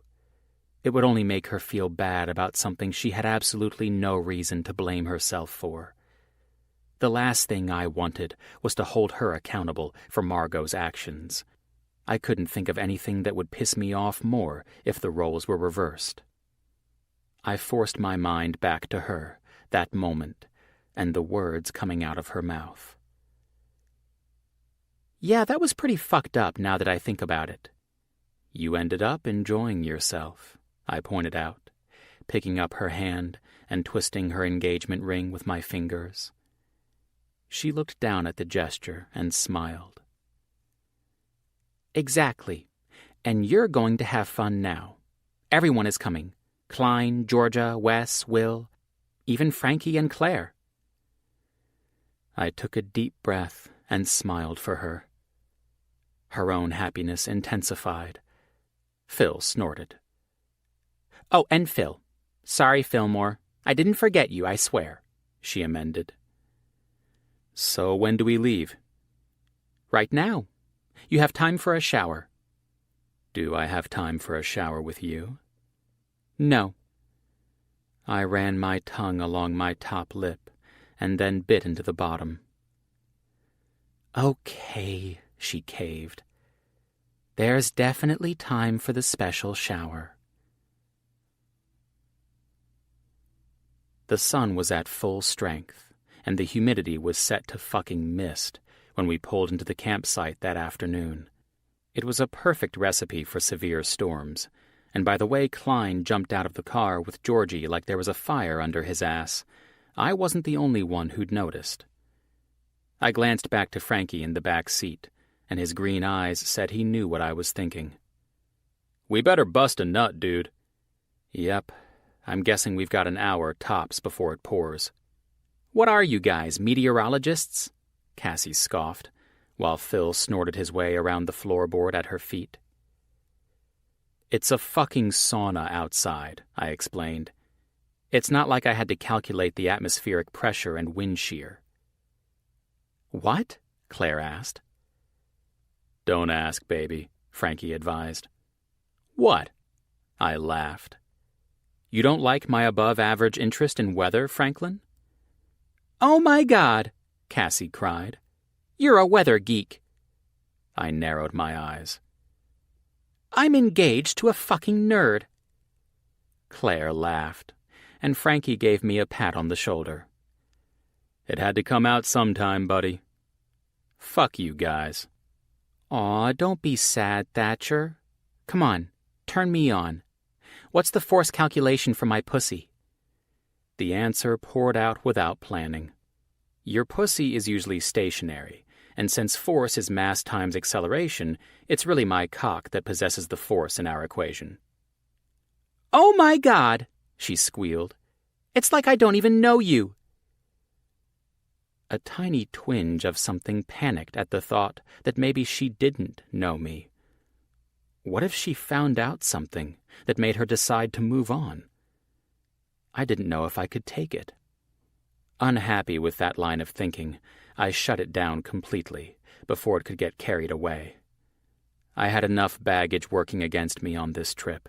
It would only make her feel bad about something she had absolutely no reason to blame herself for. The last thing I wanted was to hold her accountable for Margot's actions. I couldn't think of anything that would piss me off more if the roles were reversed. I forced my mind back to her, that moment, and the words coming out of her mouth. "Yeah, that was pretty fucked up now that I think about it." "You ended up enjoying yourself," I pointed out, picking up her hand and twisting her engagement ring with my fingers. She looked down at the gesture and smiled. "Exactly. And you're going to have fun now. Everyone is coming. Klein, Georgia, Wes, Will, even Frankie and Claire." I took a deep breath and smiled for her. Her own happiness intensified. Phil snorted. "Oh, and Phil. Sorry, Fillmore. I didn't forget you, I swear," she amended. "So when do we leave?" "Right now. You have time for a shower." "Do I have time for a shower with you?" "No." I ran my tongue along my top lip and then bit into the bottom. "Okay," she caved. "There's definitely time for the special shower." The sun was at full strength, and the humidity was set to fucking mist when we pulled into the campsite that afternoon. It was a perfect recipe for severe storms, and by the way Klein jumped out of the car with Georgie like there was a fire under his ass, I wasn't the only one who'd noticed. I glanced back to Frankie in the back seat, and his green eyes said he knew what I was thinking. "We better bust a nut, dude." "Yep. I'm guessing we've got an hour tops before it pours." "What are you guys, meteorologists?" Cassie scoffed, while Phil snorted his way around the floorboard at her feet. "It's a fucking sauna outside," I explained. "It's not like I had to calculate the atmospheric pressure and wind shear." "What?" Claire asked. "Don't ask, baby," Frankie advised. "What?" I laughed. "You don't like my above-average interest in weather, Franklin?" "Oh my God!" Cassie cried. "You're a weather geek." I narrowed my eyes. "I'm engaged to a fucking nerd." Claire laughed, and Frankie gave me a pat on the shoulder. "It had to come out sometime, buddy." "Fuck you guys." "Aw, don't be sad, Thatcher. Come on, turn me on. What's the force calculation for my pussy?" The answer poured out without planning. Your pussy is usually stationary, and since force is mass times acceleration, it's really my cock that possesses the force in our equation. "Oh my God," she squealed. "It's like I don't even know you." A tiny twinge of something panicked at the thought that maybe she didn't know me. What if she found out something that made her decide to move on? I didn't know if I could take it. Unhappy with that line of thinking, I shut it down completely before it could get carried away. I had enough baggage working against me on this trip.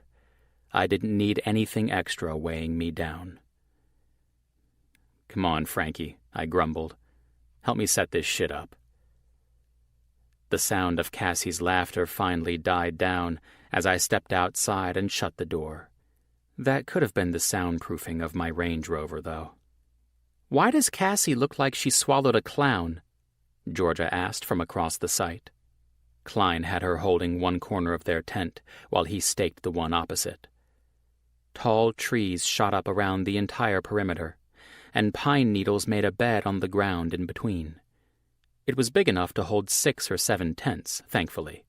I didn't need anything extra weighing me down. "Come on, Frankie," I grumbled. "Help me set this shit up." The sound of Cassie's laughter finally died down as I stepped outside and shut the door. That could have been the soundproofing of my Range Rover, though. "Why does Cassie look like she swallowed a clown?" Georgia asked from across the site. Klein had her holding one corner of their tent while he staked the one opposite. Tall trees shot up around the entire perimeter, and pine needles made a bed on the ground in between. It was big enough to hold 6 or 7 tents, thankfully.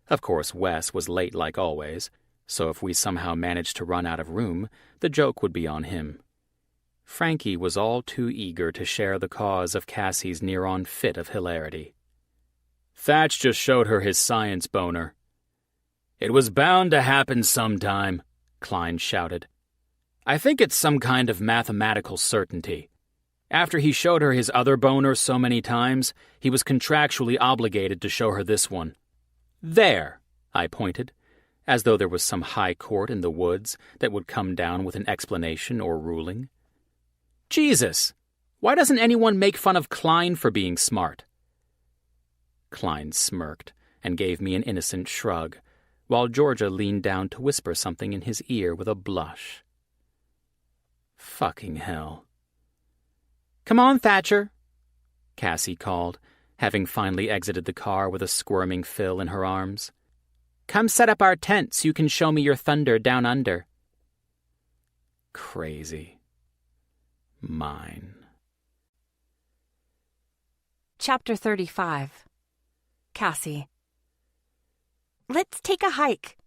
Of course, Wes was late like always, so if we somehow managed to run out of room, the joke would be on him. Frankie was all too eager to share the cause of Cassie's near-on fit of hilarity. "Thatch just showed her his science boner." "It was bound to happen sometime," Klein shouted. "I think it's some kind of mathematical certainty. After he showed her his other boner so many times, he was contractually obligated to show her this one." "There," I pointed, as though there was some high court in the woods that would come down with an explanation or ruling. "Jesus! Why doesn't anyone make fun of Klein for being smart?" Klein smirked and gave me an innocent shrug, while Georgia leaned down to whisper something in his ear with a blush. Fucking hell. "Come on, Thatcher," Cassie called, having finally exited the car with a squirming Phil in her arms. "Come set up our tent so you can show me your thunder down under." Crazy. Mine.
Chapter 35. Cassie. "Let's take a hike."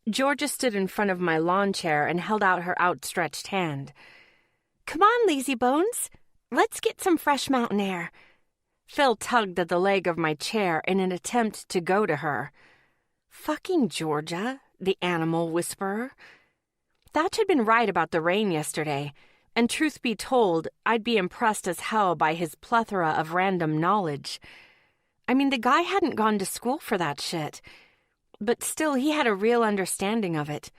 Georgia stood in front of my lawn chair and held out her outstretched hand. "Come on, lazy bones. Let's get some fresh mountain air." Phil tugged at the leg of my chair in an attempt to go to her. Fucking Georgia, the animal whisperer. Thatch had been right about the rain yesterday, and truth be told, I'd be impressed as hell by his plethora of random knowledge. I mean, the guy hadn't gone to school for that shit, but still he had a real understanding of it.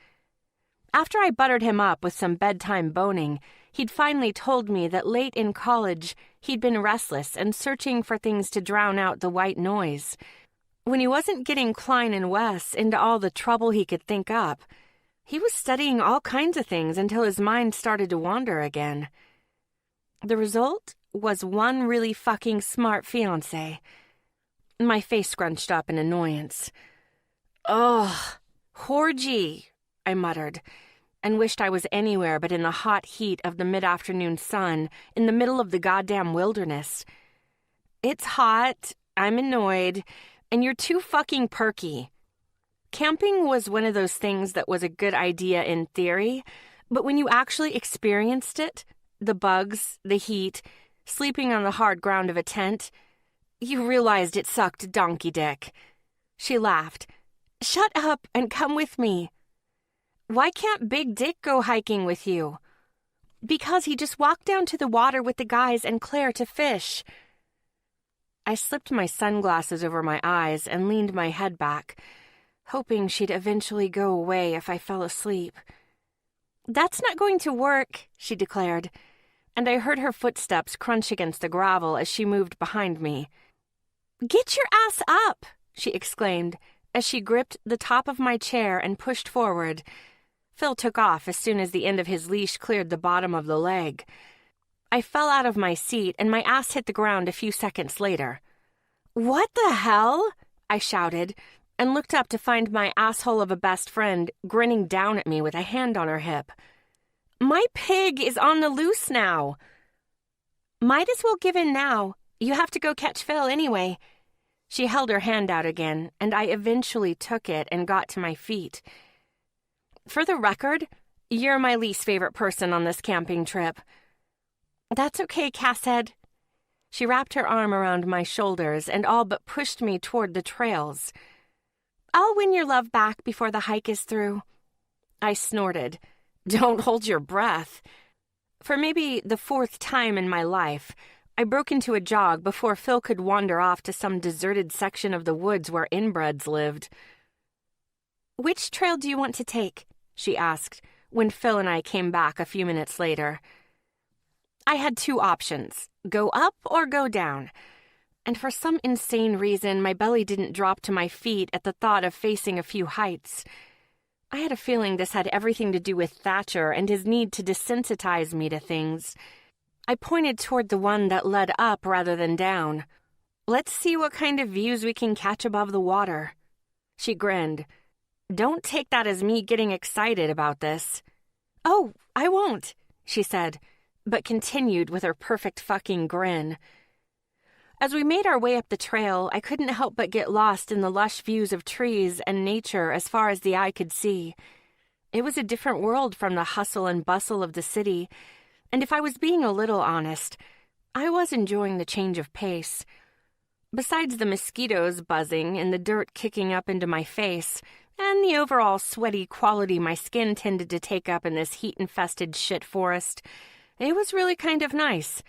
After I buttered him up with some bedtime boning, he'd finally told me that late in college he'd been restless and searching for things to drown out the white noise. When he wasn't getting Klein and Wes into all the trouble he could think up, he was studying all kinds of things until his mind started to wander again. The result was one really fucking smart fiancé. My face scrunched up in annoyance. "Ugh, Horgy," I muttered, and wished I was anywhere but in the hot heat of the mid-afternoon sun in the middle of the goddamn wilderness. "It's hot, I'm annoyed, and you're too fucking perky." Camping was one of those things that was a good idea in theory, but when you actually experienced it, the bugs, the heat, sleeping on the hard ground of a tent, you realized it sucked donkey dick. She laughed. "Shut up and come with me." "Why can't Big Dick go hiking with you?" "Because he just walked down to the water with the guys and Claire to fish." I slipped my sunglasses over my eyes and leaned my head back, hoping she'd eventually go away if I fell asleep. "That's not going to work," she declared, and I heard her footsteps crunch against the gravel as she moved behind me. "Get your ass up," she exclaimed, as she gripped the top of my chair and pushed forward. Phil took off as soon as the end of his leash cleared the bottom of the leg. I fell out of my seat and my ass hit the ground a few seconds later. "What the hell?" I shouted, and looked up to find my asshole of a best friend grinning down at me with a hand on her hip. "My pig is on the loose now." "Might as well give in now. You have to go catch Phil anyway." She held her hand out again, and I eventually took it and got to my feet. "For the record, you're my least favorite person on this camping trip." "That's okay, Casshead." She wrapped her arm around my shoulders and all but pushed me toward the trails. "I'll win your love back before the hike is through." I snorted. Don't hold your breath. For maybe the 4th time in my life, I broke into a jog before Phil could wander off to some deserted section of the woods where inbreds lived. "Which trail do you want to take?" she asked, when Phil and I came back a few minutes later. I had 2 options, go up or go down. And for some insane reason, my belly didn't drop to my feet at the thought of facing a few heights. I had a feeling this had everything to do with Thatcher and his need to desensitize me to things. I pointed toward the one that led up rather than down. "Let's see what kind of views we can catch above the water." She grinned. "Don't take that as me getting excited about this." "Oh, I won't," she said, but continued with her perfect fucking grin. As we made our way up the trail, I couldn't help but get lost in the lush views of trees and nature as far as the eye could see. It was a different world from the hustle and bustle of the city, and if I was being a little honest, I was enjoying the change of pace. Besides the mosquitoes buzzing and the dirt kicking up into my face, and the overall sweaty quality my skin tended to take up in this heat-infested shit forest, it was really kind of nice.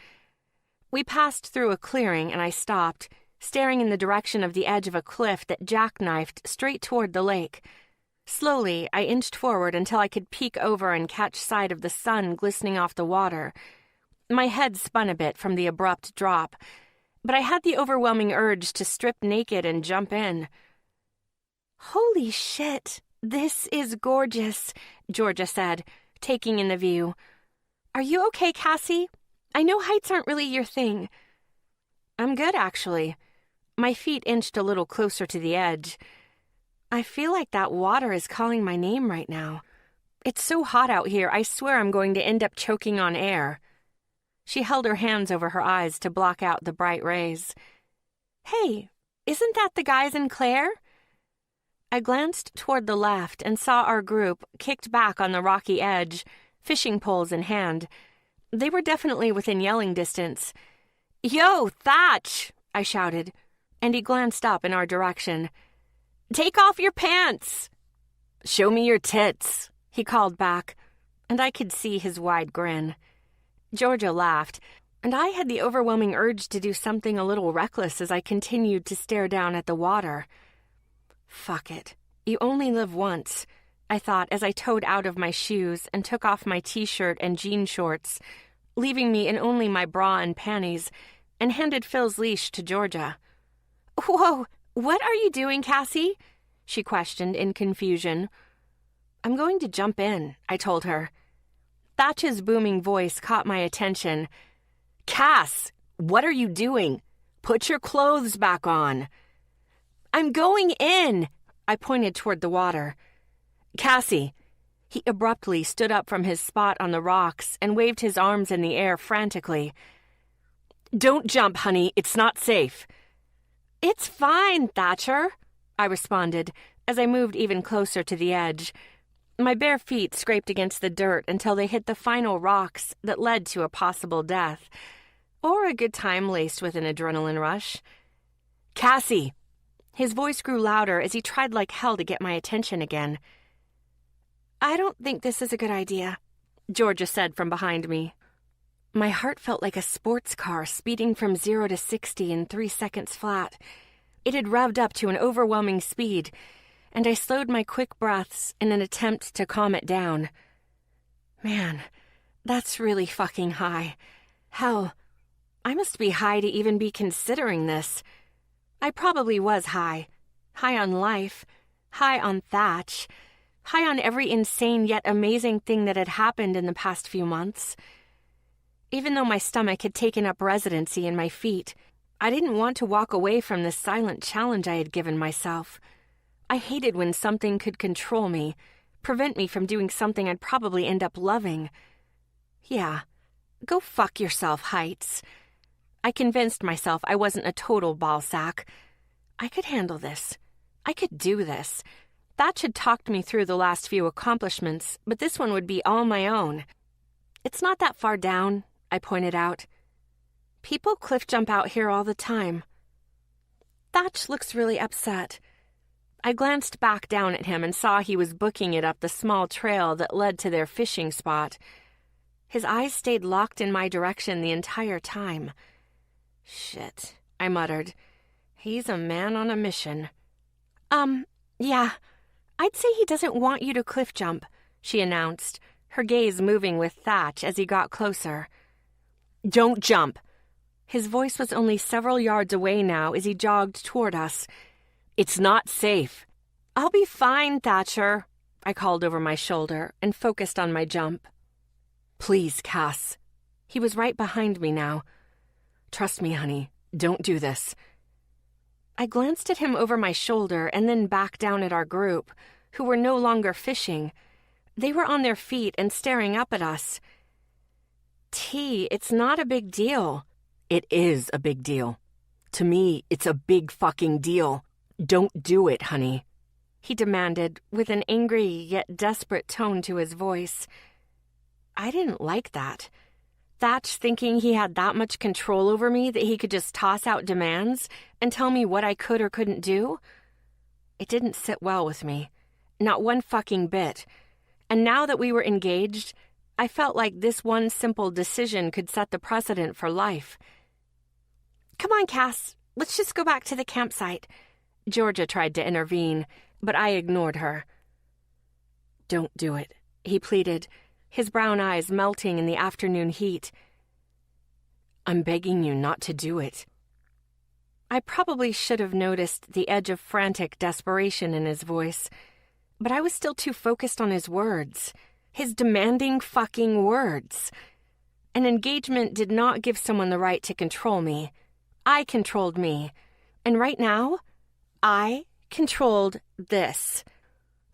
We passed through a clearing and I stopped, staring in the direction of the edge of a cliff that jackknifed straight toward the lake. Slowly, I inched forward until I could peek over and catch sight of the sun glistening off the water. My head spun a bit from the abrupt drop, but I had the overwhelming urge to strip naked and jump in. "Holy shit, this is gorgeous," Georgia said, taking in the view. "Are you okay, Cassie? I know heights aren't really your thing." "I'm good, actually." My feet inched a little closer to the edge. "I feel like that water is calling my name right now. It's so hot out here, I swear I'm going to end up choking on air." She held her hands over her eyes to block out the bright rays. "Hey, isn't that the guys in Claire?" I glanced toward the left and saw our group kicked back on the rocky edge, fishing poles in hand. They were definitely within yelling distance. "Yo, Thatch!" I shouted, and he glanced up in our direction. "Take off your pants!" "Show me your tits," he called back, and I could see his wide grin. Georgia laughed, and I had the overwhelming urge to do something a little reckless as I continued to stare down at the water. Fuck it. You only live once, I thought as I towed out of my shoes and took off my t-shirt and jean shorts, leaving me in only my bra and panties, and handed Phil's leash to Georgia. "Whoa, what are you doing, Cassie?" she questioned in confusion. "I'm going to jump in," I told her. Thatch's booming voice caught my attention. "Cass, what are you doing? Put your clothes back on." "I'm going in," I pointed toward the water. "Cassie." He abruptly stood up from his spot on the rocks and waved his arms in the air frantically. "Don't jump, honey. It's not safe." "It's fine, Thatcher," I responded as I moved even closer to the edge. My bare feet scraped against the dirt until they hit the final rocks that led to a possible death, or a good time laced with an adrenaline rush. "Cassie!" His voice grew louder as he tried like hell to get my attention again. "I don't think this is a good idea," Georgia said from behind me. My heart felt like a sports car speeding from 0 to 60 in 3 seconds flat. It had revved up to an overwhelming speed, and I slowed my quick breaths in an attempt to calm it down. Man, that's really fucking high. Hell, I must be high to even be considering this. I probably was high. High on life. High on Thatch. High on every insane yet amazing thing that had happened in the past few months. Even though my stomach had taken up residency in my feet, I didn't want to walk away from this silent challenge I had given myself. I hated when something could control me, prevent me from doing something I'd probably end up loving. Yeah, go fuck yourself, Heights. I convinced myself I wasn't a total ballsack. I could handle this. I could do this. Thatch had talked me through the last few accomplishments, but this one would be all my own. "It's not that far down," I pointed out. "People cliff jump out here all the time." Thatch looks really upset. I glanced back down at him and saw he was booking it up the small trail that led to their fishing spot. His eyes stayed locked in my direction the entire time. Shit, I muttered. He's a man on a mission. Yeah, I'd say he doesn't want you to cliff jump, she announced, her gaze moving with Thatch as he got closer. Don't jump. His voice was only several yards away now as he jogged toward us. It's not safe. I'll be fine, Thatcher, I called over my shoulder and focused on my jump. Please, Cass. He was right behind me now. Trust me, honey. Don't do this. I glanced at him over my shoulder and then back down at our group, who were no longer fishing. They were on their feet and staring up at us. T, it's not a big deal. It is a big deal. To me, it's a big fucking deal. Don't do it, honey, he demanded with an angry yet desperate tone to his voice. I didn't like that. Thatch thinking he had that much control over me that he could just toss out demands and tell me what I could or couldn't do? It didn't sit well with me. Not one fucking bit. And now that we were engaged, I felt like this one simple decision could set the precedent for life. Come on, Cass. Let's just go back to the campsite. Georgia tried to intervene, but I ignored her. Don't do it, he pleaded, his brown eyes melting in the afternoon heat. I'm begging you not to do it. I probably should have noticed the edge of frantic desperation in his voice, but I was still too focused on his words, his demanding fucking words. An engagement did not give someone the right to control me. I controlled me, and right now, I controlled this.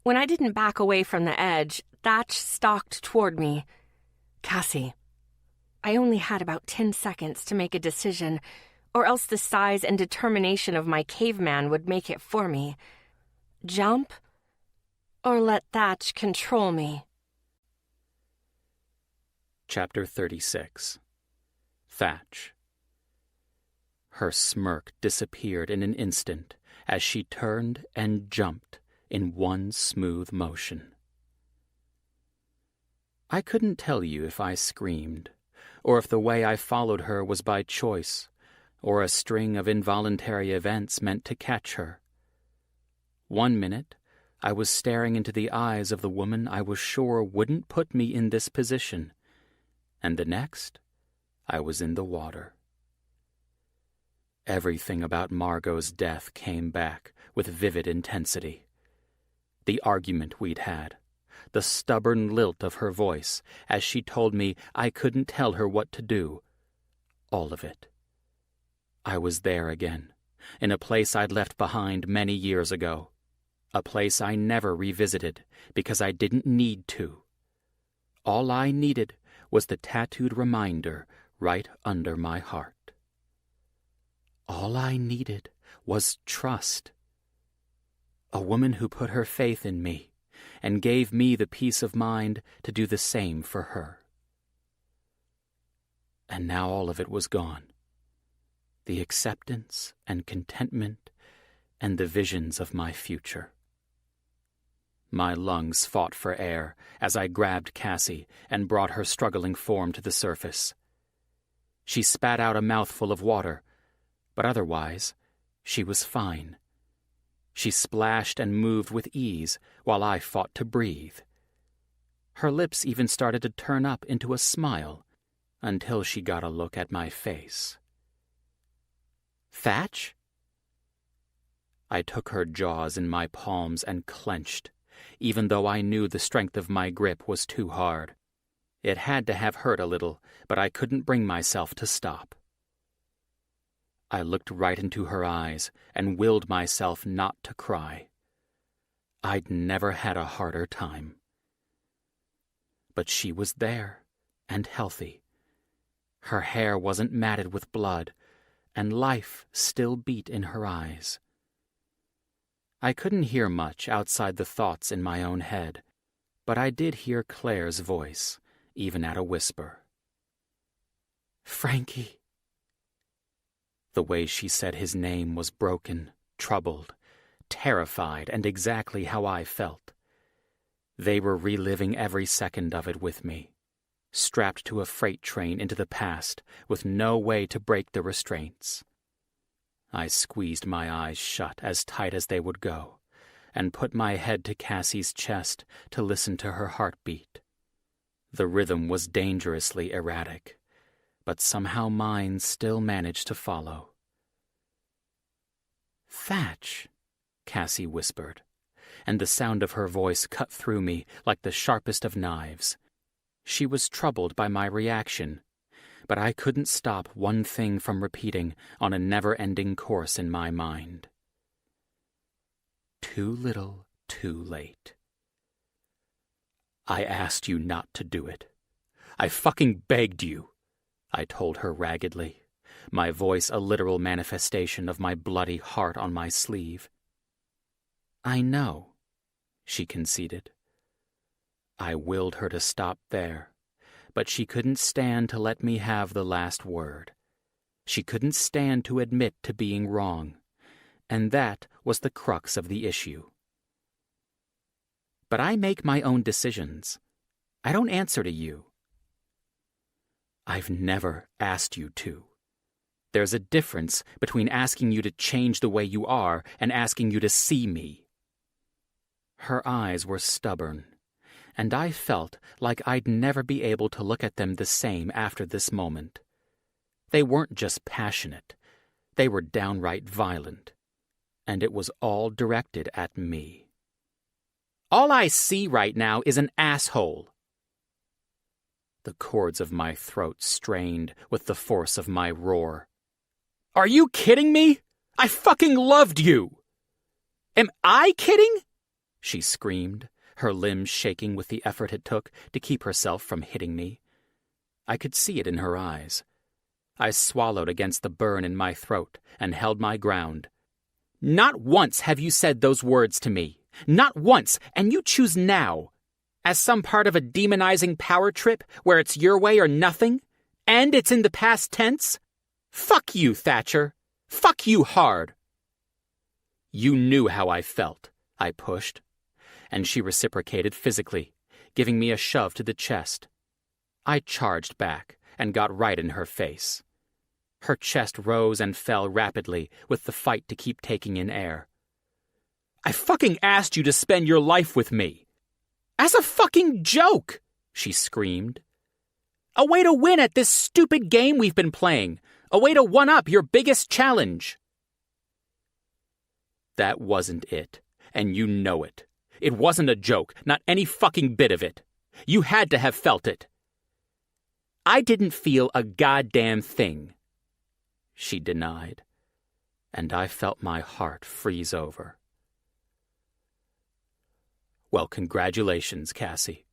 When I didn't back away from the edge, Thatch stalked toward me. Cassie. I only had about 10 seconds to make a decision, or else the size and determination of my caveman would make it for me. Jump, or let Thatch control me.
Chapter 36. Thatch. Her smirk disappeared in an instant as she turned and jumped in one smooth motion. I couldn't tell you if I screamed, or if the way I followed her was by choice, or a string of involuntary events meant to catch her. 1 minute, I was staring into the eyes of the woman I was sure wouldn't put me in this position, and the next, I was in the water. Everything about Margot's death came back with vivid intensity. The argument we'd had, the stubborn lilt of her voice as she told me I couldn't tell her what to do, all of it. I was there again, in a place I'd left behind many years ago, a place I never revisited because I didn't need to. All I needed was the tattooed reminder right under my heart. All I needed was trust. A woman who put her faith in me and gave me the peace of mind to do the same for her. And now all of it was gone. The acceptance and contentment and the visions of my future. My lungs fought for air as I grabbed Cassie and brought her struggling form to the surface. She spat out a mouthful of water, but otherwise, she was fine. She splashed and moved with ease while I fought to breathe. Her lips even started to turn up into a smile until she got a look at my face. Thatch? I took her jaws in my palms and clenched, even though I knew the strength of my grip was too hard. It had to have hurt a little, but I couldn't bring myself to stop. I looked right into her eyes and willed myself not to cry. I'd never had a harder time. But she was there, and healthy. Her hair wasn't matted with blood, and life still beat in her eyes. I couldn't hear much outside the thoughts in my own head, but I did hear Claire's voice, even at a whisper. Frankie. The way she said his name was broken, troubled, terrified and exactly how I felt. They were reliving every second of it with me, strapped to a freight train into the past with no way to break the restraints. I squeezed my eyes shut as tight as they would go and put my head to Cassie's chest to listen to her heartbeat. The rhythm was dangerously erratic, but somehow mine still managed to follow. "Thatch," Cassie whispered, and the sound of her voice cut through me like the sharpest of knives. She was troubled by my reaction, but I couldn't stop one thing from repeating on a never-ending course in my mind. Too little, too late. "I asked you not to do it. I fucking begged you," I told her raggedly, my voice a literal manifestation of my bloody heart on my sleeve. "I know," she conceded. I willed her to stop there, but she couldn't stand to let me have the last word. She couldn't stand to admit to being wrong, and that was the crux of the issue. "But I make my own decisions. I don't answer to you." "I've never asked you to. There's a difference between asking you to change the way you are and asking you to see me." Her eyes were stubborn, and I felt like I'd never be able to look at them the same after this moment. They weren't just passionate, they were downright violent, and it was all directed at me. "All I see right now is an asshole." The cords of my throat strained with the force of my roar. "Are you kidding me? I fucking loved you!" "Am I kidding?" she screamed, her limbs shaking with the effort it took to keep herself from hitting me. I could see it in her eyes. I swallowed against the burn in my throat and held my ground. "Not once have you said those words to me. Not once, and you choose now. As some part of a demonizing power trip where it's your way or nothing, and it's in the past tense? Fuck you, Thatcher. Fuck you hard." "You knew how I felt," I pushed, and she reciprocated physically, giving me a shove to the chest. I charged back and got right in her face. Her chest rose and fell rapidly with the fight to keep taking in air. "I fucking asked you to spend your life with me. As a fucking joke," she screamed. "A way to win at this stupid game we've been playing. A way to one-up your biggest challenge." That wasn't it, and you know it. It wasn't a joke, not any fucking bit of it. You had to have felt it. "I didn't feel a goddamn thing," she denied, and I felt my heart freeze over. "Well, congratulations, Cassie.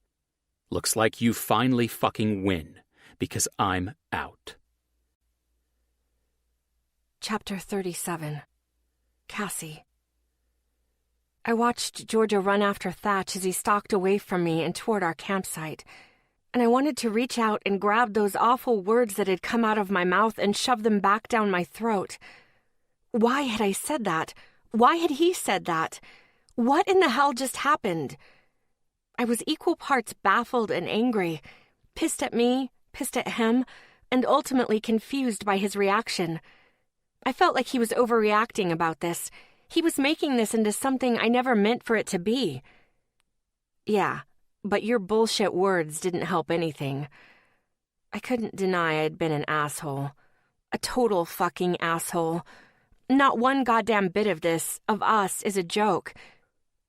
Looks like you finally fucking win, because I'm out."
Chapter 37. Cassie. I watched Georgia run after Thatch as he stalked away from me and toward our campsite, and I wanted to reach out and grab those awful words that had come out of my mouth and shove them back down my throat. Why had I said that? Why had he said that? What in the hell just happened? I was equal parts baffled and angry, pissed at me, pissed at him, and ultimately confused by his reaction. I felt like he was overreacting about this. He was making this into something I never meant for it to be. Yeah, but your bullshit words didn't help anything. I couldn't deny I had been an asshole. A total fucking asshole. Not one goddamn bit of this, of us, is a joke.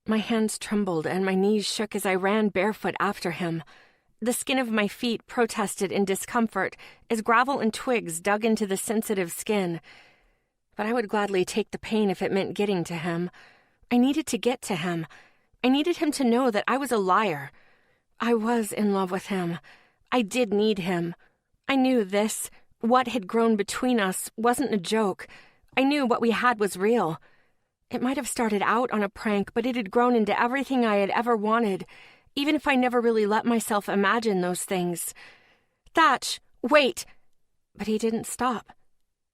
My hands trembled and my knees shook as I ran barefoot after him. The skin of my feet protested in discomfort as gravel and twigs dug into the sensitive skin. But I would gladly take the pain if it meant getting to him. I needed to get to him. I needed him to know that I was a liar. I was in love with him. I did need him. I knew this, what had grown between us, wasn't a joke. I knew what we had was real. It might have started out on a prank, but it had grown into everything I had ever wanted, even if I never really let myself imagine those things. "Thatch, wait!" But he didn't stop.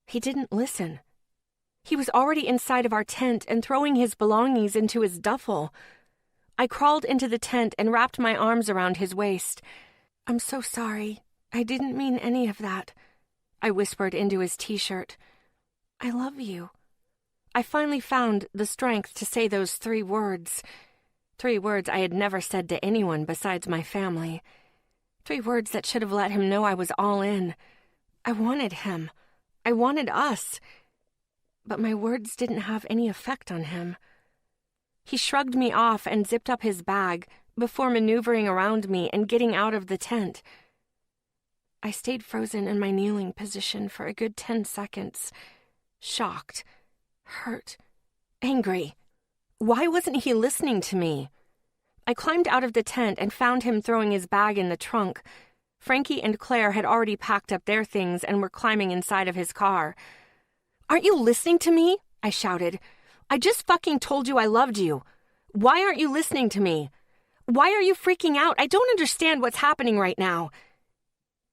He didn't listen. He was already inside of our tent and throwing his belongings into his duffel. I crawled into the tent and wrapped my arms around his waist. "I'm so sorry. I didn't mean any of that," I whispered into his t-shirt. "I love you." I finally found the strength to say those 3 words. 3 words I had never said to anyone besides my family. 3 words that should have let him know I was all in. I wanted him. I wanted us. But my words didn't have any effect on him. He shrugged me off and zipped up his bag before maneuvering around me and getting out of the tent. I stayed frozen in my kneeling position for a good 10 seconds, shocked, hurt, angry. Why wasn't he listening to me? I climbed out of the tent and found him throwing his bag in the trunk. Frankie and Claire had already packed up their things and were climbing inside of his car. "Aren't you listening to me?" I shouted. "I just fucking told you I loved you. Why aren't you listening to me? Why are you freaking out? I don't understand what's happening right now."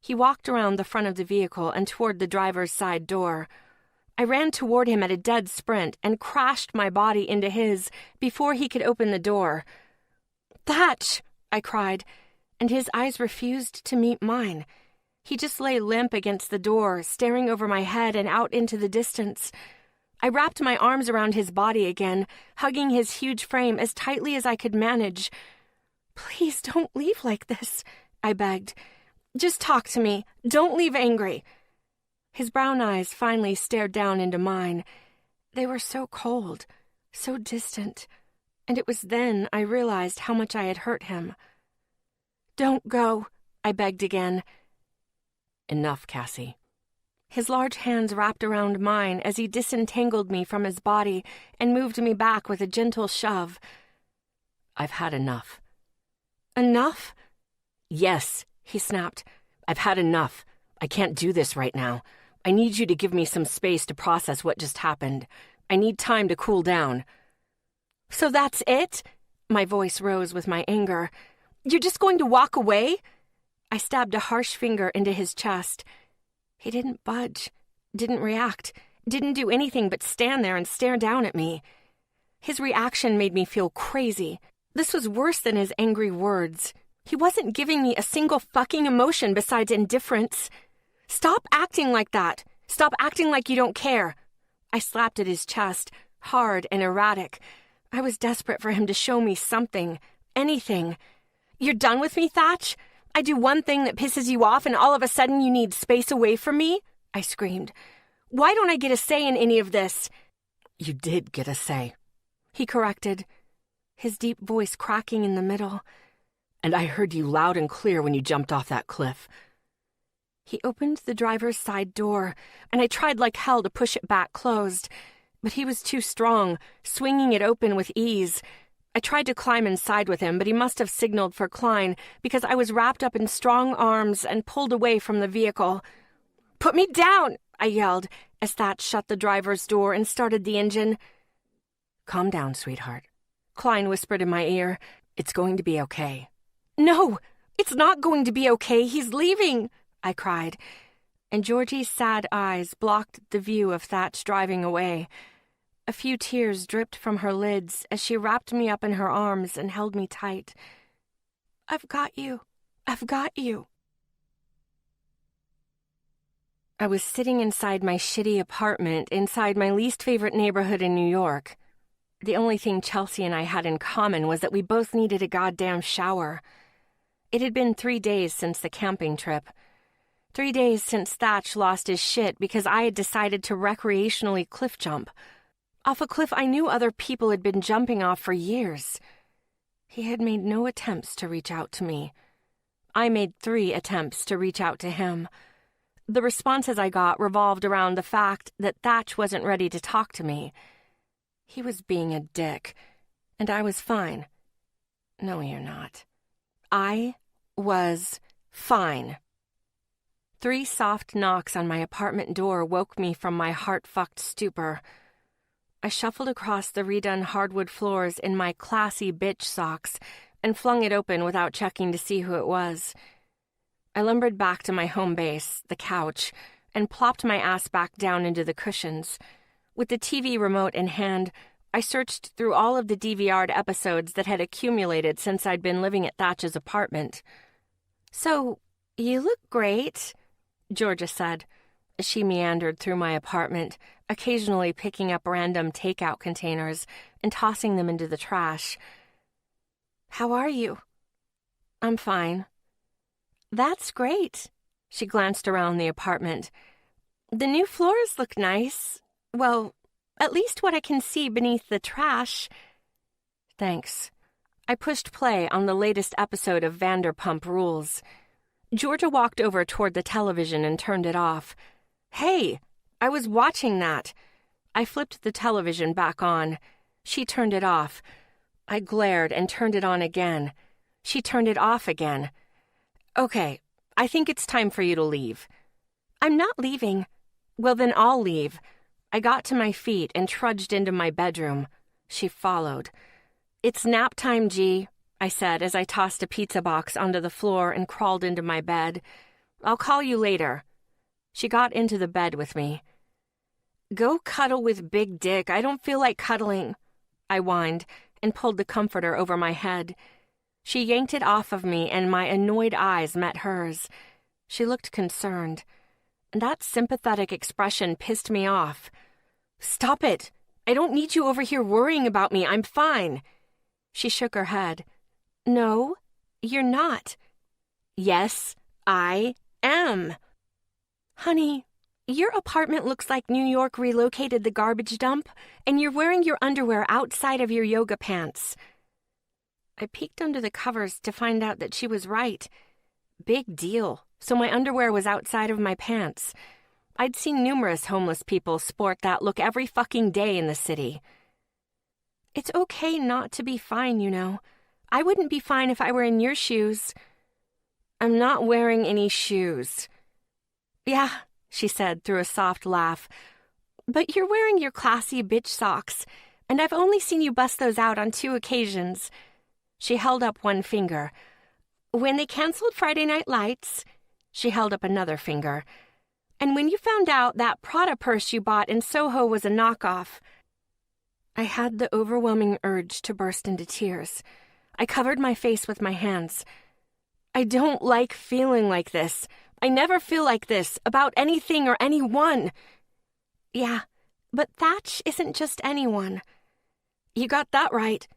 He walked around the front of the vehicle and toward the driver's side door. I ran toward him at a dead sprint and crashed my body into his before he could open the door. "Thatch!" I cried, and his eyes refused to meet mine. He just lay limp against the door, staring over my head and out into the distance. I wrapped my arms around his body again, hugging his huge frame as tightly as I could manage. "Please don't leave like this," I begged. "Just talk to me. Don't leave angry." His brown eyes finally stared down into mine. They were so cold, so distant, and it was then I realized how much I had hurt him. "Don't go," I begged again. "Enough, Cassie." His large hands wrapped around mine as he disentangled me from his body and moved me back with a gentle shove. "I've had enough." "Enough?" "Yes," he snapped. "I've had enough. I can't do this right now. I need you to give me some space to process what just happened. I need time to cool down." "So that's it?" My voice rose with my anger. "You're just going to walk away?" I stabbed a harsh finger into his chest. He didn't budge, didn't react, didn't do anything but stand there and stare down at me. His reaction made me feel crazy. This was worse than his angry words. He wasn't giving me a single fucking emotion besides indifference. "Stop acting like that. Stop acting like you don't care." I slapped at his chest, hard and erratic. I was desperate for him to show me something, anything. "You're done with me, Thatch? I do one thing that pisses you off and all of a sudden you need space away from me?" I screamed. "Why don't I get a say in any of this?" "You did get a say," he corrected, his deep voice cracking in the middle. "And I heard you loud and clear when you jumped off that cliff." He opened the driver's side door, and I tried like hell to push it back closed, but he was too strong, swinging it open with ease. I tried to climb inside with him, but he must have signaled for Klein because I was wrapped up in strong arms and pulled away from the vehicle. "Put me down!" I yelled as Thatch shut the driver's door and started the engine. "Calm down, sweetheart," Klein whispered in my ear. "It's going to be okay." "No, it's not going to be okay. He's leaving," I cried, and Georgie's sad eyes blocked the view of Thatch driving away. A few tears dripped from her lids as she wrapped me up in her arms and held me tight. "I've got you. I've got you." I was sitting inside my shitty apartment inside my least favorite neighborhood in New York. The only thing Chelsea and I had in common was that we both needed a goddamn shower. It had been 3 days since the camping trip. 3 days since Thatch lost his shit because I had decided to recreationally cliff jump. Off a cliff I knew other people had been jumping off for years. He had made no attempts to reach out to me. I made 3 attempts to reach out to him. The responses I got revolved around the fact that Thatch wasn't ready to talk to me. He was being a dick, and I was fine. No, you're not. I was fine. 3 soft knocks on my apartment door woke me from my heart-fucked stupor. I shuffled across the redone hardwood floors in my classy bitch socks and flung it open without checking to see who it was. I lumbered back to my home base, the couch, and plopped my ass back down into the cushions. With the TV remote in hand, I searched through all of the DVR'd episodes that had accumulated since I'd been living at Thatch's apartment. "So, you look great," Georgia said, as she meandered through my apartment, occasionally picking up random takeout containers and tossing them into the trash. "How are you?" "I'm fine." "That's great." She glanced around the apartment. "The new floors look nice. Well, at least what I can see beneath the trash." "Thanks." I pushed play on the latest episode of Vanderpump Rules. Georgia walked over toward the television and turned it off. "Hey, I was watching that." I flipped the television back on. She turned it off. I glared and turned it on again. She turned it off again. "Okay, I think it's time for you to leave." "I'm not leaving." "Well, then I'll leave." I got to my feet and trudged into my bedroom. She followed. "It's nap time, G," I said as I tossed a pizza box onto the floor and crawled into my bed. "I'll call you later." She got into the bed with me. "Go cuddle with Big Dick. I don't feel like cuddling," I whined and pulled the comforter over my head. She yanked it off of me and my annoyed eyes met hers. She looked concerned. That sympathetic expression pissed me off. "Stop it. I don't need you over here worrying about me. I'm fine." She shook her head. "No, you're not." "Yes, I am." "Honey, your apartment looks like New York relocated the garbage dump, and you're wearing your underwear outside of your yoga pants." I peeked under the covers to find out that she was right. Big deal. So my underwear was outside of my pants. I'd seen numerous homeless people sport that look every fucking day in the city. "It's okay not to be fine, you know. I wouldn't be fine if I were in your shoes." "I'm not wearing any shoes." "Yeah," she said through a soft laugh. "But you're wearing your classy bitch socks, and I've only seen you bust those out on 2 occasions. She held up one finger. "When they canceled Friday Night Lights," she held up another finger. "And when you found out that Prada purse you bought in Soho was a knockoff." I had the overwhelming urge to burst into tears. I covered my face with my hands. "I don't like feeling like this. I never feel like this about anything or anyone." "Yeah, but Thatch isn't just anyone." "You got that right.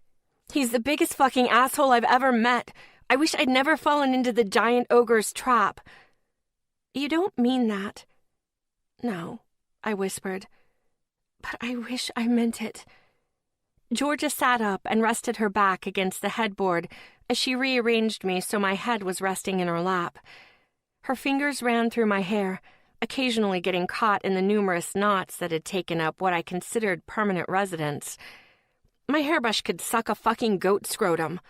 He's the biggest fucking asshole I've ever met. I wish I'd never fallen into the giant ogre's trap." "You don't mean that." "No," I whispered. "But I wish I meant it." Georgia sat up and rested her back against the headboard as she rearranged me so my head was resting in her lap. Her fingers ran through my hair, occasionally getting caught in the numerous knots that had taken up what I considered permanent residence. My hairbrush could suck a fucking goat scrotum.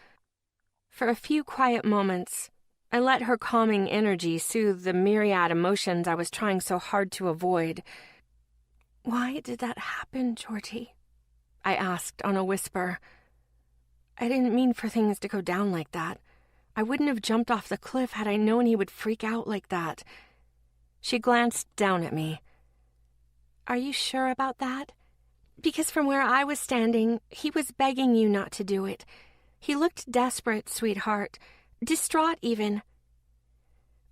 For a few quiet moments, I let her calming energy soothe the myriad emotions I was trying so hard to avoid. "Why did that happen, Georgie?" I asked on a whisper. "I didn't mean for things to go down like that. I wouldn't have jumped off the cliff had I known he would freak out like that." She glanced down at me. "Are you sure about that? Because from where I was standing, he was begging you not to do it. He looked desperate, sweetheart. Distraught, even."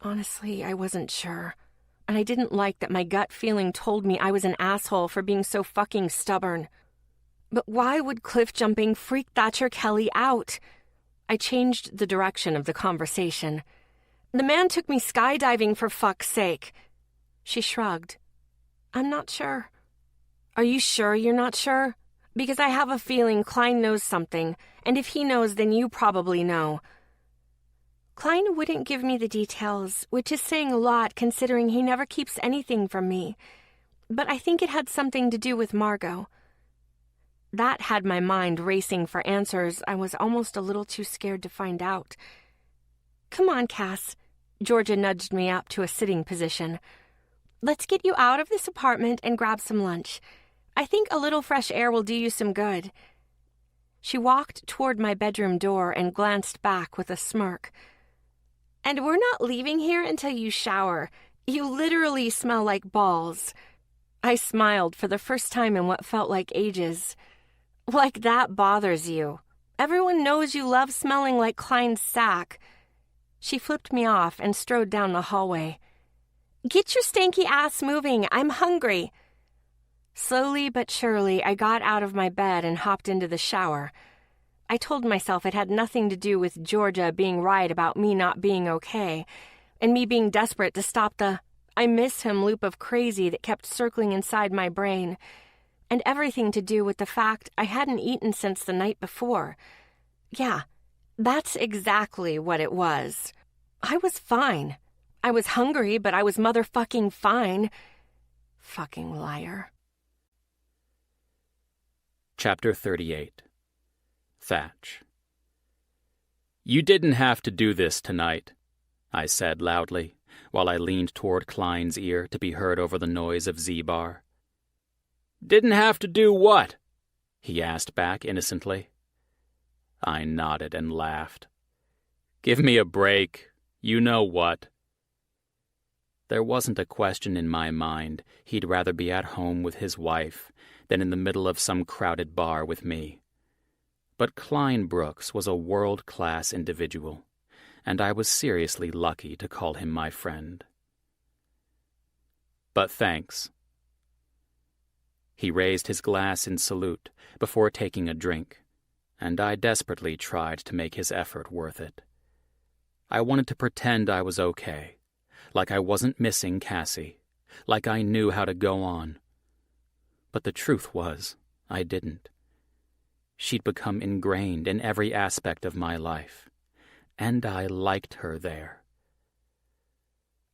Honestly, I wasn't sure. And I didn't like that my gut feeling told me I was an asshole for being so fucking stubborn. But why would cliff jumping freak Thatcher Kelly out? I changed the direction of the conversation. "The man took me skydiving, for fuck's sake." She shrugged. "I'm not sure." "Are you sure you're not sure? Because I have a feeling Klein knows something, and if he knows, then you probably know." "Klein wouldn't give me the details, which is saying a lot considering he never keeps anything from me. But I think it had something to do with Margot." That had my mind racing for answers I was almost a little too scared to find out. "Come on, Cass." Georgia nudged me up to a sitting position. "Let's get you out of this apartment and grab some lunch. I think a little fresh air will do you some good." She walked toward my bedroom door and glanced back with a smirk. "And we're not leaving here until you shower. You literally smell like balls." I smiled for the first time in what felt like ages. Like that bothers you. Everyone knows you love smelling like Klein's sack. She flipped me off and strode down the hallway. Get your stanky ass moving. I'm hungry. Slowly but surely, I got out of my bed and hopped into the shower. I told myself it had nothing to do with Georgia being right about me not being okay, and me being desperate to stop the I miss him loop of crazy that kept circling inside my brain, and everything to do with the fact I hadn't eaten since the night before. Yeah, that's exactly what it was. I was fine. I was hungry, but I was motherfucking fine. Fucking liar.
Chapter 38. Thatch. You didn't have to do this tonight, I said loudly, while I leaned toward Klein's ear to be heard over the noise of Z-Bar. Didn't have to do what? He asked back innocently. I nodded and laughed. Give me a break. You know what. There wasn't a question in my mind he'd rather be at home with his wife than in the middle of some crowded bar with me. But Klein Brooks was a world-class individual, and I was seriously lucky to call him my friend. But thanks. He raised his glass in salute before taking a drink, and I desperately tried to make his effort worth it. I wanted to pretend I was okay, like I wasn't missing Cassie, like I knew how to go on. But the truth was, I didn't. She'd become ingrained in every aspect of my life, and I liked her there.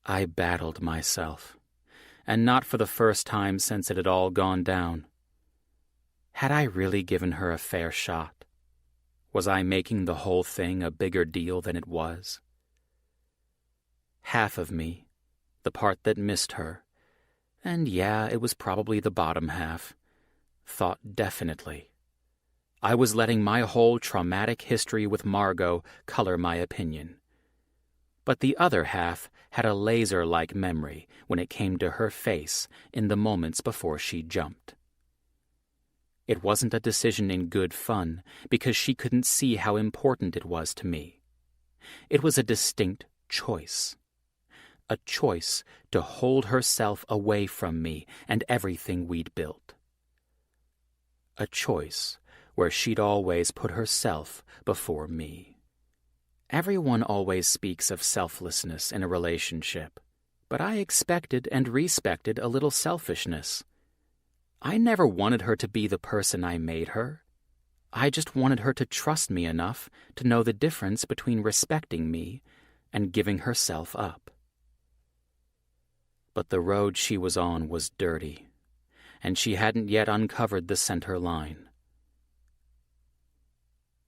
I battled myself, and not for the first time since it had all gone down. Had I really given her a fair shot? Was I making the whole thing a bigger deal than it was? Half of me, the part that missed her, and yeah, it was probably the bottom half, thought definitely. I was letting my whole traumatic history with Margot color my opinion. But the other half had a laser-like memory when it came to her face in the moments before she jumped. It wasn't a decision in good fun because she couldn't see how important it was to me. It was a distinct choice. A choice to hold herself away from me and everything we'd built. A choice where she'd always put herself before me. Everyone always speaks of selflessness in a relationship, but I expected and respected a little selfishness. I never wanted her to be the person I made her. I just wanted her to trust me enough to know the difference between respecting me and giving herself up. But the road she was on was dirty, and she hadn't yet uncovered the center line.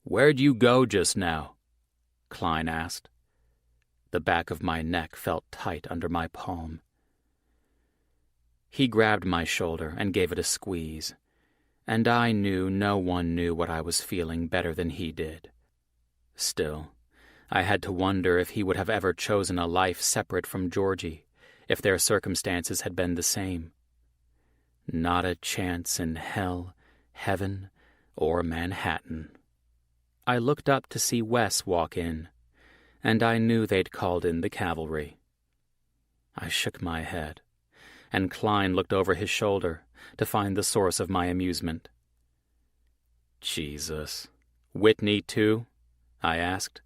"Where'd you go just now?" Klein asked. The back of my neck felt tight under my palm. He grabbed my shoulder and gave it a squeeze, and I knew no one knew what I was feeling better than he did. Still, I had to wonder if he would have ever chosen a life separate from Georgie, if their circumstances had been the same. Not a chance in hell, heaven, or Manhattan. I looked up to see Wes walk in, and I knew they'd called in the cavalry. I shook my head, and Klein looked over his shoulder to find the source of my amusement. "Jesus. Whitney, too?" I asked.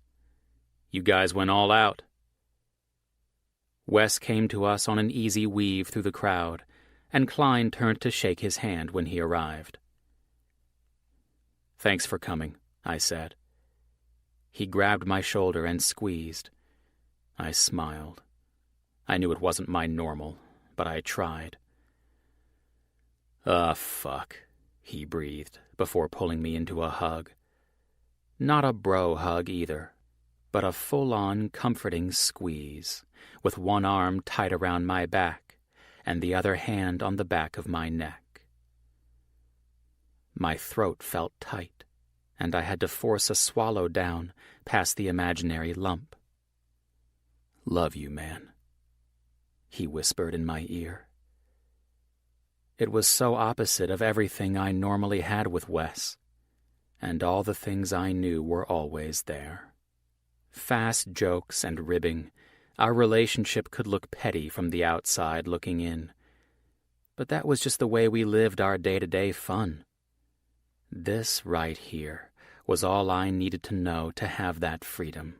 "You guys went all out." Wes came to us on an easy weave through the crowd, and Klein turned to shake his hand when he arrived. "Thanks for coming," I said. He grabbed my shoulder and squeezed. I smiled. I knew it wasn't my normal, but I tried. Fuck," he breathed before pulling me into a hug. Not a bro hug either, but a full-on comforting squeeze, with one arm tight around my back and the other hand on the back of my neck. My throat felt tight, and I had to force a swallow down past the imaginary lump. "Love you, man," he whispered in my ear. It was so opposite of everything I normally had with Wes, and all the things I knew were always there. Fast jokes and ribbing, our relationship could look petty from the outside looking in, but that was just the way we lived our day-to-day fun. This right here was all I needed to know to have that freedom.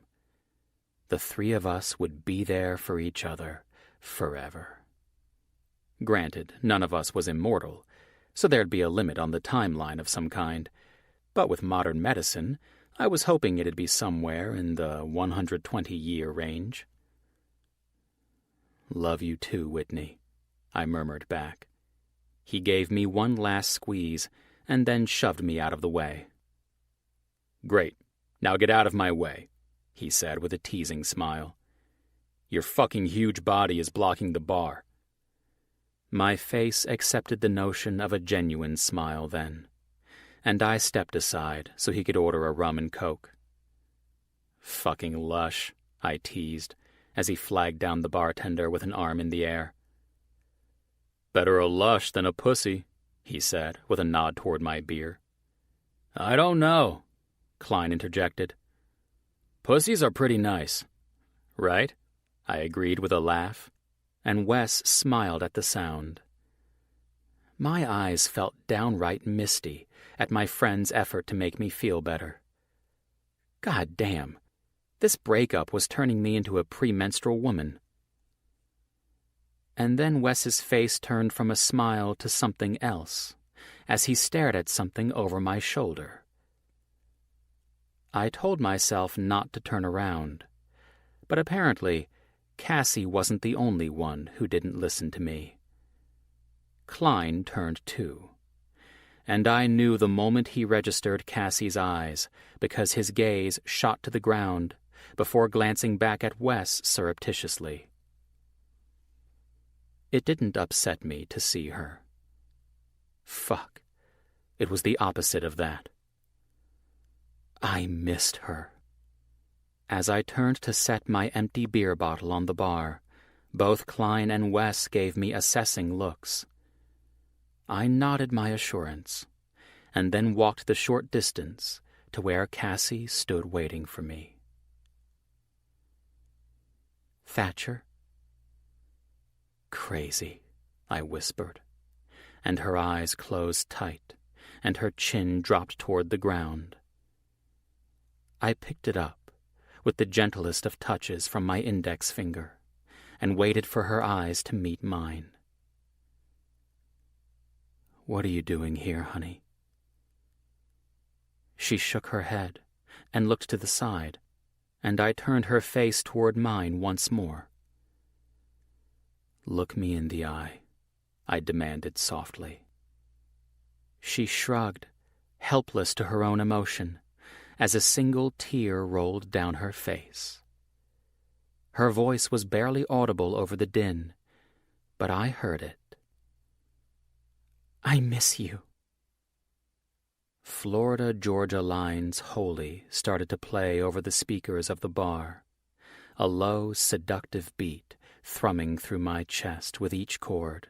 The three of us would be there for each other forever. Granted, none of us was immortal, so there'd be a limit on the timeline of some kind, but with modern medicine, I was hoping it'd be somewhere in the 120-year range. "Love you too, Whitney," I murmured back. He gave me one last squeeze and then shoved me out of the way. "Great. Now get out of my way," he said with a teasing smile. "Your fucking huge body is blocking the bar." My face accepted the notion of a genuine smile then, and I stepped aside so he could order a rum and coke. "Fucking lush," I teased, as he flagged down the bartender with an arm in the air. "Better a lush than a pussy," he said, with a nod toward my beer. "I don't know," Klein interjected. "Pussies are pretty nice." "Right?" I agreed with a laugh, and Wes smiled at the sound. My eyes felt downright misty at my friend's effort to make me feel better. God damn, this breakup was turning me into a premenstrual woman. And then Wes's face turned from a smile to something else, as he stared at something over my shoulder. I told myself not to turn around, but apparently Cassie wasn't the only one who didn't listen to me. Klein turned too, and I knew the moment he registered Cassie's eyes because his gaze shot to the ground before glancing back at Wes surreptitiously. It didn't upset me to see her. Fuck, it was the opposite of that. I missed her. As I turned to set my empty beer bottle on the bar, both Klein and Wes gave me assessing looks. I nodded my assurance, and then walked the short distance to where Cassie stood waiting for me. "Thatcher?" "Crazy," I whispered, and her eyes closed tight, and her chin dropped toward the ground. I picked it up, with the gentlest of touches from my index finger, and waited for her eyes to meet mine. "What are you doing here, honey?" She shook her head and looked to the side, and I turned her face toward mine once more. "Look me in the eye," I demanded softly. She shrugged, helpless to her own emotion, as a single tear rolled down her face. Her voice was barely audible over the din, but I heard it. "I miss you." Florida Georgia Line's Holy started to play over the speakers of the bar, a low, seductive beat thrumming through my chest with each chord.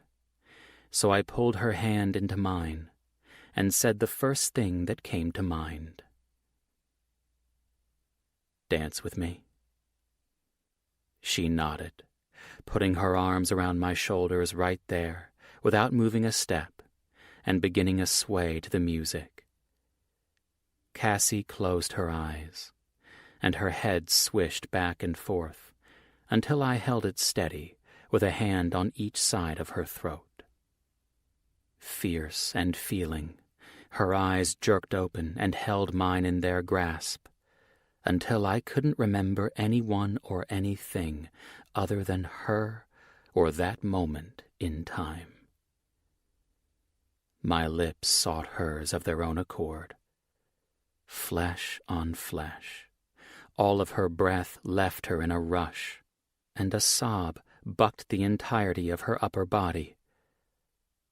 So I pulled her hand into mine and said the first thing that came to mind. "Dance with me?" She nodded, putting her arms around my shoulders right there, without moving a step, and beginning a sway to the music. Cassie closed her eyes, and her head swished back and forth until I held it steady with a hand on each side of her throat. Fierce and feeling, her eyes jerked open and held mine in their grasp, until I couldn't remember anyone or anything other than her or that moment in time. My lips sought hers of their own accord. Flesh on flesh, all of her breath left her in a rush, and a sob bucked the entirety of her upper body.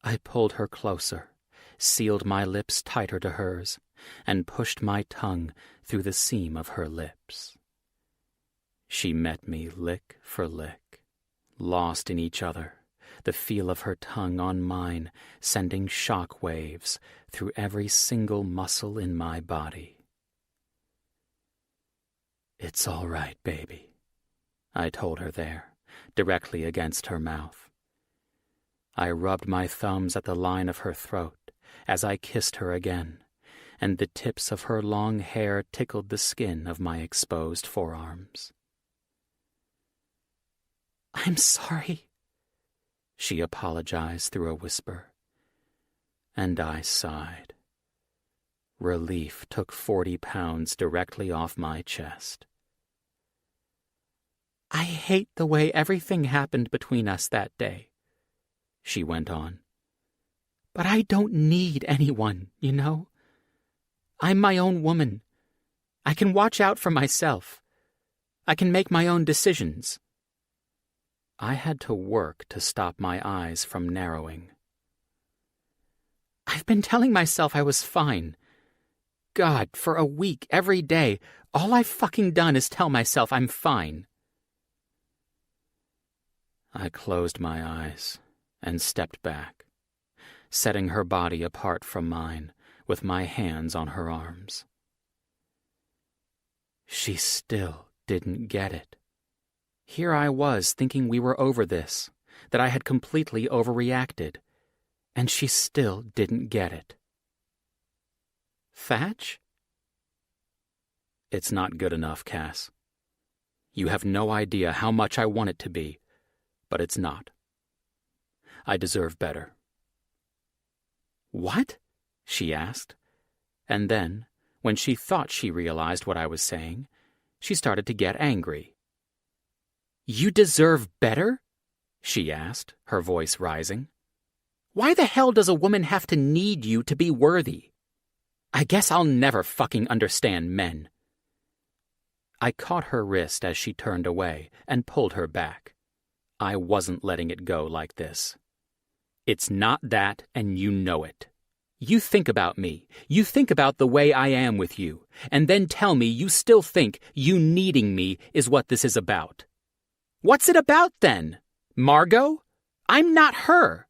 I pulled her closer, sealed my lips tighter to hers, and pushed my tongue through the seam of her lips. She met me lick for lick, lost in each other, the feel of her tongue on mine sending shock waves through every single muscle in my body. "It's all right, baby," I told her there, directly against her mouth. I rubbed my thumbs at the line of her throat as I kissed her again, and the tips of her long hair tickled the skin of my exposed forearms. "I'm sorry," she apologized through a whisper, and I sighed. Relief took 40 pounds directly off my chest. "I hate the way everything happened between us that day," she went on. "But I don't need anyone, you know? I'm my own woman. I can watch out for myself. I can make my own decisions." I had to work to stop my eyes from narrowing. "I've been telling myself I was fine. God, for a week, every day, all I've fucking done is tell myself I'm fine." I closed my eyes and stepped back, setting her body apart from mine with my hands on her arms. She still didn't get it. Here I was thinking we were over this, that I had completely overreacted, and she still didn't get it. "Thatch?" "It's not good enough, Cass. You have no idea how much I want it to be, but it's not. I deserve better." "What?" she asked, and then, when she thought she realized what I was saying, she started to get angry. "You deserve better?" she asked, her voice rising. "Why the hell does a woman have to need you to be worthy? I guess I'll never fucking understand men." I caught her wrist as she turned away and pulled her back. I wasn't letting it go like this. "It's not that, and you know it. You think about me. You think about the way I am with you, and then tell me you still think you needing me is what this is about. What's it about, then? Margot? I'm not her."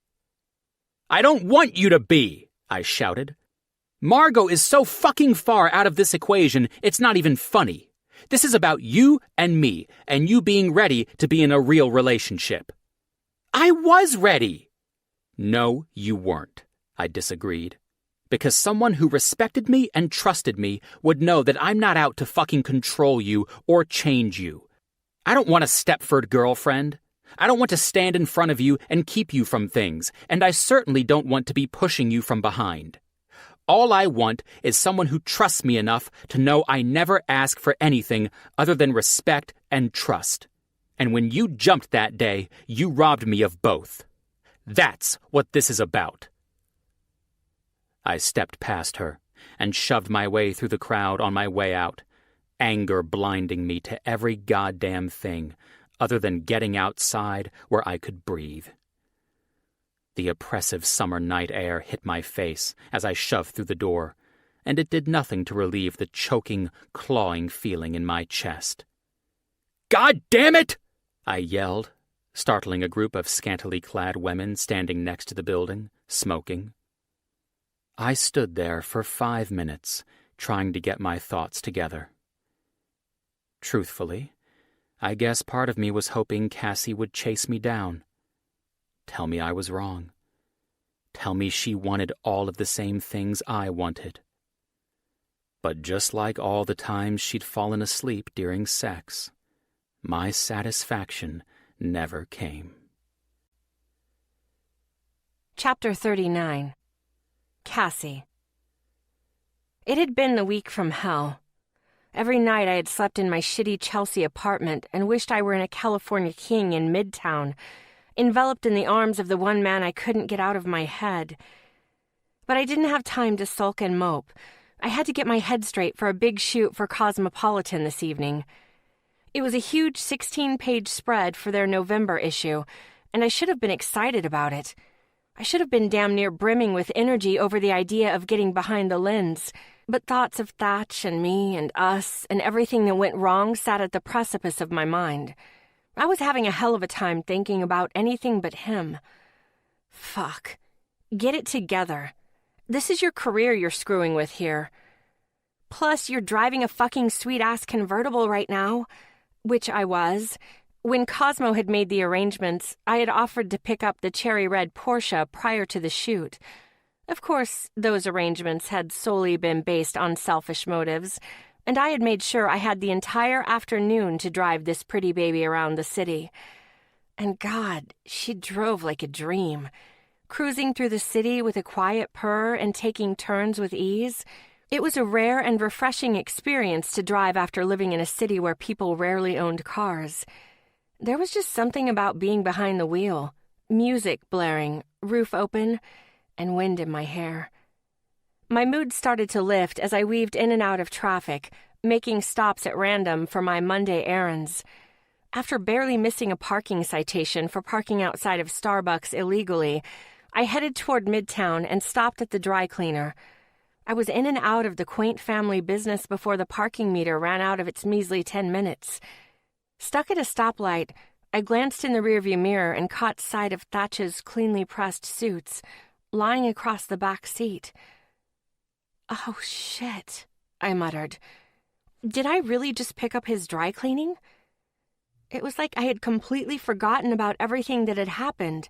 "I don't want you to be," I shouted. "Margot is so fucking far out of this equation, it's not even funny. This is about you and me, and you being ready to be in a real relationship." "I was ready." "No, you weren't," I disagreed. "Because someone who respected me and trusted me would know that I'm not out to fucking control you or change you. I don't want a Stepford girlfriend. I don't want to stand in front of you and keep you from things, and I certainly don't want to be pushing you from behind. All I want is someone who trusts me enough to know I never ask for anything other than respect and trust. And when you jumped that day, you robbed me of both. That's what this is about." I stepped past her and shoved my way through the crowd on my way out, anger blinding me to every goddamn thing other than getting outside where I could breathe. The oppressive summer night air hit my face as I shoved through the door, and it did nothing to relieve the choking, clawing feeling in my chest. "God damn it!" I yelled, startling a group of scantily clad women standing next to the building, smoking. I stood there for 5 minutes, trying to get my thoughts together. Truthfully, I guess part of me was hoping Cassie would chase me down. Tell me I was wrong. Tell me she wanted all of the same things I wanted. But just like all the times she'd fallen asleep during sex, my satisfaction never came.
Chapter 39. Cassie. It had been the week from hell. Every night I had slept in my shitty Chelsea apartment and wished I were in a California king in Midtown, enveloped in the arms of the one man I couldn't get out of my head. But I didn't have time to sulk and mope. I had to get my head straight for a big shoot for Cosmopolitan this evening. It was a huge 16-page spread for their November issue, and I should have been excited about it. I should have been damn near brimming with energy over the idea of getting behind the lens, but thoughts of Thatch and me and us and everything that went wrong sat at the precipice of my mind. I was having a hell of a time thinking about anything but him. Fuck. Get it together. This is your career you're screwing with here. Plus, you're driving a fucking sweet-ass convertible right now, which I was. When Cosmo had made the arrangements, I had offered to pick up the cherry red Porsche prior to the shoot. Of course, those arrangements had solely been based on selfish motives, and I had made sure I had the entire afternoon to drive this pretty baby around the city. And God, she drove like a dream. Cruising through the city with a quiet purr and taking turns with ease. It was a rare and refreshing experience to drive after living in a city where people rarely owned cars. There was just something about being behind the wheel, music blaring, roof open, and wind in my hair. My mood started to lift as I weaved in and out of traffic, making stops at random for my Monday errands. After barely missing a parking citation for parking outside of Starbucks illegally, I headed toward Midtown and stopped at the dry cleaner. I was in and out of the quaint family business before the parking meter ran out of its measly 10 minutes. Stuck at a stoplight, I glanced in the rearview mirror and caught sight of Thatch's cleanly pressed suits, lying across the back seat. "Oh, shit," I muttered. Did I really just pick up his dry cleaning? It was like I had completely forgotten about everything that had happened.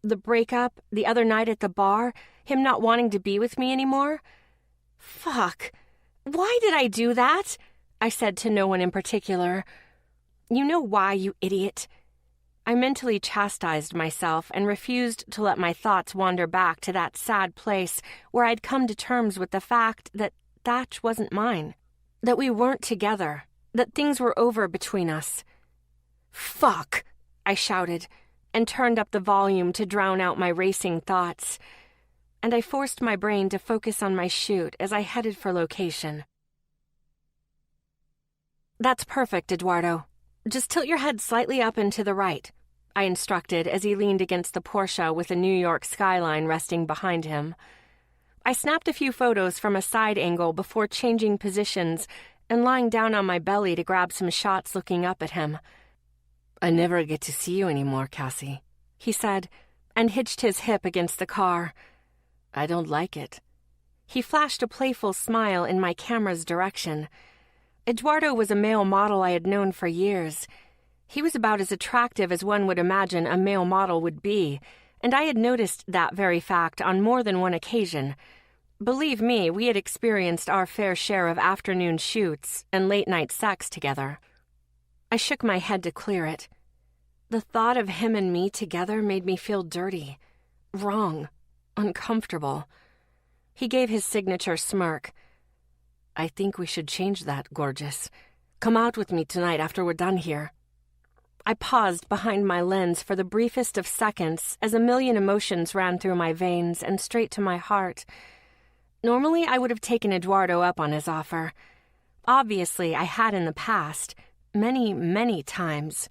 The breakup, the other night at the bar, him not wanting to be with me anymore. Fuck. Why did I do that? I said to no one in particular. You know why, you idiot. I mentally chastised myself and refused to let my thoughts wander back to that sad place where I'd come to terms with the fact that Thatch wasn't mine, that we weren't together, that things were over between us. Fuck, I shouted, and turned up the volume to drown out my racing thoughts. And I forced my brain to focus on my shoot as I headed for location. That's perfect, Eduardo. Just tilt your head slightly up and to the right, I instructed as he leaned against the Porsche with the New York skyline resting behind him. I snapped a few photos from a side angle before changing positions and lying down on my belly to grab some shots looking up at him. I never get to see you anymore, Cassie, he said, and hitched his hip against the car. I don't like it. He flashed a playful smile in my camera's direction. Eduardo was a male model I had known for years. He was about as attractive as one would imagine a male model would be, and I had noticed that very fact on more than one occasion. Believe me, we had experienced our fair share of afternoon shoots and late-night sex together. I shook my head to clear it. The thought of him and me together made me feel dirty, wrong, uncomfortable. He gave his signature smirk. I think we should change that, gorgeous. Come out with me tonight after we're done here. I paused behind my lens for the briefest of seconds as a million emotions ran through my veins and straight to my heart. Normally, I would have taken Eduardo up on his offer. Obviously, I had in the past, many, many times.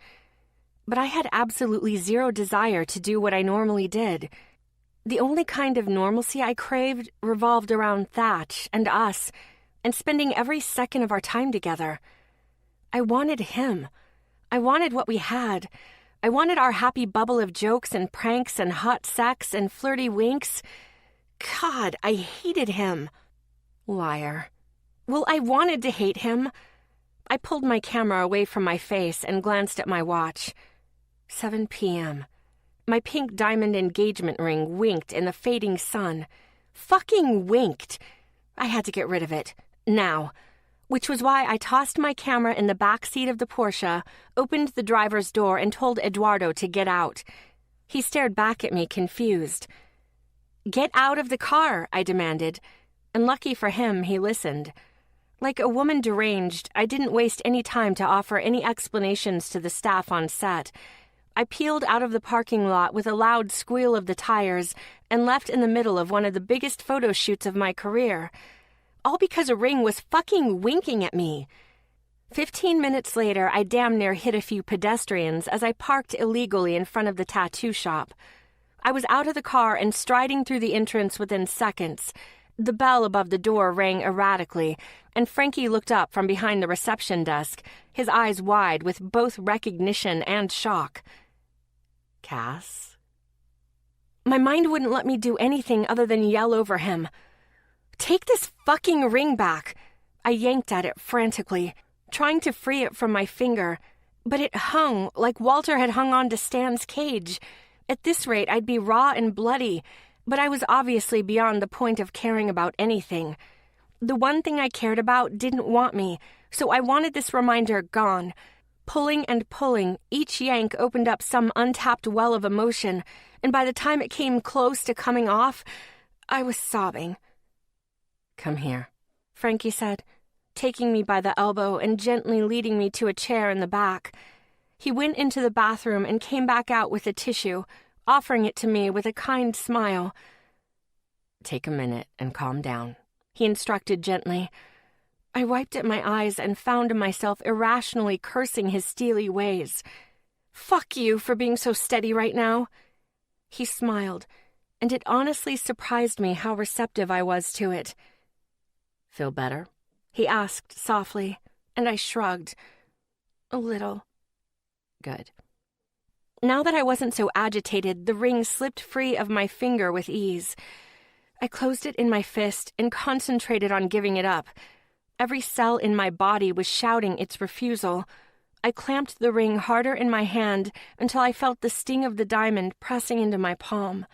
But I had absolutely zero desire to do what I normally did. The only kind of normalcy I craved revolved around Thatch and us, and spending every second of our time together. I wanted him. I wanted what we had. I wanted our happy bubble of jokes and pranks and hot sex and flirty winks. God, I hated him. Liar. Well, I wanted to hate him. I pulled my camera away from my face and glanced at my watch. 7 p.m. My pink diamond engagement ring winked in the fading sun. Fucking winked. I had to get rid of it. Now. Which was why I tossed my camera in the back seat of the Porsche, opened the driver's door, and told Eduardo to get out. He stared back at me, confused. Get out of the car, I demanded, and lucky for him, he listened. Like a woman deranged, I didn't waste any time to offer any explanations to the staff on set. I peeled out of the parking lot with a loud squeal of the tires and left in the middle of one of the biggest photo shoots of my career. All because a ring was fucking winking at me. 15 minutes later, I damn near hit a few pedestrians as I parked illegally in front of the tattoo shop. I was out of the car and striding through the entrance within seconds. The bell above the door rang erratically, and Frankie looked up from behind the reception desk, his eyes wide with both recognition and shock. Cass? My mind wouldn't let me do anything other than yell over him. "Take this fucking ring back!" I yanked at it frantically, trying to free it from my finger, but it hung like Walter had hung on to Stan's cage. At this rate, I'd be raw and bloody, but I was obviously beyond the point of caring about anything. The one thing I cared about didn't want me, so I wanted this reminder gone. Pulling and pulling, each yank opened up some untapped well of emotion, and by the time it came close to coming off, I was sobbing. "Come here," Frankie said, taking me by the elbow and gently leading me to a chair in the back. He went into the bathroom and came back out with a tissue, offering it to me with a kind smile. "Take a minute and calm down," he instructed gently. I wiped at my eyes and found myself irrationally cursing his steely ways. "Fuck you for being so steady right now." He smiled, and it honestly surprised me how receptive I was to it. "Feel better?" he asked softly, and I shrugged. "A little." "Good." Now that I wasn't so agitated, the ring slipped free of my finger with ease. I closed it in my fist and concentrated on giving it up. Every cell in my body was shouting its refusal. I clamped the ring harder in my hand until I felt the sting of the diamond pressing into my palm.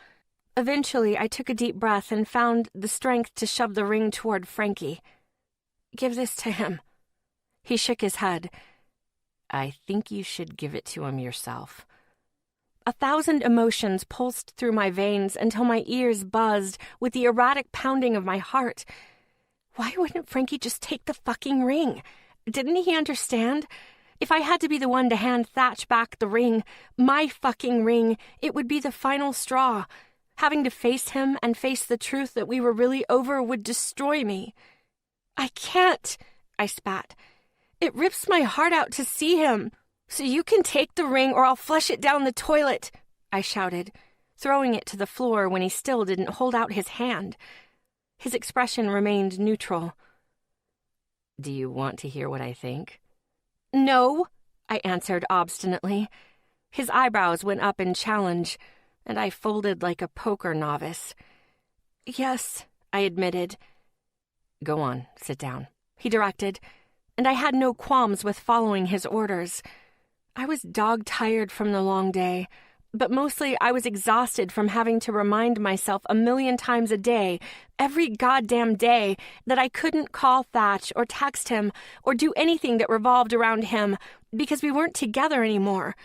Eventually, I took a deep breath and found the strength to shove the ring toward Frankie. "Give this to him." He shook his head. "I think you should give it to him yourself." 1,000 emotions pulsed through my veins until my ears buzzed with the erratic pounding of my heart. Why wouldn't Frankie just take the fucking ring? Didn't he understand? If I had to be the one to hand Thatch back the ring, my fucking ring, it would be the final straw. Having to face him and face the truth that we were really over would destroy me. "I can't," I spat. "It rips my heart out to see him. So you can take the ring or I'll flush it down the toilet," I shouted, throwing it to the floor when he still didn't hold out his hand. His expression remained neutral. "Do you want to hear what I think?" "No," I answered obstinately. His eyebrows went up in challenge, and I folded like a poker novice. "Yes," I admitted. "Go on, sit down," he directed, and I had no qualms with following his orders. I was dog-tired from the long day, but mostly I was exhausted from having to remind myself 1,000,000 times a day, every goddamn day, that I couldn't call Thatch or text him or do anything that revolved around him because we weren't together anymore.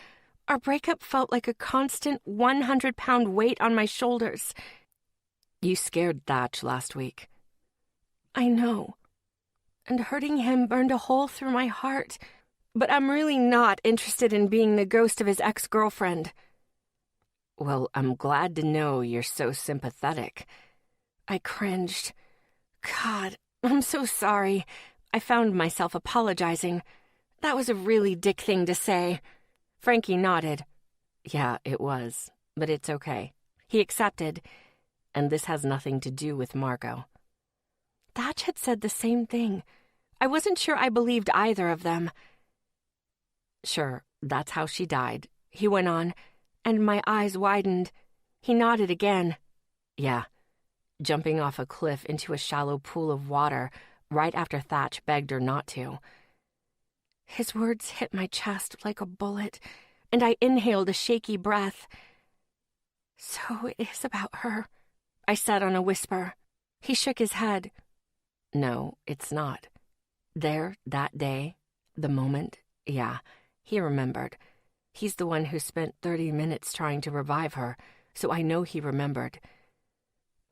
Our breakup felt like a constant 100-pound weight on my shoulders. "You scared Thatch last week." "I know. And hurting him burned a hole through my heart. But I'm really not interested in being the ghost of his ex-girlfriend." "Well, I'm glad to know you're so sympathetic." I cringed. "God, I'm so sorry." I found myself apologizing. "That was a really dick thing to say." Frankie nodded. "Yeah, it was, but it's okay." He accepted. "And this has nothing to do with Margot." Thatch had said the same thing. I wasn't sure I believed either of them. "Sure, that's how she died," he went on, and my eyes widened. He nodded again. "Yeah, jumping off a cliff into a shallow pool of water right after Thatch begged her not to." His words hit my chest like a bullet, and I inhaled a shaky breath. "So it is about her," I said on a whisper. He shook his head. "No, it's not. There, that day, the moment, yeah, he remembered. He's the one who spent 30 minutes trying to revive her, so I know he remembered."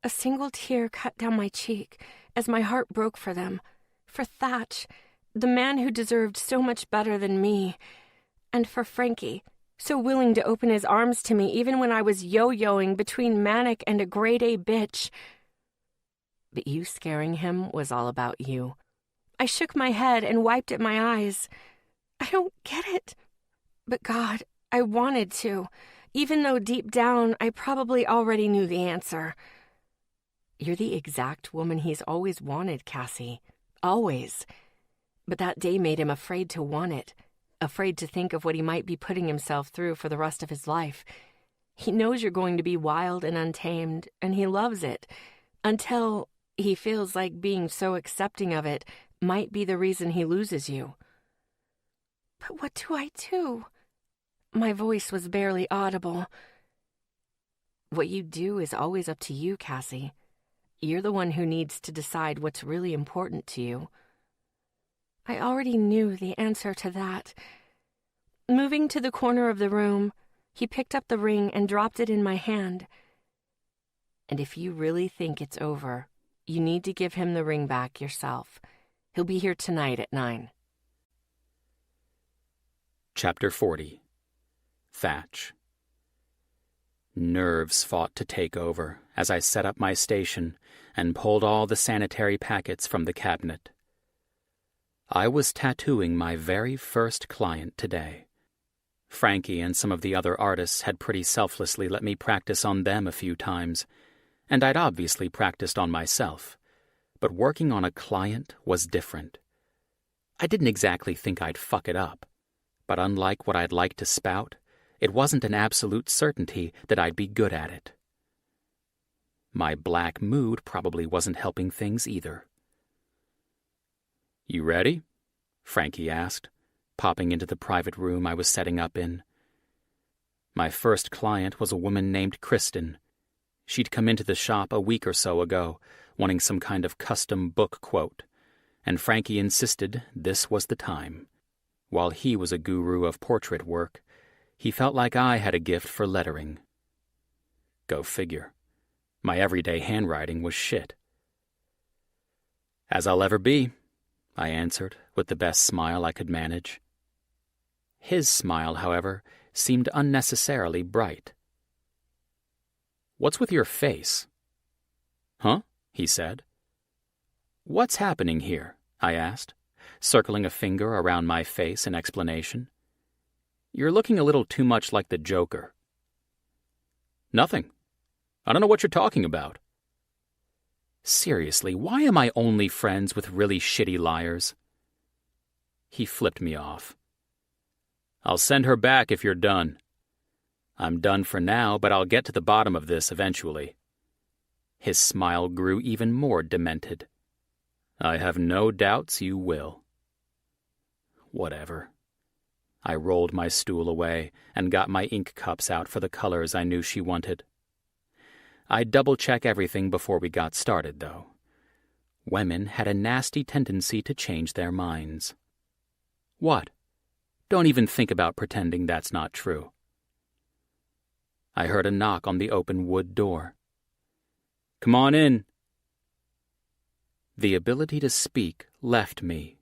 A single tear cut down my cheek as my heart broke for them, for Thatch, the man who deserved so much better than me, and for Frankie, so willing to open his arms to me even when I was yo-yoing between manic and a grade-A bitch. "But you scaring him was all about you." I shook my head and wiped at my eyes. "I don't get it." But God, I wanted to, even though deep down I probably already knew the answer. "You're the exact woman he's always wanted, Cassie. Always. But that day made him afraid to want it, afraid to think of what he might be putting himself through for the rest of his life. He knows you're going to be wild and untamed, and he loves it, until he feels like being so accepting of it might be the reason he loses you. But what do I do? My voice was barely audible. What you do is always up to you, Cassie. You're the one who needs to decide what's really important to you. I already knew the answer to that. Moving to the corner of the room, he picked up the ring and dropped it in my hand. And if you really think it's over, you need to give him the ring back yourself. He'll be here tonight at 9.
Chapter 40. Thatch. Nerves fought to take over as I set up my station and pulled all the sanitary packets from the cabinet. I was tattooing my very first client today. Frankie and some of the other artists had pretty selflessly let me practice on them a few times, and I'd obviously practiced on myself, but working on a client was different. I didn't exactly think I'd fuck it up, but unlike what I'd like to spout, it wasn't an absolute certainty that I'd be good at it. My black mood probably wasn't helping things either. "You ready?" Frankie asked, popping into the private room I was setting up in. My first client was a woman named Kristen. She'd come into the shop a week or so ago, wanting some kind of custom book quote, and Frankie insisted this was the time. While he was a guru of portrait work, he felt like I had a gift for lettering. Go figure. My everyday handwriting was shit. "As I'll ever be," I answered, with the best smile I could manage. His smile, however, seemed unnecessarily bright. "What's with your face?" "Huh?" he said. "What's happening here?" I asked, circling a finger around my face in explanation. "You're looking a little too much like the Joker." "Nothing. I don't know what you're talking about." Seriously, why am I only friends with really shitty liars? He flipped me off. "I'll send her back if you're done. I'm done for now, but I'll get to the bottom of this eventually." His smile grew even more demented. "I have no doubts you will." Whatever. I rolled my stool away and got my ink cups out for the colors I knew she wanted. I'd double-check everything before we got started, though. Women had a nasty tendency to change their minds. What? Don't even think about pretending that's not true. I heard a knock on the open wood door. "Come on in." The ability to speak left me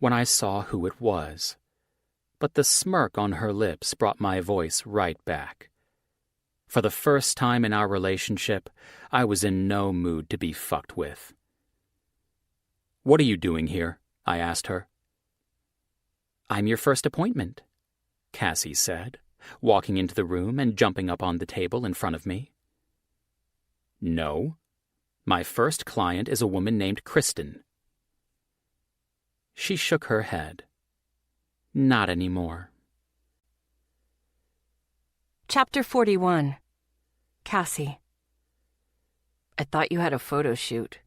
when I saw who it was, but the smirk on her lips brought my voice right back. For the first time in our relationship, I was in no mood to be fucked with. "What are you doing here?" I asked her. "I'm your first appointment," Cassie said, walking into the room and jumping up on the table in front of me. "No. My first client is a woman named Kristen." She shook her head. "Not anymore."
Chapter 41. Cassie. "I thought you had a photo shoot."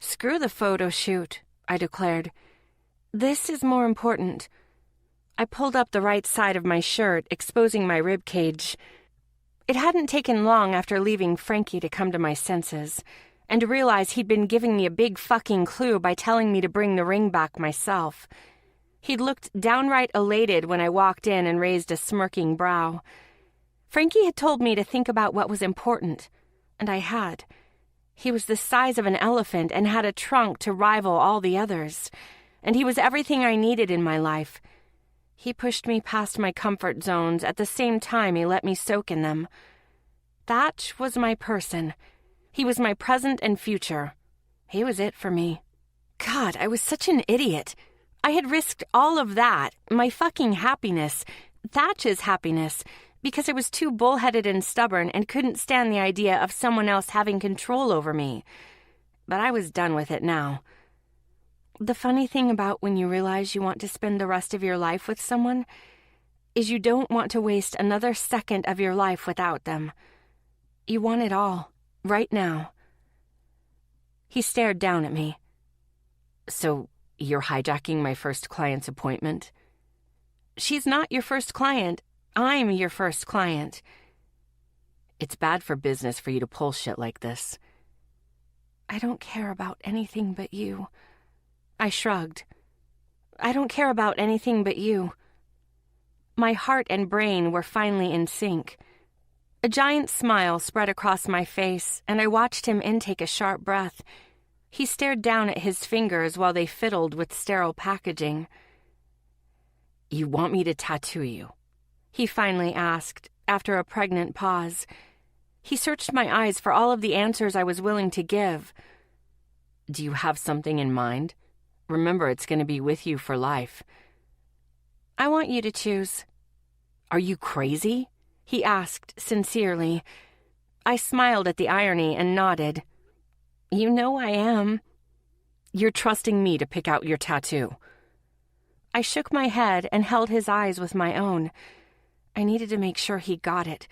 "Screw the photo shoot," I declared. "This is more important." I pulled up the right side of my shirt, exposing my rib cage. It hadn't taken long after leaving Frankie to come to my senses, and to realize he'd been giving me a big fucking clue by telling me to bring the ring back myself. He'd looked downright elated when I walked in and raised a smirking brow. Frankie had told me to think about what was important, and I had. He was the size of an elephant and had a trunk to rival all the others, and he was everything I needed in my life. He pushed me past my comfort zones at the same time he let me soak in them. Thatch was my person. He was my present and future. He was it for me. God, I was such an idiot. I had risked all of that, my fucking happiness, Thatch's happiness, because I was too bullheaded and stubborn and couldn't stand the idea of someone else having control over me. But I was done with it now. The funny thing about when you realize you want to spend the rest of your life with someone
is you don't want to waste another second of your life without them. You want it all, right now. He stared down at me. So, you're hijacking my first client's appointment? She's not your first client. I'm your first client. It's bad for business for you to pull shit like this. I don't care about anything but you. I shrugged. I don't care about anything but you. My heart and brain were finally in sync. A giant smile spread across my face, and I watched him intake a sharp breath. He stared down at his fingers while they fiddled with sterile packaging. You want me to tattoo you? He finally asked, after a pregnant pause. He searched my eyes for all of the answers I was willing to give. Do you have something in mind? Remember, it's going to be with you for life. I want you to choose. Are you crazy? He asked sincerely. I smiled at the irony and nodded. You know I am. You're trusting me to pick out your tattoo. I shook my head and held his eyes with my own. I needed to make sure he got it,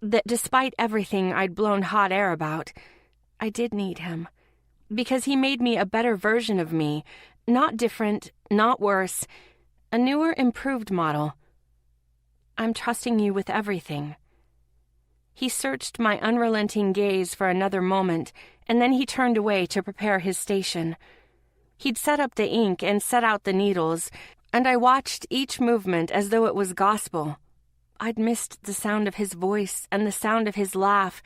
that despite everything I'd blown hot air about, I did need him. Because he made me a better version of me, not different, not worse, a newer, improved model. I'm trusting you with everything. He searched my unrelenting gaze for another moment, and then he turned away to prepare his station. He'd set up the ink and set out the needles, and I watched each movement as though it was gospel. I'd missed the sound of his voice and the sound of his laugh,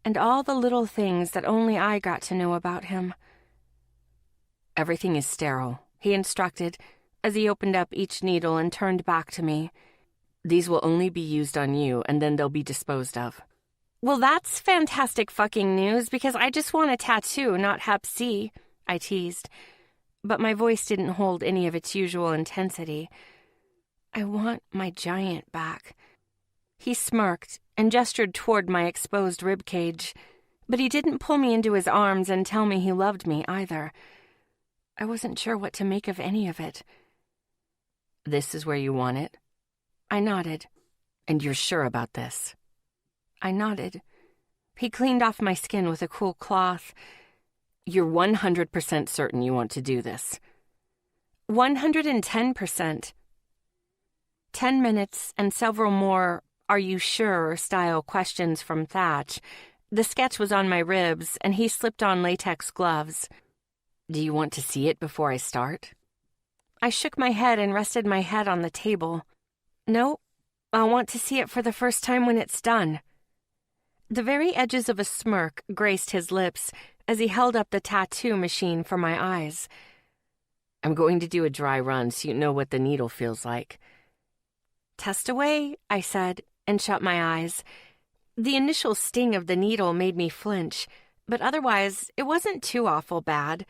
and all the little things that only I got to know about him. Everything is sterile, he instructed, as he opened up each needle and turned back to me. These will only be used on you, and then they'll be disposed of. Well, that's fantastic fucking news, because I just want a tattoo, not Hep C, I teased. But my voice didn't hold any of its usual intensity. I want my giant back. He smirked and gestured toward my exposed ribcage, but he didn't pull me into his arms and tell me he loved me either. I wasn't sure what to make of any of it. This is where you want it? I nodded. And you're sure about this? I nodded. He cleaned off my skin with a cool cloth. You're 100% certain you want to do this? 110%. 10 minutes and several more "are you sure" style questions from Thatch. The sketch was on my ribs, and he slipped on latex gloves. Do you want to see it before I start? I shook my head and rested my head on the table. No, I'll want to see it for the first time when it's done. The very edges of a smirk graced his lips as he held up the tattoo machine for my eyes. I'm going to do a dry run so you know what the needle feels like. Test away, I said, and shut my eyes. The initial sting of the needle made me flinch, but otherwise it wasn't too awful bad.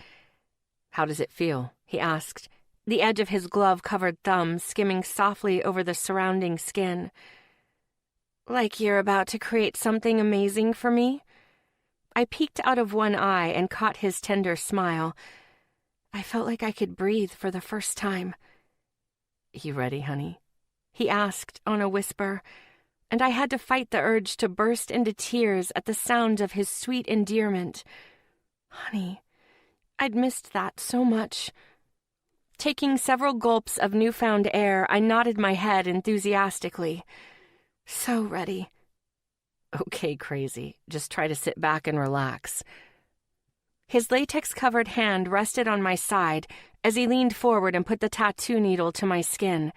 How does it feel? He asked, the edge of his glove-covered thumb skimming softly over the surrounding skin. Like you're about to create something amazing for me? I peeked out of one eye and caught his tender smile. I felt like I could breathe for the first time. You ready, honey? He asked on a whisper, and I had to fight the urge to burst into tears at the sound of his sweet endearment. Honey, I'd missed that so much. Taking several gulps of newfound air, I nodded my head enthusiastically. So ready. Okay, crazy. Just try to sit back and relax. His latex-covered hand rested on my side as he leaned forward and put the tattoo needle to my skin.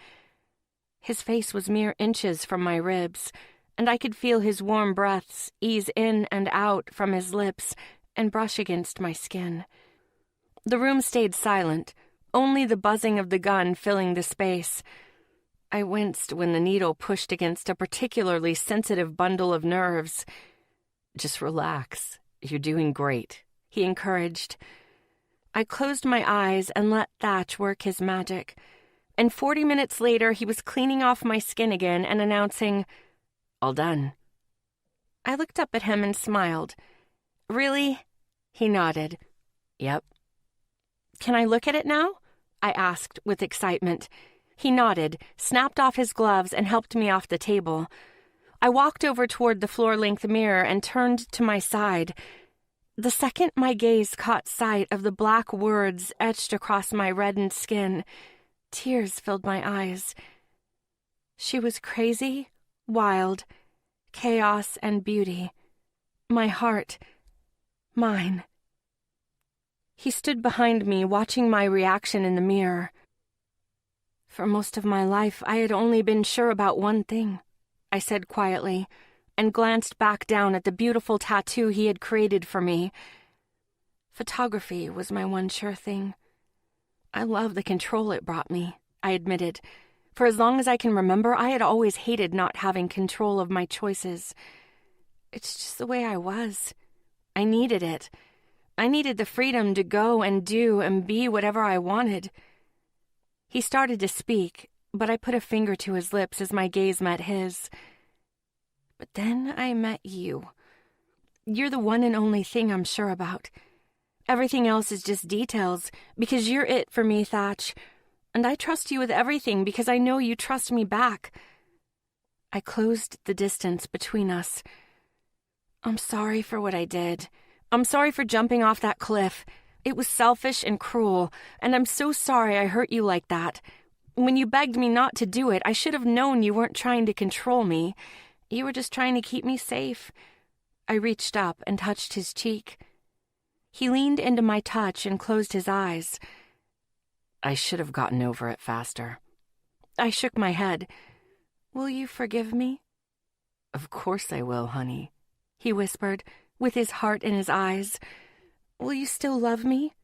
His face was mere inches from my ribs, and I could feel his warm breaths ease in and out from his lips and brush against my skin. The room stayed silent, only the buzzing of the gun filling the space. I winced when the needle pushed against a particularly sensitive bundle of nerves. Just relax. You're doing great, he encouraged. I closed my eyes and let Thatch work his magic. And 40 minutes later, he was cleaning off my skin again and announcing, All done. I looked up at him and smiled. Really? He nodded. Yep. Can I look at it now? I asked with excitement.
He nodded, snapped off his gloves, and helped me off the table. I walked over toward the floor-length mirror and turned to my side. The second my gaze caught sight of the black words etched across my reddened skin, tears filled my eyes. She was crazy, wild, chaos and beauty. My heart, mine. He stood behind me, watching my reaction in the mirror. For most of my life, I had only been sure about one thing, I said quietly, and glanced back down at the beautiful tattoo he had created for me. Photography was my one sure thing. I love the control it brought me, I admitted. For as long as I can remember, I had always hated not having control of my choices. It's just the way I was. I needed it. I needed the freedom to go and do and be whatever I wanted. He started to speak, but I put a finger to his lips as my gaze met his. But then I met you. You're the one and only thing I'm sure about. Everything else is just details, because you're it for me, Thatch. And I trust you with everything because I know you trust me back. I closed the distance between us. I'm sorry for what I did. I'm sorry for jumping off that cliff. It was selfish and cruel, and I'm so sorry I hurt you like that. When you begged me not to do it, I should have known you weren't trying to control me. You were just trying to keep me safe. I reached up and touched his cheek. He leaned into my touch and closed his eyes. I should have gotten over it faster. I shook my head. Will you forgive me? Of course I will, honey, he whispered, with his heart in his eyes. Will you still love me?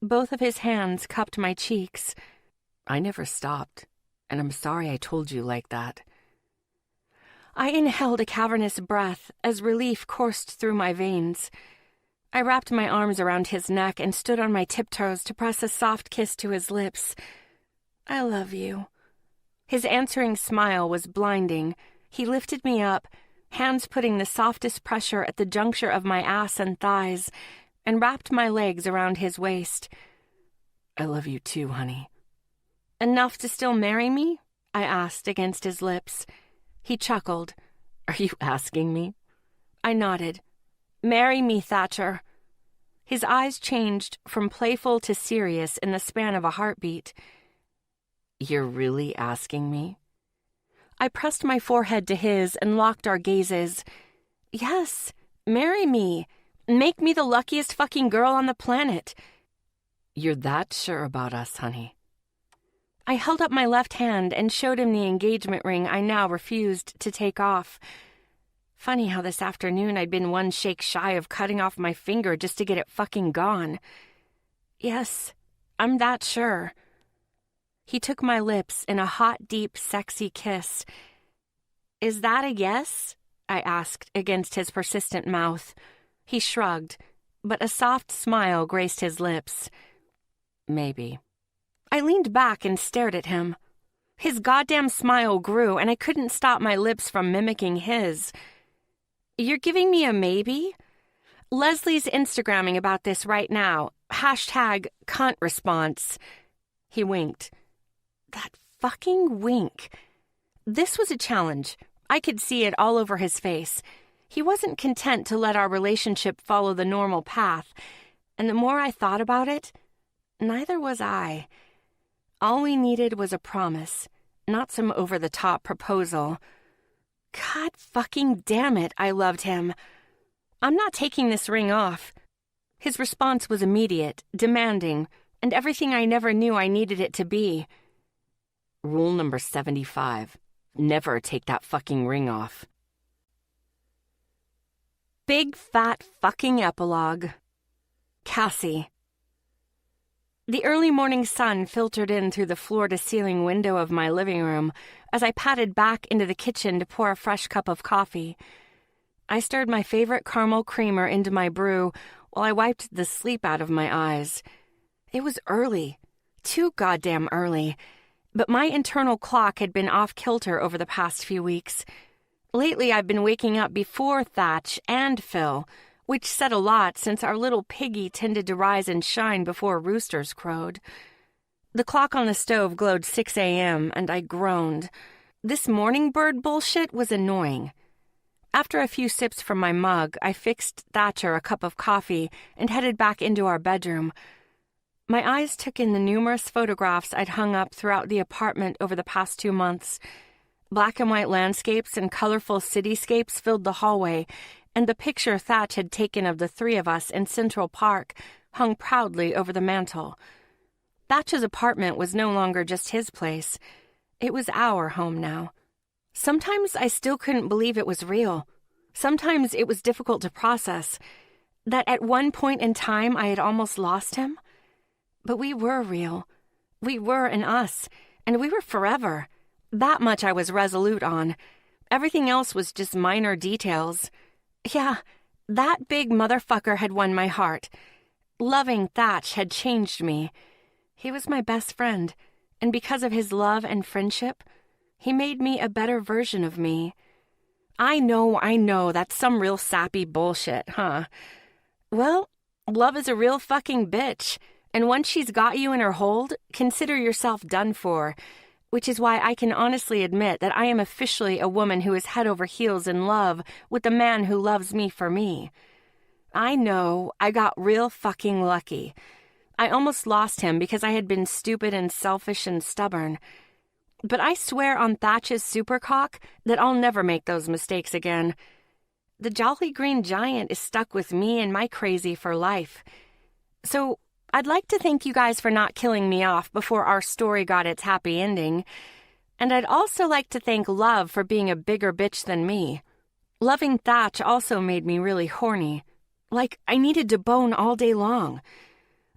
Both of his hands cupped my cheeks. I never stopped, and I'm sorry I told you like that. I inhaled a cavernous breath as relief coursed through my veins. I wrapped my arms around his neck and stood on my tiptoes to press a soft kiss to his lips. I love you. His answering smile was blinding. He lifted me up, hands putting the softest pressure at the juncture of my ass and thighs, and wrapped my legs around his waist. I love you too, honey. Enough to still marry me? I asked against his lips. He chuckled. Are you asking me? I nodded. Marry me, Thatcher. His eyes changed from playful to serious in the span of a heartbeat. You're really asking me? I pressed my forehead to his and locked our gazes. Yes, marry me. Make me the luckiest fucking girl on the planet. You're that sure about us, honey? I held up my left hand and showed him the engagement ring I now refused to take off. Funny how this afternoon I'd been one shake shy of cutting off my finger just to get it fucking gone. Yes, I'm that sure. He took my lips in a hot, deep, sexy kiss. Is that a yes? I asked against his persistent mouth. He shrugged, but a soft smile graced his lips. Maybe. I leaned back and stared at him. His goddamn smile grew, and I couldn't stop my lips from mimicking his. You're giving me a maybe? Leslie's Instagramming about this right now. #cunt response. He winked. That fucking wink. This was a challenge. I could see it all over his face. He wasn't content to let our relationship follow the normal path, and the more I thought about it, neither was I. All we needed was a promise, not some over-the-top proposal. God fucking damn it, I loved him. I'm not taking this ring off. His response was immediate, demanding, and everything I never knew I needed it to be. Rule number 75. Never take that fucking ring off. Big fat fucking epilogue. Cassie. The early morning sun filtered in through the floor-to-ceiling window of my living room as I padded back into the kitchen to pour a fresh cup of coffee. I stirred my favorite caramel creamer into my brew while I wiped the sleep out of my eyes. It was early. Too goddamn early. But my internal clock had been off-kilter over the past few weeks. Lately, I've been waking up before Thatch and Phil, which said a lot since our little piggy tended to rise and shine before roosters crowed. The clock on the stove glowed 6 a.m., and I groaned. This morning bird bullshit was annoying. After a few sips from my mug, I fixed Thatcher a cup of coffee and headed back into our bedroom. My eyes took in the numerous photographs I'd hung up throughout the apartment over the past 2 months. Black and white landscapes and colorful cityscapes filled the hallway, and the picture Thatch had taken of the three of us in Central Park hung proudly over the mantel. Thatch's apartment was no longer just his place. It was our home now. Sometimes I still couldn't believe it was real. Sometimes it was difficult to process that at one point in time I had almost lost him. But we were real. We were an us, and we were forever. That much I was resolute on. Everything else was just minor details. Yeah, that big motherfucker had won my heart. Loving Thatch had changed me. He was my best friend, and because of his love and friendship, he made me a better version of me. I know, that's some real sappy bullshit, huh? Well, love is a real fucking bitch, and once she's got you in her hold, consider yourself done for, which is why I can honestly admit that I am officially a woman who is head over heels in love with the man who loves me for me. I know, I got real fucking lucky. I almost lost him because I had been stupid and selfish and stubborn. But I swear on Thatch's supercock that I'll never make those mistakes again. The Jolly Green Giant is stuck with me and my crazy for life. So I'd like to thank you guys for not killing me off before our story got its happy ending. And I'd also like to thank Love for being a bigger bitch than me. Loving Thatch also made me really horny. Like I needed to bone all day long.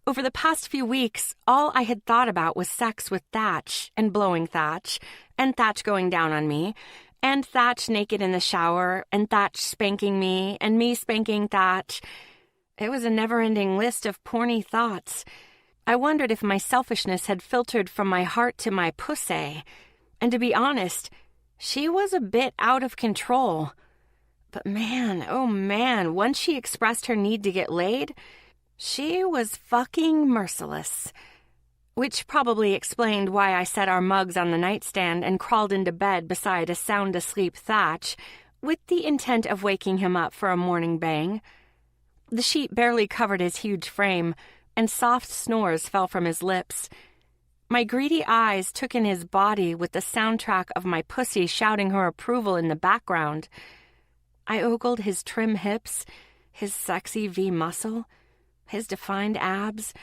Over the past few weeks, all I had thought about was sex with Thatch and blowing Thatch, and Thatch going down on me, and Thatch naked in the shower, and Thatch spanking me, and me spanking Thatch. It was a never-ending list of porny thoughts. I wondered if my selfishness had filtered from my heart to my pussy, and to be honest, she was a bit out of control. But man, oh man, once she expressed her need to get laid, she was fucking merciless. Which probably explained why I set our mugs on the nightstand and crawled into bed beside a sound-asleep Thatch, with the intent of waking him up for a morning bang. The sheet barely covered his huge frame, and soft snores fell from his lips. My greedy eyes took in his body with the soundtrack of my pussy shouting her approval in the background. I ogled his trim hips, his sexy V-muscle, his defined abs,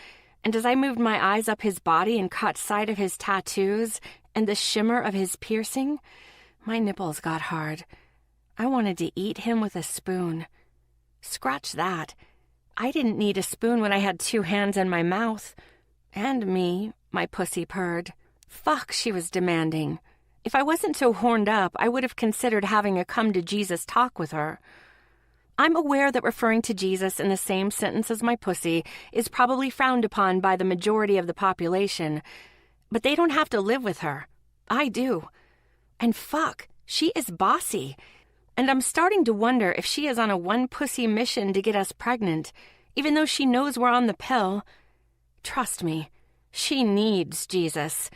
and as I moved my eyes up his body and caught sight of his tattoos and the shimmer of his piercing, my nipples got hard. I wanted to eat him with a spoon. Scratch that. I didn't need a spoon when I had 2 hands in my mouth. And me, my pussy purred. Fuck, she was demanding. If I wasn't so horned up, I would have considered having a come-to-Jesus talk with her. I'm aware that referring to Jesus in the same sentence as my pussy is probably frowned upon by the majority of the population, but they don't have to live with her. I do. And fuck, she is bossy. And I'm starting to wonder if she is on a one-pussy mission to get us pregnant, even though she knows we're on the pill. Trust me, she needs Jesus.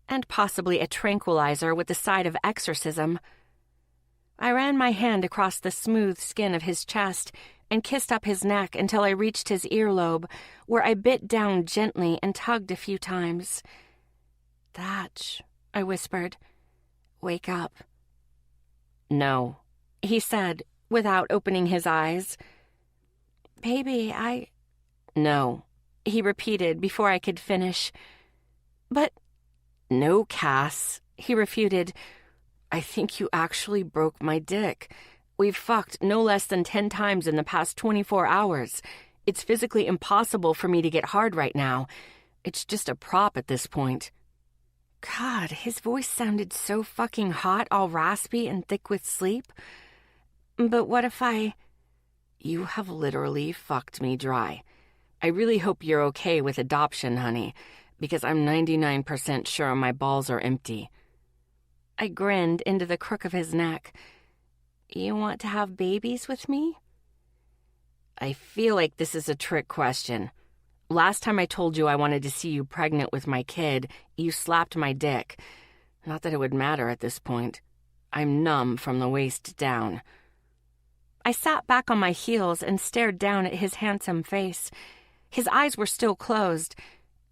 And possibly a tranquilizer with the side of exorcism. I ran my hand across the smooth skin of his chest and kissed up his neck until I reached his earlobe, where I bit down gently and tugged a few times. "Thatch," I whispered. "Wake up." "No," he said, without opening his eyes. "Baby, No," he repeated before I could finish. "But—" "No, Cass," he refuted. "I think you actually broke my dick. We've fucked no less than 10 times in the past 24 hours. It's physically impossible for me to get hard right now. It's just a prop at this point." God, his voice sounded so fucking hot, all raspy and thick with sleep. "But what if I—" "You have literally fucked me dry. I really hope you're okay with adoption, honey, because I'm 99% sure my balls are empty." I grinned into the crook of his neck. "You want to have babies with me?" "I feel like this is a trick question. Last time I told you I wanted to see you pregnant with my kid, you slapped my dick. Not that it would matter at this point. I'm numb from the waist down. I sat back on my heels and stared down at his handsome face. His eyes were still closed,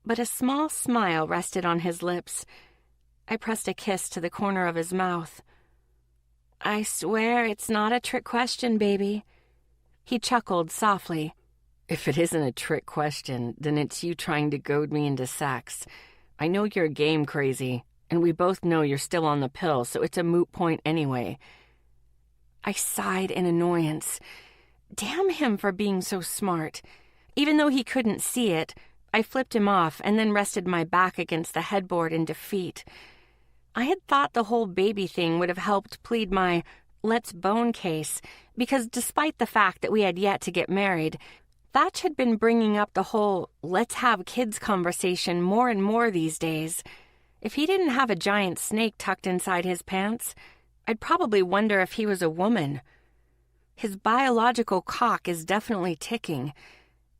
but a small smile rested on his lips. I pressed a kiss to the corner of his mouth. I swear it's not a trick question, baby. He chuckled softly. If it isn't a trick question, then it's you trying to goad me into sex. I know you're game crazy, and we both know you're still on the pill, so it's a moot point anyway. I sighed in annoyance. Damn him for being so smart. Even though he couldn't see it, I flipped him off and then rested my back against the headboard in defeat. I had thought the whole baby thing would have helped plead my let's bone case, because despite the fact that we had yet to get married, Thatch had been bringing up the whole let's have kids conversation more and more these days. If he didn't have a giant snake tucked inside his pants, I'd probably wonder if he was a woman. His biological cock is definitely ticking.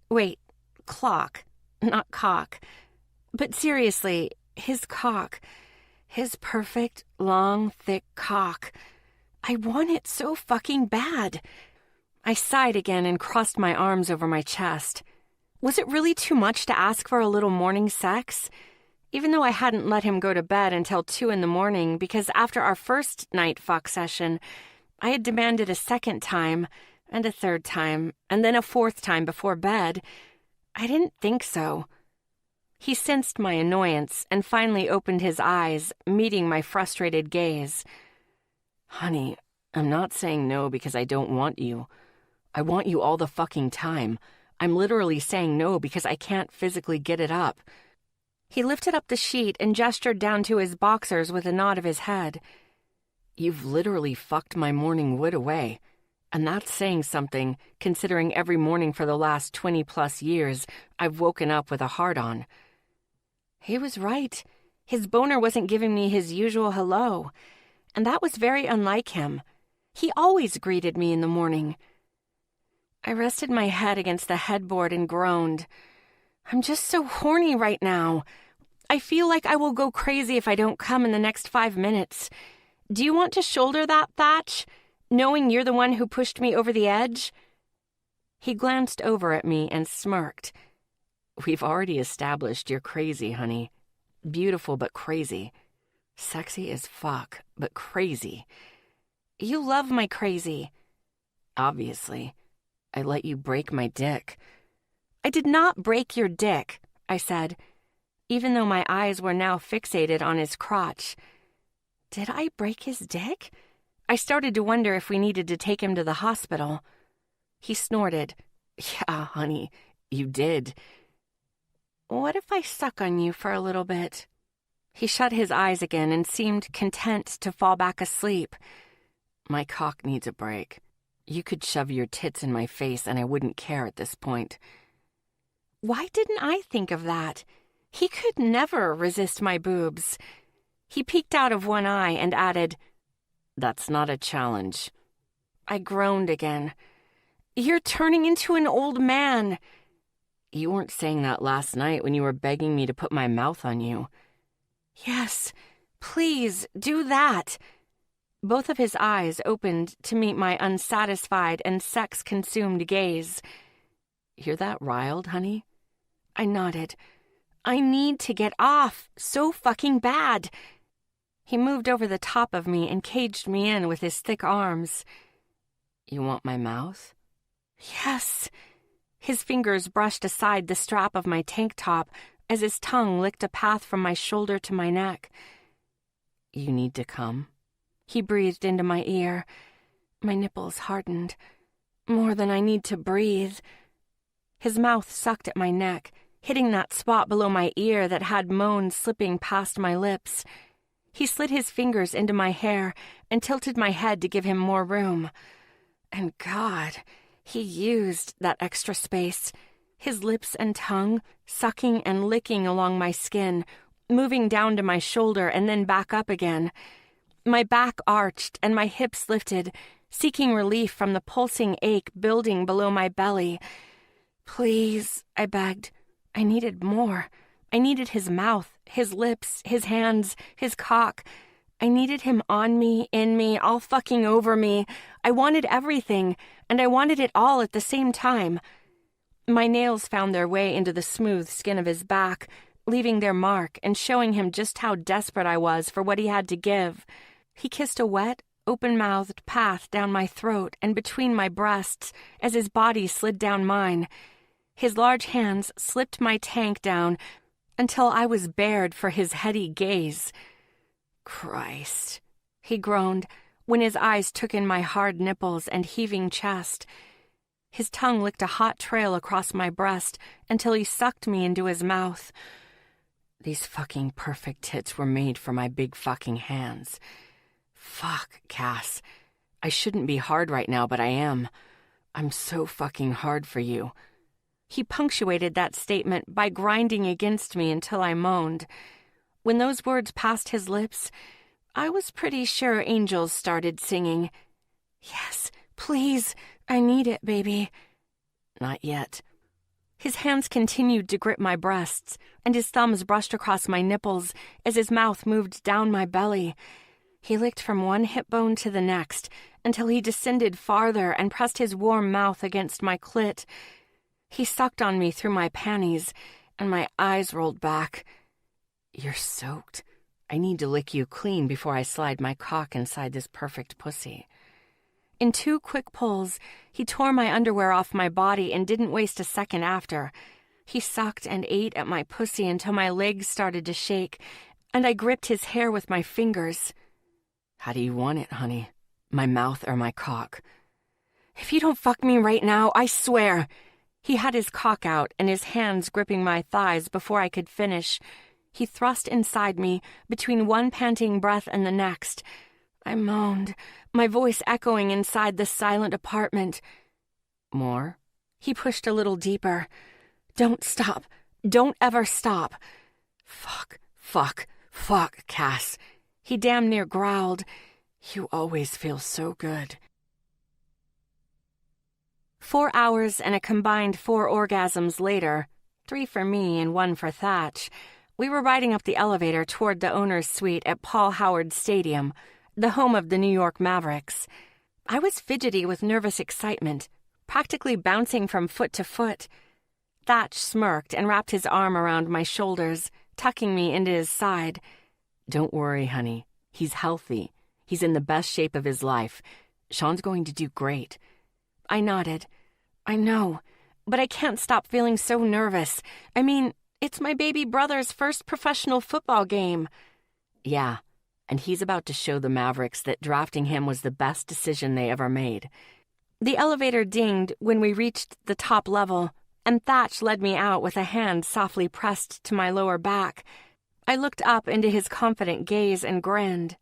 Wait, clock, not cock. But seriously, his cock. His perfect, long, thick cock. I want it so fucking bad. I sighed again and crossed my arms over my chest. Was it really too much to ask for a little morning sex? Even though I hadn't let him go to bed until 2 a.m, because after our first night fuck session, I had demanded a second time, and a third time, and then a fourth time before bed, I didn't think so. He sensed my annoyance and finally opened his eyes, meeting my frustrated gaze. Honey, I'm not saying no because I don't want you. I want you all the fucking time. I'm literally saying no because I can't physically get it up. He lifted up the sheet and gestured down to his boxers with a nod of his head. You've literally fucked my morning wood away. And that's saying something, considering every morning for the last 20-plus years, I've woken up with a hard-on. He was right. His boner wasn't giving me his usual hello. And that was very unlike him. He always greeted me in the morning. I rested my head against the headboard and groaned. I'm just so horny right now. I feel like I will go crazy if I don't come in the next 5 minutes. Do you want to shoulder that, Thatch, knowing you're the one who pushed me over the edge? He glanced over at me and smirked. We've already established you're crazy, honey. Beautiful but crazy. Sexy as fuck, but crazy. You love my crazy. Obviously. I let you break my dick. I did not break your dick, I said, even though my eyes were now fixated on his crotch. Did I break his dick? I started to wonder if we needed to take him to the hospital. He snorted. Yeah, honey, you did. What if I suck on you for a little bit? He shut his eyes again and seemed content to fall back asleep. My cock needs a break. You could shove your tits in my face and I wouldn't care at this point. Why didn't I think of that? He could never resist my boobs. He peeked out of one eye and added, That's not a challenge. I groaned again. You're turning into an old man. You weren't saying that last night when you were begging me to put my mouth on you. Yes, please, do that. Both of his eyes opened to meet my unsatisfied and sex-consumed gaze. Hear that riled, honey? I nodded. I need to get off so fucking bad. He moved over the top of me and caged me in with his thick arms. You want my mouth? Yes. His fingers brushed aside the strap of my tank top as his tongue licked a path from my shoulder to my neck. You need to come. He breathed into my ear. My nipples hardened. More than I need to breathe. His mouth sucked at my neck, hitting that spot below my ear that had moans slipping past my lips. He slid his fingers into my hair and tilted my head to give him more room. And God, he used that extra space, his lips and tongue sucking and licking along my skin, moving down to my shoulder and then back up again. My back arched and my hips lifted, seeking relief from the pulsing ache building below my belly. Please, I begged. I needed more. I needed his mouth, his lips, his hands, his cock. I needed him on me, in me, all fucking over me. I wanted everything, and I wanted it all at the same time. My nails found their way into the smooth skin of his back, leaving their mark and showing him just how desperate I was for what he had to give. He kissed a wet, open-mouthed path down my throat and between my breasts as his body slid down mine. His large hands slipped my tank down until I was bared for his heady gaze. Christ, he groaned when his eyes took in my hard nipples and heaving chest. His tongue licked a hot trail across my breast until he sucked me into his mouth. These fucking perfect tits were made for my big fucking hands. Fuck, Cass. I shouldn't be hard right now, but I am. I'm so fucking hard for you. He punctuated that statement by grinding against me until I moaned. When those words passed his lips, I was pretty sure angels started singing. Yes, please, I need it, baby. Not yet. His hands continued to grip my breasts, and his thumbs brushed across my nipples as his mouth moved down my belly. He licked from one hip bone to the next until he descended farther and pressed his warm mouth against my clit. He sucked on me through my panties, and my eyes rolled back. You're soaked. I need to lick you clean before I slide my cock inside this perfect pussy. In 2 quick pulls, he tore my underwear off my body and didn't waste a second after. He sucked and ate at my pussy until my legs started to shake, and I gripped his hair with my fingers. How do you want it, honey? My mouth or my cock? If you don't fuck me right now, I swear. He had his cock out and his hands gripping my thighs before I could finish. He thrust inside me, between one panting breath and the next. I moaned, my voice echoing inside the silent apartment. More? He pushed a little deeper. Don't stop. Don't ever stop. Fuck, fuck, fuck, Cass. He damn near growled. You always feel so good. 4 hours and a combined 4 orgasms later, 3 for me and 1 for Thatch, we were riding up the elevator toward the owner's suite at Paul Howard Stadium, the home of the New York Mavericks. I was fidgety with nervous excitement, practically bouncing from foot to foot. Thatch smirked and wrapped his arm around my shoulders, tucking me into his side. Don't worry, honey. He's healthy. He's in the best shape of his life. Sean's going to do great. I nodded. I know, but I can't stop feeling so nervous. I mean, it's my baby brother's first professional football game. Yeah, and he's about to show the Mavericks that drafting him was the best decision they ever made. The elevator dinged when we reached the top level, and Thatch led me out with a hand softly pressed to my lower back. I looked up into his confident gaze and grinned.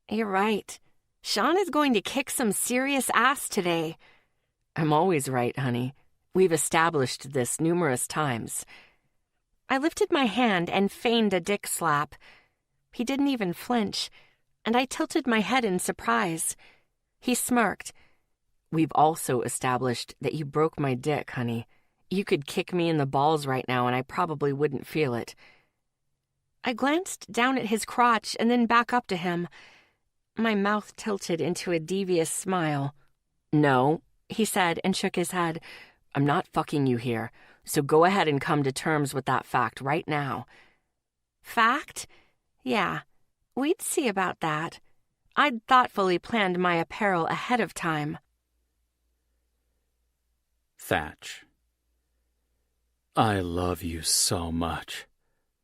You're right. Sean is going to kick some serious ass today. I'm always right, honey. We've established this numerous times. I lifted my hand and feigned a dick slap. He didn't even flinch, and I tilted my head in surprise. He smirked. We've also established that you broke my dick, honey. You could kick me in the balls right now and I probably wouldn't feel it. I glanced down at his crotch and then back up to him. My mouth tilted into a devious smile. No, he said and shook his head. I'm not fucking you here, so go ahead and come to terms with that fact right now. Fact? Yeah, we'd see about that. I'd thoughtfully planned my apparel ahead of time.
Thatch. I love you so much,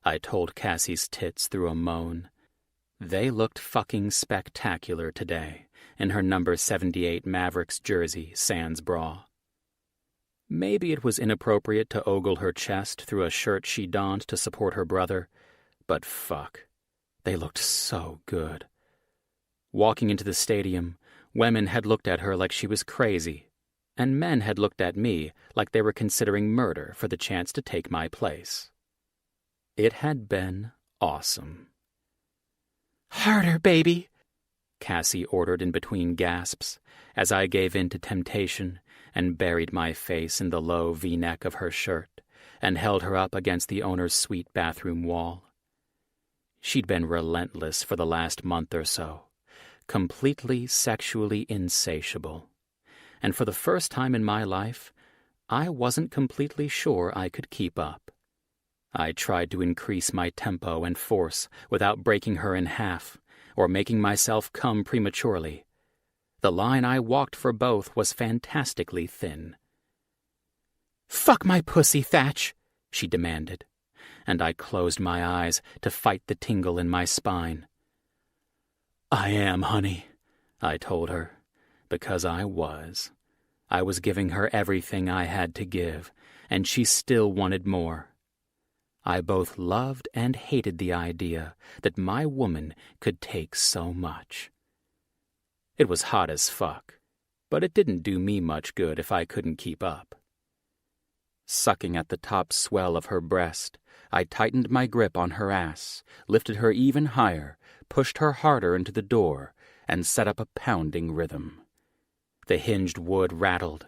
I told Cassie's tits through a moan. They looked fucking spectacular today in her number 78 Mavericks jersey sans bra. Maybe it was inappropriate to ogle her chest through a shirt she donned to support her brother, but fuck, they looked so good. Walking into the stadium, women had looked at her like she was crazy, and men had looked at me like they were considering murder for the chance to take my place. It had been awesome. Harder, baby, Cassie ordered in between gasps as I gave in to temptation and buried my face in the low V-neck of her shirt and held her up against the owner's suite bathroom wall. She'd been relentless for the last month or so, completely sexually insatiable, and for the first time in my life, I wasn't completely sure I could keep up. I tried to increase my tempo and force without breaking her in half or making myself come prematurely. The line I walked for both was fantastically thin. "Fuck my pussy, Thatch," she demanded, and I closed my eyes to fight the tingle in my spine. "I am, honey," I told her, because I was. I was giving her everything I had to give, and she still wanted more. I both loved and hated the idea that my woman could take so much. It was hot as fuck, but it didn't do me much good if I couldn't keep up. Sucking at the top swell of her breast, I tightened my grip on her ass, lifted her even higher, pushed her harder into the door, and set up a pounding rhythm. The hinged wood rattled,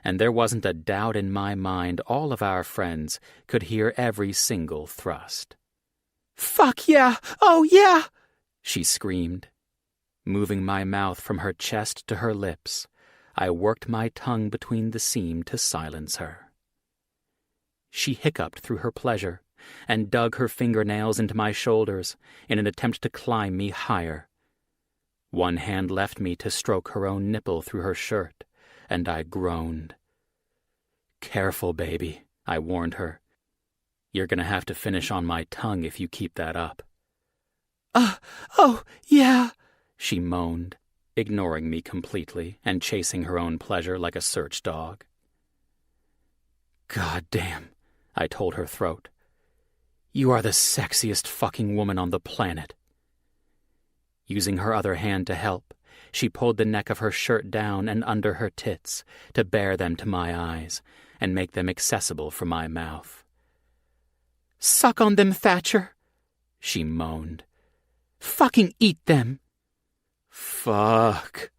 and there wasn't a doubt in my mind all of our friends could hear every single thrust. "Fuck yeah! Oh yeah!" she screamed. Moving my mouth from her chest to her lips, I worked my tongue between the seam to silence her. She hiccuped through her pleasure and dug her fingernails into my shoulders in an attempt to climb me higher. One hand left me to stroke her own nipple through her shirt, and I groaned. "Careful, baby," I warned her. "You're gonna have to finish on my tongue if you keep that up." Oh, yeah," she moaned, ignoring me completely and chasing her own pleasure like a search dog. "God damn," I told her throat. "You are the sexiest fucking woman on the planet." Using her other hand to help, she pulled the neck of her shirt down and under her tits to bare them to my eyes and make them accessible for my mouth. "Suck on them, Thatcher," she moaned. "Fucking eat them." Fuck.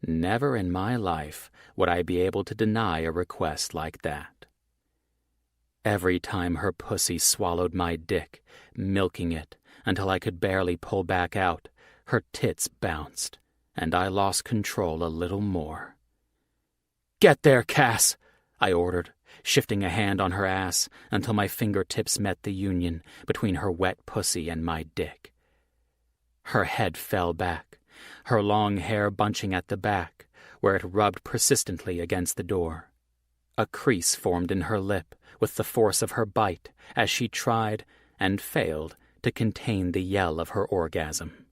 Never in my life would I be able to deny a request like that. Every time her pussy swallowed my dick, milking it until I could barely pull back out, her tits bounced, and I lost control a little more. "Get there, Cass," I ordered, shifting a hand on her ass until my fingertips met the union between her wet pussy and my dick. Her head fell back, her long hair bunching at the back, where it rubbed persistently against the door. A crease formed in her lip with the force of her bite as she tried, and failed, to contain the yell of her orgasm.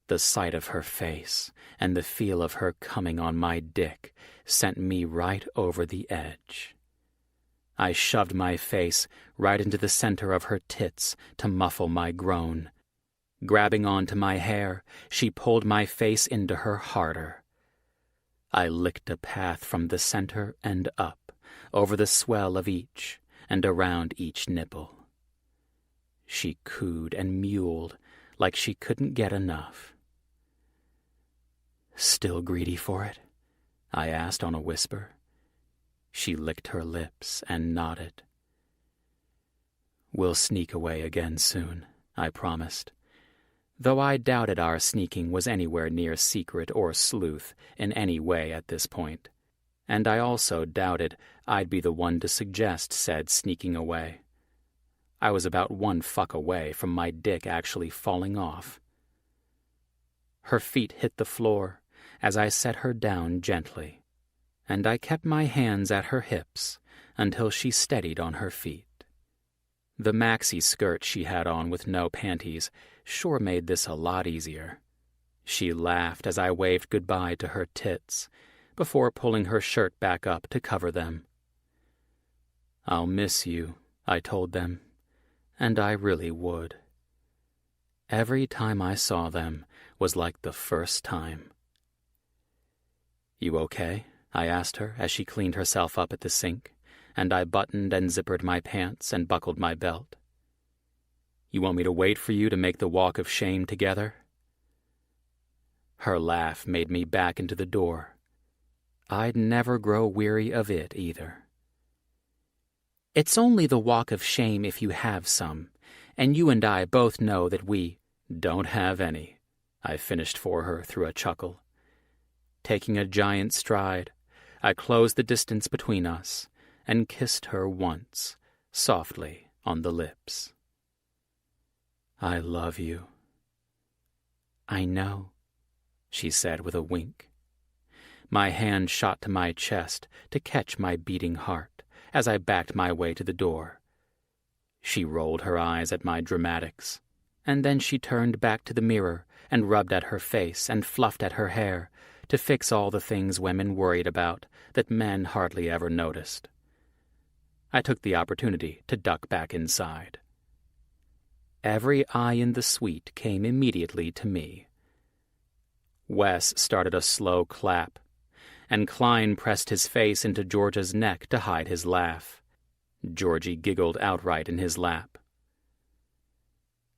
The sight of her face and the feel of her coming on my dick sent me right over the edge. I shoved my face right into the center of her tits to muffle my groan. Grabbing onto my hair, she pulled my face into her harder. I licked a path from the center and up, over the swell of each, and around each nipple. She cooed and mewled like she couldn't get enough. "Still greedy for it?" I asked on a whisper. She licked her lips and nodded. "We'll sneak away again soon," I promised, though I doubted our sneaking was anywhere near secret or sleuth in any way at this point, and I also doubted I'd be the one to suggest said sneaking away. I was about one fuck away from my dick actually falling off. Her feet hit the floor as I set her down gently, and I kept my hands at her hips until she steadied on her feet. The maxi skirt she had on with no panties sure made this a lot easier. She laughed as I waved goodbye to her tits, before pulling her shirt back up to cover them. "I'll miss you," I told them, and I really would. Every time I saw them was like the first time. "You okay?" I asked her as she cleaned herself up at the sink, and I buttoned and zippered my pants and buckled my belt. "You want me to wait for you to make the walk of shame together?" Her laugh made me back into the door. I'd never grow weary of it either. It's only the walk of shame if you have some, and you and I both know that we don't have any, I finished for her through a chuckle. Taking a giant stride, I closed the distance between us and kissed her once, softly on the lips. I love you. I know, she said with a wink. My hand shot to my chest to catch my beating heart as I backed my way to the door. She rolled her eyes at my dramatics, and then she turned back to the mirror and rubbed at her face and fluffed at her hair to fix all the things women worried about that men hardly ever noticed. I took the opportunity to duck back inside. Every eye in the suite came immediately to me. Wes started a slow clap, and Klein pressed his face into Georgia's neck to hide his laugh. Georgie giggled outright in his lap.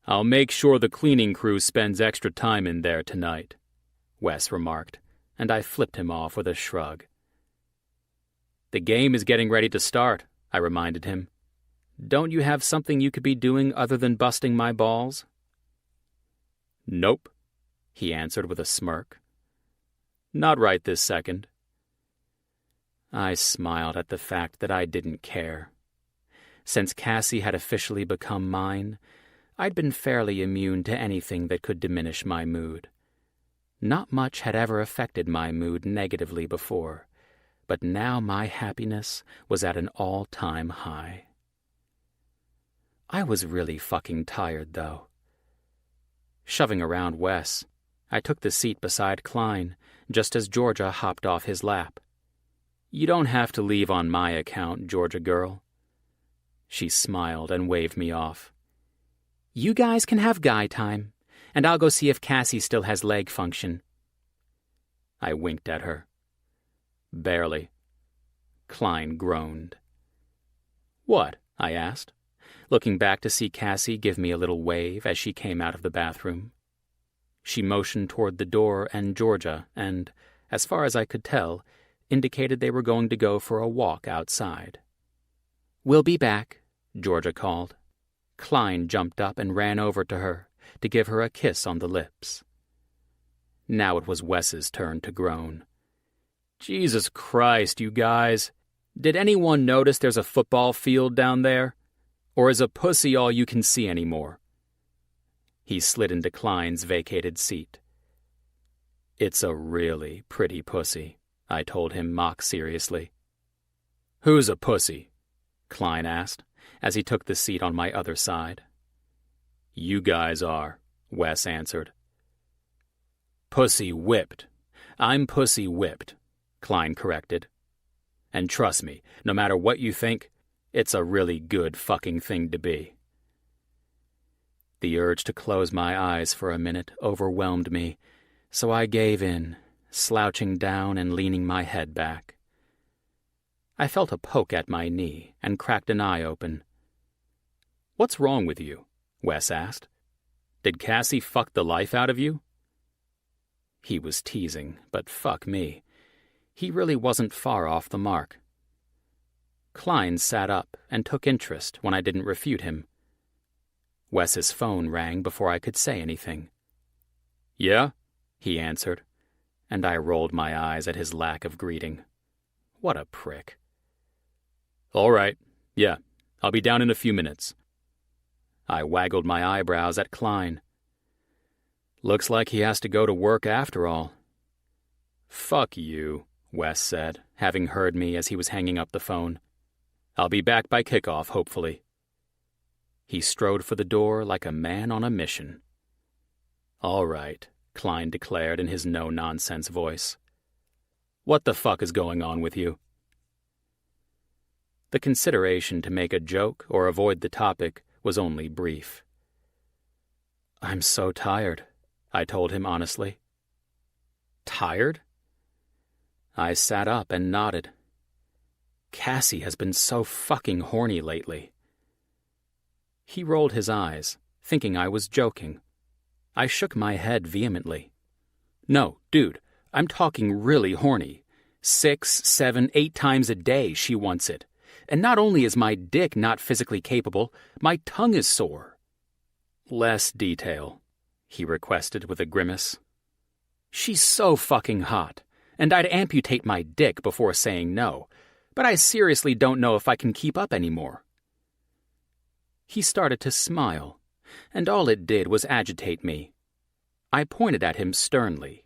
"I'll make sure the cleaning crew spends extra time in there tonight," Wes remarked, and I flipped him off with a shrug. "The game is getting ready to start," I reminded him. "Don't you have something you could be doing other than busting my balls?" "Nope," he answered with a smirk. "Not right this second." I smiled at the fact that I didn't care. Since Cassie had officially become mine, I'd been fairly immune to anything that could diminish my mood. Not much had ever affected my mood negatively before, but now my happiness was at an all-time high. I was really fucking tired, though. Shoving around Wes, I took the seat beside Klein, just as Georgia hopped off his lap. "You don't have to leave on my account, Georgia girl." She smiled and waved me off. "You guys can have guy time, and I'll go see if Cassie still has leg function." I winked at her. "Barely." Klein groaned. "What?" I asked, looking back to see Cassie give me a little wave as she came out of the bathroom. She motioned toward the door and Georgia and, as far as I could tell, indicated they were going to go for a walk outside. "We'll be back," Georgia called. Klein jumped up and ran over to her to give her a kiss on the lips. Now it was Wes's turn to groan. "Jesus Christ, you guys. Did anyone notice there's a football field down there? Or is a pussy all you can see anymore?" He slid into Klein's vacated seat. "It's a really pretty pussy," I told him mock-seriously. "Who's a pussy?" Klein asked, as he took the seat on my other side. "You guys are," Wes answered. "Pussy whipped. I'm pussy whipped," Klein corrected. "And trust me, no matter what you think, it's a really good fucking thing to be." The urge to close my eyes for a minute overwhelmed me, so I gave in, slouching down and leaning my head back. I felt a poke at my knee and cracked an eye open. "What's wrong with you?" Wes asked. "Did Cassie fuck the life out of you?" He was teasing, but fuck me. He really wasn't far off the mark. Klein sat up and took interest when I didn't refute him. Wes's phone rang before I could say anything. "Yeah?" he answered, and I rolled my eyes at his lack of greeting. What a prick. "All right, yeah, I'll be down in a few minutes." I waggled my eyebrows at Klein. "Looks like he has to go to work after all." "Fuck you," Wes said, having heard me as he was hanging up the phone. "I'll be back by kickoff, hopefully." He strode for the door like a man on a mission. "All right," Klein declared in his no-nonsense voice. "What the fuck is going on with you?" The consideration to make a joke or avoid the topic was only brief. "I'm so tired," I told him honestly. "Tired?" I sat up and nodded. Cassie has been so fucking horny lately. He rolled his eyes, thinking I was joking. I shook my head vehemently. "No, dude, I'm talking really horny. 6, 7, 8 times a day she wants it. And not only is my dick not physically capable, my tongue is sore. Less detail, he requested with a grimace. She's so fucking hot, and I'd amputate my dick before saying no, but I seriously don't know if I can keep up anymore. He started to smile, and all it did was agitate me. I pointed at him sternly.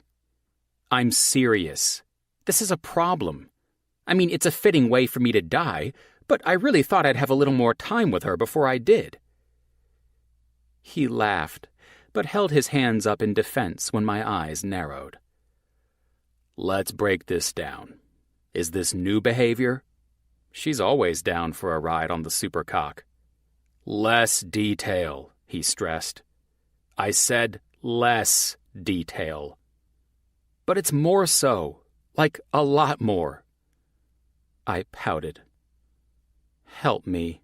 I'm serious. This is a problem. I mean, it's a fitting way for me to die, but I really thought I'd have a little more time with her before I did. He laughed, but held his hands up in defense when my eyes narrowed. Let's break this down. Is this new behavior? She's always down for a ride on the supercock. Less detail, he stressed. I said less detail. But it's more so, like a lot more. I pouted. Help me.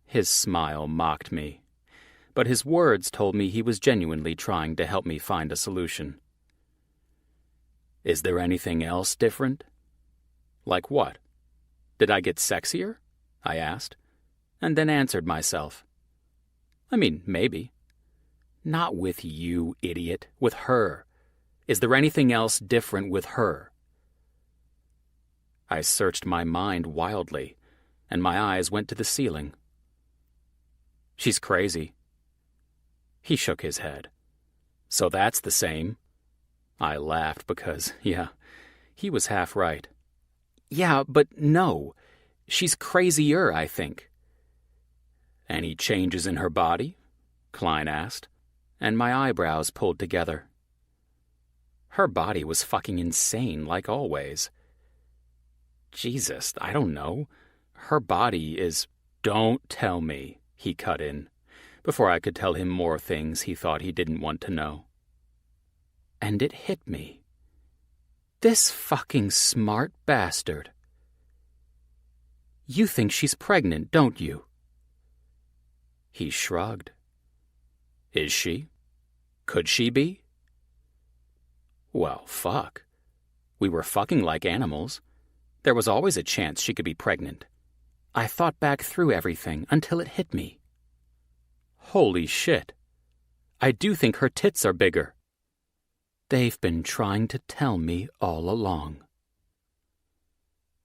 His smile mocked me, but his words told me he was genuinely trying to help me find a solution. Is there anything else different? Like what? Did I get sexier? I asked, and then answered myself. I mean, maybe. Not with you, idiot, with her. Is there anything else different with her? I searched my mind wildly, and my eyes went to the ceiling. She's crazy. He shook his head. So that's the same. I laughed because, yeah, he was half right. Yeah, but no. She's crazier, I think. Any changes in her body? Klein asked, and my eyebrows pulled together. Her body was fucking insane, like always. Jesus, I don't know. Her body is... Don't tell me, he cut in, before I could tell him more things he thought he didn't want to know. And it hit me. This fucking smart bastard. You think she's pregnant, don't you? He shrugged. Is she? Could she be? Well, fuck. We were fucking like animals. There was always a chance she could be pregnant. I thought back through everything until it hit me. Holy shit. I do think her tits are bigger. They've been trying to tell me all along.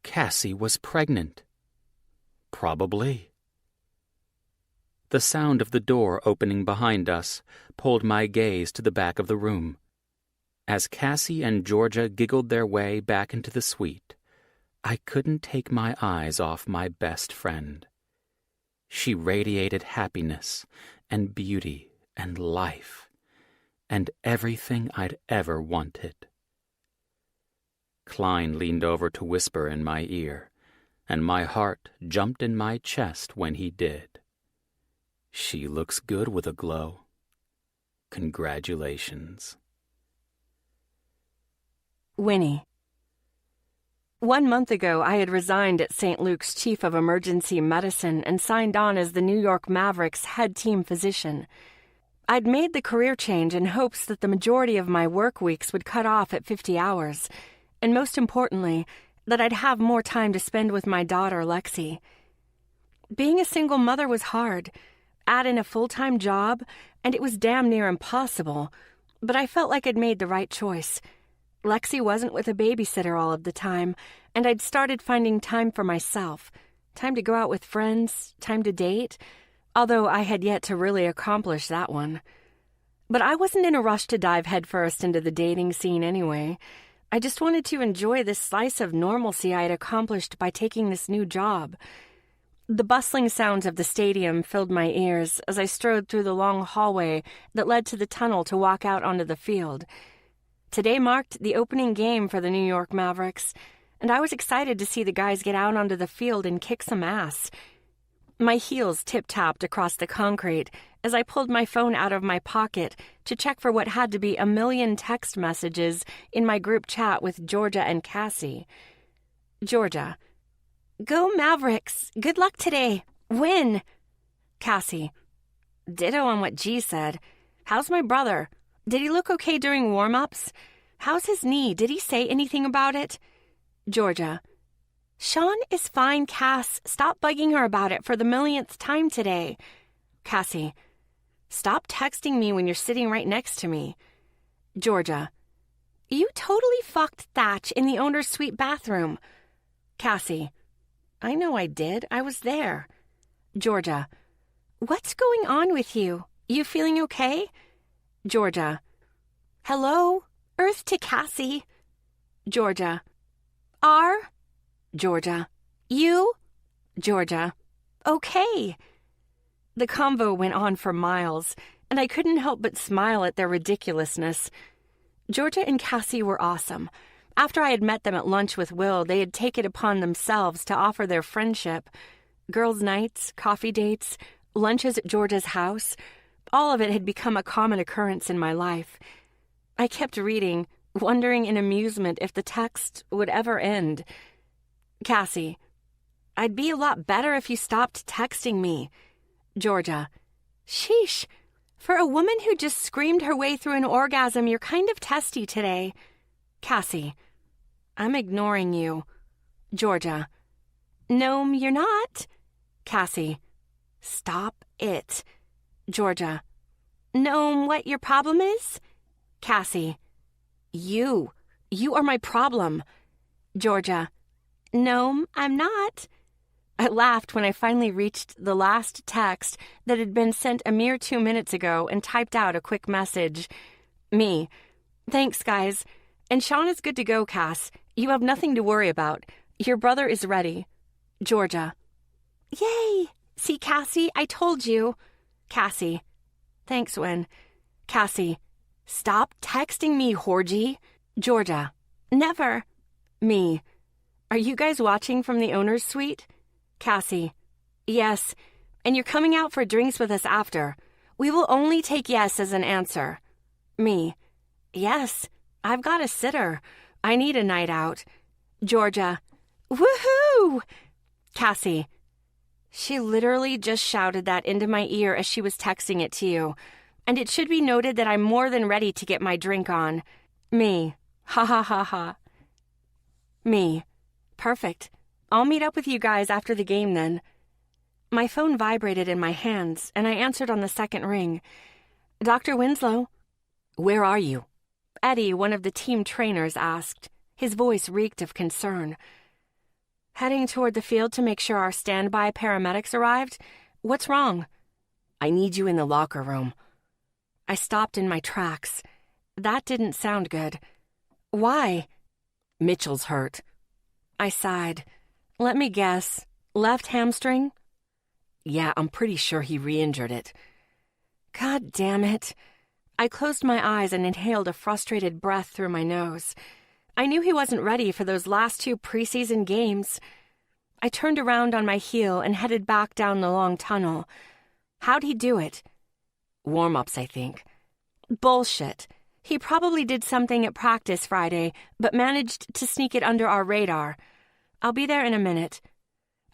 Cassie was pregnant. Probably. The sound of the door opening behind us pulled my gaze to the back of the room. As Cassie and Georgia giggled their way back into the suite, I couldn't take my eyes off my best friend. She radiated happiness and beauty and life and everything I'd ever wanted. Klein leaned over to whisper in my ear, and my heart jumped in my chest when he did. She looks good with a glow. Congratulations.
Winnie. 1 month ago, I had resigned at St. Luke's Chief of Emergency Medicine and signed on as the New York Mavericks head team physician. I'd made the career change in hopes that the majority of my work weeks would cut off at 50 hours, and most importantly, that I'd have more time to spend with my daughter, Lexi. Being a single mother was hard. Add in a full-time job, and it was damn near impossible, but I felt like I'd made the right choice. Lexi wasn't with a babysitter all of the time, and I'd started finding time for myself, time to go out with friends, time to date, although I had yet to really accomplish that one. But I wasn't in a rush to dive headfirst into the dating scene anyway. I just wanted to enjoy this slice of normalcy I had accomplished by taking this new job. The bustling sounds of the stadium filled my ears as I strode through the long hallway that led to the tunnel to walk out onto the field. Today marked the opening game for the New York Mavericks, and I was excited to see the guys get out onto the field and kick some ass. My heels tip-tapped across the concrete as I pulled my phone out of my pocket to check for what had to be a million text messages in my group chat with Georgia and Cassie. Georgia. Go Mavericks! Good luck today! Win! Cassie. Ditto on what G said. How's my brother? Did he look okay during warm-ups? How's his knee? Did he say anything about it? Georgia.
Sean is fine, Cass. Stop bugging her about it for the millionth time today. Cassie, stop texting me when you're sitting right next to me. Georgia, you totally fucked Thatch in the owner's suite bathroom. Cassie, I know I did. I was there. Georgia, what's going on with you? You feeling okay? Georgia, hello? Earth to Cassie. Georgia, R? Georgia, you? Georgia, okay. The convo went on for miles, and I couldn't help but smile at their ridiculousness. Georgia and Cassie were awesome. After I had met them at lunch with Will, they had taken it upon themselves to offer their friendship. Girls' nights, coffee dates, lunches at Georgia's house, all of it had become a common occurrence in my life. I kept reading, wondering in amusement if the text would ever end. Cassie, I'd be a lot better if you stopped texting me. Georgia, sheesh. For a woman who just screamed her way through an orgasm, you're kind of testy today. Cassie, I'm ignoring you. Georgia, no, you're not. Cassie, stop it. Georgia, no, what your problem is? Cassie, you are my problem. Georgia, no, I'm not. I laughed when I finally reached the last text that had been sent a mere 2 minutes ago and typed out a quick message. Me, thanks, guys. And Sean is good to go, Cass. You have nothing to worry about. Your brother is ready. Georgia, yay. See, Cassie, I told you. Cassie, thanks, Win. Cassie, stop texting me, Horgy. Georgia, never. Me, are you guys watching from the owner's suite? Cassie, yes, and you're coming out for drinks with us after. We will only take yes as an answer. Me, yes, I've got a sitter. I need a night out. Georgia, woohoo! Cassie, she literally just shouted that into my ear as she was texting it to you. And it should be noted that I'm more than ready to get my drink on. Me, ha ha ha ha. Me, perfect. I'll meet up with you guys after the game then. My phone vibrated in my hands, and I answered on the second ring. Dr. Winslow. Where are you? Eddie, one of the team trainers, asked. His voice reeked of concern. Heading toward the field to make sure our standby paramedics arrived. What's wrong? I need you in the locker room. I stopped in my tracks. That didn't sound good. Why? Mitchell's hurt. I sighed. Let me guess. Left hamstring? Yeah, I'm pretty sure he re-injured it. God damn it. I closed my eyes and inhaled a frustrated breath through my nose. I knew he wasn't ready for those last 2 preseason games. I turned around on my heel and headed back down the long tunnel. How'd he do it? Warm-ups, I think. Bullshit. He probably did something at practice Friday, but managed to sneak it under our radar. I'll be there in a minute.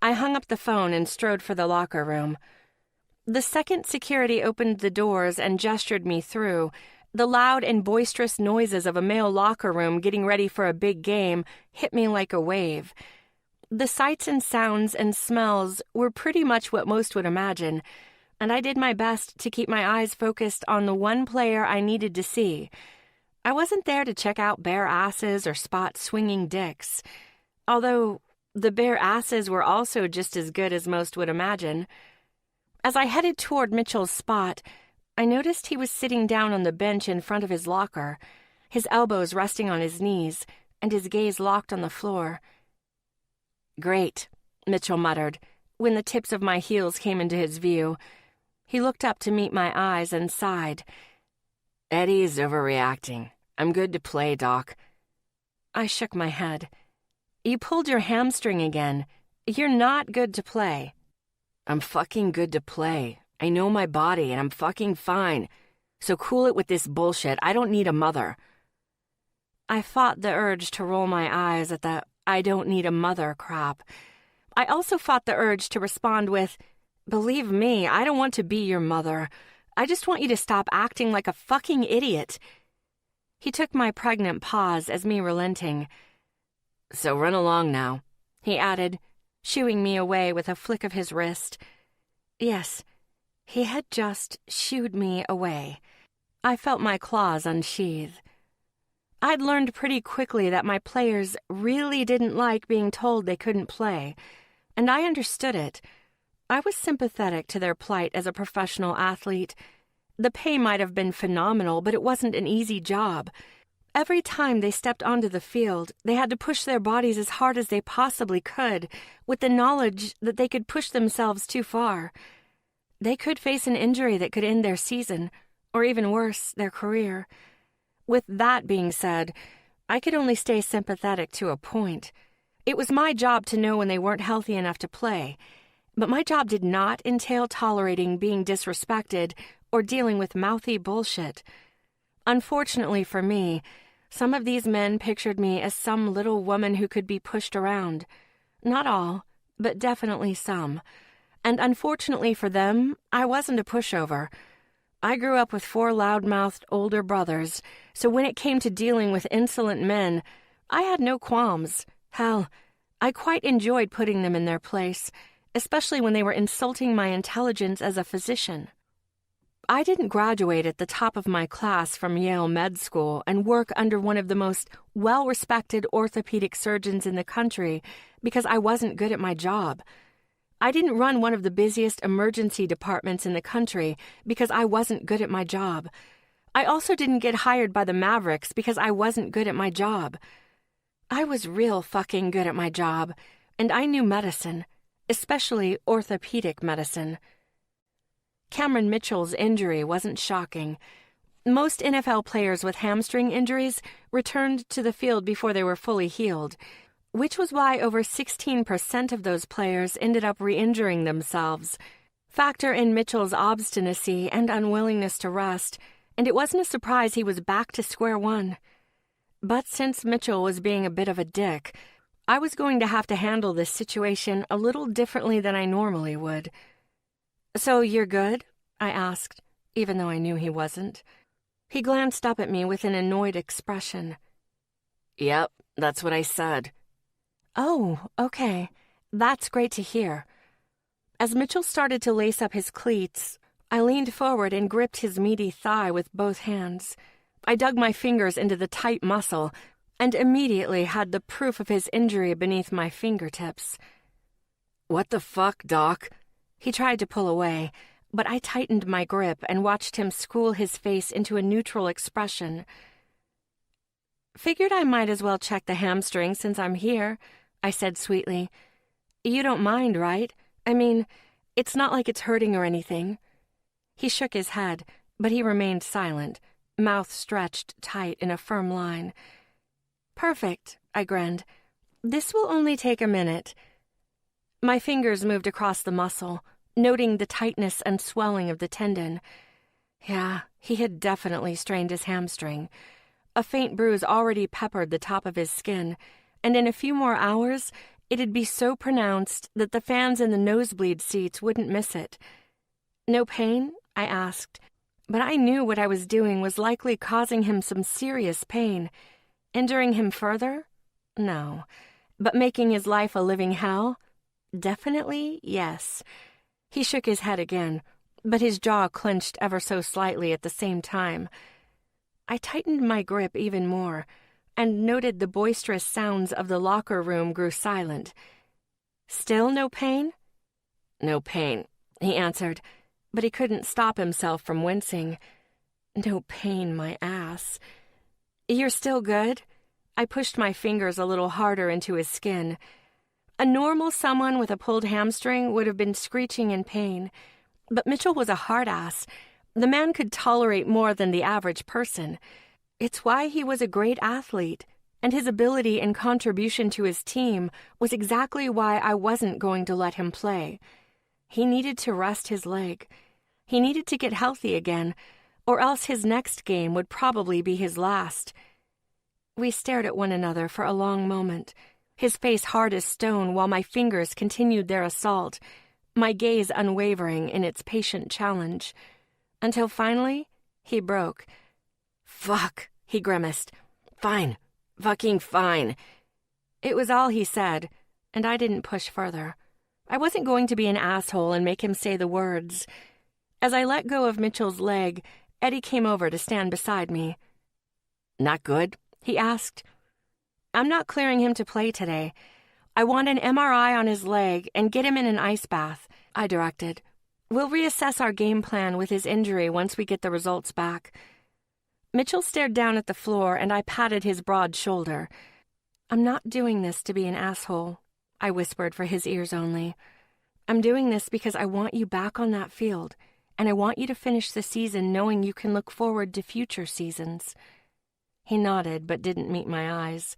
I hung up the phone and strode for the locker room. The second security opened the doors and gestured me through. The loud and boisterous noises of a male locker room getting ready for a big game hit me like a wave. The sights and sounds and smells were pretty much what most would imagine, and I did my best to keep my eyes focused on the one player I needed to see. I wasn't there to check out bare asses or spot swinging dicks. Although the bare asses were also just as good as most would imagine. As I headed toward Mitchell's spot, I noticed he was sitting down on the bench in front of his locker, his elbows resting on his knees, and his gaze locked on the floor. Great, Mitchell muttered, when the tips of my heels came into his view. He looked up to meet my eyes and sighed. Eddie's overreacting. I'm good to play, Doc. I shook my head. You pulled your hamstring again. You're not good to play. I'm fucking good to play. I know my body and I'm fucking fine. So cool it with this bullshit. I don't need a mother. I fought the urge to roll my eyes at the I don't need a mother crap. I also fought the urge to respond with, believe me, I don't want to be your mother. I just want you to stop acting like a fucking idiot. He took my pregnant pause as me relenting. So run along now.
he added, shooing me away with a flick of his wrist. Yes, he had just shooed me away. I felt my claws unsheathe. I'd learned pretty quickly that my players really didn't like being told they couldn't play, and I understood it. I was sympathetic to their plight as a professional athlete. The pay might have been phenomenal, but it wasn't an easy job. Every time they stepped onto the field, they had to push their bodies as hard as they possibly could, with the knowledge that they could push themselves too far. They could face an injury that could end their season, or even worse, their career. With that being said, I could only stay sympathetic to a point. It was my job to know when they weren't healthy enough to play, but my job did not entail tolerating being disrespected or dealing with mouthy bullshit. Unfortunately for me, some of these men pictured me as some little woman who could be pushed around. Not all, but definitely some. And unfortunately for them, I wasn't a pushover. I grew up with 4 loud-mouthed older brothers, so when it came to dealing with insolent men, I had no qualms. Hell, I quite enjoyed putting them in their place, especially when they were insulting my intelligence as a physician. I didn't graduate at the top of my class from Yale Med School and work under one of the most well-respected orthopedic surgeons in the country because I wasn't good at my job. I didn't run one of the busiest emergency departments in the country because I wasn't good at my job. I also didn't get hired by the Mavericks because I wasn't good at my job. I was real fucking good at my job, and I knew medicine, especially orthopedic medicine. Cameron Mitchell's injury wasn't shocking. Most NFL players with hamstring injuries returned to the field before they were fully healed, which was why over 16% of those players ended up re-injuring themselves. Factor in Mitchell's obstinacy and unwillingness to rest, and it wasn't a surprise he was back to square one. But since Mitchell was being a bit of a dick, I was going to have to handle this situation a little differently than I normally would. "So you're good?" I asked, even though I knew he wasn't. He glanced up at me with an annoyed expression. "Yep, that's what I said." "Oh, okay. That's great to hear." As Mitchell started to lace up his cleats, I leaned forward and gripped his meaty thigh with both hands. I dug my fingers into the tight muscle and immediately had the proof of his injury beneath my fingertips. "What the fuck, Doc?" He tried to pull away, but I tightened my grip and watched him school his face into a neutral expression. "Figured I might as well check the hamstring since I'm here," I said sweetly. "You don't mind, right? I mean, it's not like it's hurting or anything." He shook his head, but he remained silent, mouth stretched tight in a firm line. "Perfect," I grinned. "This will only take a minute." My fingers moved across the muscle, noting the tightness and swelling of the tendon. Yeah, he had definitely strained his hamstring. A faint bruise already peppered the top of his skin, and in a few more hours, it'd be so pronounced that the fans in the nosebleed seats wouldn't miss it. "No pain?" I asked, but I knew what I was doing was likely causing him some serious pain. Injuring him further? No. But making his life a living hell? Definitely, yes. He shook his head again, but his jaw clenched ever so slightly at the same time. I tightened my grip even more, and noted the boisterous sounds of the locker room grew silent. "Still no pain?" "No pain," he answered, but he couldn't stop himself from wincing. "No pain, my ass." "You're still good?" I pushed my fingers a little harder into his skin. A normal someone with a pulled hamstring would have been screeching in pain, but Mitchell was a hard-ass. The man could tolerate more than the average person. It's why he was a great athlete, and his ability and contribution to his team was exactly why I wasn't going to let him play. He needed to rest his leg. He needed to get healthy again, or else his next game would probably be his last. We stared at one another for a long moment, his face hard as stone while my fingers continued their assault, my gaze unwavering in its patient challenge. Until finally, he broke. "Fuck," he grimaced. "Fine. Fucking fine." It was all he said, and I didn't push further. I wasn't going to be an asshole and make him say the words. As I let go of Mitchell's leg, Eddie came over to stand beside me.
Not good?
He asked. I'm not clearing him to play today. I want an MRI on his leg and get him in an ice bath, I directed. We'll reassess our game plan with his injury once we get the results back. Mitchell stared down at the floor and I patted his broad shoulder. I'm not doing this to be an asshole, I whispered for his ears only. I'm doing this because I want you back on that field, and I want you to finish the season knowing you can look forward to future seasons. He nodded but didn't meet my eyes.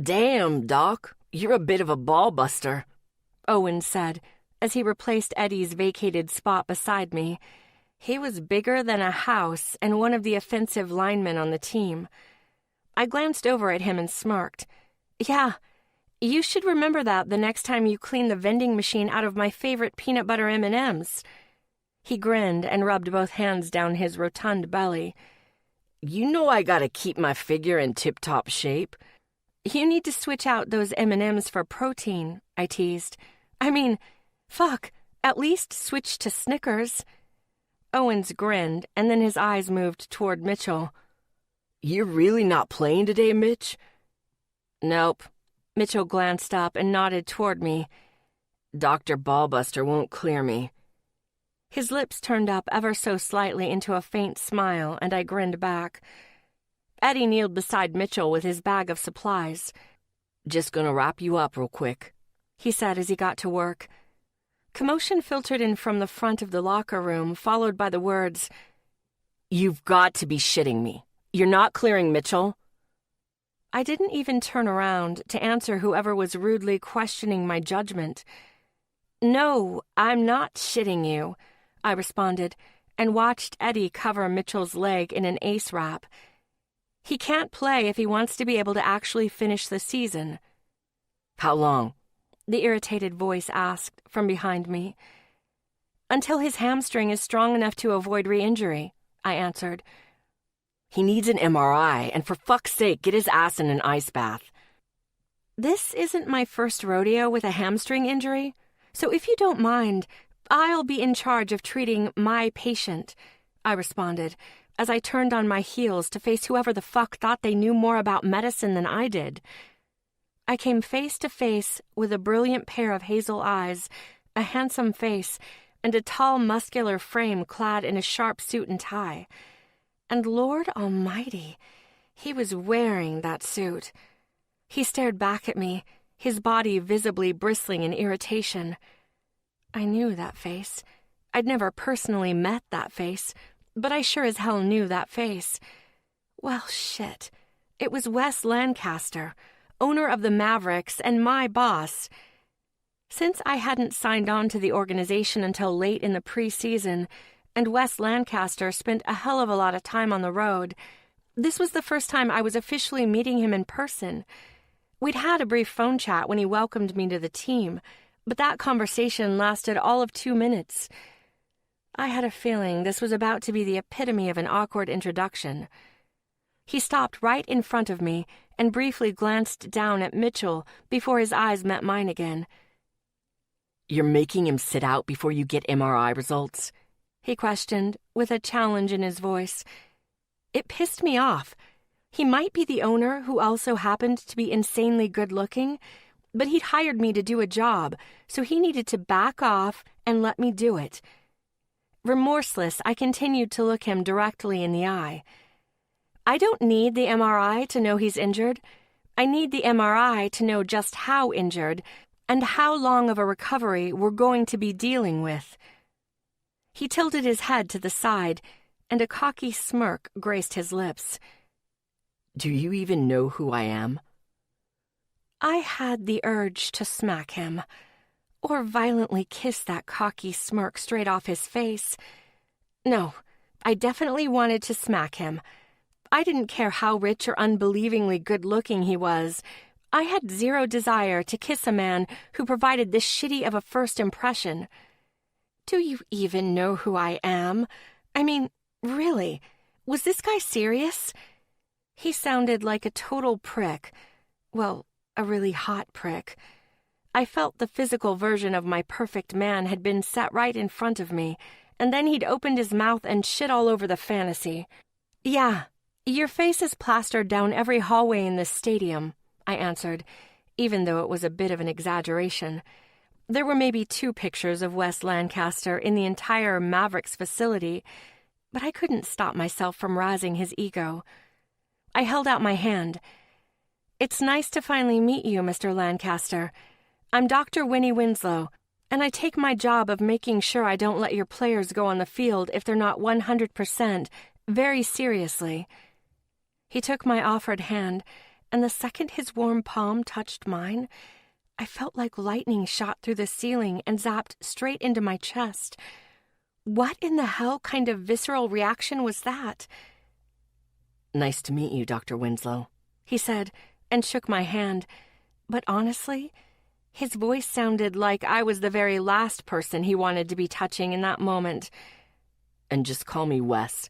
Damn, Doc, you're a bit of a ball buster,
Owen said, as he replaced Eddie's vacated spot beside me. He was bigger than a house and one of the offensive linemen on the team. I glanced over at him and smirked. Yeah, you should remember that the next time you clean the vending machine out of my favorite peanut butter M&Ms. He grinned and rubbed both hands down his rotund belly.
You know I gotta keep my figure in tip-top shape.
You need to switch out those M&Ms for protein, I teased. I mean, fuck, at least switch to Snickers. Owens grinned, and then his eyes moved toward Mitchell.
You're really not playing today, Mitch?
Nope. Mitchell glanced up and nodded toward me.
Dr. Ballbuster won't clear me.
His lips turned up ever so slightly into a faint smile, and I grinned back. Eddie kneeled beside Mitchell with his bag of supplies.
Just gonna wrap you up real quick,
he said as he got to work. Commotion filtered in from the front of the locker room, followed by the words,
You've got to be shitting me. You're not clearing Mitchell?
I didn't even turn around to answer whoever was rudely questioning my judgment. No, I'm not shitting you, I responded, and watched Eddie cover Mitchell's leg in an ace wrap. He can't play if he wants to be able to actually finish the season.
How long?
The irritated voice asked from behind me. Until his hamstring is strong enough to avoid re-injury, I answered.
He needs an MRI, and for fuck's sake, get his ass in an ice bath.
This isn't my first rodeo with a hamstring injury, so if you don't mind, I'll be in charge of treating my patient, I responded, as I turned on my heels to face whoever the fuck thought they knew more about medicine than I did. I came face to face with a brilliant pair of hazel eyes, a handsome face, and a tall, muscular frame clad in a sharp suit and tie. And Lord Almighty, he was wearing that suit. He stared back at me, his body visibly bristling in irritation. I knew that face. I'd never personally met that face, but I sure as hell knew that face. Well, shit. It was Wes Lancaster, owner of the Mavericks and my boss. Since I hadn't signed on to the organization until late in the preseason, and Wes Lancaster spent a hell of a lot of time on the road, this was the first time I was officially meeting him in person. We'd had a brief phone chat when he welcomed me to the team, but that conversation lasted all of 2 minutes. I had a feeling this was about to be the epitome of an awkward introduction. He stopped right in front of me and briefly glanced down at Mitchell before his eyes met mine again.
You're making him sit out before you get MRI results?
He questioned, with a challenge in his voice. It pissed me off. He might be the owner who also happened to be insanely good-looking, but he'd hired me to do a job, so he needed to back off and let me do it. Remorseless, I continued to look him directly in the eye. I don't need the MRI to know he's injured. I need the MRI to know just how injured and how long of a recovery we're going to be dealing with. He tilted his head to the side, and a cocky smirk graced his lips.
Do you even know who I am?
I had the urge to smack him, or violently kiss that cocky smirk straight off his face. No, I definitely wanted to smack him. I didn't care how rich or unbelievingly good-looking he was. I had zero desire to kiss a man who provided this shitty of a first impression. Do you even know who I am? I mean, really, was this guy serious? He sounded like a total prick. Well, a really hot prick. I felt the physical version of my perfect man had been set right in front of me, and then he'd opened his mouth and shit all over the fantasy. "Yeah, your face is plastered down every hallway in this stadium," I answered, even though it was a bit of an exaggeration. There were maybe 2 pictures of Wes Lancaster in the entire Mavericks facility, but I couldn't stop myself from razzing his ego. I held out my hand. "It's nice to finally meet you, Mr. Lancaster. I'm Dr. Winnie Winslow, and I take my job of making sure I don't let your players go on the field if they're not 100% very seriously." He took my offered hand, and the second his warm palm touched mine, I felt like lightning shot through the ceiling and zapped straight into my chest. What in the hell kind of visceral reaction was that?
"Nice to meet you, Dr. Winslow,"
he said, and shook my hand. But honestly, his voice sounded like I was the very last person he wanted to be touching in that moment.
"And just call me Wes."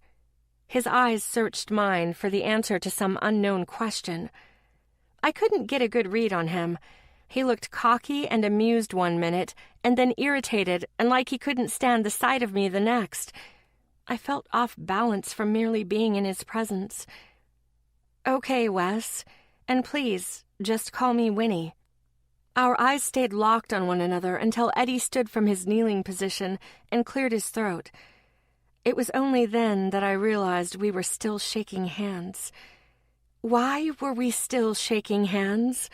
His eyes searched mine for the answer to some unknown question. I couldn't get a good read on him. He looked cocky and amused one minute, and then irritated and like he couldn't stand the sight of me the next. I felt off balance from merely being in his presence. "Okay, Wes, and please, just call me Winnie." Our eyes stayed locked on one another until Eddie stood from his kneeling position and cleared his throat. It was only then that I realized we were still shaking hands. Why were we still shaking hands?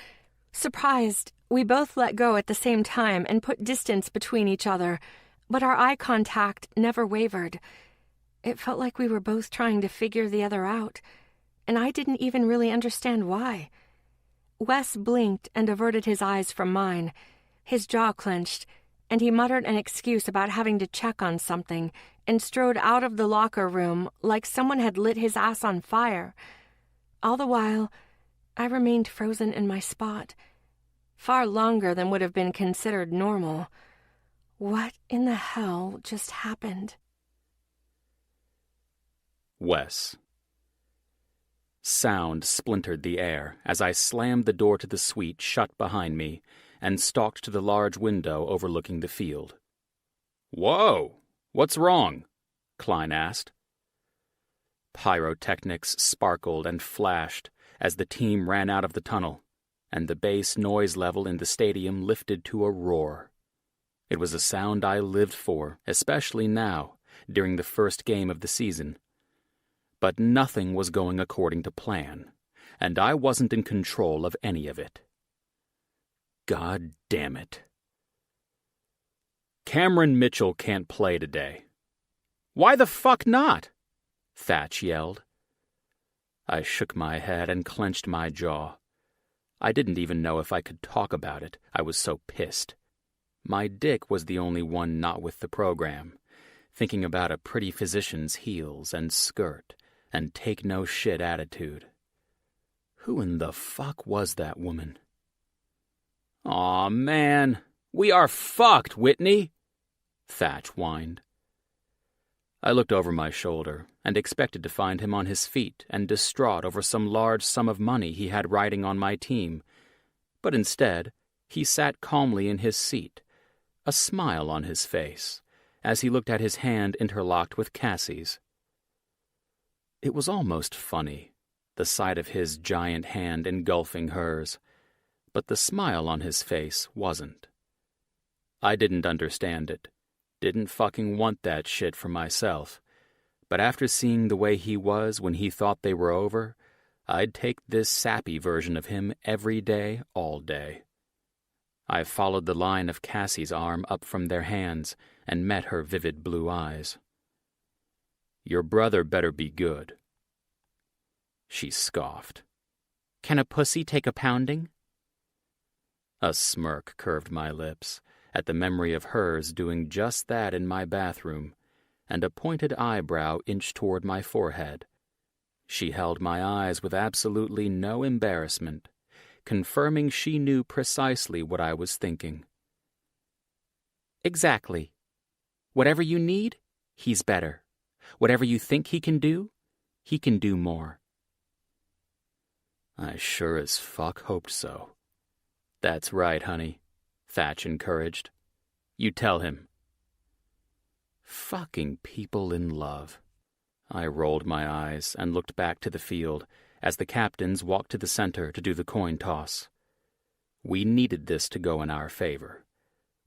Surprised, we both let go at the same time and put distance between each other, but our eye contact never wavered. It felt like we were both trying to figure the other out, and I didn't even really understand why. Wes blinked and averted his eyes from mine. His jaw clenched, and he muttered an excuse about having to check on something and strode out of the locker room like someone had lit his ass on fire. All the while, I remained frozen in my spot, far longer than would have been considered normal. What in the hell just happened?
Wes. Sound splintered the air as I slammed the door to the suite shut behind me and stalked to the large window overlooking the field. "Whoa! What's wrong?" Klein asked. Pyrotechnics sparkled and flashed as the team ran out of the tunnel, and the bass noise level in the stadium lifted to a roar. It was a sound I lived for, especially now, during the first game of the season. But nothing was going according to plan, and I wasn't in control of any of it. God damn it. "Cameron Mitchell can't play today." "Why the fuck not?" Thatch yelled. I shook my head and clenched my jaw. I didn't even know if I could talk about it. I was so pissed. My dick was the only one not with the program, thinking about a pretty physician's heels and skirt and take-no-shit attitude. Who in the fuck was that woman? "Aw, man, we are fucked, Whitney," Thatch whined. I looked over my shoulder and expected to find him on his feet and distraught over some large sum of money he had riding on my team, but instead he sat calmly in his seat, a smile on his face, as he looked at his hand interlocked with Cassie's. It was almost funny, the sight of his giant hand engulfing hers, but the smile on his face wasn't. I didn't understand it, didn't fucking want that shit for myself, but after seeing the way he was when he thought they were over, I'd take this sappy version of him every day, all day. I followed the line of Cassie's arm up from their hands and met her vivid blue eyes. "Your brother better be good." She scoffed. "Can a pussy take a pounding?" A smirk curved my lips at the memory of hers doing just that in my bathroom, and a pointed eyebrow inched toward my forehead. She held my eyes with absolutely no embarrassment, confirming she knew precisely what I was thinking. "Exactly. Whatever you need, he's better. Whatever you think he can do more." I sure as fuck hoped so. "That's right, honey. Thatch encouraged. "You tell him." Fucking people in love. I rolled my eyes and looked back to the field as the captains walked to the center to do the coin toss. We needed this to go in our favor.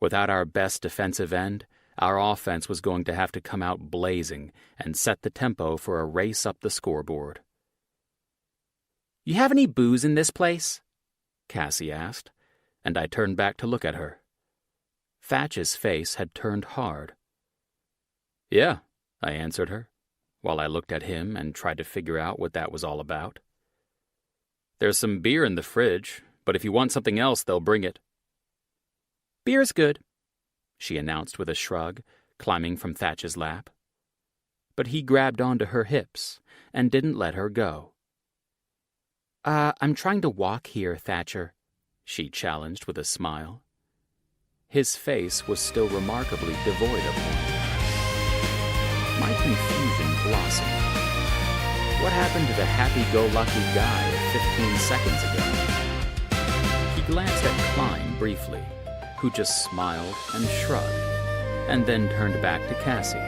Without our best defensive end, our offense was going to have to come out blazing and set the tempo for a race up the scoreboard. "You have any booze in this place?" Cassie asked, and I turned back to look at her. Thatch's face had turned hard. "Yeah," I answered her, while I looked at him and tried to figure out what that was all about. "There's some beer in the fridge, but if you want something else, they'll bring it." "Beer's good," she announced with a shrug, climbing from Thatch's lap. But he grabbed onto her hips and didn't let her go. I'm trying to walk here, Thatcher," she challenged with a smile. His face was still remarkably devoid of warmth. My confusion blossomed. What happened to the happy-go-lucky guy of 15 seconds ago? He glanced at Klein briefly, who just smiled and shrugged, and then turned back to Cassie.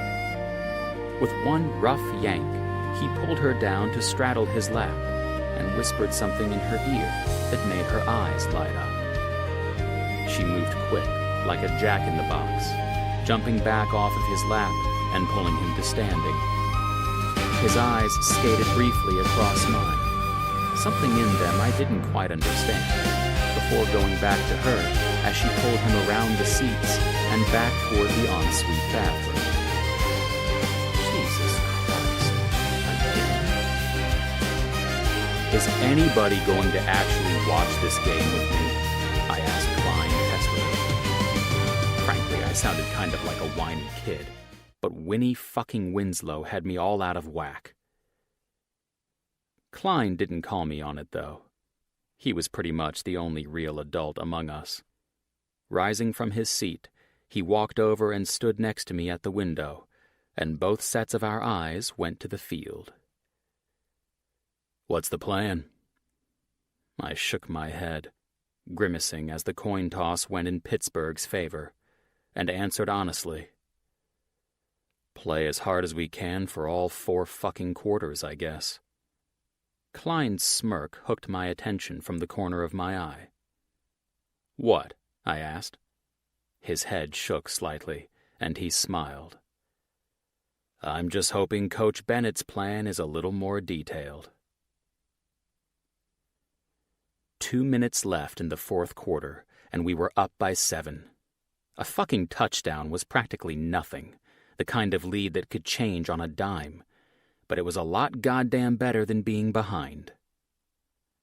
With one rough yank, he pulled her down to straddle his lap and whispered something in her ear that made her eyes light up. She moved quick, like a jack-in-the-box, jumping back off of his lap and pulling him to standing. His eyes skated briefly across mine, something in them I didn't quite understand, before going back to her as she pulled him around the seats and back toward the ensuite bathroom. Jesus Christ, again. "Is anybody going to actually watch this game with me?" I asked Klein testily. Frankly, I sounded kind of like a whiny kid, but Winnie fucking Winslow had me all out of whack. Klein didn't call me on it, though. He was pretty much the only real adult among us. Rising from his seat, he walked over and stood next to me at the window, and both sets of our eyes went to the field. "What's the plan?" I shook my head, grimacing as the coin toss went in Pittsburgh's favor, and answered honestly. "Play as hard as we can for all 4 fucking quarters, I guess." Klein's smirk hooked my attention from the corner of my eye. "What?" I asked. His head shook slightly, and he smiled. "I'm just hoping Coach Bennett's plan is a little more detailed." 2 minutes left in the 4th quarter, and we were up by 7. A fucking touchdown was practically nothing, the kind of lead that could change on a dime, but it was a lot goddamn better than being behind.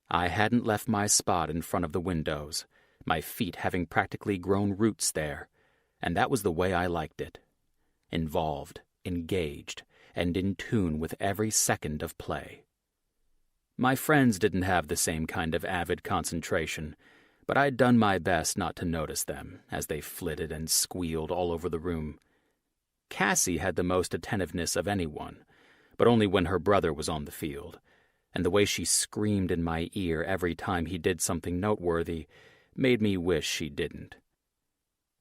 I hadn't left my spot in front of the windows, my feet having practically grown roots there, and that was the way I liked it. Involved, engaged, and in tune with every second of play. My friends didn't have the same kind of avid concentration, but I'd done my best not to notice them as they flitted and squealed all over the room. Cassie had the most attentiveness of anyone, but only when her brother was on the field, and the way she screamed in my ear every time he did something noteworthy made me wish she didn't.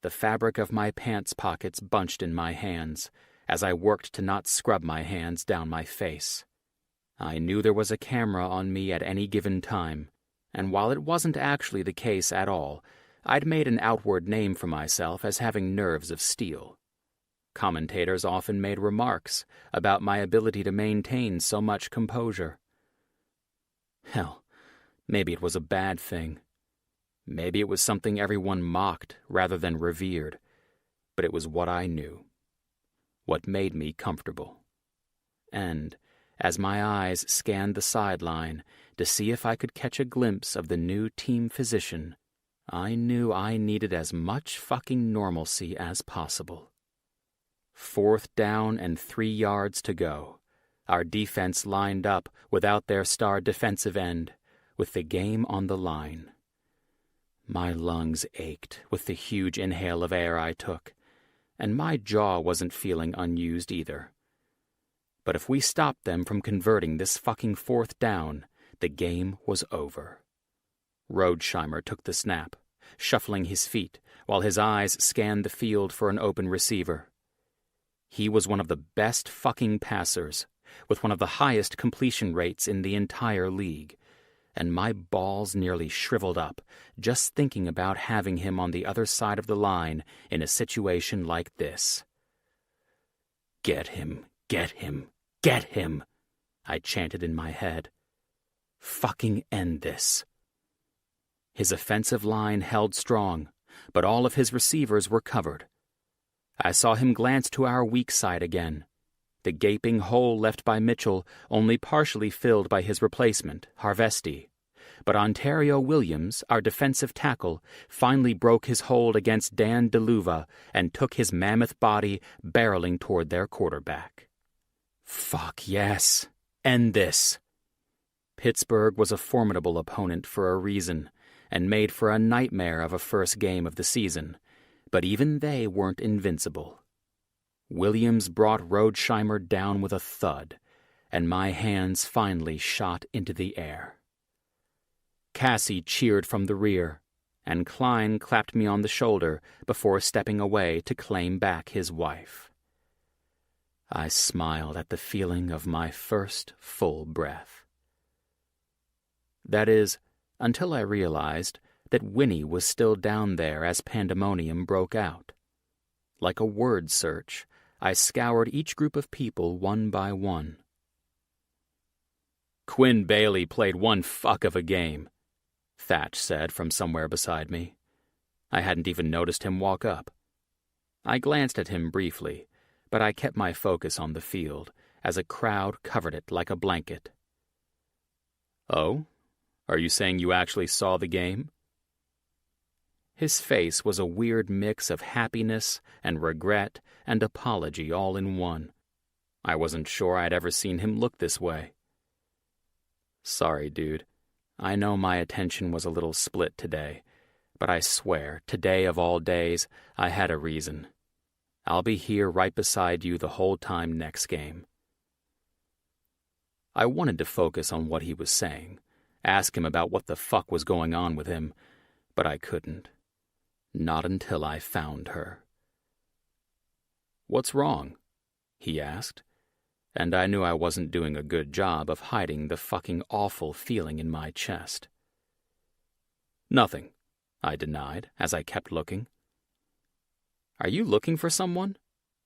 The fabric of my pants pockets bunched in my hands as I worked to not scrub my hands down my face. I knew there was a camera on me at any given time, and while it wasn't actually the case at all, I'd made an outward name for myself as having nerves of steel. Commentators often made remarks about my ability to maintain so much composure. Hell, maybe it was a bad thing. Maybe it was something everyone mocked rather than revered, but it was what I knew, what made me comfortable. And, as my eyes scanned the sideline to see if I could catch a glimpse of the new team physician, I knew I needed as much fucking normalcy as possible. 4th down and 3 yards to go. Our defense lined up without their star defensive end, with the game on the line. My lungs ached with the huge inhale of air I took, and my jaw wasn't feeling unused either. But if we stopped them from converting this fucking 4th down, the game was over. Rodesheimer took the snap, shuffling his feet, while his eyes scanned the field for an open receiver. He was one of the best fucking passers, with one of the highest completion rates in the entire league, and my balls nearly shriveled up just thinking about having him on the other side of the line in a situation like this. "Get him, get him, get him," I chanted in my head. "Fucking end this." His offensive line held strong, but all of his receivers were covered. I saw him glance to our weak side again, the gaping hole left by Mitchell only partially filled by his replacement, Harvesti. But Ontario Williams, our defensive tackle, finally broke his hold against Dan DeLuva and took his mammoth body barreling toward their quarterback. Fuck yes. End this. Pittsburgh was a formidable opponent for a reason, and made for a nightmare of a first game of the season, but even they weren't invincible. Williams brought Rodesheimer down with a thud, and my hands finally shot into the air. Cassie cheered from the rear, and Klein clapped me on the shoulder before stepping away to claim back his wife. I smiled at the feeling of my first full breath. That is, until I realized that Winnie was still down there as pandemonium broke out. Like a word search, I scoured each group of people one by one. "Quinn Bailey played one fuck of a game," Thatch said from somewhere beside me. I hadn't even noticed him walk up. I glanced at him briefly, but I kept my focus on the field as a crowd covered it like a blanket. "Oh? Are you saying you actually saw the game?" His face was a weird mix of happiness and regret and apology all in one. I wasn't sure I'd ever seen him look this way. "Sorry, dude. I know my attention was a little split today, but I swear, today of all days, I had a reason. I'll be here right beside you the whole time next game." I wanted to focus on what he was saying, ask him about what the fuck was going on with him, but I couldn't. Not until I found her. "What's wrong?" he asked, and I knew I wasn't doing a good job of hiding the fucking awful feeling in my chest. "Nothing," I denied as I kept looking. "Are you looking for someone?"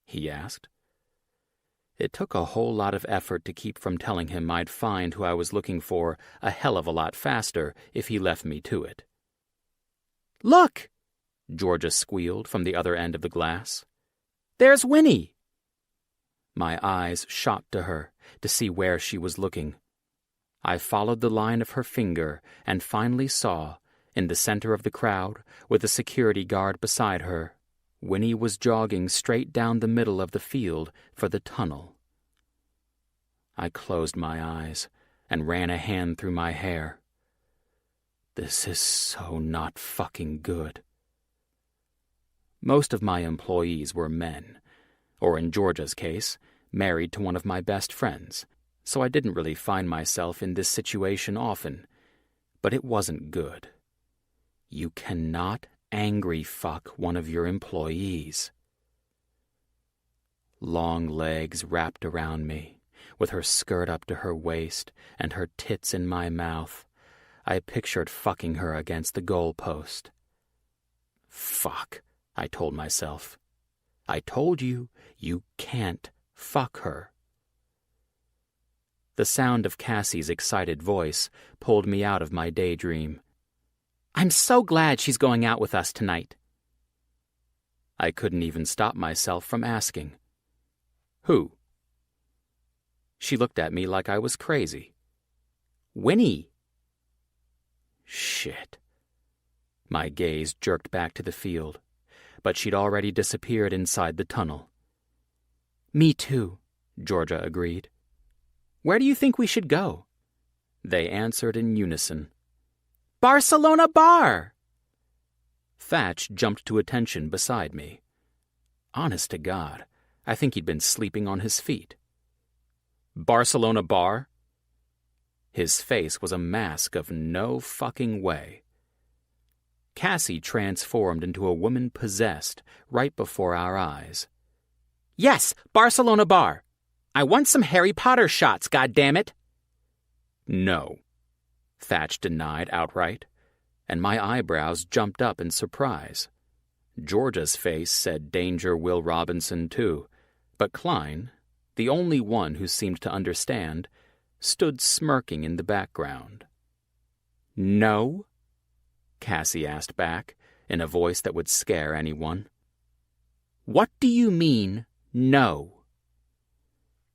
he asked. It took a whole lot of effort to keep from telling him I'd find who I was looking for a hell of a lot faster if he left me to it. "Look!" Georgia squealed from the other end of the glass. "There's Winnie!" My eyes shot to her to see where she was looking. I followed the line of her finger and finally saw, in the center of the crowd, with a security guard beside her, Winnie was jogging straight down the middle of the field for the tunnel. I closed my eyes and ran a hand through my hair. This is so not fucking good. Most of my employees were men, or in Georgia's case, married to one of my best friends, so I didn't really find myself in this situation often, but it wasn't good. You cannot angry fuck one of your employees. Long legs wrapped around me, with her skirt up to her waist and her tits in my mouth. I pictured fucking her against the goalpost. Fuck, I told myself. I told you, you can't fuck her. The sound of Cassie's excited voice pulled me out of my daydream. "I'm so glad she's going out with us tonight." I couldn't even stop myself from asking. "Who?" She looked at me like I was crazy. "Winnie." Shit. My gaze jerked back to the field, but she'd already disappeared inside the tunnel. "Me too," Georgia agreed. "Where do you think we should go?" They answered in unison. "Barcelona Bar!" Thatch jumped to attention beside me. Honest to God, I think he'd been sleeping on his feet. "Barcelona Bar?" His face was a mask of no fucking way. Cassie transformed into a woman possessed right before our eyes. "Yes, Barcelona bar. I want some Harry Potter shots, goddammit." "No," Thatch denied outright, and my eyebrows jumped up in surprise. Georgia's face said Danger Will Robinson too, but Klein, the only one who seemed to understand, stood smirking in the background. "No?" Cassie asked back, in a voice that would scare anyone. "What do you mean, no?"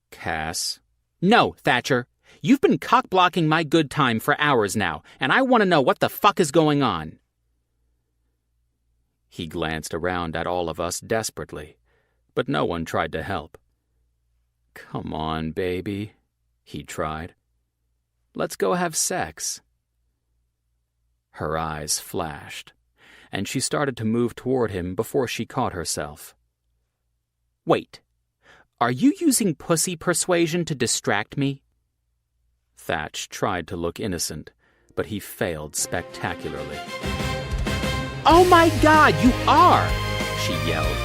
"Cass." "No, Thatcher. You've been cock-blocking my good time for hours now, and I want to know what the fuck is going on." He glanced around at all of us desperately, but no one tried to help. "Come on, baby," he tried. "Let's go have sex." Her eyes flashed, and she started to move toward him before she caught herself. "Wait, are you using pussy persuasion to distract me?" Thatch tried to look innocent, but he failed spectacularly. "Oh my God, you are!" she yelled.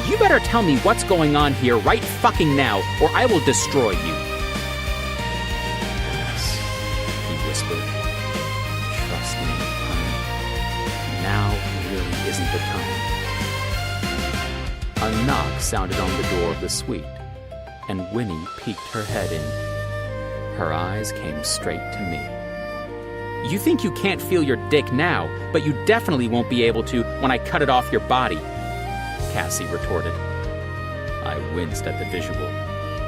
"You better tell me what's going on here right fucking now, or I will destroy you." "Yes," he whispered. "Trust me, honey. Now really isn't the time." A knock sounded on the door of the suite, and Winnie peeked her head in. Her eyes came straight to me. "You think you can't feel your dick now, but you definitely won't be able to when I cut it off your body," Cassie retorted. I winced at the visual,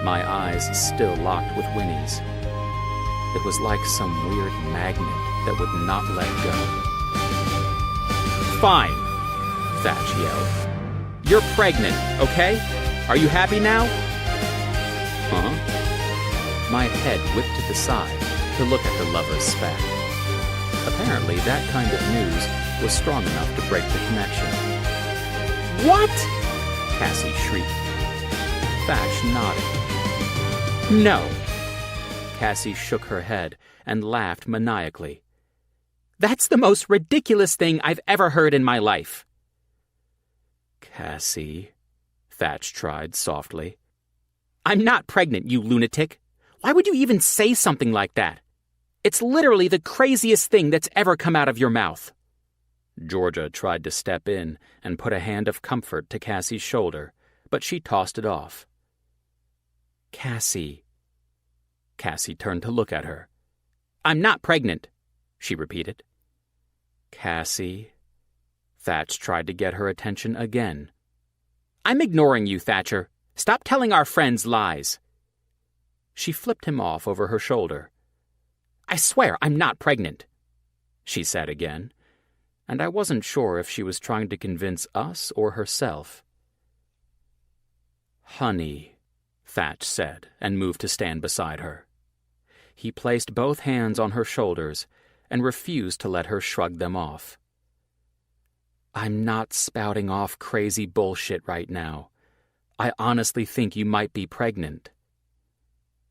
my eyes still locked with Winnie's. It was like some weird magnet that would not let go. "Fine," Thatch yelled. "You're pregnant, okay? Are you happy now?" "Huh?" My head whipped to the side to look at the lover's spat. Apparently, that kind of news was strong enough to break the connection. "What?" Cassie shrieked. Thatch nodded. "No." Cassie shook her head and laughed maniacally. "That's the most ridiculous thing I've ever heard in my life." "Cassie," Thatch tried softly. "I'm not pregnant, you lunatic. Why would you even say something like that? It's literally the craziest thing that's ever come out of your mouth." Georgia tried to step in and put a hand of comfort to Cassie's shoulder, but she tossed it off. "Cassie." Cassie turned to look at her. "I'm not pregnant," she repeated. "Cassie." Thatch tried to get her attention again. "I'm ignoring you, Thatcher. Stop telling our friends lies." She flipped him off over her shoulder. "I swear I'm not pregnant," she said again, and I wasn't sure if she was trying to convince us or herself. "Honey," Thatch said, and moved to stand beside her. He placed both hands on her shoulders and refused to let her shrug them off. "I'm not spouting off crazy bullshit right now. I honestly think you might be pregnant."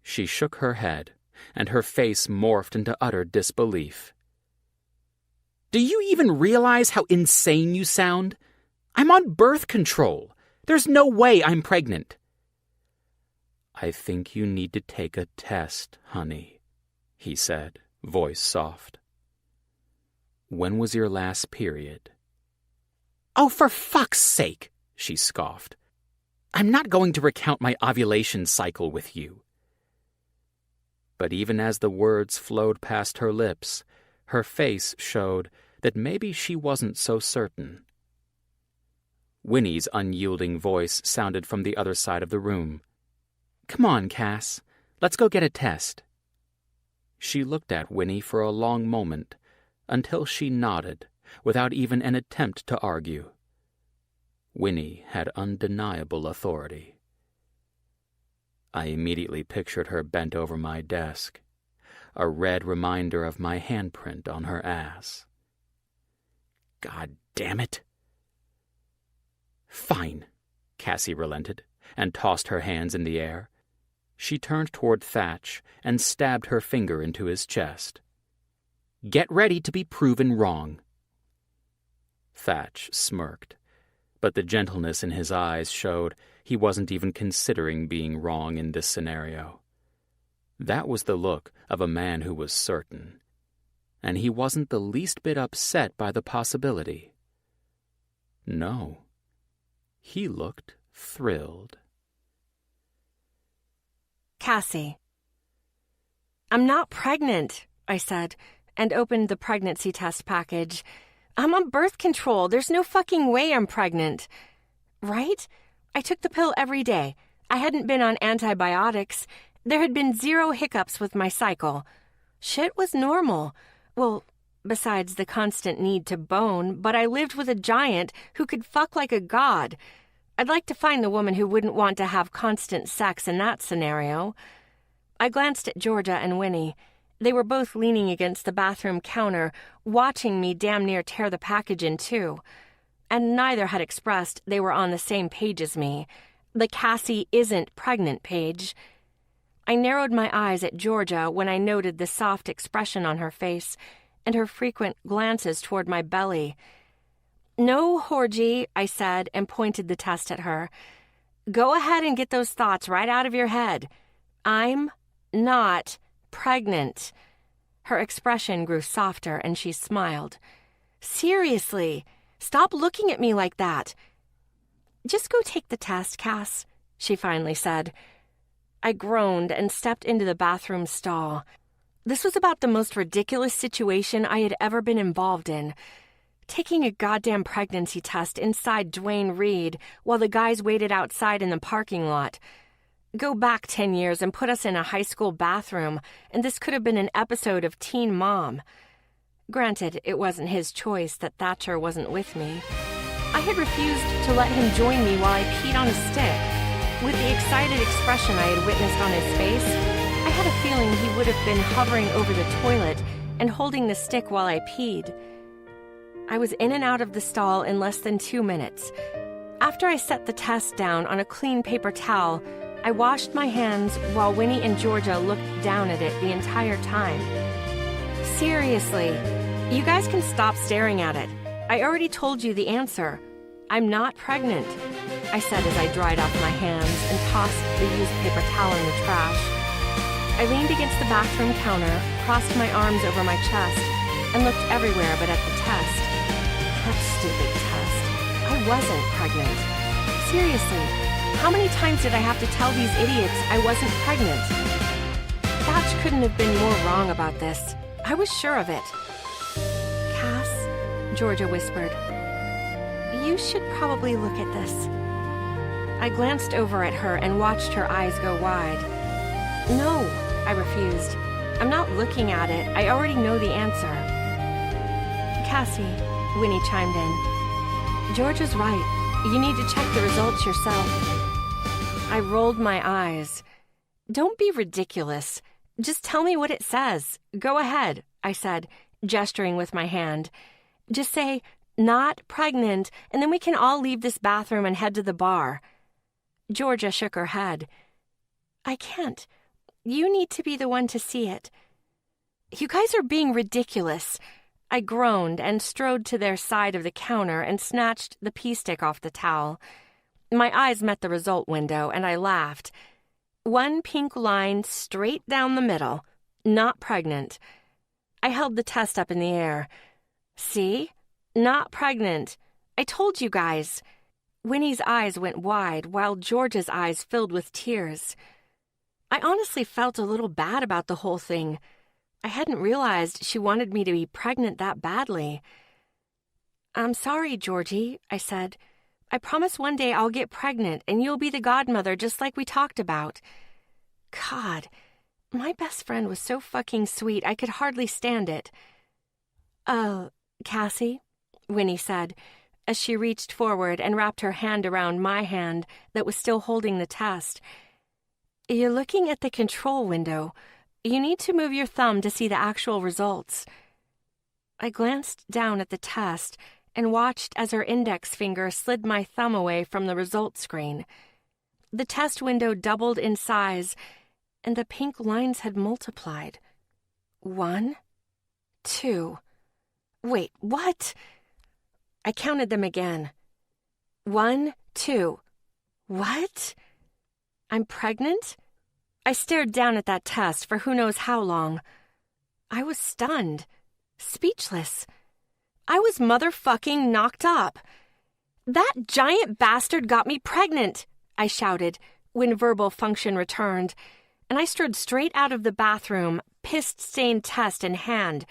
She shook her head, and her face morphed into utter disbelief. "Do you even realize how insane you sound? I'm on birth control. There's no way I'm pregnant." "I think you need to take a test, honey," he said, voice soft. "When was your last period?" "Oh, for fuck's sake," she scoffed. "I'm not going to recount my ovulation cycle with you." But even as the words flowed past her lips, her face showed that maybe she wasn't so certain. Winnie's unyielding voice sounded from the other side of the room. "Come on, Cass. Let's go get a test." She looked at Winnie for a long moment, until she nodded, without even an attempt to argue. Winnie had undeniable authority. I immediately pictured her bent over my desk, a red reminder of my handprint on her ass. God damn it! "Fine," Cassie relented, and tossed her hands in the air. She turned toward Thatch and stabbed her finger into his chest. "Get ready to be proven wrong." Thatch smirked, but the gentleness in his eyes showed he wasn't even considering being wrong in this scenario. That was the look of a man who was certain, and he wasn't the least bit upset by the possibility. No, he looked thrilled.
Cassie. I'm not pregnant, I said, and opened the pregnancy test package. I'm on birth control. There's no fucking way I'm pregnant. Right? I took the pill every day. I hadn't been on antibiotics. There had been 0 hiccups with my cycle. Shit was normal. Well, besides the constant need to bone, but I lived with a giant who could fuck like a god. I'd like to find the woman who wouldn't want to have constant sex in that scenario. I glanced at Georgia and Winnie. They were both leaning against the bathroom counter, watching me damn near tear the package in two. And neither had expressed they were on the same page as me, the Cassie isn't pregnant page. I narrowed my eyes at Georgia when I noted the soft expression on her face and her frequent glances toward my belly. No, Horgie, I said and pointed the test at her. Go ahead and get those thoughts right out of your head. I'm not pregnant. Her expression grew softer and she smiled. Seriously, stop looking at me like that. Just go take the test, Cass, she finally said. I groaned and stepped into the bathroom stall. This was about the most ridiculous situation I had ever been involved in. Taking a goddamn pregnancy test inside Duane Reade while the guys waited outside in the parking lot. Go back 10 years and put us in a high school bathroom, and this could have been an episode of Teen Mom. Granted, it wasn't his choice that Thatcher wasn't with me. I had refused to let him join me while I peed on a stick. With the excited expression I had witnessed on his face, I had a feeling he would have been hovering over the toilet and holding the stick while I peed. I was in and out of the stall in less than 2 minutes. After I set the test down on a clean paper towel, I washed my hands while Winnie and Georgia looked down at it the entire time. Seriously, you guys can stop staring at it. I already told you the answer. I'm not pregnant, I said as I dried off my hands and tossed the used paper towel in the trash. I leaned against the bathroom counter, crossed my arms over my chest, and looked everywhere but at the test. That stupid test. I wasn't pregnant. Seriously, how many times did I have to tell these idiots I wasn't pregnant? Thatch couldn't have been more wrong about this. I was sure of it. Cass, Georgia whispered, you should probably look at this. I glanced over at her and watched her eyes go wide. No, I refused. I'm not looking at it. I already know the answer. Cassie, Winnie chimed in. Georgia's right. You need to check the results yourself. I rolled my eyes. Don't be ridiculous. Just tell me what it says. Go ahead, I said, gesturing with my hand. Just say, not pregnant, and then we can all leave this bathroom and head to the bar. Georgia shook her head. I can't. You need to be the one to see it. You guys are being ridiculous. I groaned and strode to their side of the counter and snatched the pee stick off the towel. My eyes met the result window, and I laughed. 1 pink line straight down the middle. Not pregnant. I held the test up in the air. See? Not pregnant. I told you guys. Winnie's eyes went wide, while George's eyes filled with tears. I honestly felt a little bad about the whole thing. I hadn't realized she wanted me to be pregnant that badly. I'm sorry, Georgie, I said. I promise one day I'll get pregnant and you'll be the godmother just like we talked about. God, my best friend was so fucking sweet I could hardly stand it. Cassie, Winnie said, as she reached forward and wrapped her hand around my hand that was still holding the test. You're looking at the control window. You need to move your thumb to see the actual results. I glanced down at the test and watched as her index finger slid my thumb away from the results screen. The test window doubled in size, and the pink lines had multiplied. 1, 2. Wait, what? I counted them again. 1, 2. What? I'm pregnant? I stared down at that test for who knows how long. I was stunned, speechless. I was motherfucking knocked up. That giant bastard got me pregnant, I shouted when verbal function returned, and I strode straight out of the bathroom, piss-stained test in hand.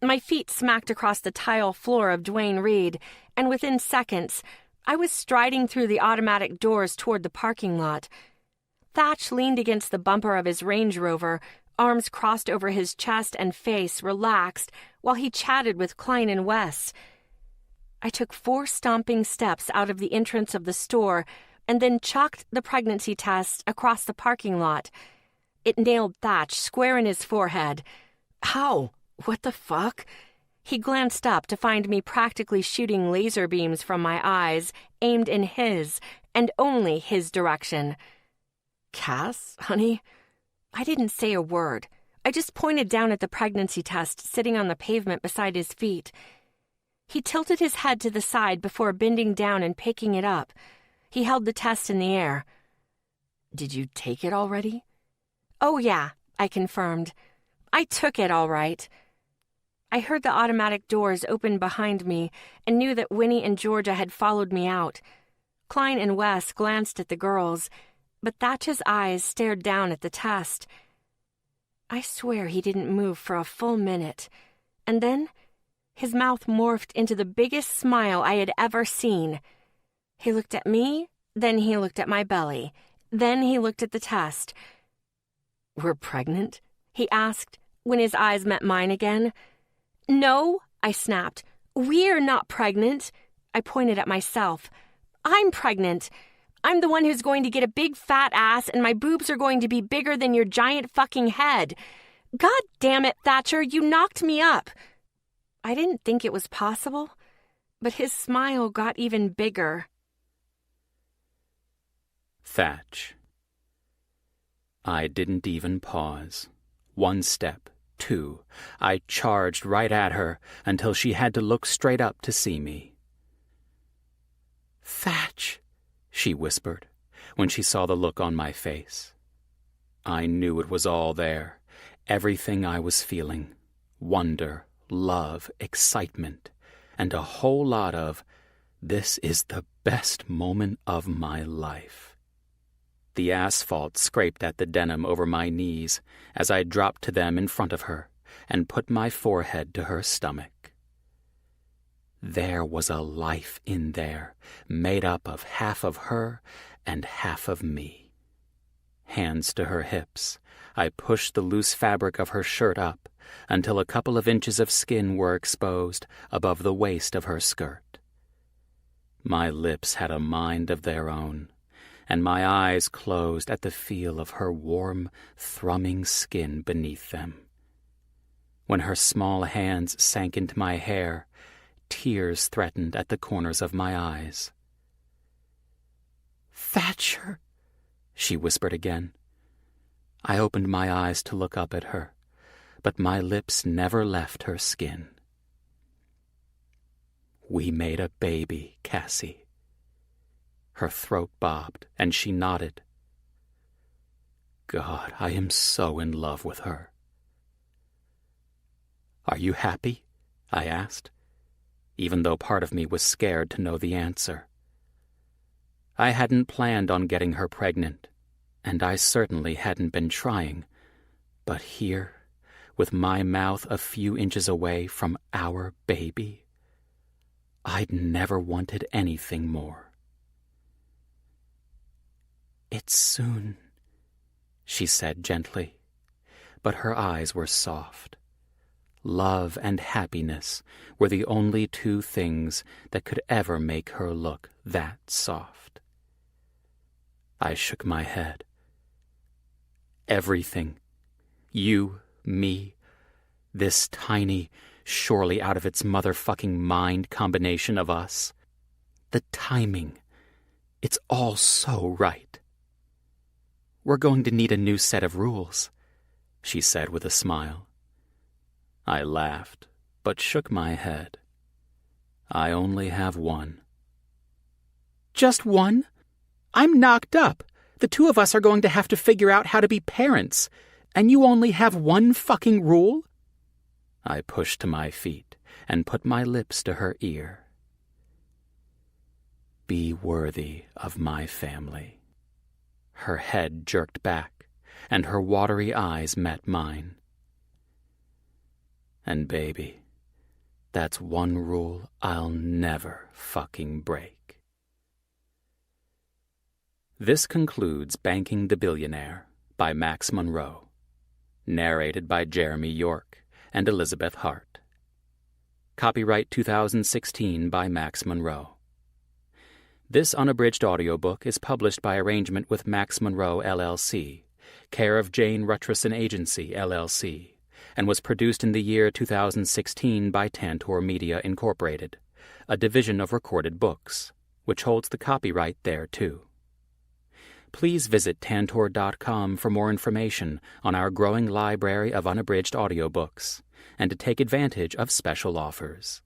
My feet smacked across the tile floor of Duane Reade, and within seconds, I was striding through the automatic doors toward the parking lot. Thatch leaned against the bumper of his Range Rover, arms crossed over his chest and face relaxed, while he chatted with Klein and Wes. I took 4 stomping steps out of the entrance of the store and then chucked the pregnancy test across the parking lot. It nailed Thatch square in his forehead. How? What the fuck? He glanced up to find me practically shooting laser beams from my eyes, aimed in his, and only his direction. Cass, honey? I didn't say a word. I just pointed down at the pregnancy test sitting on the pavement beside his feet. He tilted his head to the side before bending down and picking it up. He held the test in the air. Did you take it already? Oh, yeah, I confirmed. I took it all right. I heard the automatic doors open behind me and knew that Winnie and Georgia had followed me out. Klein and Wes glanced at the girls, but Thatch's eyes stared down at the test. I swear he didn't move for a full minute, and then his mouth morphed into the biggest smile I had ever seen. He looked at me, then he looked at my belly, then he looked at the test. We're pregnant? He asked, when his eyes met mine again. No, I snapped. We're not pregnant. I pointed at myself. I'm pregnant. I'm the one who's going to get a big fat ass and my boobs are going to be bigger than your giant fucking head. God damn it, Thatcher, you knocked me up. I didn't think it was possible, but his smile got even bigger.
Thatch. I didn't even pause. 1 step, 2. I charged right at her until she had to look straight up to see me. Thatch, she whispered when she saw the look on my face. I knew it was all there, everything I was feeling. Wonder, love, excitement, and a whole lot of, this is the best moment of my life. The asphalt scraped at the denim over my knees as I dropped to them in front of her and put my forehead to her stomach. There was a life in there, made up of half of her and half of me. Hands to her hips, I pushed the loose fabric of her shirt up until a couple of inches of skin were exposed above the waist of her skirt. My lips had a mind of their own, and my eyes closed at the feel of her warm, thrumming skin beneath them. When her small hands sank into my hair, tears threatened at the corners of my eyes. "Thatcher," she whispered again. I opened my eyes to look up at her, but my lips never left her skin. "We made a baby, Cassie." Her throat bobbed, and she nodded. God, I am so in love with her. "Are you happy?" I asked, even though part of me was scared to know the answer. I hadn't planned on getting her pregnant, and I certainly hadn't been trying, but here, with my mouth a few inches away from our baby, I'd never wanted anything more. "It's soon," she said gently, but her eyes were soft. Love and happiness were the only 2 things that could ever make her look that soft. I shook my head. Everything. You, me, this tiny, surely out of its motherfucking mind combination of us. The timing. It's all so right. "We're going to need a new set of rules," she said with a smile. I laughed, but shook my head. I only have one.
Just one? I'm knocked up. The two of us are going to have to figure out how to be parents. And you only have one fucking rule?
I pushed to my feet and put my lips to her ear. Be worthy of my family. Her head jerked back, and her watery eyes met mine. And baby, that's one rule I'll never fucking break. This concludes Banking the Billionaire by Max Monroe, narrated by Jeremy York and Elizabeth Hart. Copyright 2016 by Max Monroe. This unabridged audiobook is published by arrangement with Max Monroe, LLC, care of Jane Rutterson Agency, LLC, and was produced in the year 2016 by Tantor Media, Incorporated, a division of Recorded Books, which holds the copyright thereto. Please visit Tantor.com for more information on our growing library of unabridged audiobooks and to take advantage of special offers.